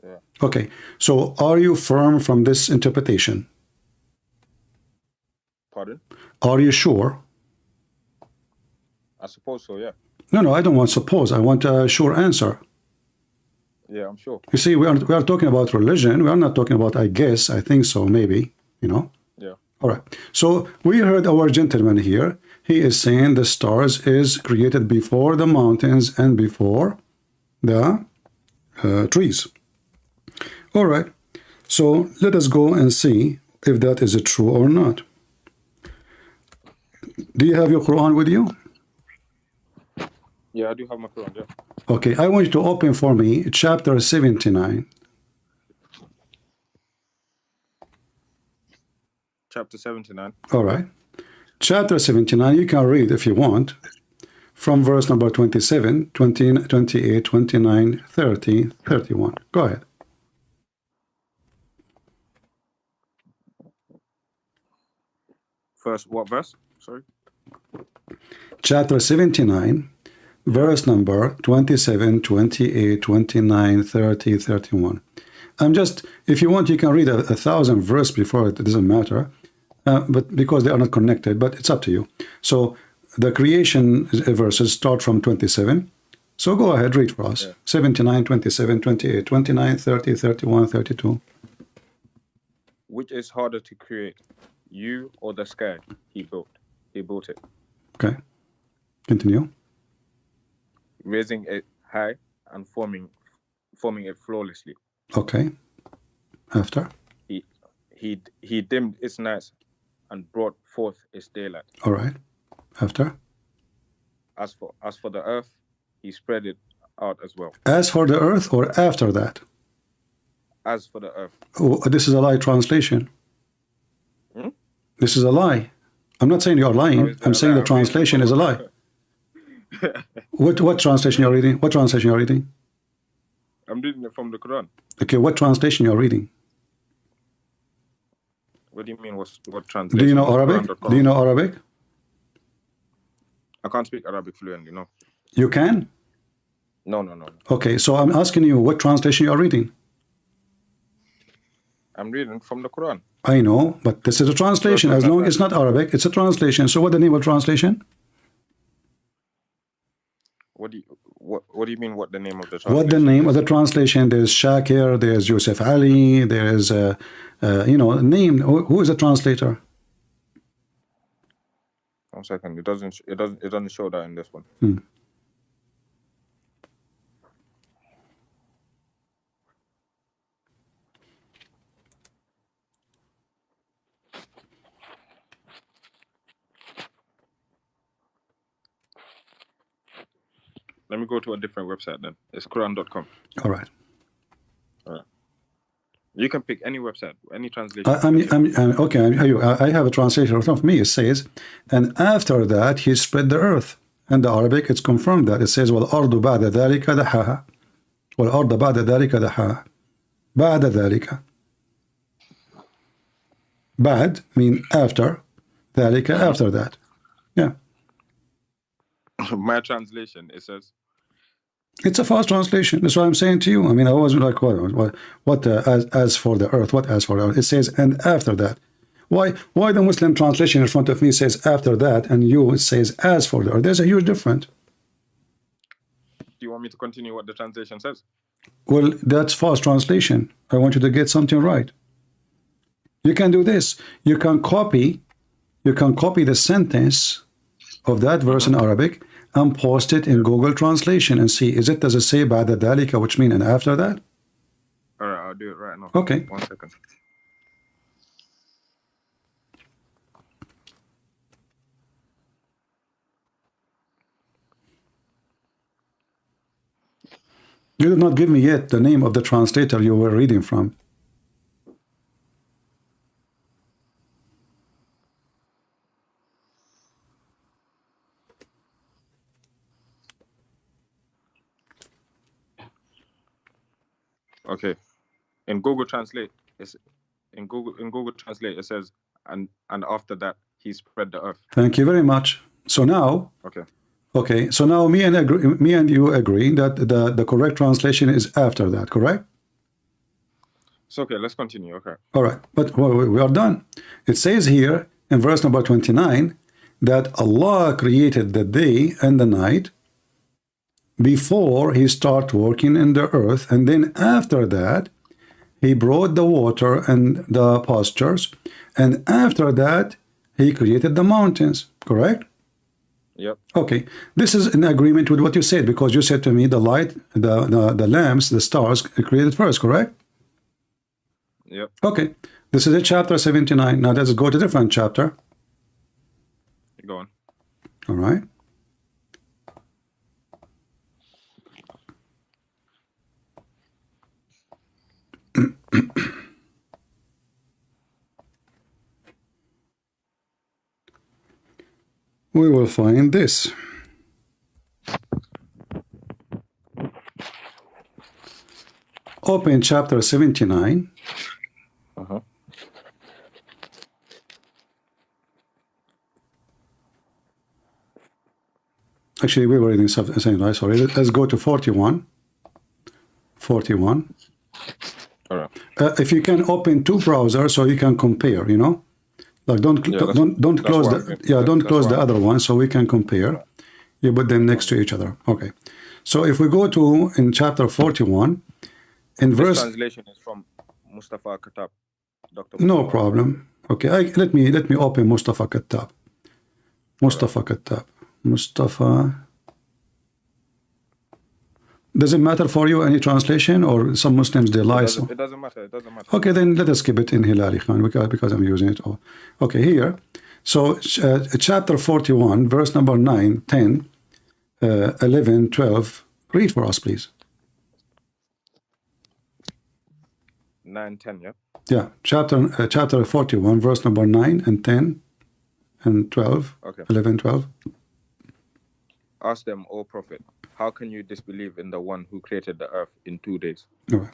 Yeah. Okay. So are you firm from this interpretation? Pardon? Are you sure? I suppose so, yeah. No, I don't want suppose. I want a sure answer. Yeah, I'm sure. You see, we are talking about religion. We are not talking about I guess, I think so, maybe, you know. Yeah. All right. So we heard our gentleman here. He is saying the stars is created before the mountains and before the trees. All right. So let us go and see if that is true or not. Do you have your Quran with you? Yeah, I do have my Quran, yeah. Okay, I want you to open for me chapter 79. Chapter 79. All right. Chapter 79, you can read if you want, from verse number 27, 20, 28, 29, 30, 31. Go ahead. First, what verse? Sorry. Chapter 79, verse number 27, 28, 29, 30, 31. I'm just, if you want, you can read a 1,000 verse before it doesn't matter, but because they are not connected, but it's up to you. So the creation verses start from 27. So go ahead, read for us. Yeah. 79, 27, 28, 29, 30, 31, 32. Which is harder to create, you or the sky he built? He built it. Okay. Continue. Raising it high and forming it flawlessly. Okay. After? He dimmed its nights and brought forth its daylight. All right. After? As for the earth, he spread it out as well. As for the earth, or after that? As for the earth. Oh, this is a lie translation. Hmm? This is a lie. I'm not saying you are lying. I'm saying the translation is a lie. What translation you're reading? What translation you're reading? I'm reading it from the Quran. Okay, what translation you're reading? What do you mean? What translation? Do you know Arabic? Do you know Arabic? I can't speak Arabic fluently, no. You can? No. Okay, so I'm asking you what translation you're reading. I'm reading from the Quran. I know, but this is a translation. As long as it's not Arabic, it's a translation. So what's the name of translation? What do you mean? What the name of the translation? What the name of the translation? There's Shakir. There's Yusuf Ali. There's name. Who is the translator? 1 second. It doesn't show that in this one. Let me go to a different website then. It's Quran.com. All right. You can pick any website, any translation. I have a translation in front of me. It says, and after that he spread the earth. And the Arabic, it's confirmed that. It says, وَالْأَرْضُ بَعْدَ ذَلِكَ دَحَاهَا وَالْأَرْضَ بَعْدَ ذَلِكَ دَحَاهَا بَعْدَ ذَلِكَ. Bad mean after, ذَلِكَ after that. Yeah. My translation, it says, It's a false translation. That's what I'm saying to you. I mean, I was like, what as for the earth? What as for the earth? It says, and after that. Why the Muslim translation in front of me says after that, and you it says as for the earth? There's a huge difference. do you want me to continue what the translation says? Well, that's false translation. I want you to get something right. You can do this. You can copy the sentence of that verse in Arabic and post it in Google Translation and see, does it say ba'da dhalika, which mean and after that? All right, I'll do it right now. Okay. 1 second. You did not give me yet the name of the translator you were reading from. Okay. In Google Translate, in Google Translate it says, and after that he spread the earth. Thank you very much. So now, okay. So now me and you agree that the correct translation is after that, correct? It's okay. Let's continue. Okay. All right, but we are done. It says here in verse number 29 that Allah created the day and the night before he started working in the earth, and then after that he brought the water and the pastures, and after that he created the mountains, correct? Yep. Okay, this is in agreement with what you said, because you said to me the light, the lamps, the stars created first, correct? Yep. Okay, this is a chapter 79. Now let's go to a different chapter. Go on. All right. We will find this. Open chapter 79. Actually, we were reading something, right? Sorry. Let's go to 41. 41. All right. If you can open two browsers so you can compare, you know, like don't close the other one so we can compare. You put them next to each other. Okay. So if we go to in chapter 41, in This verse. translation is from Mustafa Katab, Dr. No problem. Okay. Let me open Mustafa Katab. Mustafa Katab. Mustafa. Does it matter for you any translation, or some Muslims they lie? It doesn't matter. It doesn't matter. Okay, then let us keep it in Hilali Khan because I'm using it all. Okay, here. So chapter 41, verse number 9, 10, 11, 12. Read for us, please. 9, 10, yeah? Yeah, chapter 41, verse number 9 and 10 and 12. Okay. 11, 12. Ask them, O Prophet, how can you disbelieve in the one who created the earth in 2 days? All right.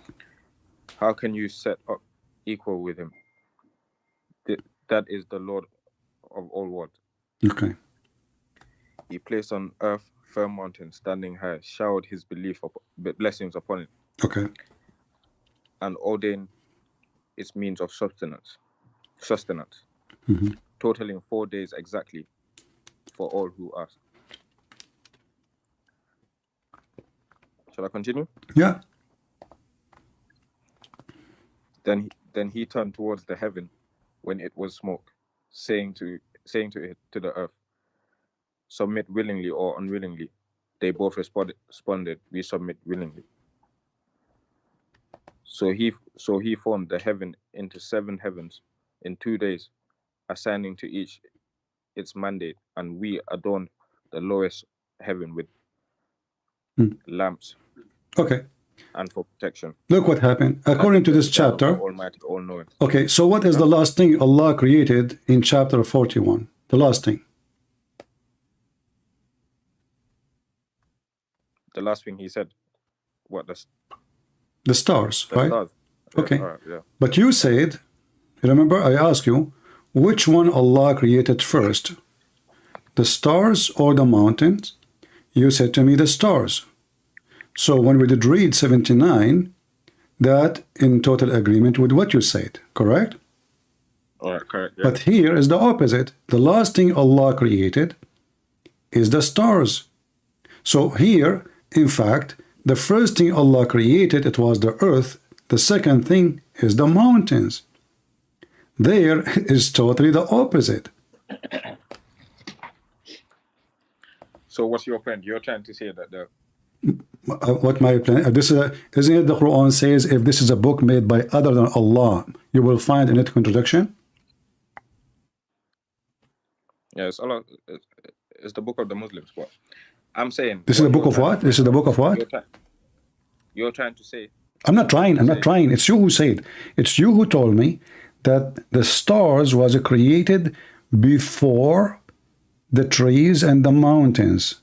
How can you set up equal with him? That is the Lord of all worlds. Okay. He placed on earth firm mountains standing high, showered his blessings upon it, Okay. and ordained its means of sustenance, totaling 4 days exactly for all who ask. Shall I continue? Yeah. Then he turned towards the heaven when it was smoke, saying to the earth, submit willingly or unwillingly. They both responded, we submit willingly. So he formed the heaven into 7 heavens in 2 days, assigning to each its mandate, and we adorned the lowest heaven with lamps. Okay. And for protection. Look what happened. According to this chapter. Almighty, all-knowing. Okay, so what is the last thing Allah created in chapter 41? The last thing. The last thing he said, what? The stars, right? Stars. Yeah, okay. Right, yeah. But you said, remember I asked you, which one Allah created first? The stars or the mountains? You said to me the stars. So when we did read 79, that in total agreement with what you said, correct? All right, correct. Yeah. But here is the opposite. The last thing Allah created is the stars. So here, in fact, the first thing Allah created, it was the earth. The second thing is the mountains. There is totally the opposite. So what's your point? You're trying to say that the What my plan? This is isn't it the Quran says if this is a book made by other than Allah, you will find in it contradiction. yeah, it's Allah. It's the book of the Muslims. But I'm saying This is the book of what? This is the book of what? You're trying to say. I'm not trying. I'm not trying. It's you who said. It's you who told me that the stars was created before the trees and the mountains.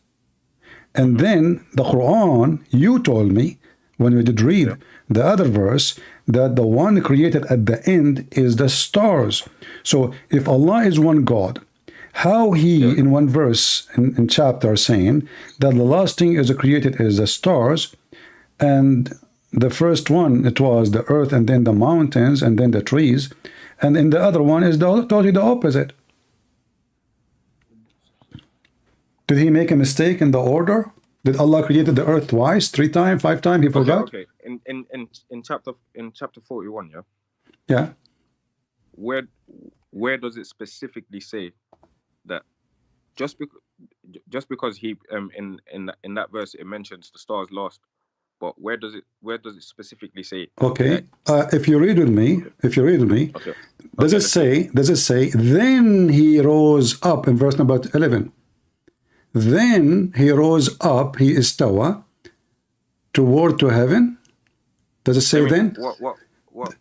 And then the Quran, you told me when we did read the other verse that the one created at the end is the stars. So if Allah is one God, how he in one verse in chapter saying that the last thing is created is the stars, and the first one it was the earth and then the mountains and then the trees, and in the other one is totally the opposite. Did he make a mistake in the order? Did Allah created the earth twice, 3 times, 5 times? He forgot. Okay. In chapter 41, yeah. Yeah. Where does it specifically say that just because he in that verse it mentions the stars last, but where does it specifically say? Okay. If you read with me, Okay. does it say then he rose up in verse number 11? Then he rose up, he istawa, toward to heaven. Does it say then? What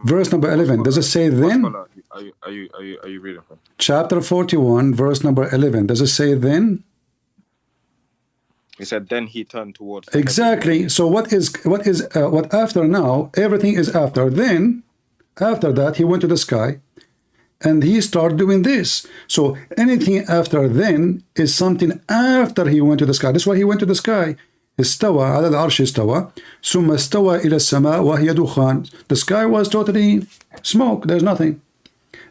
Verse number 11. Does it say then? Are you reading from? Chapter 41, verse number 11. Does it say then? He said then he turned towards Exactly. So what after now? Everything is after. Then, after that, he went to the sky. And he started doing this. So anything after then is something after he went to the sky. That's why he went to the sky. استوى على العرش استوى ثم استوى إلى السماء وهي دخان. The sky was totally smoke. There's nothing.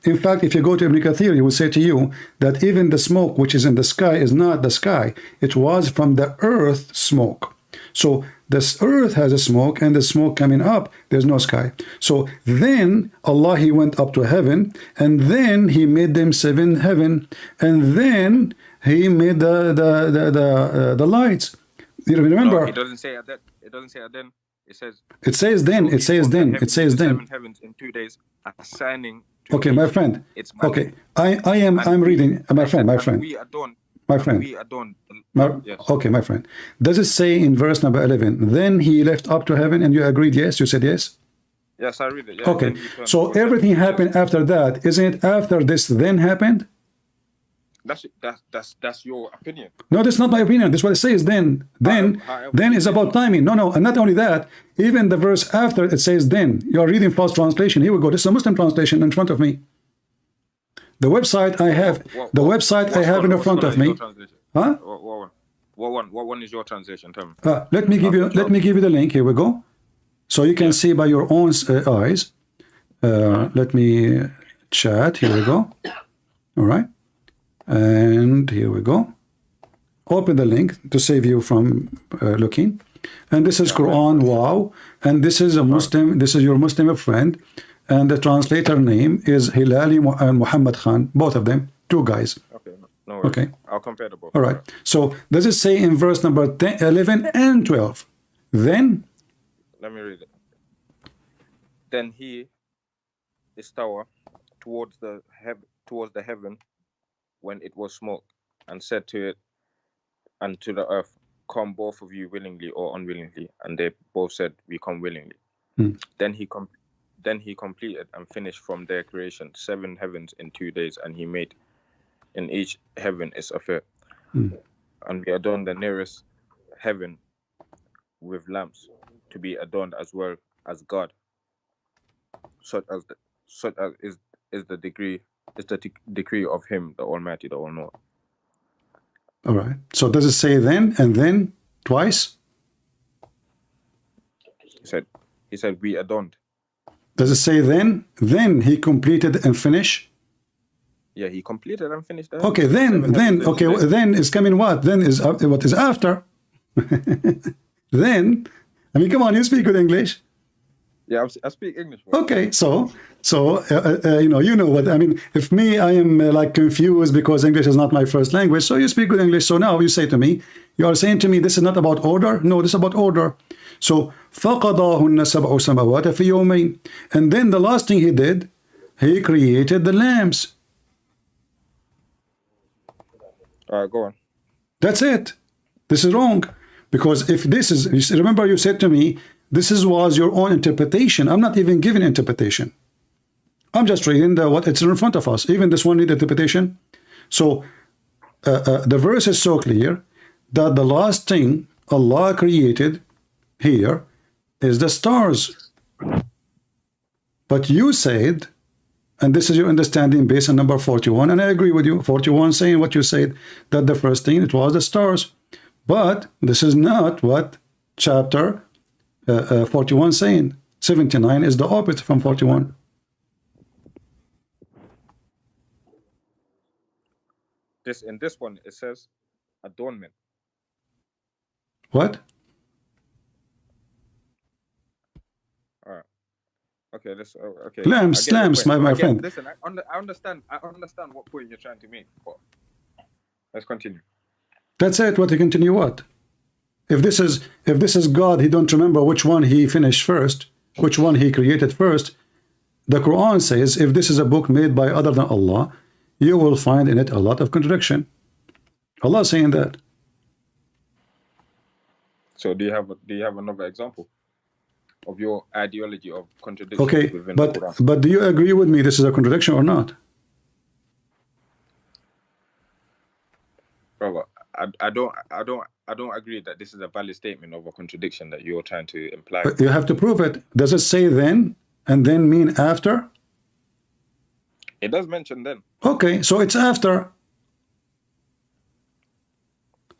In fact, if you go to Ibn Kathir, he will say to you that even the smoke which is in the sky is not the sky. It was from the earth smoke. So this earth has a smoke, and the smoke coming up, there's no sky. So then Allah, he went up to heaven, and then he made them 7 heaven, and then he made the lights. You remember? No, it doesn't say that. It doesn't say that then. It says. It says then. It says then. It says then. 7 heavens in 2 days, assigning. Okay, my friend. It's okay, I'm reading. My friend. We adorn. My friend. We adorn. Yes. Okay, my friend. Does it say in verse number 11, then he left up to heaven, and you agreed yes? You said yes? Yes, I read it. Yeah, okay, so everything happened after that. Isn't it after this then happened? That's your opinion. No, that's not my opinion. That's what it says then. Then is about timing. No, and not only that, even the verse after it says then. You are reading false translation. Here we go. This is a Muslim translation in front of me. The website I have, I have in front of me. Huh? What one is your translation? Tell me. Let me give you the link. Here we go, so you can see by your own eyes. Let me chat. Here we go. All right, and here we go. Open the link to save you from looking. And this is Quran. Wow. And this is a Muslim. This is your Muslim friend, and the translator name is Hilali and Muhammad Khan. Both of them, 2 guys. No worries. Okay. I'll compare the both. All right. So does it say in verse number 10, 11 and 12? Then? Let me read it. Then he istawa towards the heaven when it was smoke, and said to it and to the earth, come both of you willingly or unwillingly. And they both said, we come willingly. Then he completed and finished from their creation 7 heavens in 2 days, and he made in each heaven its affair. And we adorned the nearest heaven with lamps to be adorned as well as God, such as is the decree of him, the Almighty, the All-Knowing. All right. So does it say then and then twice? He said we adorned. Does it say then? Then he completed and finished? Yeah, he completed and finished that. Okay, then okay, then is coming what? Then is what is after? Then, I mean, come on, you speak good English. Yeah, I speak English. Bro. Okay, so you know what I mean. If me, I am like confused because English is not my first language. So you speak good English. So now you say to me, you are saying to me, this is not about order. No, this is about order. So فَقَضَاهُنَّ سَبْعُ سَمَوَاتٍ فِي يَوْمَيْنِ. And then the last thing he did, he created the lambs. All right, go on. That's it. This is wrong. Because if this is, remember you said to me, this was your own interpretation. I'm not even giving interpretation. I'm just reading what it's in front of us. Even this one need interpretation. So the verse is so clear that the last thing Allah created here is the stars. But you said, and this is your understanding based on number 41, and I agree with you, 41 saying what you said, that the first thing, it was the stars. But this is not what chapter 41 saying. 79 is the opposite from 41. In this one, it says adornment. What? Okay, okay. Lambs, my friend. Listen, I understand what point you're trying to make, but let's continue. That's it. What to continue? What? If this is God, he don't remember which one he finished first, which one he created first. The Quran says, if this is a book made by other than Allah, you will find in it a lot of contradiction. Allah saying that. So do you have another example of your ideology of contradiction? Okay, within the Quran? but do you agree with me this is a contradiction or not? Brother, I don't agree that this is a valid statement of a contradiction that you're trying to imply. But you have to prove it. Does it say then and then mean after? It does mention then. Okay, so it's after.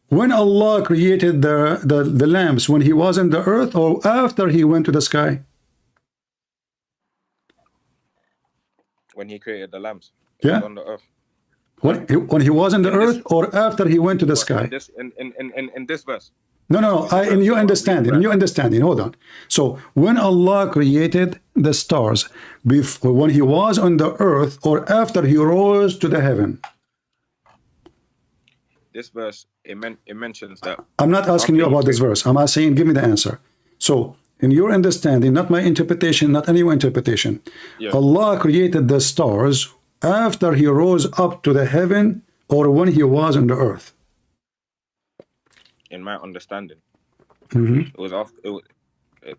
When Allah created the lambs, when he was in the earth or after he went to the sky? When he created the lambs. Yeah. On the earth. When he was in the earth or after he went to the sky? In this verse. No. In your understanding, hold on. So when Allah created the stars, when he was on the earth or after he rose to the heaven? This verse, it mentions that. I'm not asking you about this verse. I'm saying, give me the answer. So, in your understanding, not my interpretation, not any interpretation, yeah. Allah created the stars after he rose up to the heaven or when he was on the earth? In my understanding, it was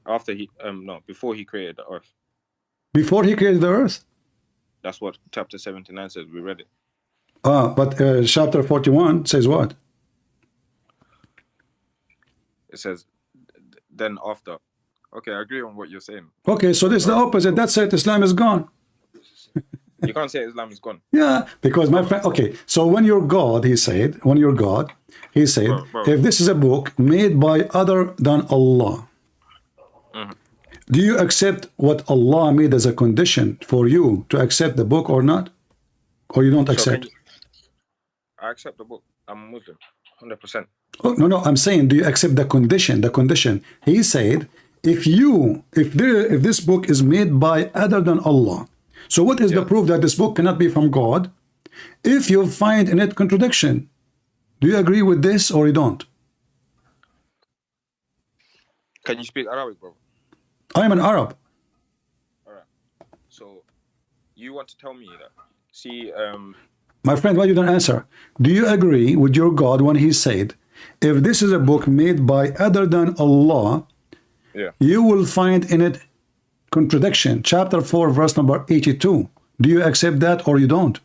after he before he created the earth. Before he created the earth? That's what chapter 79 says. We read it. But chapter 41 says what? It says, then after. Okay, I agree on what you're saying. Okay, so this is the opposite. That's it. Islam is gone. You can't say Islam is gone. Yeah, because my friend, okay, so when you're God, he said, if this is a book made by other than Allah, do you accept what Allah made as a condition for you to accept the book or not? Or you don't accept? I accept the book. I'm a Muslim, 100%. Oh, no, I'm saying, do you accept the condition? The condition. He said, if this book is made by other than Allah, so what is the proof that this book cannot be from God? If you find in it contradiction, do you agree with this or you don't? Can you speak Arabic, bro? I am an Arab. All right. So you want to tell me that? See, my friend, why you don't answer? Do you agree with your God when he said, if this is a book made by other than Allah, you will find in it contradiction? Chapter 4, verse number 82. Do you accept that or you don't?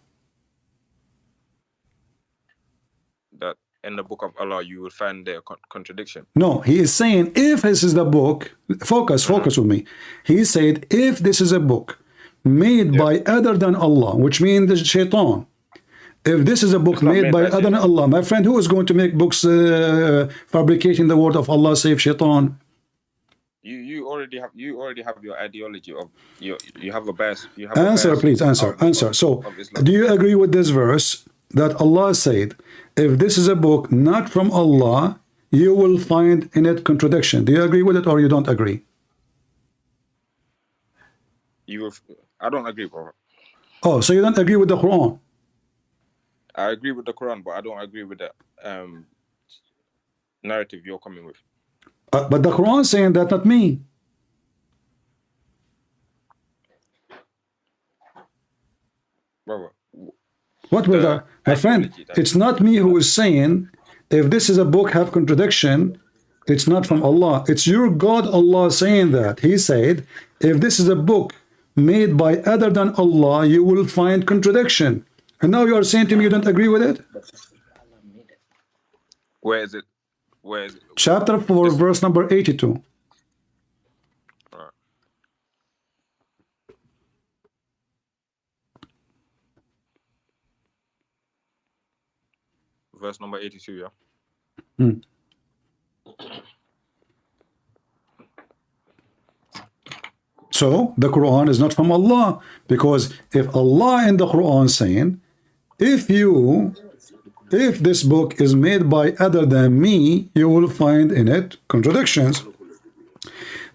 That in the book of Allah, you will find the contradiction. No, he is saying, if this is the book, focus with me. He said, if this is a book made by other than Allah, which means the shaitan, if this is a book made by other than Allah, my friend, who is going to make books fabricating the word of Allah, save shaitan? You already have your ideology of you have a bias. You have answer, a bias please, answer. So, do you agree with this verse that Allah said, if this is a book not from Allah, you will find in it contradiction? Do you agree with it or you don't agree? I don't agree, brother. Oh, so you don't agree with the Quran? I agree with the Quran, but I don't agree with the narrative you're coming with. But the Quran is saying that, not me. Brother, what with that? My friend, it's not me who is saying, if this is a book have contradiction, it's not from Allah. It's your God, Allah, saying that. He said, if this is a book made by other than Allah, you will find contradiction. And now you are saying to me you don't agree with it? Where is it? Chapter 4, verse number 82. Right. Verse number 82, yeah? So the Quran is not from Allah, because if Allah in the Quran saying, if this book is made by other than me, you will find in it contradictions.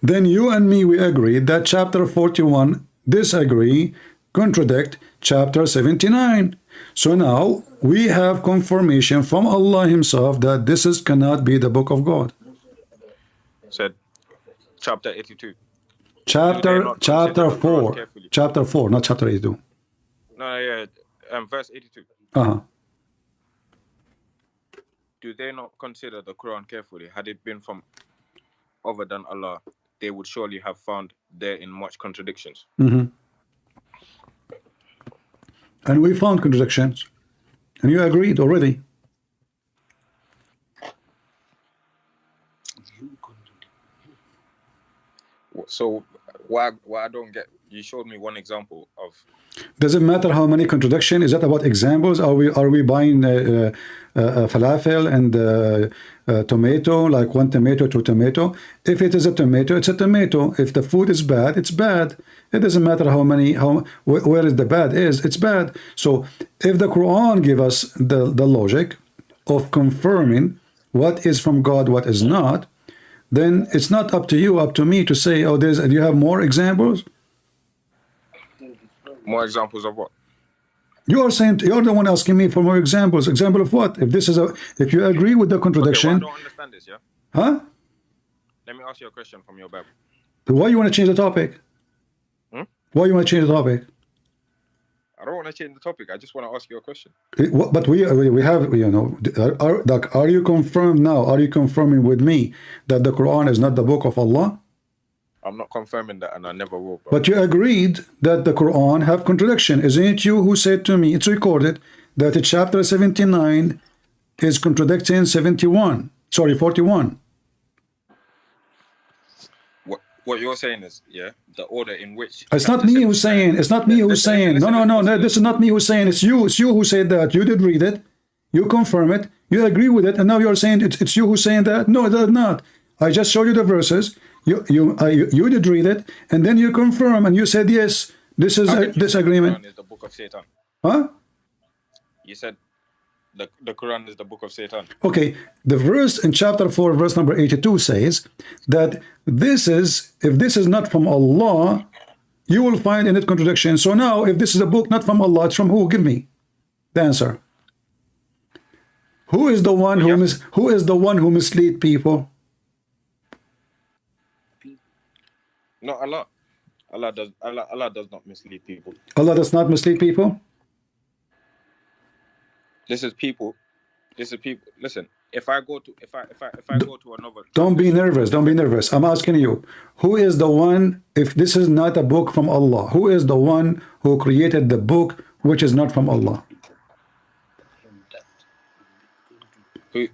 Then you and me, we agree that chapter 41 disagree, contradict chapter 79. So now we have confirmation from Allah himself that this cannot be the book of God. Said chapter 82. Chapter 4. Chapter 4, not chapter 82. No, yeah, verse 82. Do they not consider the Quran carefully? Had it been from other than Allah, they would surely have found therein much contradictions. And we found contradictions. And you agreed already. So why I don't get, you showed me one example of. Does it matter how many contradiction? Is that about examples? Are we buying falafel and tomato, like one tomato, two tomato? If it is a tomato, it's a tomato. If the food is bad, it's bad. It doesn't matter where is the bad is, it's bad. So if the Quran give us the logic of confirming what is from God, what is not, then it's not up to you, up to me to say, oh, do you have more examples? More examples of what? You are saying, you're the one asking me for more examples. Example of what? If you agree with the contradiction. Okay, well, I don't understand this, yeah? Huh? Let me ask you a question from your Bible. Why you want to change the topic? Why you want to change the topic? I don't want to change the topic. I just want to ask you a question. But we have, you know, are you confirmed now? Are you confirming with me that the Quran is not the book of Allah? I'm not confirming that, and I never will. Bro. But you agreed that the Quran have contradiction. Isn't it you who said to me, it's recorded, that chapter 79 is contradicting 41. Sorry, 41. What you're saying is, yeah, the order in which. It's not me who's saying. It's not me who's saying. No. This is not me who's saying. It's you. It's you who said that. You did read it. You confirm it. You agree with it, and now you're saying it's you who's saying that. No, it is not. I just showed you the verses. You did read it, and then you confirm, and you said yes. This is this agreement. Is the book of Satan. Huh? You said the Quran is the book of Satan. Okay, the verse in chapter 4, verse number 82 says that if this is not from Allah, you will find in it contradiction. So now, if this is a book not from Allah, it's from who? Give me the answer. Who is the one who mislead people? No, Allah. Allah does not mislead people. Allah does not mislead people? This is people. Listen, if I go to another. Don't be nervous. Don't be nervous. I'm asking you, who is the one? If this is not a book from Allah, who is the one who created the book which is not from Allah? Who?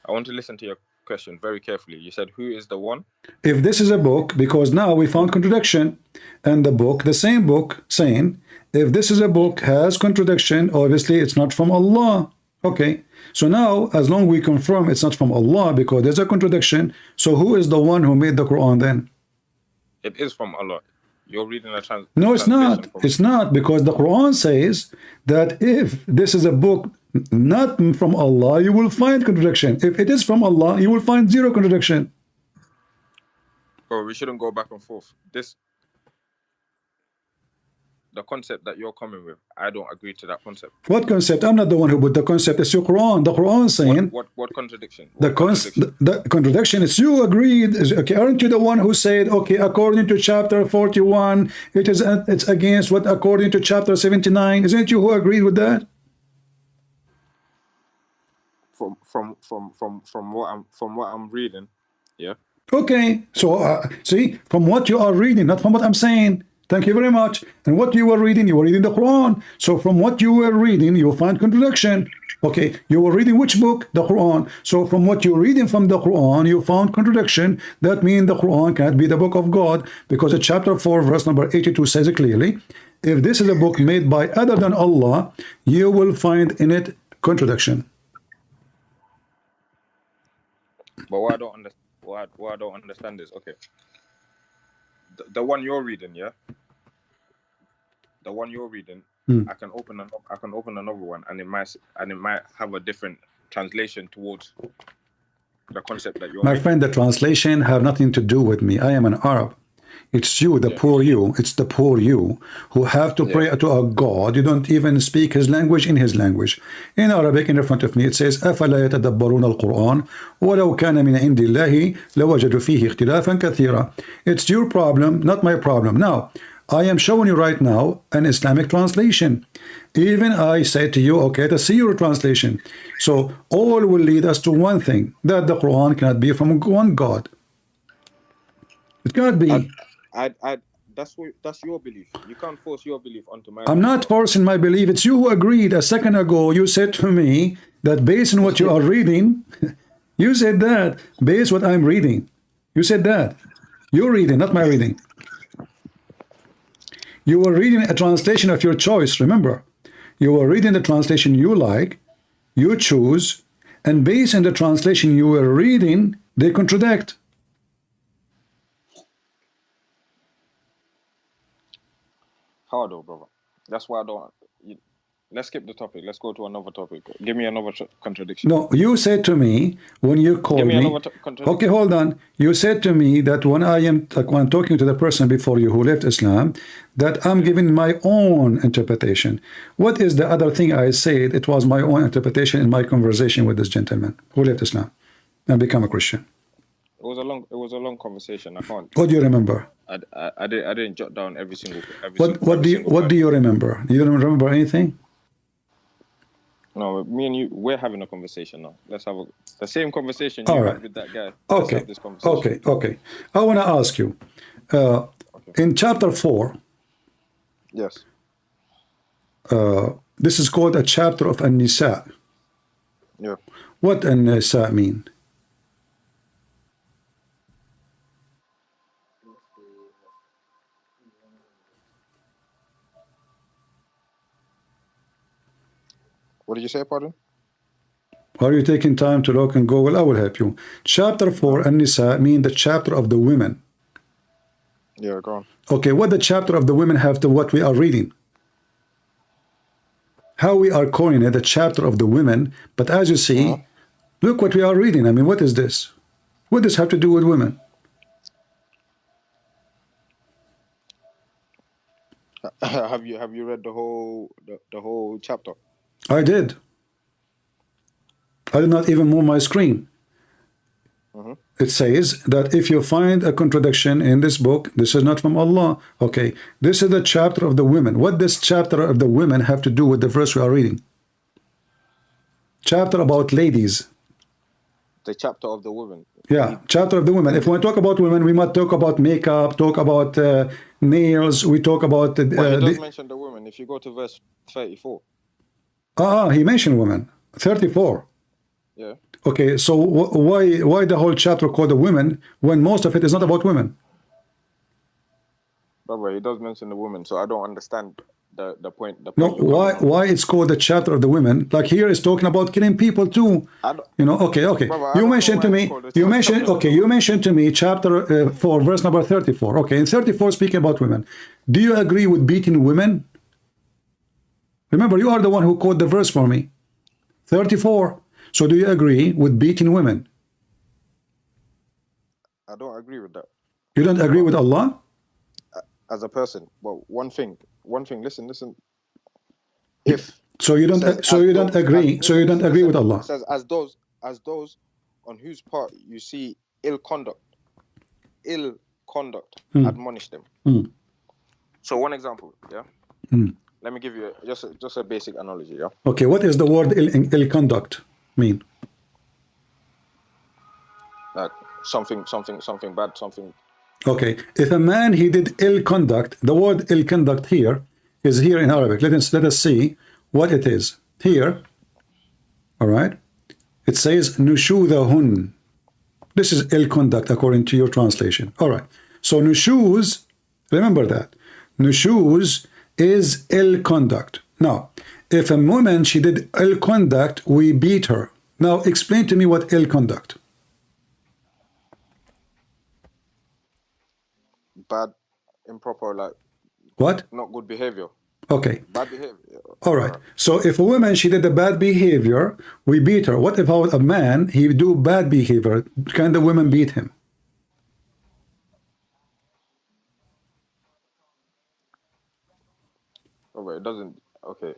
I want to listen to your question very carefully. You said, who is the one? If this is a book, because now we found contradiction, and the book, the same book, saying, if this is a book has contradiction, obviously it's not from Allah. Okay, so now as long we confirm it's not from Allah because there's a contradiction, so who is the one who made the Quran then? It is from Allah. You're reading a No, it's not. from... It's not, because the Quran says that if this is a book not from Allah, you will find contradiction. If it is from Allah, you will find zero contradiction. Bro, we shouldn't go back and forth. The concept that you're coming with, I don't agree to that concept. What concept? I'm not the one who put the concept. It's your Quran. The Quran saying what contradiction? The contradiction is you agreed. Okay, aren't you the one who said, okay, according to chapter 41, it's against what according to chapter 79? Isn't it you who agreed with that? From what I'm reading, yeah. Okay, so see, from what you are reading, not from what I'm saying. Thank you very much. And what you were reading the Quran. So from what you were reading, you'll find contradiction. Okay, you were reading which book? The Quran. So from what you're reading from the Quran, you found contradiction. That means the Quran cannot be the book of God, because chapter 4, verse number 82 says it clearly. If this is a book made by other than Allah, you will find in it contradiction. But what I don't understand is, okay, the one you're reading, yeah, the one you're reading, I can open another one, and it might have a different translation towards the concept that you're. My friend, the translation have nothing to do with me. I am an Arab. It's you, the poor you. It's the poor you who have to pray to a God. You don't even speak his language in his language. In Arabic, in front of me, it says, أَفَلَا يَتَدَبَّرُونَ الْقُرْآنَ وَلَوْ كَانَ مِنْ عِنْدِ اللَّهِ لَوَجَدُوا فِيهِ اخْتِلَافًا كَثِيرًا. It's your problem, not my problem. Now, I am showing you right now an Islamic translation. Even I say to you, okay, to see your translation. So all will lead us to one thing, that the Quran cannot be from one God. It cannot be. That's your belief. You can't force your belief onto my. I'm not forcing my belief. It's you who agreed a second ago. You said to me that based on what you are reading, you said that based on what I'm reading. You said that. You're reading, not my reading. You were reading a translation of your choice, remember. You were reading the translation you like, you choose, and based on the translation you were reading, they contradict. How though, brother? That's why I don't. Let's skip the topic. Let's go to another topic. Give me another contradiction. No, you said to me when you called me. Okay, hold on. You said to me that when when I'm talking to the person before you who left Islam, that I'm giving my own interpretation. What is the other thing I said? It was my own interpretation in my conversation with this gentleman who left Islam and become a Christian. It was a long conversation. I can't. What do you remember? I didn't jot down every single. What do you remember? You don't remember anything? No, me and you, we're having a conversation now. Let's have the same conversation you had with that guy. Okay. Okay. I want to ask you, in chapter 4. Yes. This is called a chapter of An-Nisa. Yeah. What An-Nisa mean? What did you say, pardon? Are you taking time to look and Google? I will help you. Chapter 4, An-Nisa, mean the chapter of the women. Yeah, go on. Okay, what the chapter of the women have to what we are reading? How we are calling it the chapter of the women, but as you see, look what we are reading. I mean, what is this? What does this have to do with women? Have you read the whole chapter? I did. I did not even move my screen. It says that if you find a contradiction in this book, this is not from Allah. Okay, this is the chapter of the women. What does chapter of the women have to do with the verse we are reading? Chapter about ladies. The chapter of the women. Yeah, chapter of the women. If we talk about women, we must talk about makeup, talk about nails. We talk about. It does mention the women. If you go to verse 34. He mentioned women. 34. Yeah. Okay, so why the whole chapter called the women when most of it is not about women? Brother, he does mention the women, so I don't understand the point. No, why it's called the chapter of the women? Like here is talking about killing people too. You know, okay. Brother, You mentioned to me, you mentioned to me chapter 4, verse number 34. Okay, in 34 speaking about women. Do you agree with beating women? Remember, you are the one who quoted the verse for me. 34. So do you agree with beating women? I don't agree with that. You don't agree with Allah? As a person, well, one thing. Listen. If so you don't agree with Allah. It says as those on whose part you see ill conduct, admonish them. So one example, yeah. Let me give you just a basic analogy, yeah. Okay, what is the word ill conduct mean? Like something bad, something. Okay, if a man he did ill conduct, the word ill conduct here is here in Arabic. Let us see what it is. Here, all right, it says nushudahun. This is ill conduct according to your translation. All right, so nushuz, remember that. Nushuz is ill conduct. Now, if a woman, she did ill conduct, we beat her. Now, explain to me what ill conduct. Bad, improper, like what? Not good behavior. Okay. Bad behavior. All right. So if a woman, she did a bad behavior, we beat her. What if a man, he do bad behavior? Can the woman beat him? Oh, it doesn't. Okay.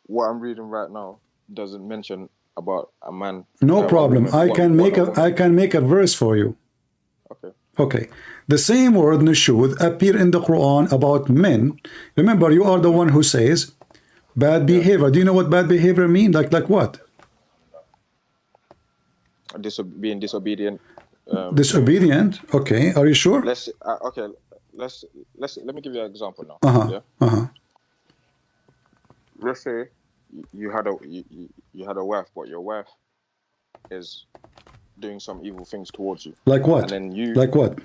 What I'm reading right now doesn't mention about a man. No problem. I can make a verse for you. Okay. Okay. The same word nushud appear in the Quran about men. Remember, you are the one who says bad behavior. Do you know what bad behavior mean? Like what? Being disobedient. Disobedient. Okay. Are you sure? Okay. Let me give you an example now. Let's say you had a wife, but your wife is doing some evil things towards you. Like what? And then like what?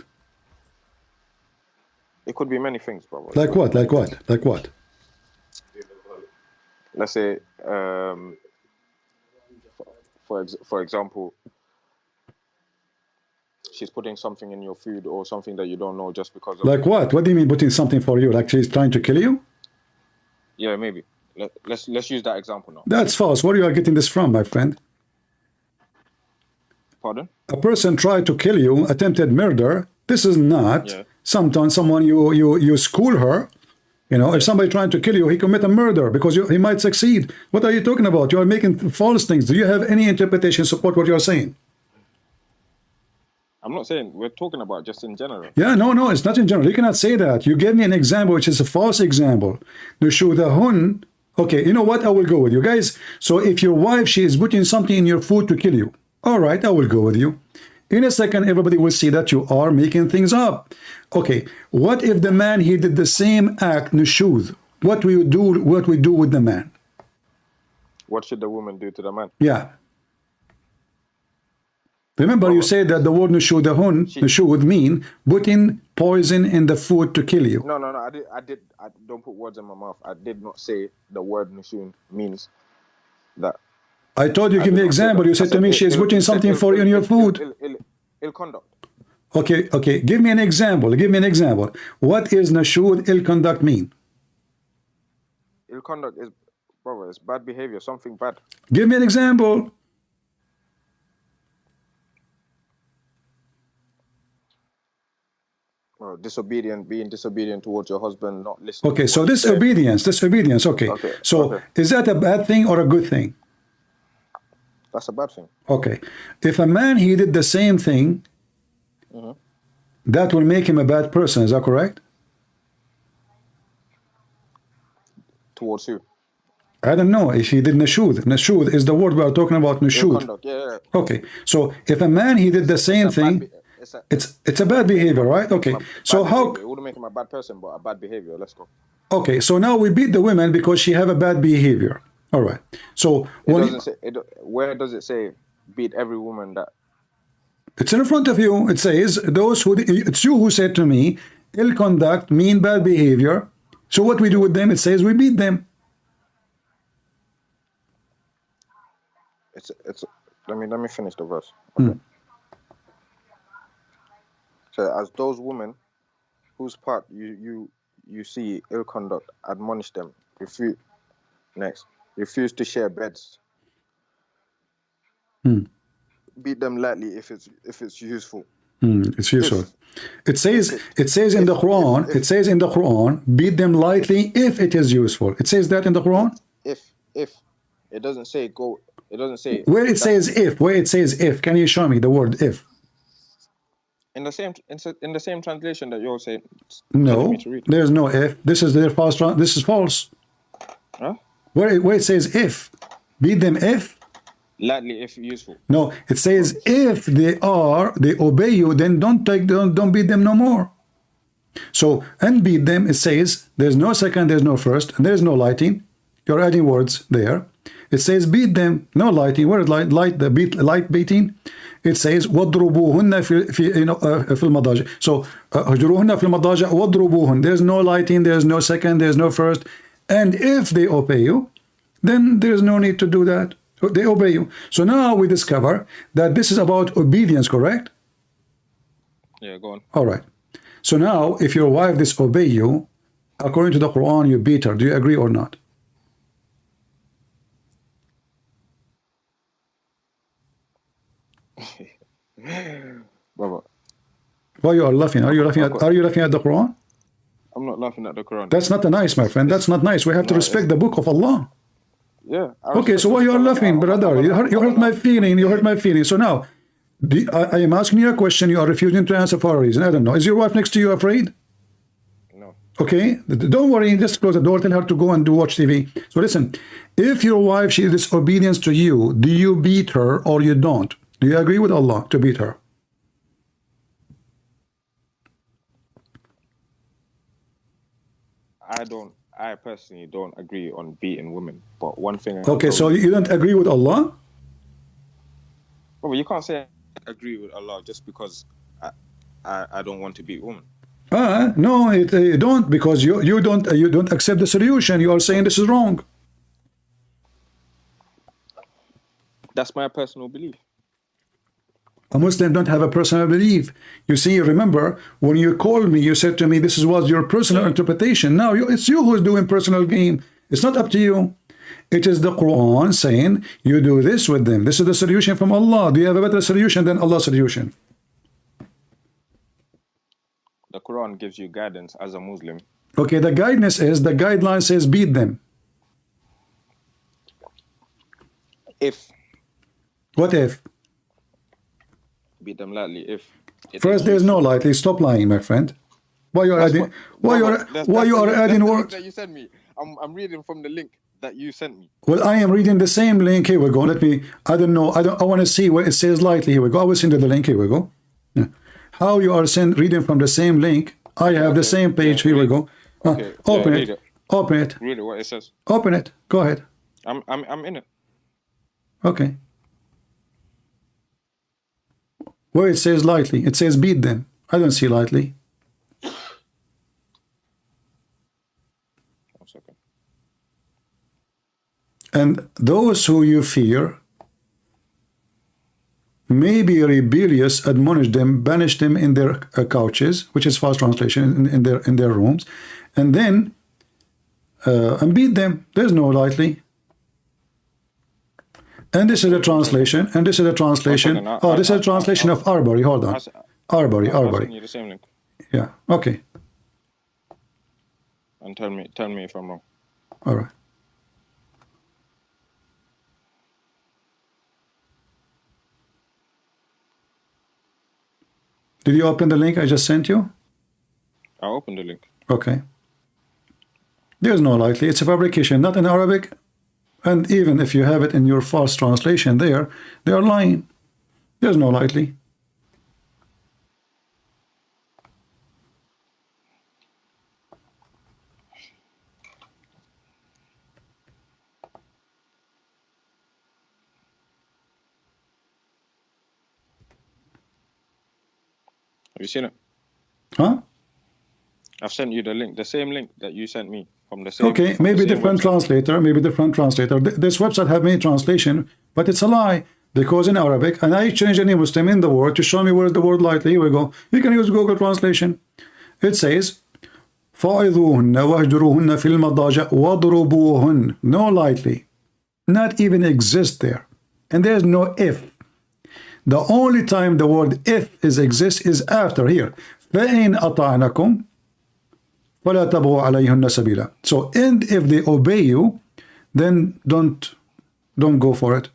It could be many things, brother. Like what? Like what? Like what? Let's say, for example, she's putting something in your food or something that you don't know just because of... Like what? What do you mean putting something for you? Like she's trying to kill you? Yeah, maybe. Let's use that example now. That's false. Where you are getting this from, my friend? Pardon? A person tried to kill you, attempted murder. This is not someone you school her. You know, if somebody trying to kill you, he commit a murder because he might succeed. What are you talking about? You are making false things. Do you have any interpretation support what you are saying? I'm not saying, we're talking about just in general. Yeah, no, it's not in general. You cannot say that. You gave me an example which is a false example. Nushudahun. Okay, you know what? I will go with you guys. So if your wife, she is putting something in your food to kill you. All right, I will go with you. In a second, everybody will see that you are making things up. Okay, what if the man, he did the same act, nushud? What we do with the man? What should the woman do to the man? Yeah. Remember, you said that the word nushud mean putting poison in the food to kill you. No, I don't put words in my mouth. I did not say the word nushun means that. I told you, give me an example. You said to me, she is putting something for you in your food. Ill conduct. Okay. Give me an example. What is nushud, ill conduct mean? Ill conduct is, brother, it's bad behavior, something bad. Give me an example. Being disobedient towards your husband, not listening. Okay, so disobedience. Okay. So is that a bad thing or a good thing? That's a bad thing. Okay. If a man, he did the same thing, that will make him a bad person. Is that correct? Towards who? I don't know. If he did nushud. Nushud is the word we are talking about, nushud. Yeah. Okay. So if a man, he did the same thing, it's a bad behavior, right? Okay. So how... It wouldn't make him a bad person, but a bad behavior. Let's go. Okay. So now we beat the women because she have a bad behavior. All right. So where does it say beat every woman that? It's in front of you. It says those who. It's you who said to me, ill conduct mean bad behavior. So what we do with them? It says we beat them. It's let me finish the verse. Okay. So as those women whose part you see ill conduct, admonish them. Refuse to share beds. Beat them lightly if it's useful. It's useful. It says in the Quran, beat them lightly if it is useful. It says that in the Quran. If it doesn't say go. It doesn't say where it says if. Where it says if. Can you show me the word if? In the same translation that you're saying. No, there's no if. This is their false. This is false. Huh? Where it says if, beat them if. Lightly if useful. No, it says if they obey you, then don't beat them no more. So and beat them. It says there's no second, there's no first, and there's no lighting. You're adding words there. It says beat them, no lighting. Where is light beating? It says وَضْرُبُوهُنَّ في المضاجع. So هجروهن في المضاجع وَضْرُبُوهُنَّ. There's no lighting, there's no second, there's no first. And if they obey you, then there's no need to do that. They obey you. So now we discover that this is about obedience, correct? Yeah, go on. All right. So now if your wife disobey you, according to the Quran, you beat her. Do you agree or not? Baba. Why you are laughing? Are you laughing at the Quran? I'm not laughing at the Quran. That's not nice, my friend. That's not nice. We have to respect the book of Allah. Yeah. Okay, so why you are laughing, brother? You hurt my feeling. You hurt my feeling. So now, I am asking you a question. You are refusing to answer for a reason. I don't know. Is your wife next to you afraid? No. Okay, don't worry. Just close the door. Tell her to go and watch TV. So listen, if your wife, she is disobedience to you, do you beat her or you don't? Do you agree with Allah to beat her? I personally don't agree on beating women. But one thing. Okay, so you don't agree with Allah? Well, you can't say I agree with Allah just because I don't want to beat women. No, you don't, because you don't accept the solution. You are saying this is wrong. That's my personal belief. A Muslim don't have a personal belief. You see, remember, when you called me, you said to me, this was your personal interpretation. Now, it's you who's doing personal game. It's not up to you. It is the Quran saying, you do this with them. This is the solution from Allah. Do you have a better solution than Allah's solution? The Quran gives you guidance as a Muslim. Okay, the guideline says beat them. If. What if? Beat them lightly if. First, there's no lightly. Stop lying, my friend. Why you are adding? Why you are adding words? That you sent me. I'm reading from the link that you sent me. Well, I am reading the same link. Here we go. Let me. I don't know. I want to see where it says lightly. Here we go. I will send you the link. Here we go. Yeah. How you are reading from the same link? I have the same page. Here we go. Open it. Open it. Read it. What it says. Open it. Go ahead. I'm in it. Okay. Where it says lightly, it says beat them. I don't see lightly. 1 second. And those who you fear may be rebellious, admonish them, banish them in their couches, which is false translation, in their rooms, and then and beat them. There's no lightly. And this is a translation, and this is a translation. Oh, this is a translation of Arbery. Hold on. Arbery. I'll send you the same link. Yeah, okay. And tell me if I'm wrong. All right. Did you open the link I just sent you? I opened the link. Okay. There's no lightly. It's a fabrication, not in Arabic. And even if you have it in your false translation there, they are lying. There's no lightly. Have you seen it? Huh? I've sent you the link, the same link that you sent me from the same. Okay, from the maybe same different website. translator, maybe different translator. This website have many translation, but it's a lie because in Arabic, and I change any Muslim in the word to show me where's the word lightly. Here we go. You can use Google translation. It says, فَعِذُوهُنَّ وَهْجُرُوهُنَّ فِي الْمَضَاجِعِ وَضْرُبُوهُنَّ. No lightly. Not even exist there. And there's no if. The only time the word if is exists is after here. فَإِنْ أَطَعْنَكُمْ وَلَا تَبْغُوا عَلَيْهُنَّ سَبِيلًا. So, and if they obey you, then don't go for it.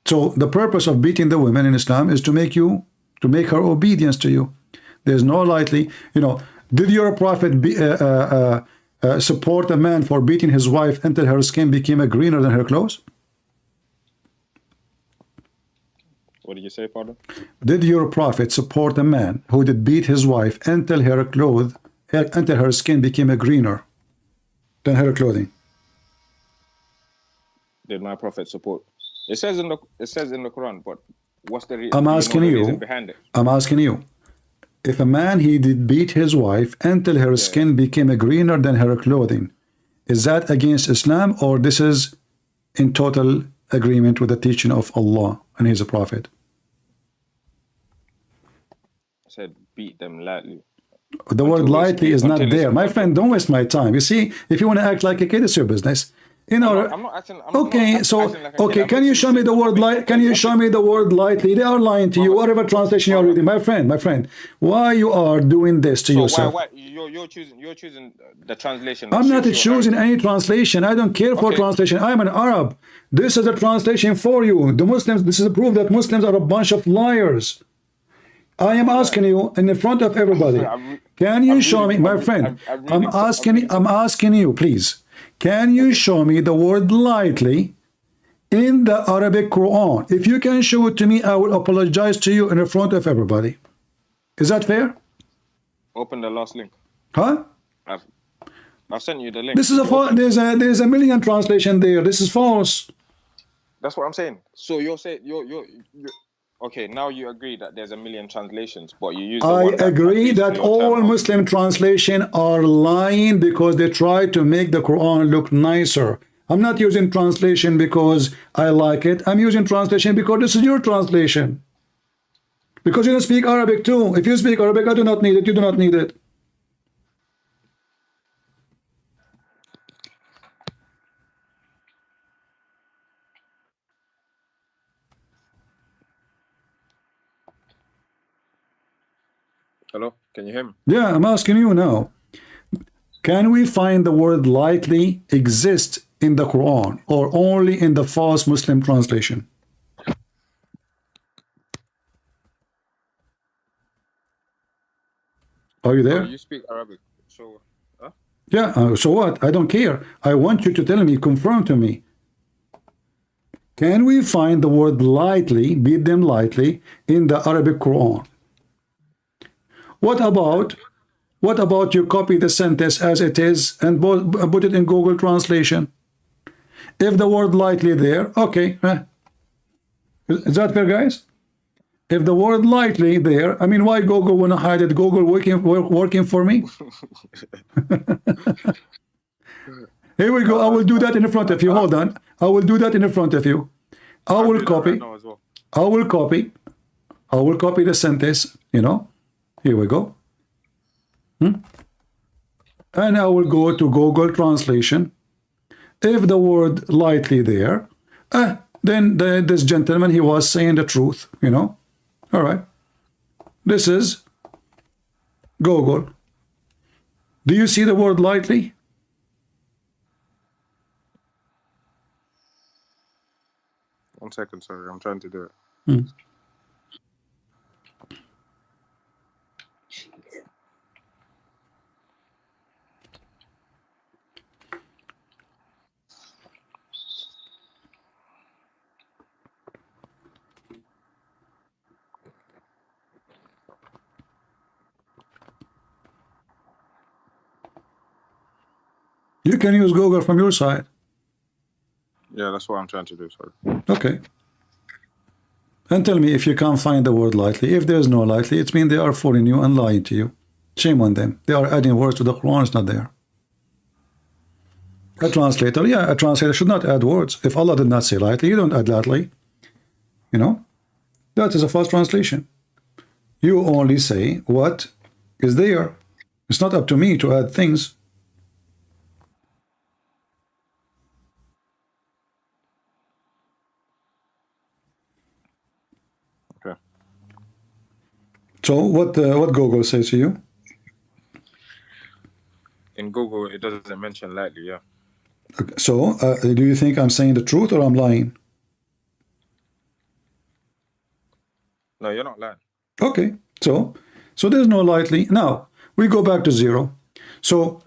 So the purpose of beating the women in Islam is to make her obedience to you. There's no lightly, did your prophet support a man for beating his wife until her skin became greener than her clothes? What did you say, Father? Did your prophet support a man who did beat his wife until her skin became greener than her clothing? Did my prophet support? It says in the Quran, but what's the I'm asking reason behind it? I'm asking you. If a man he did beat his wife until her skin became greener than her clothing, is that against Islam, or this is in total agreement with the teaching of Allah and His prophet? I said beat them lightly. The word lightly is not there. My friend, don't waste my time. You see, if you want to act like a kid, it's your business. I'm not acting. Okay, can you show me the word light? Can you show me the word lightly? They are lying to you. Whatever translation you're reading, my friend, why you are doing this to yourself? Why you're choosing the translation? I'm not choosing any translation. I don't care for translation. I'm an Arab. This is a translation for you. The Muslims. This is a proof that Muslims are a bunch of liars. I am asking you in front of everybody. Can you show me, my friend? I'm asking you, please. Can you show me the word lightly in the Arabic Quran? If you can show it to me, I will apologize to you in front of everybody. Is that fair? Open the last link. Huh? I've sent you the link. This is there's a million translation there. This is false. That's what I'm saying. So you're saying you're okay. Now you agree that there's a million translations, but you use. I agree that all Muslim translation are lying because they try to make the Quran look nicer. I'm not using translation because I like it. I'm using translation because this is your translation. Because you don't speak Arabic too. If you speak Arabic, I do not need it. You do not need it. Hello, can you hear me? Yeah, I'm asking you now. Can we find the word lightly exist in the Quran or only in the false Muslim translation? Are you there? You speak Arabic, so yeah, so what? I don't care. I want you to tell me, confirm to me. Can we find the word lightly, beat them lightly, in the Arabic Quran? What about you copy the sentence as it is and put it in Google translation? If the word lightly there, okay. Is that fair, guys? If the word lightly there, I mean, why Google want to hide it? Google working for me? Here we go. I will do that in front of you. Hold on. I will do that in front of you. I will copy the sentence, Here we go. And I will go to Google Translation. If the word lightly there, then this gentleman, he was saying the truth, All right. This is Google. Do you see the word lightly? One second, sorry. I'm trying to do it. You can use Google from your side. Yeah, that's what I'm trying to do, sorry. Okay. And tell me if you can't find the word lightly. If there's no lightly, it means they are fooling you and lying to you. Shame on them. They are adding words to the Quran. It's not there. A translator, yeah, a translator should not add words. If Allah did not say lightly, you don't add lightly. You know, that is a false translation. You only say what is there. It's not up to me to add things. Okay. So what Google says to you? In Google, it doesn't mention lightly, yeah. So do you think I'm saying the truth or I'm lying? No, you're not lying. Okay, so there's no lightly. Now we go back to zero. So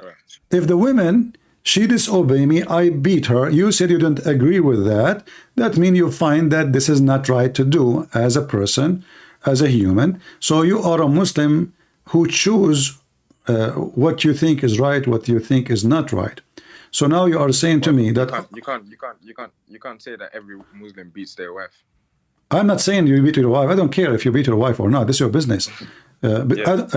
if the woman, she disobey me, I beat her, you said you don't agree with that, that means you find that this is not right to do as a person, as a human. So you are a Muslim who choose what you think is right, what you think is not right. So now you are saying to me that you can't say that every Muslim beats their wife. I'm not saying you beat your wife. I don't care if you beat your wife or not. This is your business. But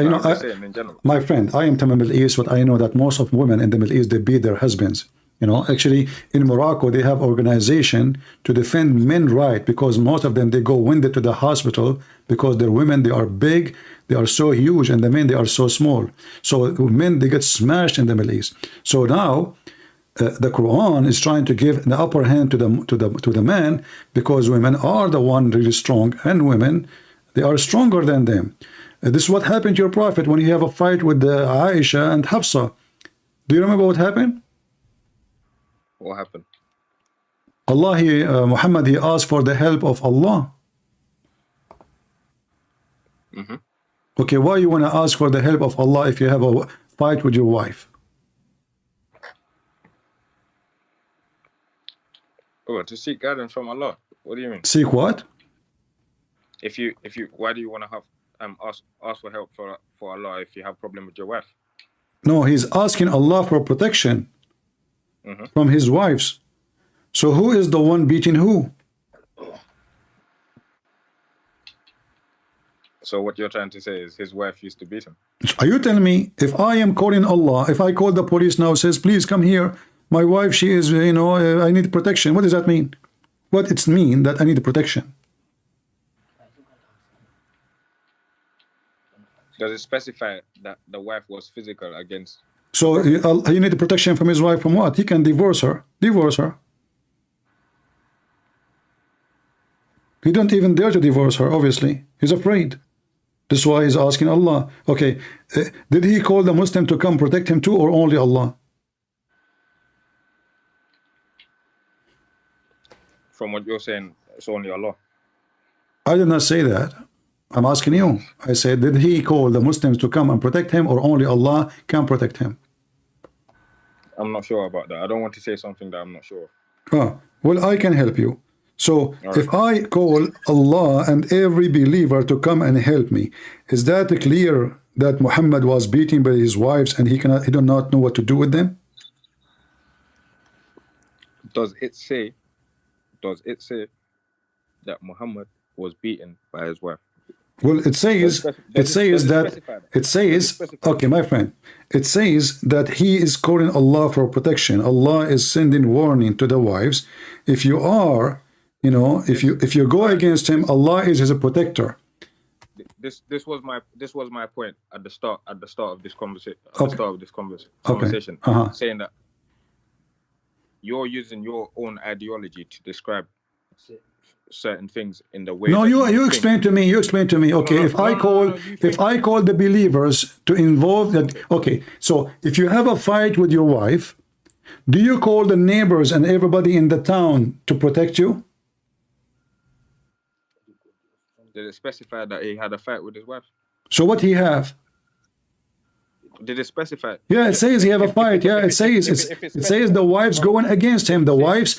my friend, I am from the Middle East, but I know that most of women in the Middle East, they beat their husbands. You know, actually in Morocco, they have organization to defend men right, because most of them, they go wounded to the hospital because their women, they are big, they are so huge, and the men, they are so small. So men, they get smashed in the Middle East. So now the Quran is trying to give the upper hand to the man, because women are the one really strong, and women, they are stronger than them. This is what happened to your prophet when you have a fight with Aisha and Hafsa. Do you remember what happened? What happened? Muhammad, he asked for the help of Allah. Okay, why you want to ask for the help of Allah if you have a fight with your wife? Oh, to seek guidance from Allah. What do you mean? Seek what? If you, why do you want to have ask for help for Allah if you have a problem with your wife? No, he's asking Allah for protection from his wives. So who is the one beating who? So what you're trying to say is his wife used to beat him. Are you telling me if I am calling Allah, if I call the police now, says please come here, my wife, she is, you know, I need protection. What does that mean? What it mean that I need protection? Does it specify that the wife was physical against? So you need protection from his wife from what? He can divorce her. Divorce her. He don't even dare to divorce her, obviously. He's afraid. That's why he's asking Allah. Okay, did he call the Muslim to come protect him too, or only Allah? From what you're saying, it's only Allah. I did not say that. I'm asking you. I said, did he call the Muslims to come and protect him, or only Allah can protect him? I'm not sure about that. I don't want to say something that I'm not sure of. Well, I can help you. So if I call Allah and every believer to come and help me, is that clear that Muhammad was beaten by his wives and he did not know what to do with them? Does it say that Muhammad was beaten by his wife? Well, it says okay, my friend, it says that he is calling Allah for protection. Allah is sending warning to the wives. If you are, you know, if you go against him, Allah is his protector. This was my point at the start of this conversation. Saying that you're using your own ideology to describe certain things in the way. No, you explain to me. You explain to me. Okay, if I call the believers to involve that. Okay, so if you have a fight with your wife, do you call the neighbors and everybody in the town to protect you? Did it specify that he had a fight with his wife? So what he have? Did it specify? Yeah, it says he have a fight. Yeah, it says the wives going against him. The wives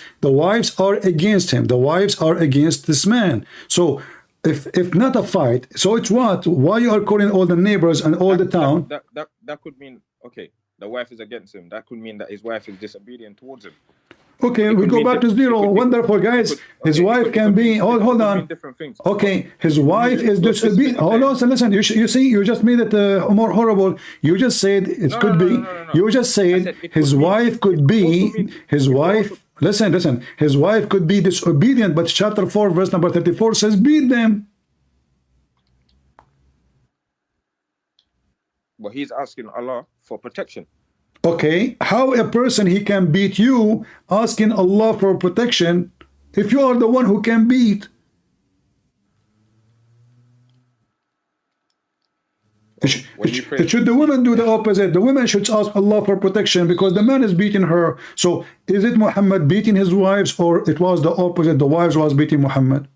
are against him. The wives are against this man. So if not a fight, so it's what? Why you are calling all the neighbors and all the town? That could mean, okay, the wife is against him. That could mean that his wife is disobedient towards him. Okay, we go back to zero. Wonderful, guys. His wife can be. Hold on. Okay, his wife is disobedient. Hold on, listen. You see, you just made it more horrible. You just said it could be. You just said his wife could be. His wife. Listen. His wife could be disobedient, but chapter 4, verse number 34 says, beat them. But he's asking Allah for protection. Okay, how a person he can beat you asking Allah for protection if you are the one who can beat? Should the woman do the opposite? The woman should ask Allah for protection because the man is beating her. So is it Muhammad beating his wives, or it was the opposite? The wives was beating Muhammad.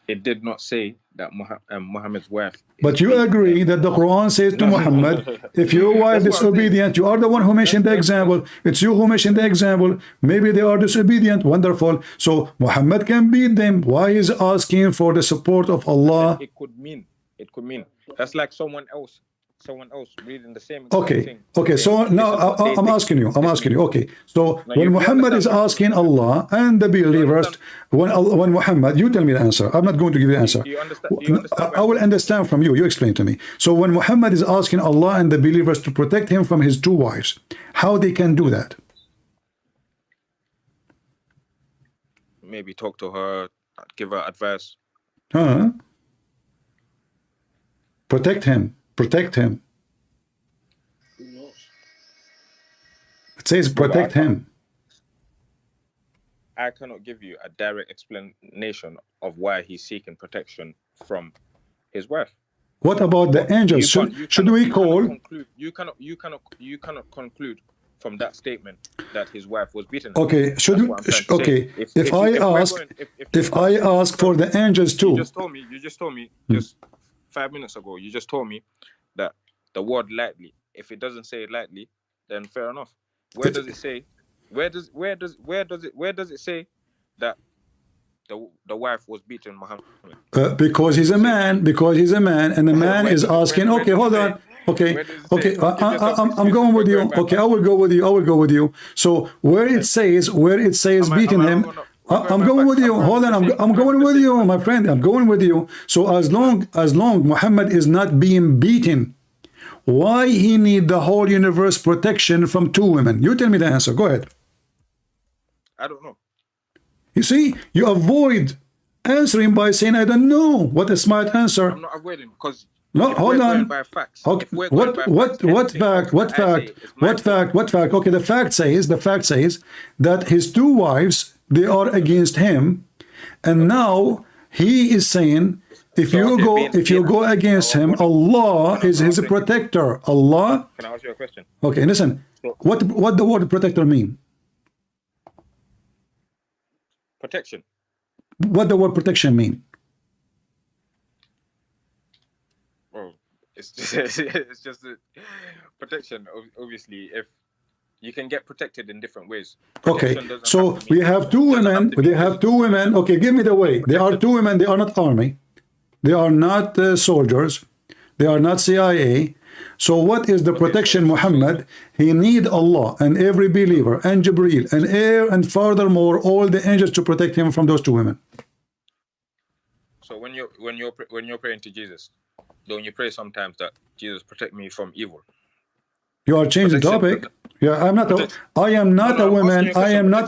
It did not say that Muhammad's wife. But you agree that the Quran says to Muhammad, if your wife is disobedient, you are the one who mentioned the example. It's you who mentioned the example. Maybe they are disobedient. Wonderful. So Muhammad can beat them. Why is asking for the support of Allah? It could mean. That's like someone else reading the same thing. Okay, so now I'm asking you. Okay, so when Muhammad is asking Allah and the believers, when Muhammad, you tell me the answer. I'm not going to give you the answer. Do you understand I will understand from you. You explain to me. So when Muhammad is asking Allah and the believers to protect him from his two wives, how they can do that? Maybe talk to her, give her advice. Protect him. It says protect him. I cannot give you a direct explanation of why he's seeking protection from his wife. What about the angels? Should we call? You cannot conclude from that statement that his wife was beaten. Okay, if I ask for the angels too. You just told me just 5 minutes ago. You just told me that the word lightly. If it doesn't say it lightly, then fair enough. Where does it say? Where does it say that the wife was beaten Muhammad? Because he's a man. And the man is asking. Okay, hold on. Okay. I'm going with you. Okay, I will go with you. So where it says beating him. I'm going with you. Hold on. I'm going with you, my friend. I'm going with you. So as long Muhammad is not being beaten, why he need the whole universe protection from two women? You tell me the answer. Go ahead. I don't know. You see, you avoid answering by saying I don't know. What a smart answer. I'm not avoiding because no, hold on. By facts. Okay. What fact? Okay, the fact says that his two wives, they are against him, and now he is saying if you go against him, Allah is his protector. Allah. Can I ask you a question? Okay, listen. What the word protector mean? Protection. What the word protection mean? Oh, it's just a protection. Obviously, if you can get protected in different ways. Okay, so we have two women. Okay, give me the way. They are two women. They are not army. They are not soldiers. They are not CIA. So what is the protection, Muhammad? He need Allah and every believer and Jibreel and air and furthermore all the angels to protect him from those two women. So when you're praying to Jesus, don't you pray sometimes that Jesus protect me from evil? You are changing topic. Yeah, I am not a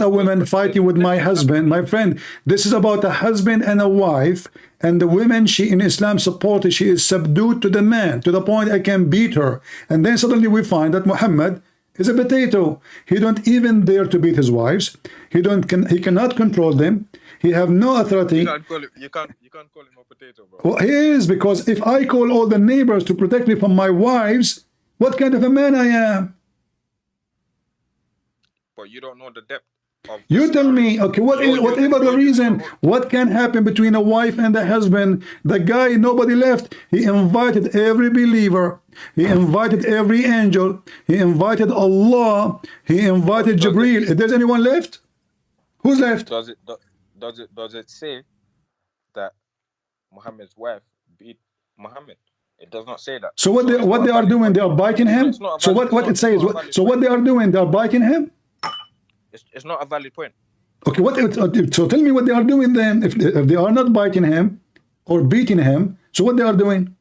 woman fighting with my husband. My friend, this is about a husband and a wife, and the women she in Islam supported, she is subdued to the man, to the point I can beat her. And then suddenly we find that Muhammad is a potato. He don't even dare to beat his wives. He cannot control them. He have no authority. You can't call him a potato, bro. Well, he is, because if I call all the neighbors to protect me from my wives, what kind of a man I am? But you don't know the depth of you tell me, okay, whatever the reason, what can happen between a wife and a husband? The guy, nobody left. He invited every believer. He invited every angel. He invited Allah. He invited Jibreel. If there's anyone left, who's left? Does it say that Muhammad's wife beat Muhammad? It does not say that. So what they are doing? They are biting him. So what it says? So what they are doing? They are biting him. It's not a valid point. Okay, so tell me what they are doing then. If they are not biting him or beating him, so what they are doing?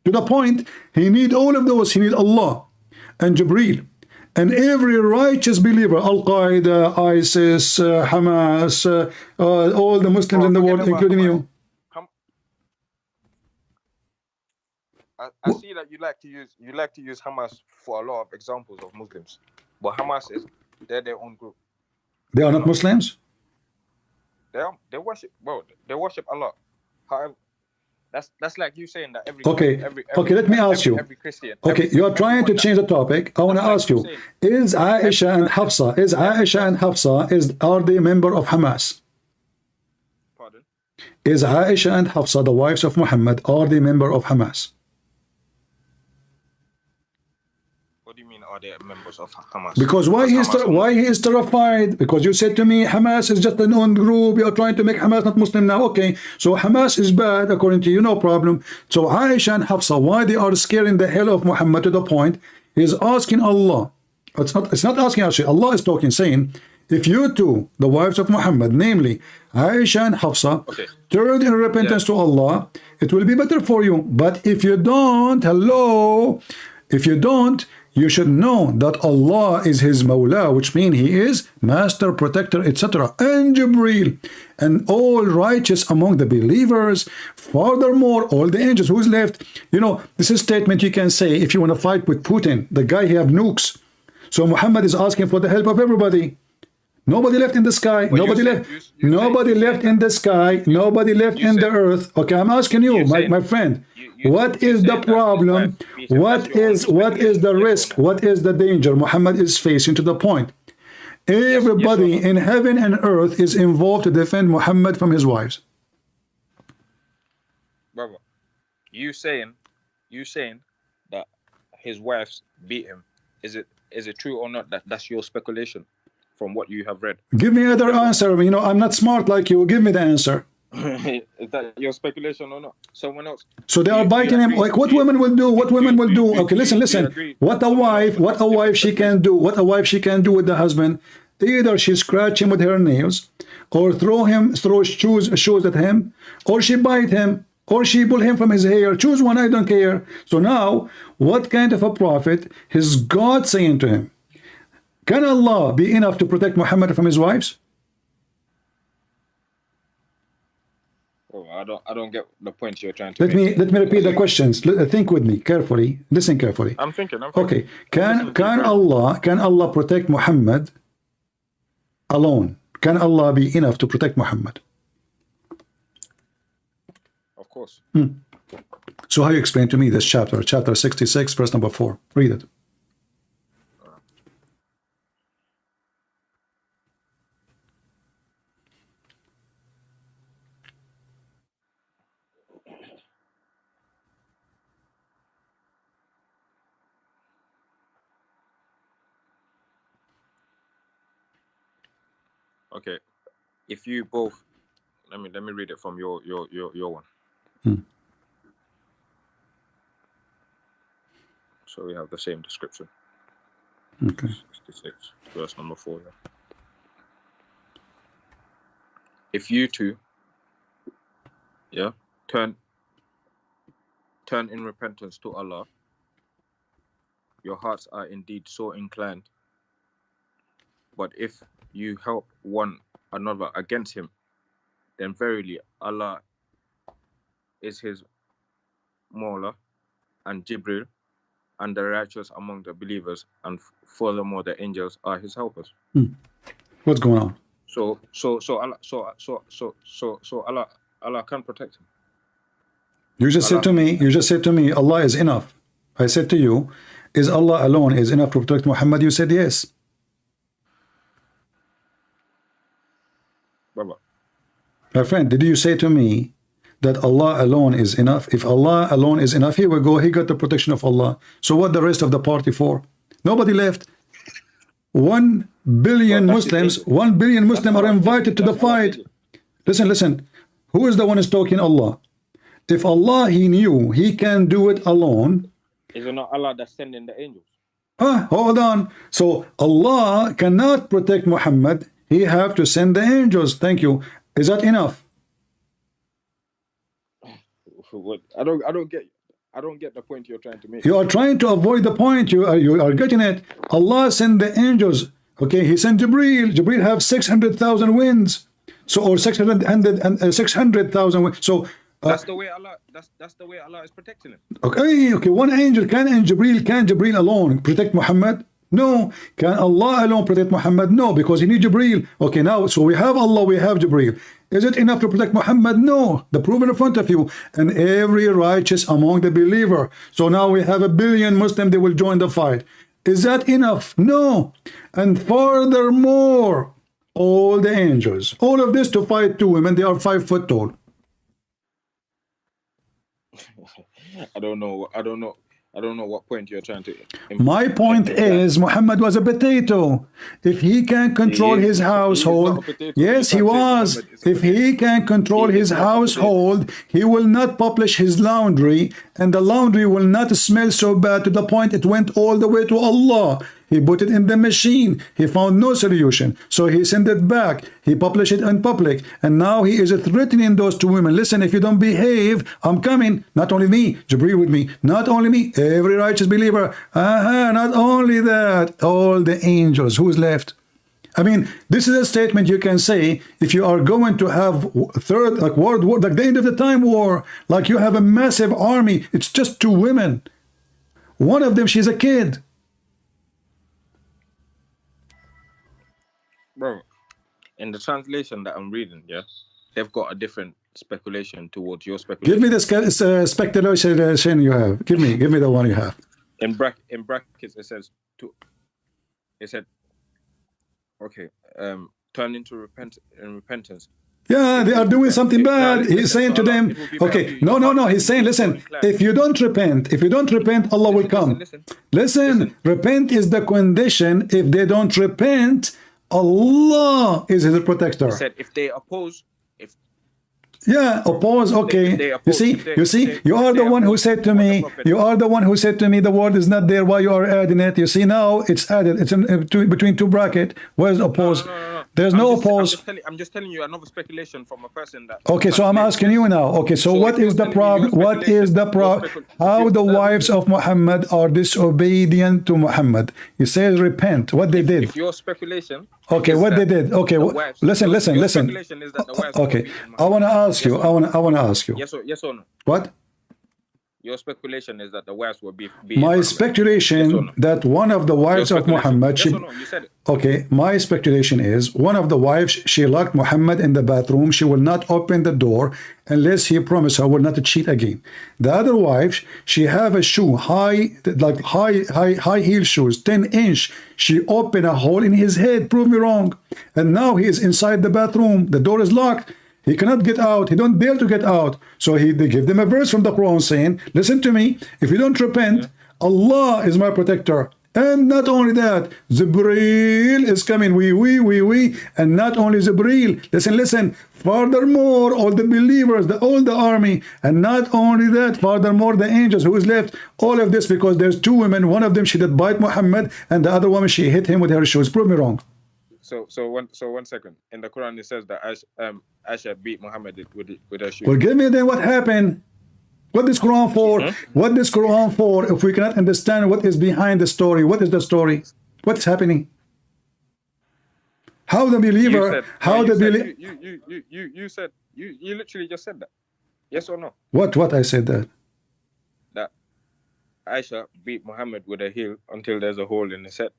To the point, he need all of those. He need Allah and Jibreel and every righteous believer, Al-Qaeda, ISIS, Hamas, all the Muslims in the world, including you. I see that you like to use Hamas for a lot of examples of Muslims, but Hamas they're their own group. They are not Muslims. They worship Allah. However, that's like you saying that every let me ask you. Every Christian. Okay, you are trying to change the topic. I want to ask you: Is Aisha and Hafsa are they member of Hamas? Pardon? Is Aisha and Hafsa, the wives of Muhammad, are they member of Hamas? What do you mean? Are they members of Hamas? Because why he is terrified? Because you said to me Hamas is just an own group. You are trying to make Hamas not Muslim now. Okay, so Hamas is bad according to you, no problem. So Aisha and Hafsa, why they are scaring the hell of Muhammad to the point he's asking Allah. It's not asking actually. Allah is talking, saying, if you two, the wives of Muhammad, namely Aisha and Hafsa, turn in repentance to Allah, it will be better for you. But if you don't, you should know that Allah is his Mawla, which means he is master, protector, etc. And Jibreel and all righteous among the believers. Furthermore, all the angels. Who's left? You know, this is a statement you can say if you want to fight with Putin, the guy he have nukes. So Muhammad is asking for the help of everybody. Nobody left in the sky. Well, nobody left in the sky. Nobody left in the earth. Okay, I'm asking you, my friend. What is the problem? What is the risk? What is the danger Muhammad is facing to the point? Everybody in heaven and earth is involved to defend Muhammad from his wives. Brother, you saying that his wives beat him. Is it true or not? That's your speculation from what you have read. Give me another answer. You know, I'm not smart like you. Give me the answer. Is that your speculation or not? Someone else. So they are biting him. Like what women will do? What women will do? Okay, listen. What a wife she can do. What a wife she can do with the husband. Either she scratch him with her nails, or throw shoes at him, or she bite him, or she pull him from his hair. Choose one. I don't care. So now, what kind of a prophet is God saying to him? Can Allah be enough to protect Muhammad from his wives? Oh, I don't get the point you're trying to let make. me repeat the questions. Think with me carefully. Listen carefully. I'm thinking. Okay. Can Allah protect Muhammad alone? Can Allah be enough to protect Muhammad? Of course. So how you explain to me this chapter 66, verse number 4? Read it. Okay, if you both, let me read it from your one. So we have the same description. Okay. 66, verse number 4. Yeah. If you two, turn in repentance to Allah, your hearts are indeed so inclined. But if you help one another against him, then verily Allah is his Mawla and Jibril and the righteous among the believers, and furthermore the angels are his helpers. What's going on? So Allah can protect him. You just said to me Allah is enough. I said to you, is Allah alone is enough to protect Muhammad? You said yes. Baba. My friend, did you say to me that Allah alone is enough? If Allah alone is enough, here we go, he got the protection of Allah. So what the rest of the party for? Nobody left. 1 billion Muslims are invited to the fight. Listen. Who is the one who's talking? Allah. If Allah, he knew he can do it alone. Is it not Allah that's sending the angels? Hold on. So Allah cannot protect Muhammad. He have to send the angels. Thank you. Is that enough? What? I don't get the point you're trying to make. You are trying to avoid the point. You are getting it. Allah sent the angels. Okay, he sent Jibreel. Jibreel have 600,000 winds. So, or 600,000 winds. So that's the way Allah. That's the way Allah is protecting him. Okay. One angel can Jibreel alone protect Muhammad? No. Can Allah alone protect Muhammad? No, because he needs Jibreel. Okay, now so we have Allah, we have Jibreel. Is it enough to protect Muhammad? No. The proof in front of you. And every righteous among the believer. So now we have 1 billion Muslims, they will join the fight. Is that enough? No. And furthermore, all the angels, all of this to fight 2 women, they are 5 foot tall. I don't know what point you're trying to. My point is Muhammad was a potato. If he can control his household, yes, he was. If he can control his household, he will not publish his laundry, and the laundry will not smell so bad to the point it went all the way to Allah. He put it in the machine. He found no solution. So he sent it back. He published it in public. And now he is threatening those 2 women. Listen, if you don't behave, I'm coming. Not only me, Jibreel with me. Not only me, every righteous believer. Not only that, all the angels. Who's left? I mean, this is a statement you can say if you are going to have third, like world war, like the end of the time war, like you have a massive army. It's just 2 women. One of them, she's a kid. Bro, in the translation that I'm reading, yeah, they've got a different speculation towards your speculation. Give me the speculation you have. Give me the one you have. In brackets, it says it said, okay, turn into repentance. Yeah, they are doing something bad. He's saying to them, okay, no. He's saying, listen, if you don't repent, Allah will come. Listen, repent is the condition. If they don't repent, Allah is his protector. He said if they oppose, yeah, oppose. Okay. You see, you are the one who said to me, the word is not there. Why you are adding it? You see, now it's added. It's between 2 brackets. Where's oppose? No. There's no oppose. I'm just telling you another speculation from a person that. Okay, so I'm asking you now. Okay, so what is the problem? What is the problem? How the wives of Muhammad are disobedient to Muhammad? He says repent. What they did? If your speculation. Okay, what they did? Okay, listen. Speculation is that the wives okay, I want to ask you. I want to ask you. Yes or no? What? Your speculation is that the wives will be my speculation that one of the wives of Muhammad. Yes or no? You said it. Okay, my speculation is one of the wives, she locked Muhammad in the bathroom. She will not open the door unless he promised her will not cheat again. The other wife, she have a shoe, high heel shoes, 10-inch. She opened a hole in his head. Prove me wrong. And now he is inside the bathroom. The door is locked. He cannot get out. He don't dare to get out. So they give them a verse from the Quran saying, listen to me. If you don't repent, Allah is my protector. And not only that, Jibreel is coming. We. And not only Jibreel. Listen. Furthermore, all the believers, all the army. And not only that, furthermore, the angels who is left. All of this because there's 2 women. One of them, she did bite Muhammad. And the other woman, she hit him with her shoes. Prove me wrong. So one second. In the Quran, it says that Aisha beat Muhammad with her shoe. Well, give me then what happened. What is Quran for? What is Quran for if we cannot understand what is behind the story? What is the story? What's happening? How the believer? You literally just said that. Yes or no? What I said that? That Aisha beat Muhammad with her heel until there's a hole in his head.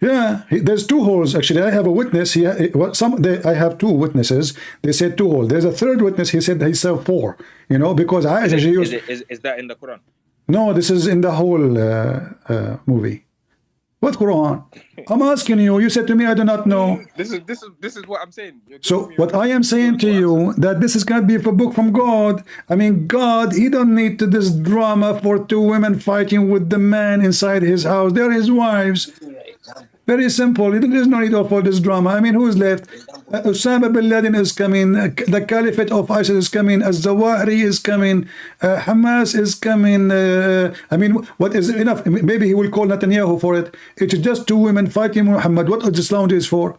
Yeah, there's 2 holes. Actually, I have a witness here. I have 2 witnesses. They said 2 holes. There's a third witness. He said 4. You know, because I actually used. Is that in the Quran? No, this is in the whole movie. What Quran? I'm asking you. You said to me, I do not know. This is what I'm saying. So what I am saying to you that this is going to be a book from God. I mean, God, He don't need to this drama for 2 women fighting with the man inside his house. They're his wives. Very simple. There is no need of all this drama. I mean, who is left? Osama bin Laden is coming. The Caliphate of ISIS is coming. Az-Zawahiri is coming. Hamas is coming. I mean, what is enough? Maybe he will call Netanyahu for it. It's just two women fighting Muhammad. What is Islam is for?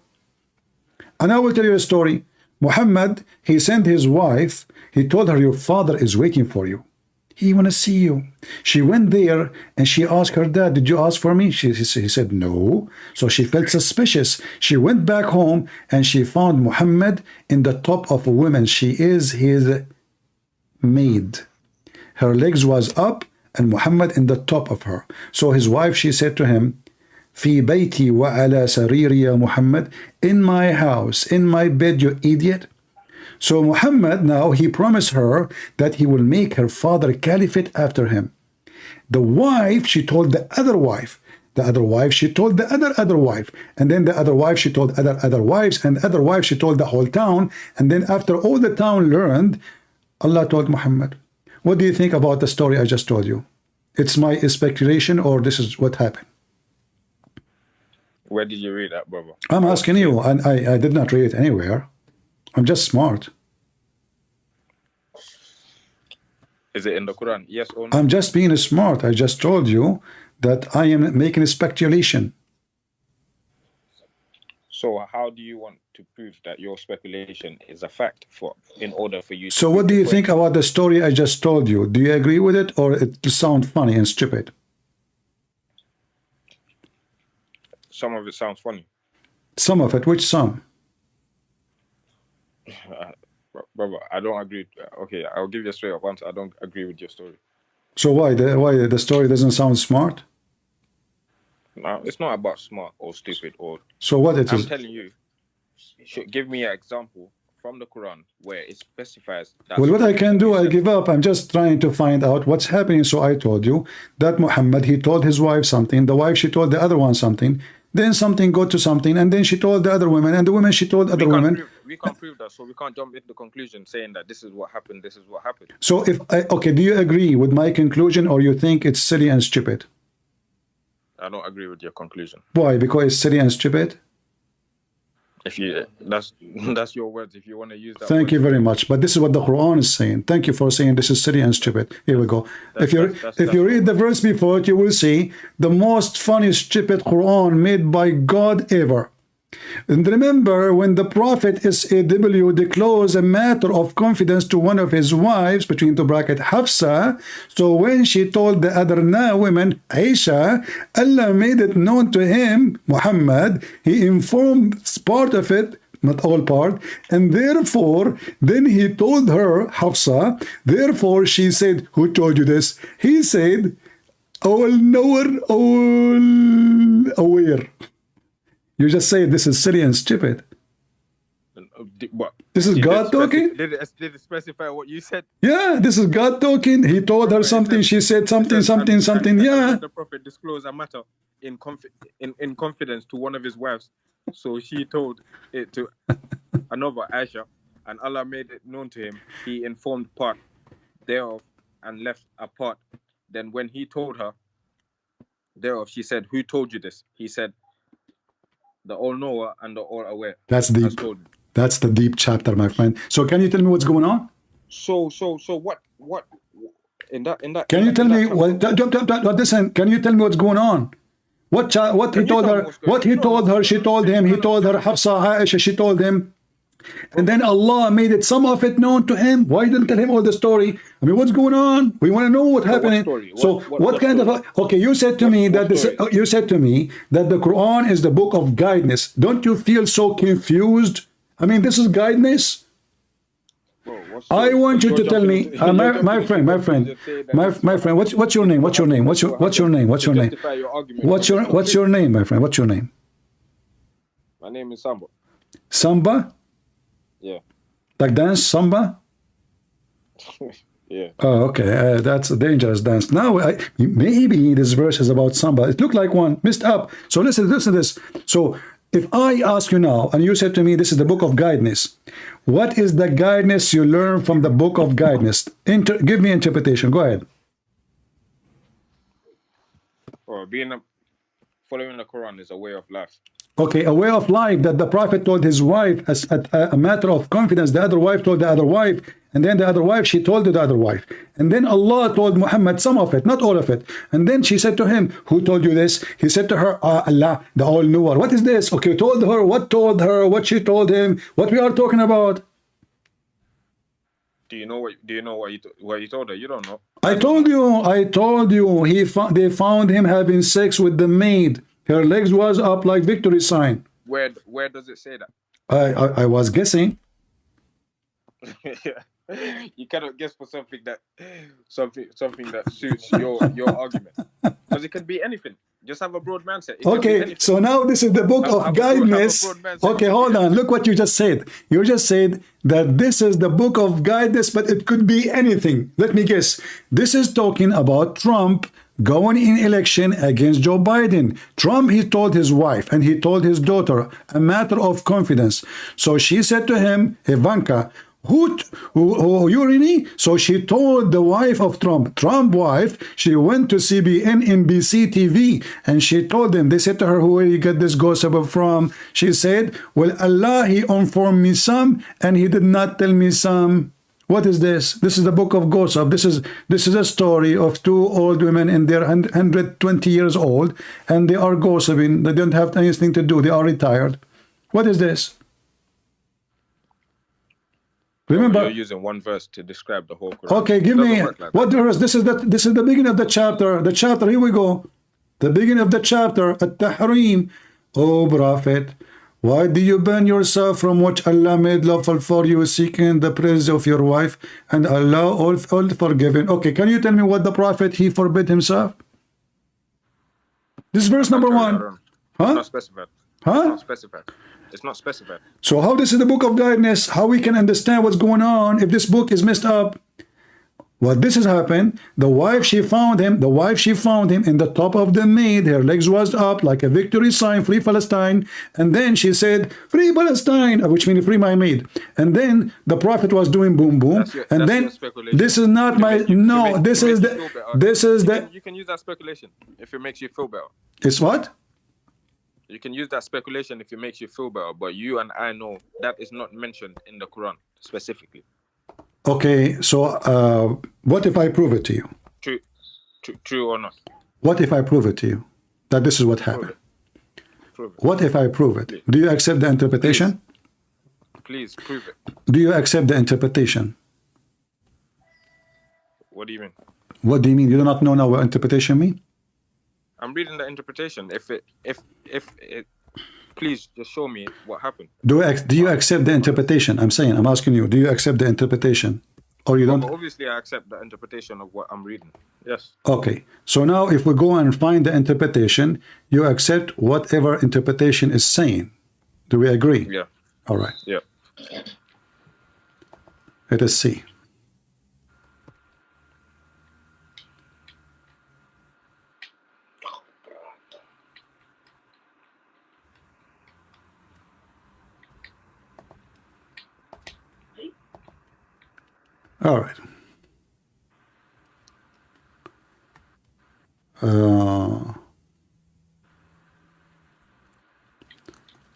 And I will tell you a story. Muhammad, he sent his wife. He told her, your father is waiting for you. He want to see you. She went there and she asked her dad, did you ask for me? He said no. So she felt suspicious. She went back home and she found Muhammad in the top of a woman. She is his maid. Her legs was up and Muhammad in the top of her. So his wife, she said to him, في بيتي وعلى سريري يا Muhammad, in my house, in my bed, you idiot. So Muhammad now, he promised her that he will make her father caliphate after him. The wife, she told the other wife. The other wife, she told the other wife. And then the other wife, she told other wives. And the other wife, she told the whole town. And then after all the town learned, Allah told Muhammad. What do you think about the story I just told you? It's my speculation or this is what happened? Where did you read that, brother? I'm asking you, and I did not read it anywhere. I'm just smart. Is it in the Quran? Yes or no? I'm just being smart. I just told you that I am making a speculation. So how do you want to prove that your speculation is a fact in order for you to... So what do you think about the story I just told you? Do you agree with it or it sounds funny and stupid? Some of it sounds funny. Some of it? Which some? Brother, I don't agree. Okay, I'll give you a straight up answer. I don't agree with your story. So why the story doesn't sound smart? No, it's not about smart or stupid or... So what it is? I'm telling you, give me an example from the Quran where it specifies that... Well, what I can do, I give up. I'm just trying to find out what's happening. So I told you that Muhammad, he told his wife something. The wife, she told the other one something. Then something got to something, and then she told the other women, and the women, she told other women. We can't prove that, so we can't jump into the conclusion saying that this is what happened, this is what happened. So okay, do you agree with my conclusion, or you think it's silly and stupid? I don't agree with your conclusion. Why? Because it's silly and stupid? If you that's your words. If you want to use that. Thank you very much. But this is what the Quran is saying. Thank you for saying this is silly and stupid. Here we go. If you read the verse before it, you will see the most funny, stupid Quran made by God ever. And remember, when the Prophet SAW disclosed a matter of confidence to one of his wives, between the bracket Hafsa, so when she told the other women, Aisha, Allah made it known to him, Muhammad, he informed part of it, not all part, and therefore, then he told her, Hafsa, therefore she said, who told you this? He said, all knower, all aware. You just say this is silly and stupid. What? This is God talking? Did it specify what you said? Yeah, this is God talking. He told her something, she said something. Yeah. The Prophet disclosed a matter in confidence to one of his wives. So she told it to another, Aisha, and Allah made it known to him. He informed part thereof and left a part. Then when he told her thereof, she said, who told you this? He said, the all-knower and the all-aware. That's deep. That's the deep chapter, my friend. So can you tell me what's going on? So what in that can you tell me listen, can you tell me what's going on? What he told her, she told him, he told her, Hafsa, Aisha, she told him. And then Allah made it, some of it known to him. Why didn't tell him all the story? I mean, what's going on? We want to know what's happening. What kind of okay? You said to me that you said to me that the Quran is the book of guidance. Don't you feel so confused? I mean, this is guidance. I want you to tell me, my friend. What's your name? What's your name, my friend? What's your name? My name is Samba. Samba? Yeah. Like dance, samba? Yeah. Oh, okay. That's a dangerous dance. Now, maybe this verse is about samba. It looked like one messed up. So listen to this. So if I ask you now, and you said to me, this is the book of guidance. What is the guidance you learn from the book of guidance? Give me interpretation. Go ahead. Or following the Quran is a way of life. Okay, a way of life that the Prophet told his wife as a matter of confidence. The other wife told the other wife, and then the other wife, she told the other wife. And then Allah told Muhammad some of it, not all of it. And then she said to him, who told you this? He said to her, Allah, the all-knower. What is this? Okay, told her, what she told him, what we are talking about. Do you know what you told her? You don't know. I told you. They found him having sex with the maid. Her legs was up like victory sign. Where does it say that? I was guessing. You cannot guess for something that suits your argument, because it could be anything. Just have a broad mindset. Okay, so now this is the book of guidance. Okay, hold on. Look what you just said. You just said that this is the book of guidance, but it could be anything. Let me guess. This is talking about Trump going in election against Joe Biden. Trump, he told his wife and he told his daughter a matter of confidence. So she said to him, Ivanka, who you really? So she told the wife of Trump wife, she went to CBN, NBC TV, and she told them, they said to her, where you get this gossip from? She said, well, Allah, he informed me some, and he did not tell me some. What is this? This is the book of gossip. This is a story of two old women, and they're 120 years old, and they are gossiping. They don't have anything to do. They are retired. What is this? Remember, you're using one verse to describe the whole Quran. Okay, give me what verse. This is the beginning of the chapter. The chapter. Here we go. The beginning of the chapter. At-Tahrim. O Prophet, why do you ban yourself from what Allah made lawful for you, seeking the praise of your wife, and Allah all forgiven? Okay, can you tell me what the Prophet he forbid himself? This is verse number 1. Huh? Not specified. Huh? It's not specified. It's not specified. So how this is the book of guidance? How we can understand what's going on if this book is messed up? What this has happened, the wife she found him in the top of the maid, her legs was up like a victory sign, free Palestine, and then she said, free Palestine, which means free my maid. And then the Prophet was doing boom boom, and then this is not my, no, this is the, you can use that speculation if it makes you feel better. It's what? You can use that speculation if it makes you feel better, but you and I know that is not mentioned in the Quran specifically. Okay, so what if I prove it to you? True or not? What if I prove it to you that this is what happened? Prove it. What if I prove it? Please. Do you accept the interpretation? Please prove it. Do you accept the interpretation? What do you mean? What do you mean? You do not know now what interpretation means? I'm reading the interpretation. If it, please just show me what happened. Do you accept the interpretation? I'm asking you, do you accept the interpretation? Or you don't? Well, obviously, I accept the interpretation of what I'm reading. Yes. Okay. So now if we go and find the interpretation, you accept whatever interpretation is saying. Do we agree? Yeah. All right. Yeah. Let us see. All right.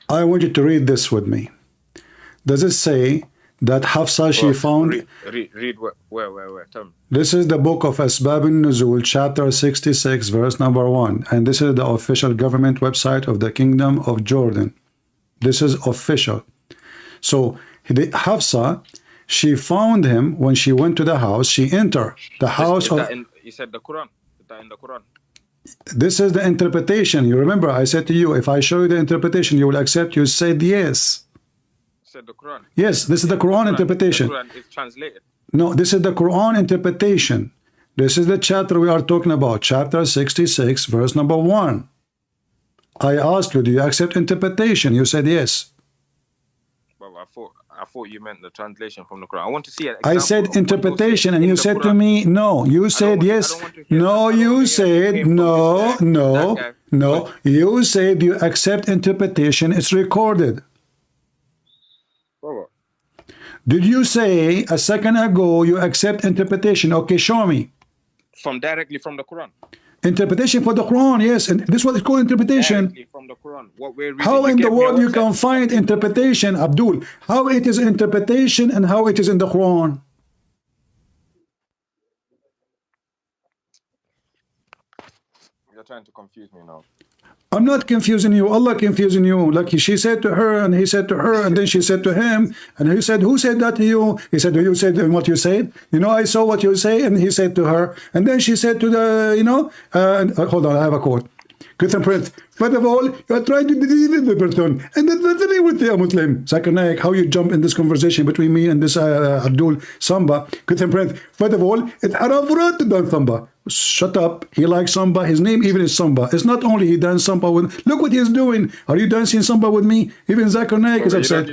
I want you to read this with me. Does it say that Hafsa she found? Read where? Tell me. This is the book of Asbab al-Nuzul, chapter 66, verse number 1. And this is the official government website of the Kingdom of Jordan. This is official. So Hafsa, she found him when she went to the house. She entered the house of... You said the Quran. Is that in the Quran? This is the interpretation. You remember I said to you, if I show you the interpretation, you will accept. You said yes. Said the Quran. Yes, this is the Quran interpretation. The Quran is translated. No, this is the Quran interpretation. This is the chapter we are talking about, chapter 66, verse number 1. I asked you, do you accept interpretation? You said yes. Well, I thought you meant the translation from the Quran. I want to see it. I said interpretation, and you said to me, no. You said yes. No, you said no, no, no. You said you accept interpretation. It's recorded. Did you say a second ago you accept interpretation? Okay, show me. Directly from the Quran. Interpretation for the Quran, yes, and this is what is called interpretation. Directly from the Quran. What we're reading. How in the get me world you upset. can find interpretation, Abdul? How it is interpretation and how it is in the Quran? You're trying to confuse me now. I'm not confusing you. Allah confusing you. Like she said to her, and he said to her, and then she said to him, and he said, "Who said that to you?" He said, "You said what you said. You know, I saw what you say." And he said to her, and then she said to the, you know, hold on, I have a quote. Good and Prince. First of all, you are trying to deceive the person, and then what's the name with the Muslim? Second, how you jump in this conversation between me and this Abdul Samba? Good and Prince. First of all, it's haram for us to dance Samba. Shut up. He likes Samba. His name even is Samba. It's not only he dance Samba with. Look what he's doing. Are you dancing Samba with me? Even Zakir Naik is upset.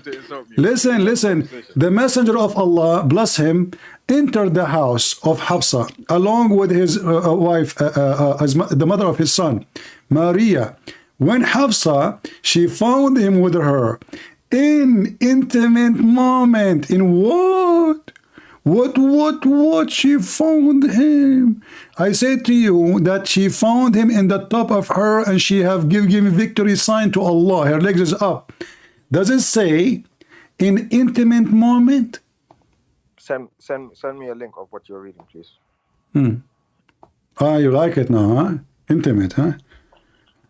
Listen, listen. The Messenger of Allah, bless him, entered the house of Hafsa along with his wife, the mother of his son, Maria. When Hafsa, she found him with her in intimate moment. In what? What? She found him. I said to you that she found him in the top of her and she have given victory sign to Allah. Her legs is up. Does it say in intimate moment? Send me a link of what you're reading, please. Ah, you like it now, huh? Intimate, huh?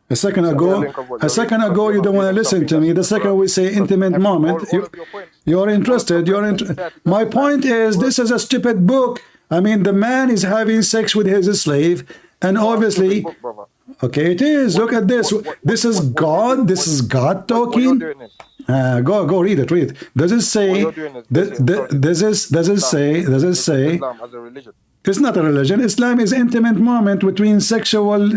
A second ago, you don't want to listen to me. The second we say intimate moment, you're interested. My point is, this is a stupid book. I mean, the man is having sex with his slave, and obviously, okay, it is. Look at this. This is God. This is God talking. Go read it. Read it. Does it say? Does it say? Islam as a religion. It's not a religion. Islam is intimate moment between sexual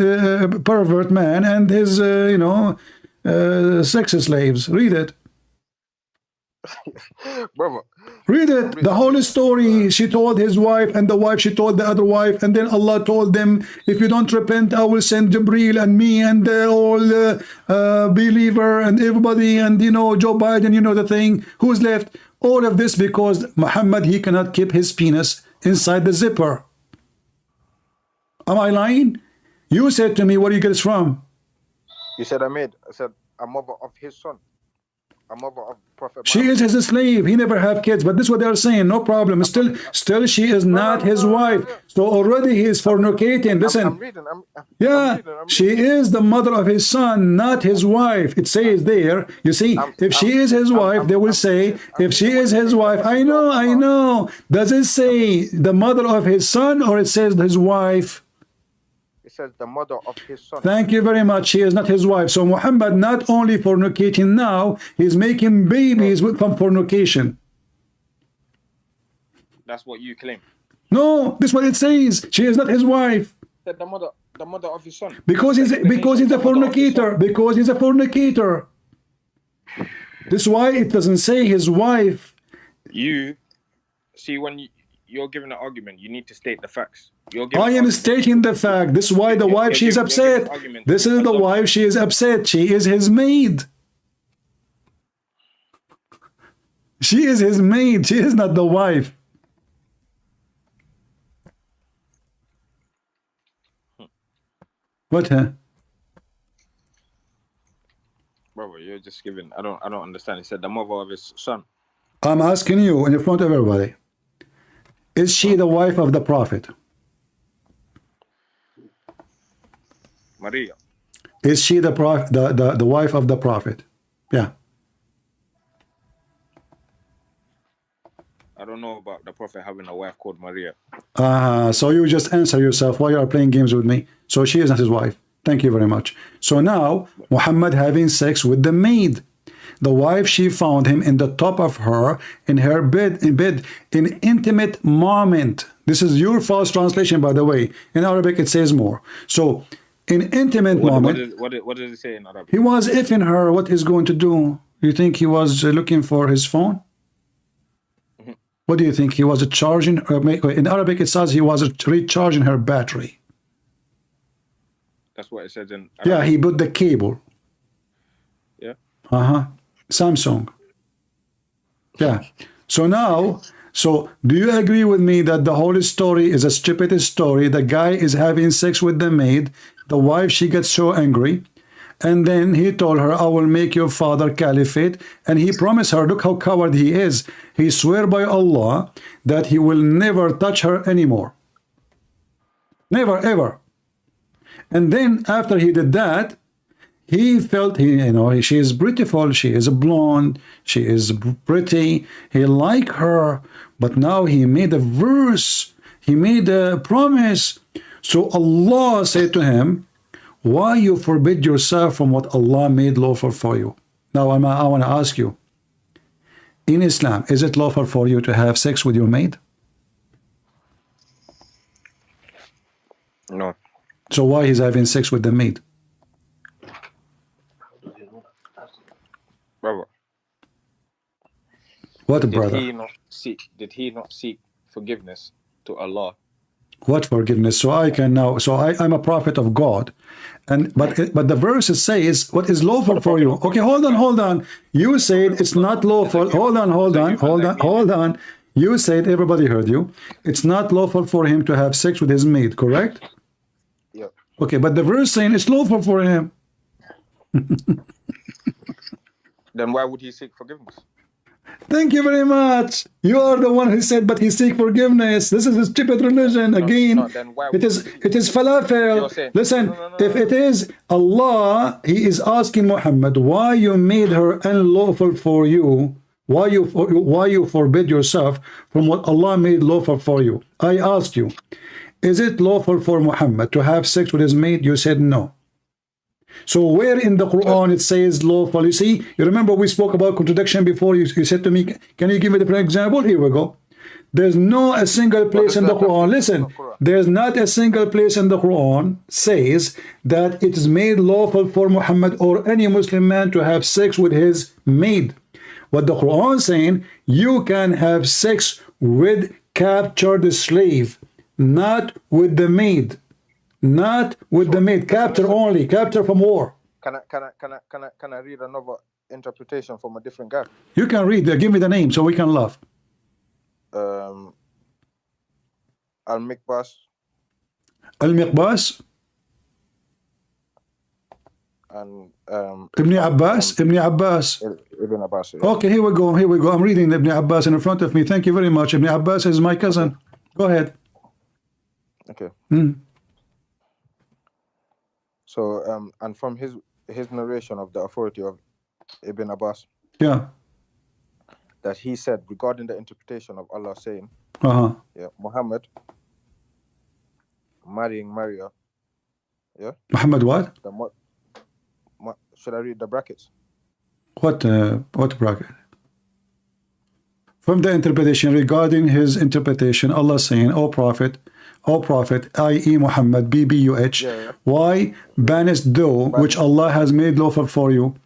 pervert man and his, sex slaves. Read it. Brother. Read it. The whole story. She told his wife, and the wife, she told the other wife, and then Allah told them, if you don't repent, I will send Jibreel and me and all believer and everybody, and Joe Biden, the thing. Who's left? All of this because Muhammad, he cannot keep his penis inside the zipper. Am I lying? You said to me, where do you get this from? You said I said a mother of his son. A mother of Prophet Muhammad. She is his slave. He never have kids. But this is what they are saying. No problem. Still she is not his wife. So already he is fornicating. Listen. I'm reading. She is the mother of his son, not his wife. It says there. You see, if she is his wife, they will say, if she is his wife, I know. Does it say the mother of his son or it says his wife? It says the mother of his son. Thank you very much. She is not his wife. So Muhammad not only fornicating now, he's making babies from fornication. That's what you claim. No, this is what it says. She is not his wife. The mother of his son. Because he's a fornicator. Because he's a fornicator. This is why it doesn't say his wife. You see, when you're giving an argument, you need to state the facts. I am stating the fact. This is why the wife, she is upset. This is the wife, she is upset. She is his maid. She is his maid. She is not the wife. What, huh? Brother, you're just giving. I don't understand. He said the mother of his son. I'm asking you in front of everybody. Is she the wife of the Prophet? Maria. Is she the wife of the Prophet? Yeah. I don't know about the Prophet having a wife called Maria. So you just answer yourself why you are playing games with me. So she is not his wife. Thank you very much. So now Muhammad having sex with the maid. The wife, she found him in the top of her, in her bed, in intimate moment. This is your false translation, by the way. In Arabic, it says more. So, in intimate moment. What does it say in Arabic? He was ifing her. What he's going to do? You think he was looking for his phone? What do you think? He was charging? In Arabic, it says he was recharging her battery. That's what it says in Arabic. Yeah, he put the cable. Yeah. Samsung. Yeah. So now So do you agree with me that the whole story is a stupid story? The guy is having sex with the maid. The wife, she gets so angry. And then he told her, I will make your father caliphate. And he promised her, look how coward he is. He swear by Allah that he will never touch her anymore. Never, ever. And then after he did that, he felt, she is beautiful, she is blonde, she is pretty, he liked her, but now he made a verse, he made a promise. So Allah said to him, why you forbid yourself from what Allah made lawful for you? Now I want to ask you, in Islam, is it lawful for you to have sex with your maid? No. So why he's having sex with the maid? Brother. What, brother? Did he not seek forgiveness to Allah? What forgiveness? So I can now. So I'm a prophet of God, but the verse says what is lawful for you. Okay, hold on. You said it's not lawful. Hold on. You said, everybody heard you. It's not lawful for him to have sex with his maid, correct? Yeah. Okay, but the verse saying it's lawful for him. Then why would he seek forgiveness? Thank you very much. You are the one who said, but he seek forgiveness. This is a stupid religion. Again, it is falafel. Listen, if it is Allah, he is asking Muhammad, why you made her unlawful for you? Why you forbid yourself from what Allah made lawful for you? I asked you, is it lawful for Muhammad to have sex with his maid? You said no. So where in the Quran it says lawful? You see, you remember we spoke about contradiction before. You said to me, can you give me a different example? Here we go. There's no a single place in the Quran. Listen, there's not a single place in the Quran says that it is made lawful for Muhammad or any Muslim man to have sex with his maid. What the Quran is saying, you can have sex with captured slave, not with the maid. Not with the maid. Capture only. Capture from war. Can I read another interpretation from a different guy? You can read. Give me the name so we can laugh. Al-Mikbas. Al-Mikbas. And Ibn Abbas. Ibn Abbas. Ibn Abbas. Yeah. Okay, here we go. I'm reading Ibn Abbas in front of me. Thank you very much. Ibn Abbas is my cousin. Go ahead. Okay. So, and from his narration of the authority of Ibn Abbas, yeah, that he said regarding the interpretation of Allah saying, yeah, Muhammad marrying Maria, yeah. Muhammad what? Should I read the brackets? What bracket? From the interpretation, regarding his interpretation, Allah saying, O Prophet, i.e. Muhammad, BBUH, yeah. Why banest thou, which Allah has made lawful for you,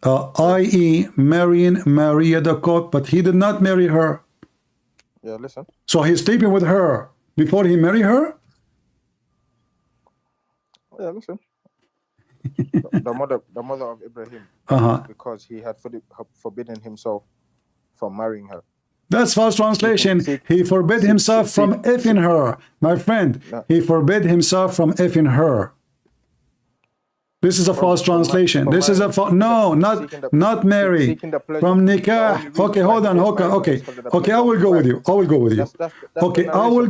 i.e. marrying Maria the court, but he did not marry her. Yeah, listen. So he's sleeping with her before he married her? Yeah, listen. the mother of Ibrahim, because he had forbidden himself from marrying her. That's false translation. He forbid himself from effing her. My friend, he forbid himself from effing her. This is a false translation. This is a no, not Mary. From nikah. Okay, hold on. Okay, I will go with you. Okay, I will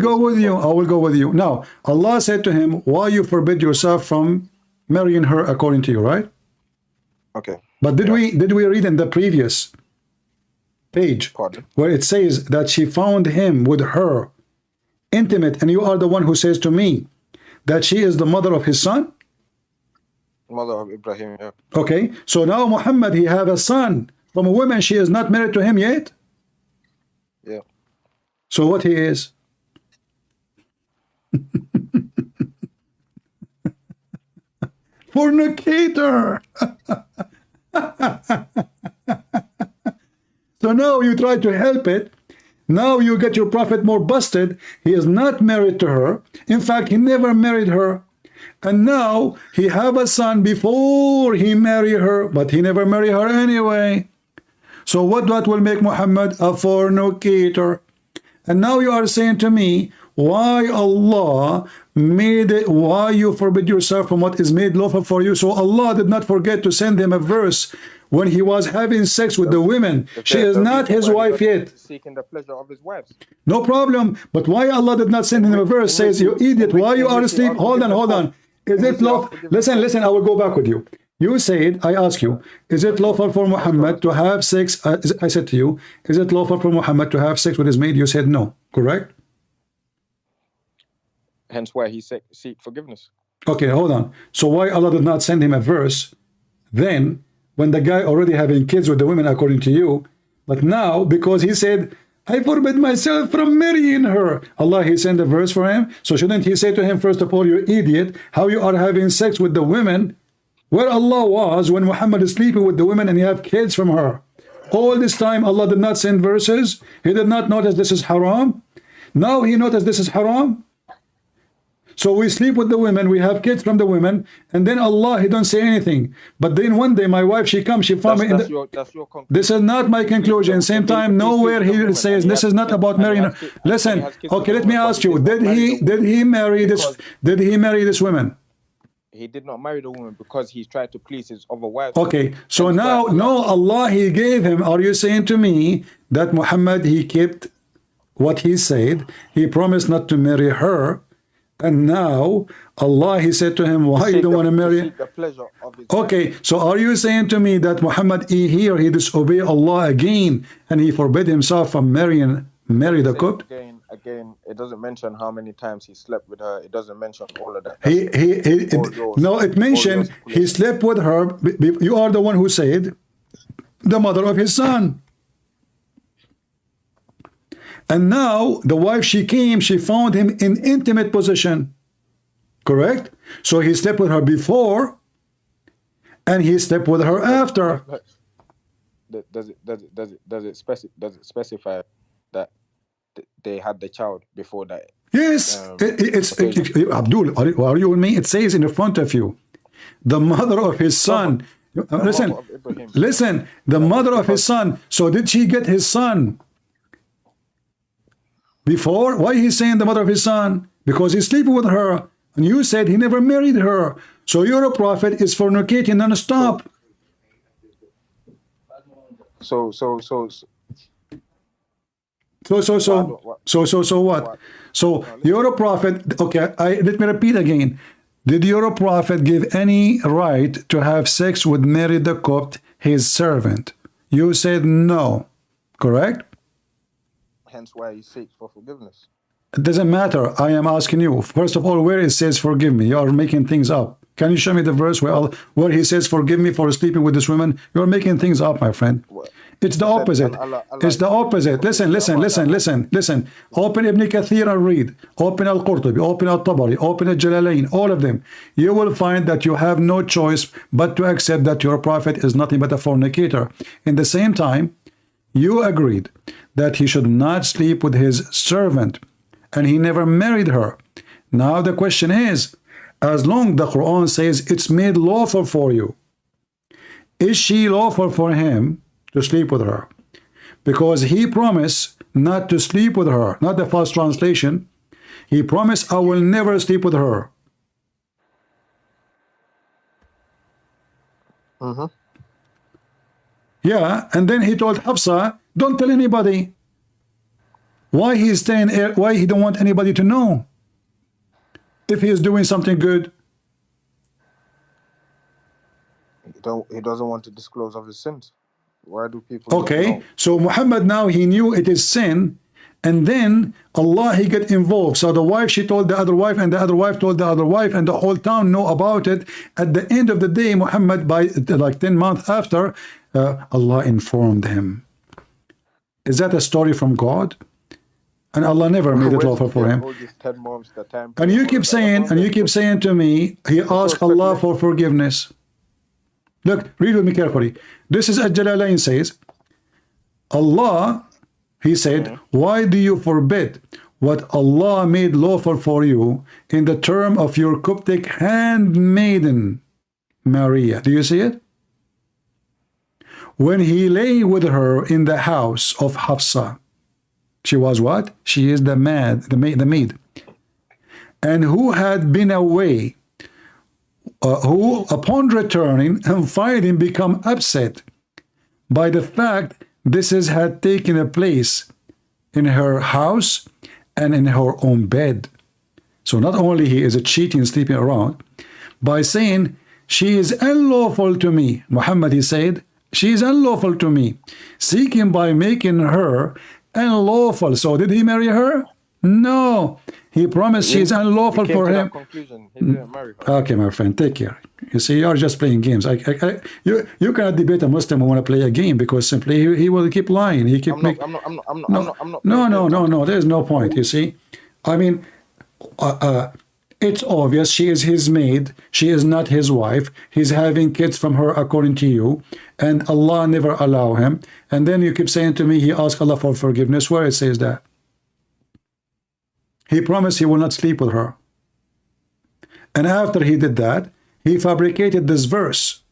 go with you. Now, Allah said to him, why you forbid yourself from marrying her according to you, right? Okay. But did we read in the previous page where it says that she found him with her intimate, and you are the one who says to me that she is the mother of his son? Mother of Ibrahim, yeah. Okay, so now Muhammad, he have a son from a woman, she is not married to him yet? Yeah. So what he is? Fornicator. So now you try to help it. Now you get your prophet more busted. He is not married to her. In fact, he never married her. And now he have a son before he marry her, but he never marry her anyway. So what will make Muhammad a fornicator? And now you are saying to me, why Allah made it, why you forbid yourself from what is made lawful for you? So Allah did not forget to send him a verse when he was having sex with the women. She is not his wife yet. Seeking the pleasure of his wives. No problem. But why Allah did not send him a verse says, you idiot, why you are asleep? Hold on. Is it lawful? Listen, I will go back with you. You said, I ask you, is it lawful for Muhammad to have sex? I said to you, is it lawful for Muhammad to have sex with his maid? You said no, correct? Hence why he seek forgiveness. Okay, hold on. So why Allah did not send him a verse then when the guy already having kids with the women according to you, but now because he said, I forbid myself from marrying her, Allah, he sent a verse for him? So shouldn't he say to him, first of all, you idiot, how you are having sex with the women where Allah was when Muhammad is sleeping with the women and you have kids from her? All this time Allah did not send verses. He did not notice this is haram. Now he noticed this is haram. So we sleep with the women, we have kids from the women, and then Allah, he don't say anything. But then one day my wife, she comes, she found me in the... That's your conclusion. This is not my conclusion. Same time, nowhere he says this is not about marrying. Listen, okay, let me ask you, did he marry this woman? He did not marry the woman because he tried to please his other wives. Okay, so now, no, Allah, he gave him, are you saying to me that Muhammad, he kept what he said, he promised not to marry her, and now Allah, he said to him, why you don't want to marry? The pleasure of his okay, so are you saying to me that Muhammad here, he disobeyed Allah again, and he forbid himself from marry the cook? Again, it doesn't mention how many times he slept with her. It doesn't mention all of that. No, it mentioned he slept with her. You are the one who said, the mother of his son. And now the wife, she came, she found him in intimate position. Correct? So he slept with her before and he slept with her after. Does it specify that they had the child before that? Yes, Abdul, are you with me? It says in the front of you, the mother of his son. Listen, the mother of his son. So did she get his son before? Why he's saying the mother of his son? Because he's sleeping with her. And you said he never married her. So your prophet is fornicating non-stop. So what? So your prophet, okay, let me repeat again. Did your prophet give any right to have sex with Mary the Copt, his servant? You said no, correct? Hence why he seeks for forgiveness. It doesn't matter. I am asking you. First of all, where it says forgive me? You are making things up. Can you show me the verse where he says forgive me for sleeping with this woman? You're making things up, my friend. It's the opposite. It's the opposite. Listen. Open Ibn Kathir and read. Open Al-Qurtubi, open Al-Tabari, open Al-Jalalain, all of them. You will find that you have no choice but to accept that your prophet is nothing but a fornicator. In the same time, you agreed that he should not sleep with his servant, and he never married her. Now the question is, as long the Quran says it's made lawful for you, is she lawful for him to sleep with her? Because he promised not to sleep with her, not the false translation. He promised, I will never sleep with her. Yeah, and then he told Hafsa, don't tell anybody. Why he's staying? Why he don't want anybody to know if he is doing something good? He doesn't want to disclose of his sins. Why do people? Okay, so Muhammad now he knew it is sin, and then Allah he get involved. So the wife, she told the other wife, and the other wife told the other wife, and the whole town know about it. At the end of the day, Muhammad, by like 10 months after, Allah informed him. Is that a story from God? And Allah never made it lawful for him. And you keep saying to me, he asked Allah for forgiveness. Look, read with me carefully. This is Al-Jalalain says, Allah, he said, why do you forbid what Allah made lawful for you in the term of your Coptic handmaiden, Maria? Do you see it? When he lay with her in the house of Hafsa, She was what? She is the maid. And who had been away, who upon returning and finding become upset by the fact this had taken a place in her house and in her own bed. So not only he is a cheating, sleeping around, by saying, she is unlawful to me. Muhammad, he said, she is unlawful to me, seeking by making her unlawful. So did he marry her? No. He promised she is unlawful for him. Conclusion. He didn't marry her. Okay, my friend, take care. You see, you are just playing games. You cannot debate a Muslim who want to play a game, because simply he will keep lying. He keep No. There is no point. You see, I mean, it's obvious she is his maid. She is not his wife. He's having kids from her, according to you, and Allah never allow him. And then you keep saying to me, he asked Allah for forgiveness. Where it says that? He promised he will not sleep with her. And after he did that, he fabricated this verse.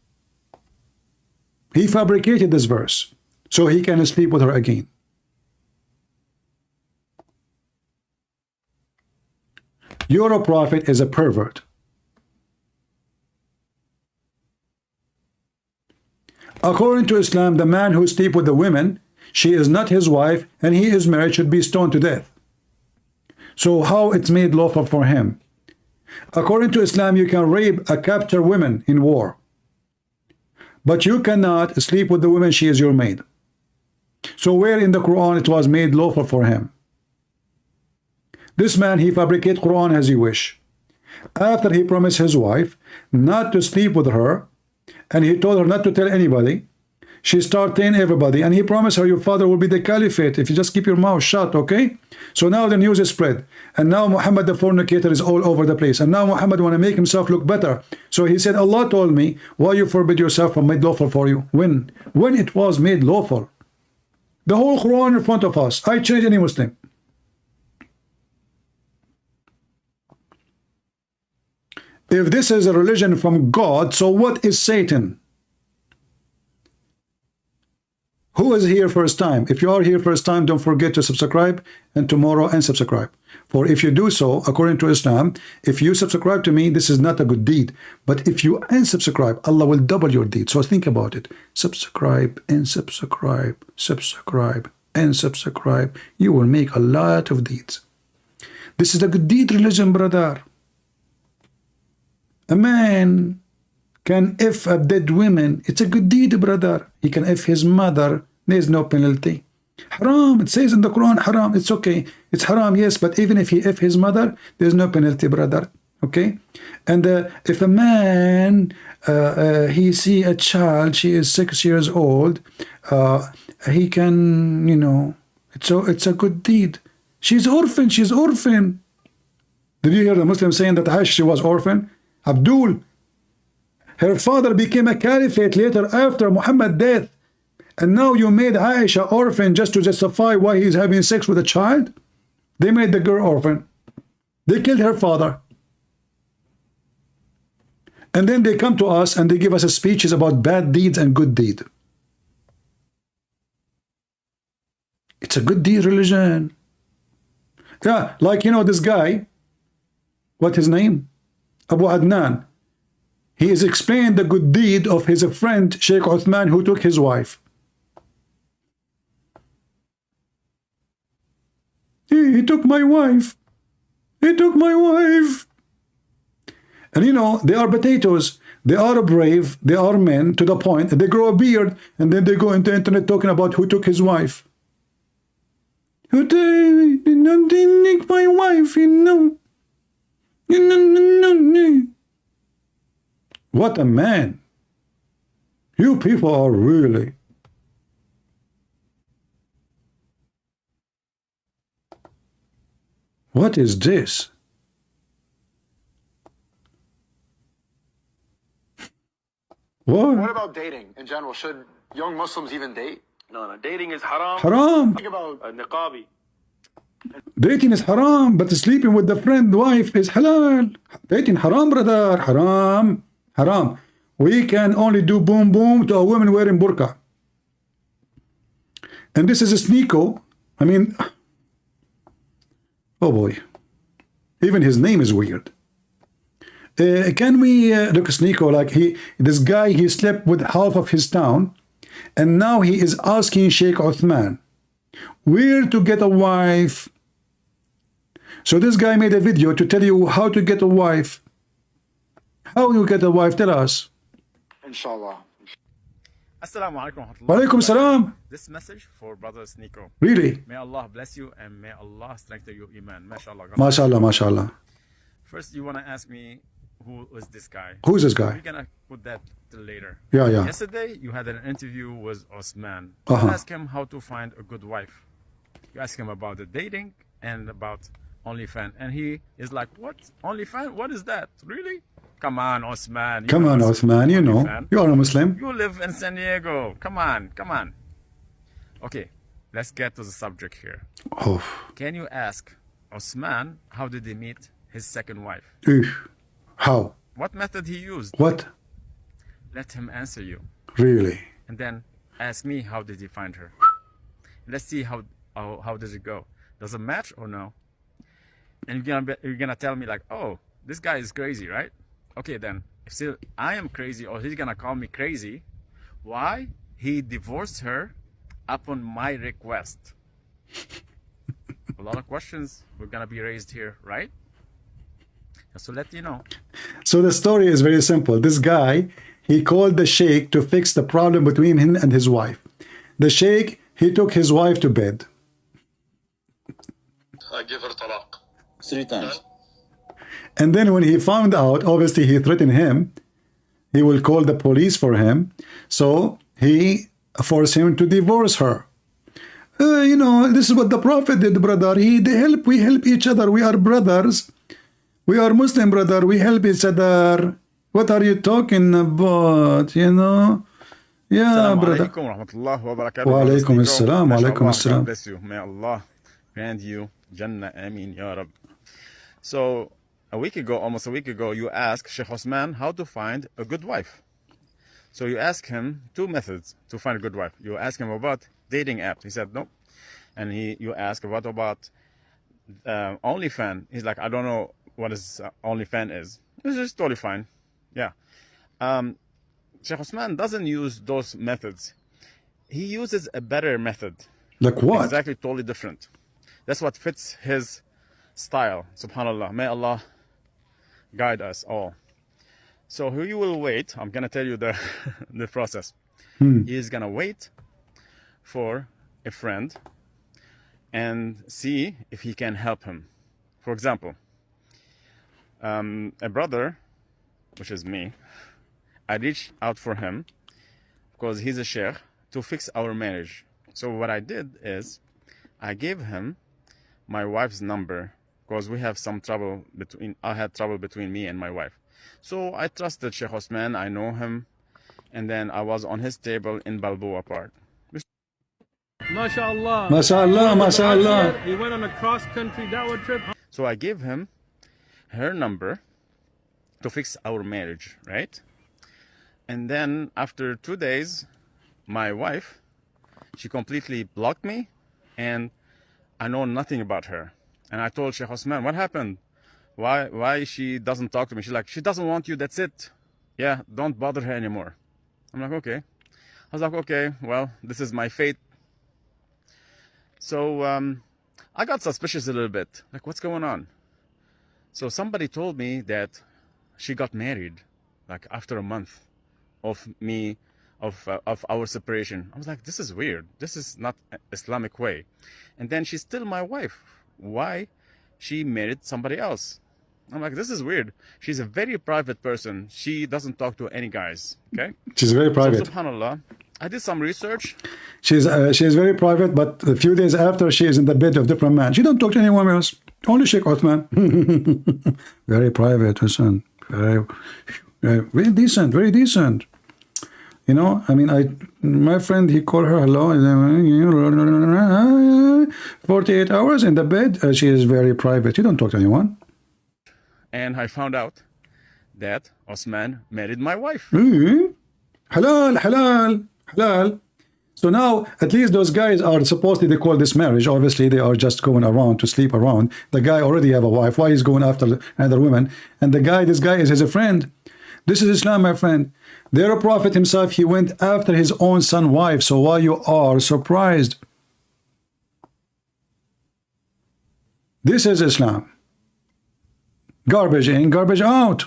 He fabricated this verse so he can sleep with her again. Your prophet is a pervert. According to Islam, the man who sleeps with the women, she is not his wife, and he is married, should be stoned to death. So how it's made lawful for him? According to Islam, you can rape or capture women in war, but you cannot sleep with the woman. She is your maid. So where in the Quran it was made lawful for him? This man, he fabricates Quran as he wish. After he promised his wife not to sleep with her, and he told her not to tell anybody, she started telling everybody, and he promised her, your father will be the caliphate if you just keep your mouth shut, okay? So now the news is spread, and now Muhammad the fornicator is all over the place, and now Muhammad want to make himself look better. So he said, Allah told me, why you forbid yourself from made lawful for you? When it was made lawful. The whole Quran in front of us. I change any Muslim. If this is a religion from God, so what is Satan? Who is here first time? If you are here first time, don't forget to subscribe, and tomorrow unsubscribe. For if you do so, according to Islam, if you subscribe to me, this is not a good deed. But if you unsubscribe, Allah will double your deed. So think about it. Subscribe and subscribe, subscribe and subscribe. You will make a lot of deeds. This is a good deed religion, brother. A man can F a dead woman. It's a good deed, brother. He can F his mother. There's no penalty. Haram. It says in the Quran, haram. It's okay. It's haram, yes. But even if he F his mother, there's no penalty, brother. Okay? And if a man, he see a child, she is 6 years old, he can, you know, it's a good deed. She's orphan. She's orphan. Did you hear the Muslim saying that Aisha was orphan? Abdul, her father became a caliphate later after Muhammad's death, and now you made Aisha orphan just to justify why he's having sex with a child? They made the girl orphan. They killed her father. And then they come to us and they give us speeches about bad deeds and good deed. It's a good deed religion. Yeah, like, you know, this guy, what's his name? Abu Adnan. He is explained the good deed of his friend Sheikh Uthman, who took his wife. He took my wife. He took my wife. And you know, they are potatoes. They are brave. They are men to the point. They grow a beard, and then they go into the internet talking about who took his wife. Who did not take my wife, you know. What a man. You people are really. What is this? What about dating in general? Should young Muslims even date? No, dating is haram. Haram. Think about niqabi. Dating is haram, but sleeping with the friend wife is halal. Dating haram, brother. Haram. Haram. We can only do boom boom to a woman wearing burqa. And this is a sneako. I mean, Oh boy. Even his name is weird. Can we look, Sneeko, like this guy, he slept with half of his town, and now he is asking Sheikh Uthman where to get a wife. So this guy made a video to tell you how to get a wife. How you get a wife? Tell us. Inshallah. Assalamu alaikum. Wa alaikum salam. This message for brother Sneeko. Really? May Allah bless you and may Allah strengthen your iman. MashaAllah. MashaAllah, MashaAllah. First, you want to ask me who is this guy? Who's this guy? We're going to put that till later. Yeah, yeah. Yesterday, you had an interview with Osman. Uh-huh. You asked him how to find a good wife. You ask him about the dating and about OnlyFans. And he is like, what? OnlyFans? What is that? Really? Come on, Osman. Come on, Osman. You know, you are a Muslim. You live in San Diego. Come on, come on. Okay, let's get to the subject here. Oh. Can you ask Osman how did he meet his second wife? How? What method he used? What? Let him answer you. Really? And then ask me how did he find her. Let's see how does it go. Does it match or no? And you're gonna tell me like, oh, this guy is crazy, right? Okay, then if still I am crazy or he's gonna call me crazy, why he divorced her upon my request? A lot of questions were gonna be raised here, right? So let you know. So the story is very simple. This guy, he called the sheikh to fix the problem between him and his wife. The sheikh, he took his wife to bed. I give her talaq. 3 times. And then when he found out, obviously he threatened him. He will call the police for him. So he forced him to divorce her. You know, this is what the Prophet did, brother. We help each other. We are brothers. We are Muslim, brother. We help each other. What are you talking about? You know? Yeah, brother. Wa alaikum assalam. Wa alaikum assalam. Bless you. May Allah grant you Jannah. Ameen, Ya Rab. So, almost a week ago, you asked Sheikh Osman how to find a good wife. So you ask him 2 methods to find a good wife. You ask him about dating app. He said no. And you ask what about OnlyFans. He's like, I don't know what is OnlyFans is. It's just totally fine. Yeah. Sheikh Osman doesn't use those methods. He uses a better method. Like what? Exactly, totally different. That's what fits his style. Subhanallah. May Allah guide us all. So he will wait. I'm gonna tell you the the process. He is gonna wait for a friend and see if he can help him. For example, a brother, which is me, I reached out for him because he's a sheikh to fix our marriage. So what I did is I gave him my wife's number because we have some trouble I had trouble between me and my wife. So I trusted Sheikh Osman, I know him, and then I was on his table in Balboa Park. MashaAllah. MashaAllah, MashaAllah. He went on a cross-country dawah trip. So I gave him her number to fix our marriage, right? And then after 2 days, my wife, she completely blocked me and I know nothing about her. And I told Sheikh Osman, what happened? Why she doesn't talk to me? She's like, she doesn't want you, that's it. Yeah, don't bother her anymore. I'm like, okay. I was like, okay, well, this is my fate. So I got suspicious a little bit. Like, what's going on? So somebody told me that she got married, like after a month of our separation. I was like, this is weird. This is not Islamic way. And then she's still my wife. Why she married somebody else? I'm like, this is weird. She's a very private person. She doesn't talk to any guys. Okay. She's very private. So, subhanallah, I did some research. She is very private, but a few days after, she is in the bed of different man. She don't talk to anyone else. Only Sheikh Uthman. Very private, listen. Very decent, very decent. You know, I mean, my friend, he called her, hello, 48 hours in the bed. She is very private. She don't talk to anyone. And I found out that Osman married my wife. Halal, halal, halal. So now, at least those guys are supposedly, they call this marriage. Obviously, they are just going around to sleep around. The guy already have a wife. Why he's going after another woman? And the guy, this guy is his friend. This is Islam, my friend. Their prophet himself, he went after his own son's wife. So why you are surprised? This is Islam. Garbage in, garbage out.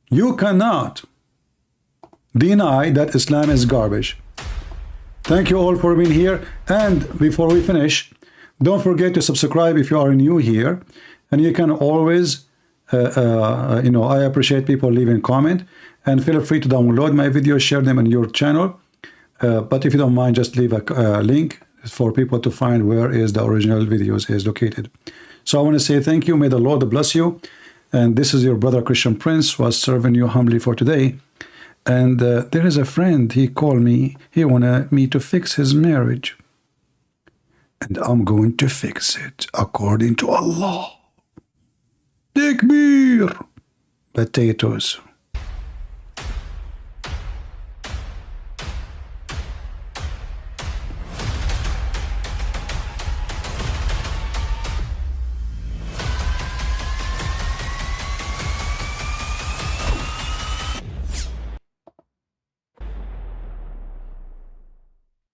You cannot deny that Islam is garbage. Thank you all for being here. And before we finish, don't forget to subscribe if you are new here. And you can always, I appreciate people leaving comment. And feel free to download my videos, share them on your channel. But if you don't mind, just leave a link for people to find where is the original videos is located. So I want to say thank you. May the Lord bless you. And this is your brother Christian Prince, was serving you humbly for today. And there is a friend, he called me, he wanted me to fix his marriage. And I'm going to fix it according to Allah. Takbir. Potatoes.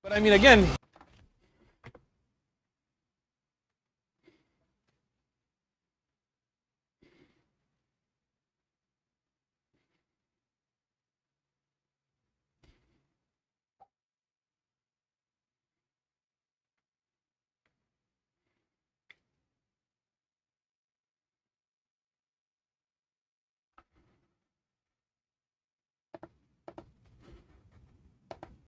But I mean, again,